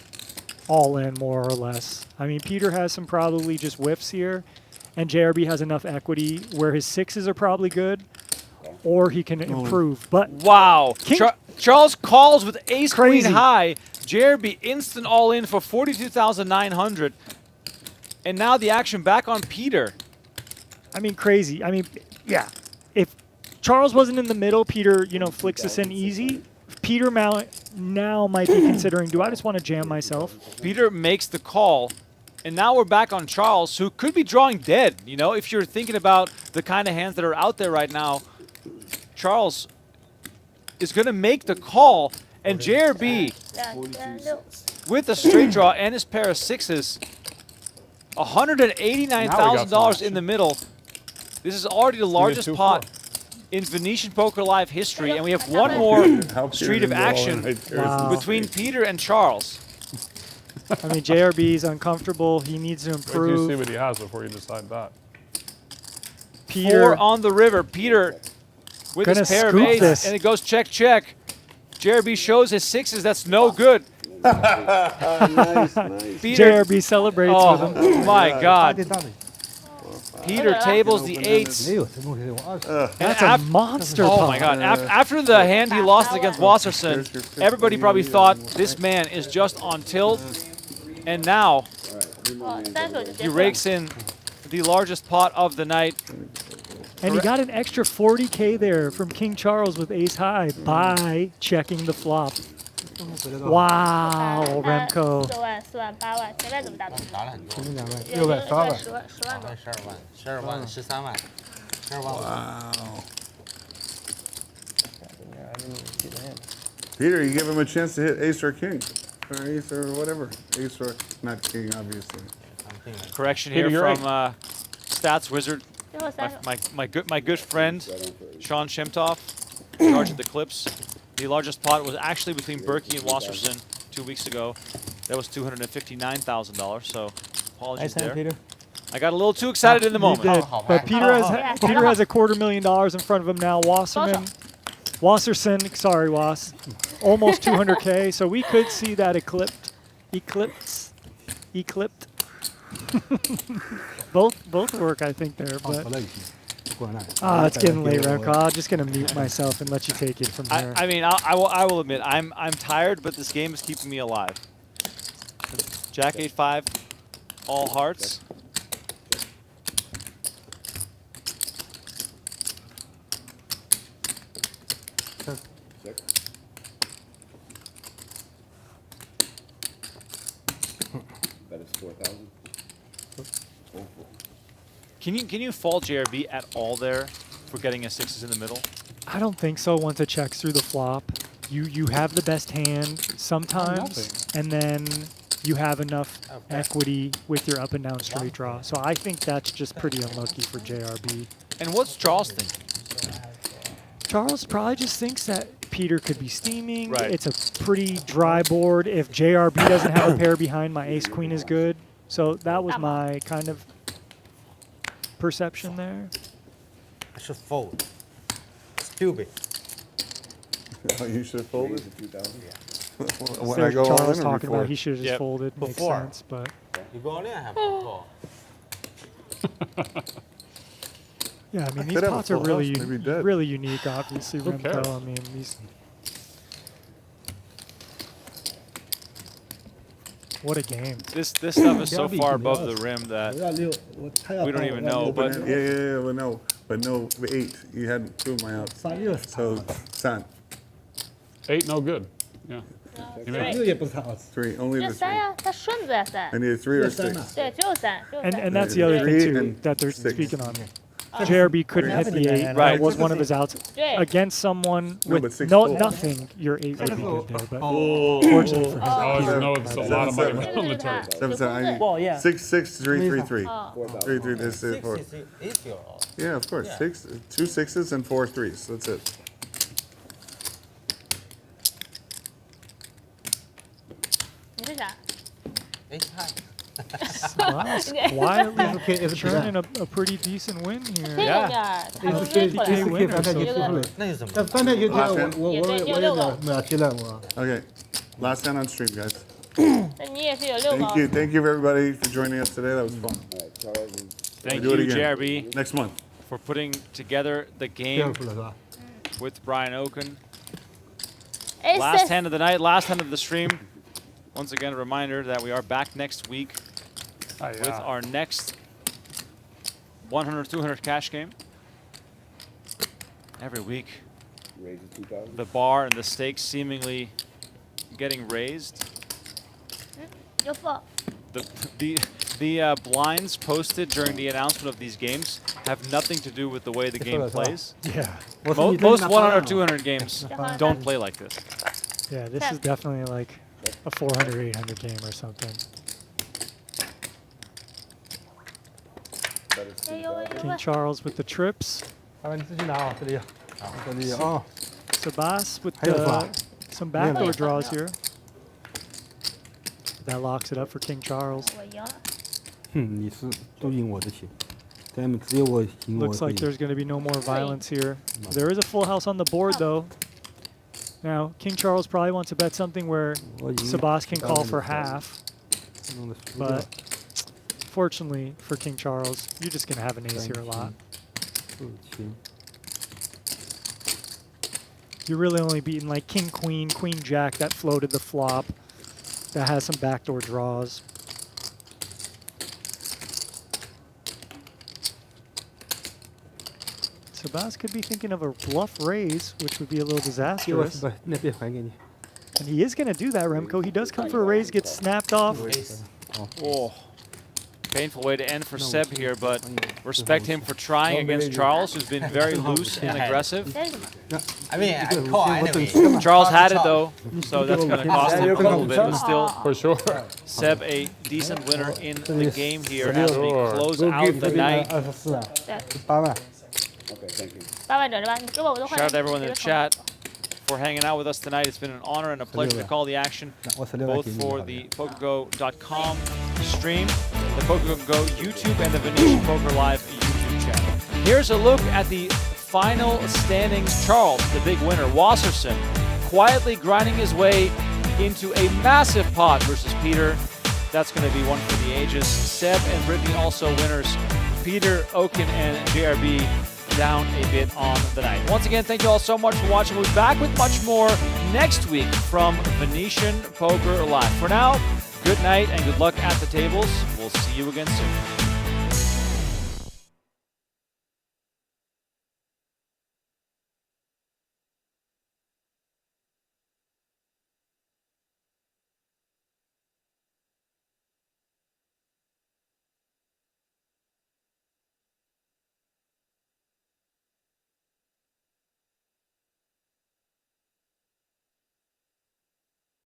all-in more or less. I mean, Peter has some probably just whiffs here, and JRB has enough equity where his sixes are probably good, or he can improve. But wow, Charles calls with ace Crazy. queen high. JRB instant all in for 42,900, and now the action back on Peter. I mean, crazy. I mean, yeah. If Charles wasn't in the middle, Peter, you know, flicks us in easy. Peter now might be considering, do I just want to jam myself? Peter makes the call, and now we're back on Charles, who could be drawing dead. You know, if you're thinking about the kind of hands that are out there right now, Charles is going to make the call, and JRB with a straight draw and his pair of sixes, $189,000 in the middle. This is already the largest pot in Venetian Poker Live history, and we have one more street of action between Peter and Charles. I mean, JRB is uncomfortable. He needs to Wait till improve. you see what he has before you decide that. Peter 4 on the river. Peter with his gonna pair of scoop ace, this. and it goes check, check. JRB shows his sixes. That's no good. Nice, nice. Peter, JRB celebrates with him. oh my God. Peter tables the eights. 没有这东西，我20。 That's a monster Oh pot. my God. After the hand he lost against Wasserson, everybody probably thought this man is just on tilt. And now he rakes in the largest pot of the night. And he got an extra 40K there from King Charles with ace high by checking the flop. Wow, Remco. 4万、4万、8万，现在这么大的？打了很多，前面2万，6万、8万。 10万、10万多。 12万、13万、12万。 Wow. Yeah, I didn't even see the hand. Peter, you give him a chance to hit ace or king. Or ace or whatever. Ace or not king, obviously. Correction Peter, here you're from Stats Wizard. 最后3手。 My good friend Sean Shemtoff, in charge of the clips. The largest pot was actually between Berkey and Wasserson 2 weeks ago. That was $259,000. So apologies Nice hand, there. Peter. I got a little too excited in the You moment. did, but Peter has a $250,000 in front of him now. Wasserson, sorry, Was, almost 200K. So we could see that eclipsed. both work, I think, there. But it's getting late, Remco. I'm just gonna mute myself and let you take it from here. I mean, I will admit, I'm tired, but this game is keeping me alive. Jack 8-5, all hearts. Bet it's 4,000. Can you fault JRB at all there for getting a 6s in the middle? I don't think so. Once it checks through the flop, you have the best hand sometimes, and then you have enough equity with your up and down straight draw. So I think that's just pretty unlucky for JRB. And what's Charles think? Charles probably just thinks that Peter could be steaming. Right. It's a pretty dry board. If JRB doesn't have a pair behind, my ace queen is good. So that was my kind of perception there. I should fold. Stupid. Oh, you should have folded? When I There's go all Charles in or talking before? about he should have just folded. Before. Makes sense, but You go in, I have to call. yeah, I mean I these could have a pots are full really, house, maybe dead. really unique. Obviously, Who Remco. cares? I mean these. What a game! This stuff is so far above the rim that we don't even know. But yeah, but no 8. You hadn't proved my outs. So, San. 8, no good. Yeah. You made it. 3, only 这 the 3 3. 呀，他顺子呀3 I。need a 3 or 6. 对，只有3，只有 And 3。 that's the other thing Three too and that they're 6. speaking on. JRB couldn't hit the 8. Right. That was one of his outs. Yeah. Against someone No, but with 6 no full. nothing, your 8 would be good there. But Oh. fortunately for him, Oh, Peter- you know it's a lot of money on the turn. 7, 7, I need Well, yeah. 6, 6, 3, 3, 3. 哦， 3, 3, this is 4. Is your off. Yeah, of course. Yeah. 6, 2 6s and 4 3s. That's it.你是啥？ It's high. quietly churning a pretty decent win 这 here. 有点儿，他都追回来 50K 了。 winner so 有 far. 个那是什么？但翻太极天，我也对，你有也6个，没有踢了我。 Okay. Last hand on stream, guys. 那你也是有6 Thank 个。 you. Thank you, everybody, for joining us today. That was fun. All right, Charles and thank Do it you, again. JRB, Next month. for putting together the 第二 game 副了是吧？ with Brian Okin. 哎， Last hand of the night, last hand of the stream. Once again, a reminder that we are back next week with our next 100, 200 cash game. Every week, raise it 2,000. the bar and the stakes seemingly getting raised. 有否？ The blinds posted during the announcement of these games have nothing to do with the way the game plays. Yeah, Most 100, 200 games don't play like this. yeah. This is definitely like a 400, 800 game or something. 哎呦喂呦 King 喂！ Charles with the trips. 麻烦你自己拿啊，这里，这里啊。 Sebas with 还有是吧？ some backdoor draws here. That locks it up for King Charles. 我赢了。你是都赢我的棋，他们只有我赢我 Looks 不 like 赢。 there's going to be no more violence here. There is a full house on the board, though. Now, King Charles probably wants to bet something where Sebas can call for half. 弄得输掉 But fortunately for King Charles, you're just going to have an ace here a lot. 4七 You're really only beating like King Queen, Queen Jack that floated the flop, that has some backdoor draws. Sebas could be thinking of a bluff raise, which would be a little 借我 disastrous. 不，那边还给你。 And he is going to do that, Remco. He does come for a raise, gets snapped off. Oh. Painful way to end for Seb here, but respect him for trying against Charles, who's been very loose and aggressive. I mean, I call enemy. Charles had it though, so that's going to cost him a little bit, but still, For sure. Seb a decent winner in the game here as we close out the night. 8万。 Okay, thank you. 8万整着吧，你给我就换。 Shout out to everyone in the chat for hanging out with us tonight. It's been an honor and a pleasure to call the action, both for the PokerGo.com stream, the PokerGo YouTube, and the Venetian Poker Live YouTube channel. Here's a look at the final standings. Charles, the big winner. Wasserson, quietly grinding his way into a massive pot versus Peter. That's going to be one for the ages. Seb and Britney also winners. Peter, Okin, and JRB down a bit on the night. Once again, thank you all so much for watching. We'll be back with much more next week from Venetian Poker Live. For now, good night and good luck at the tables. We'll see you again soon.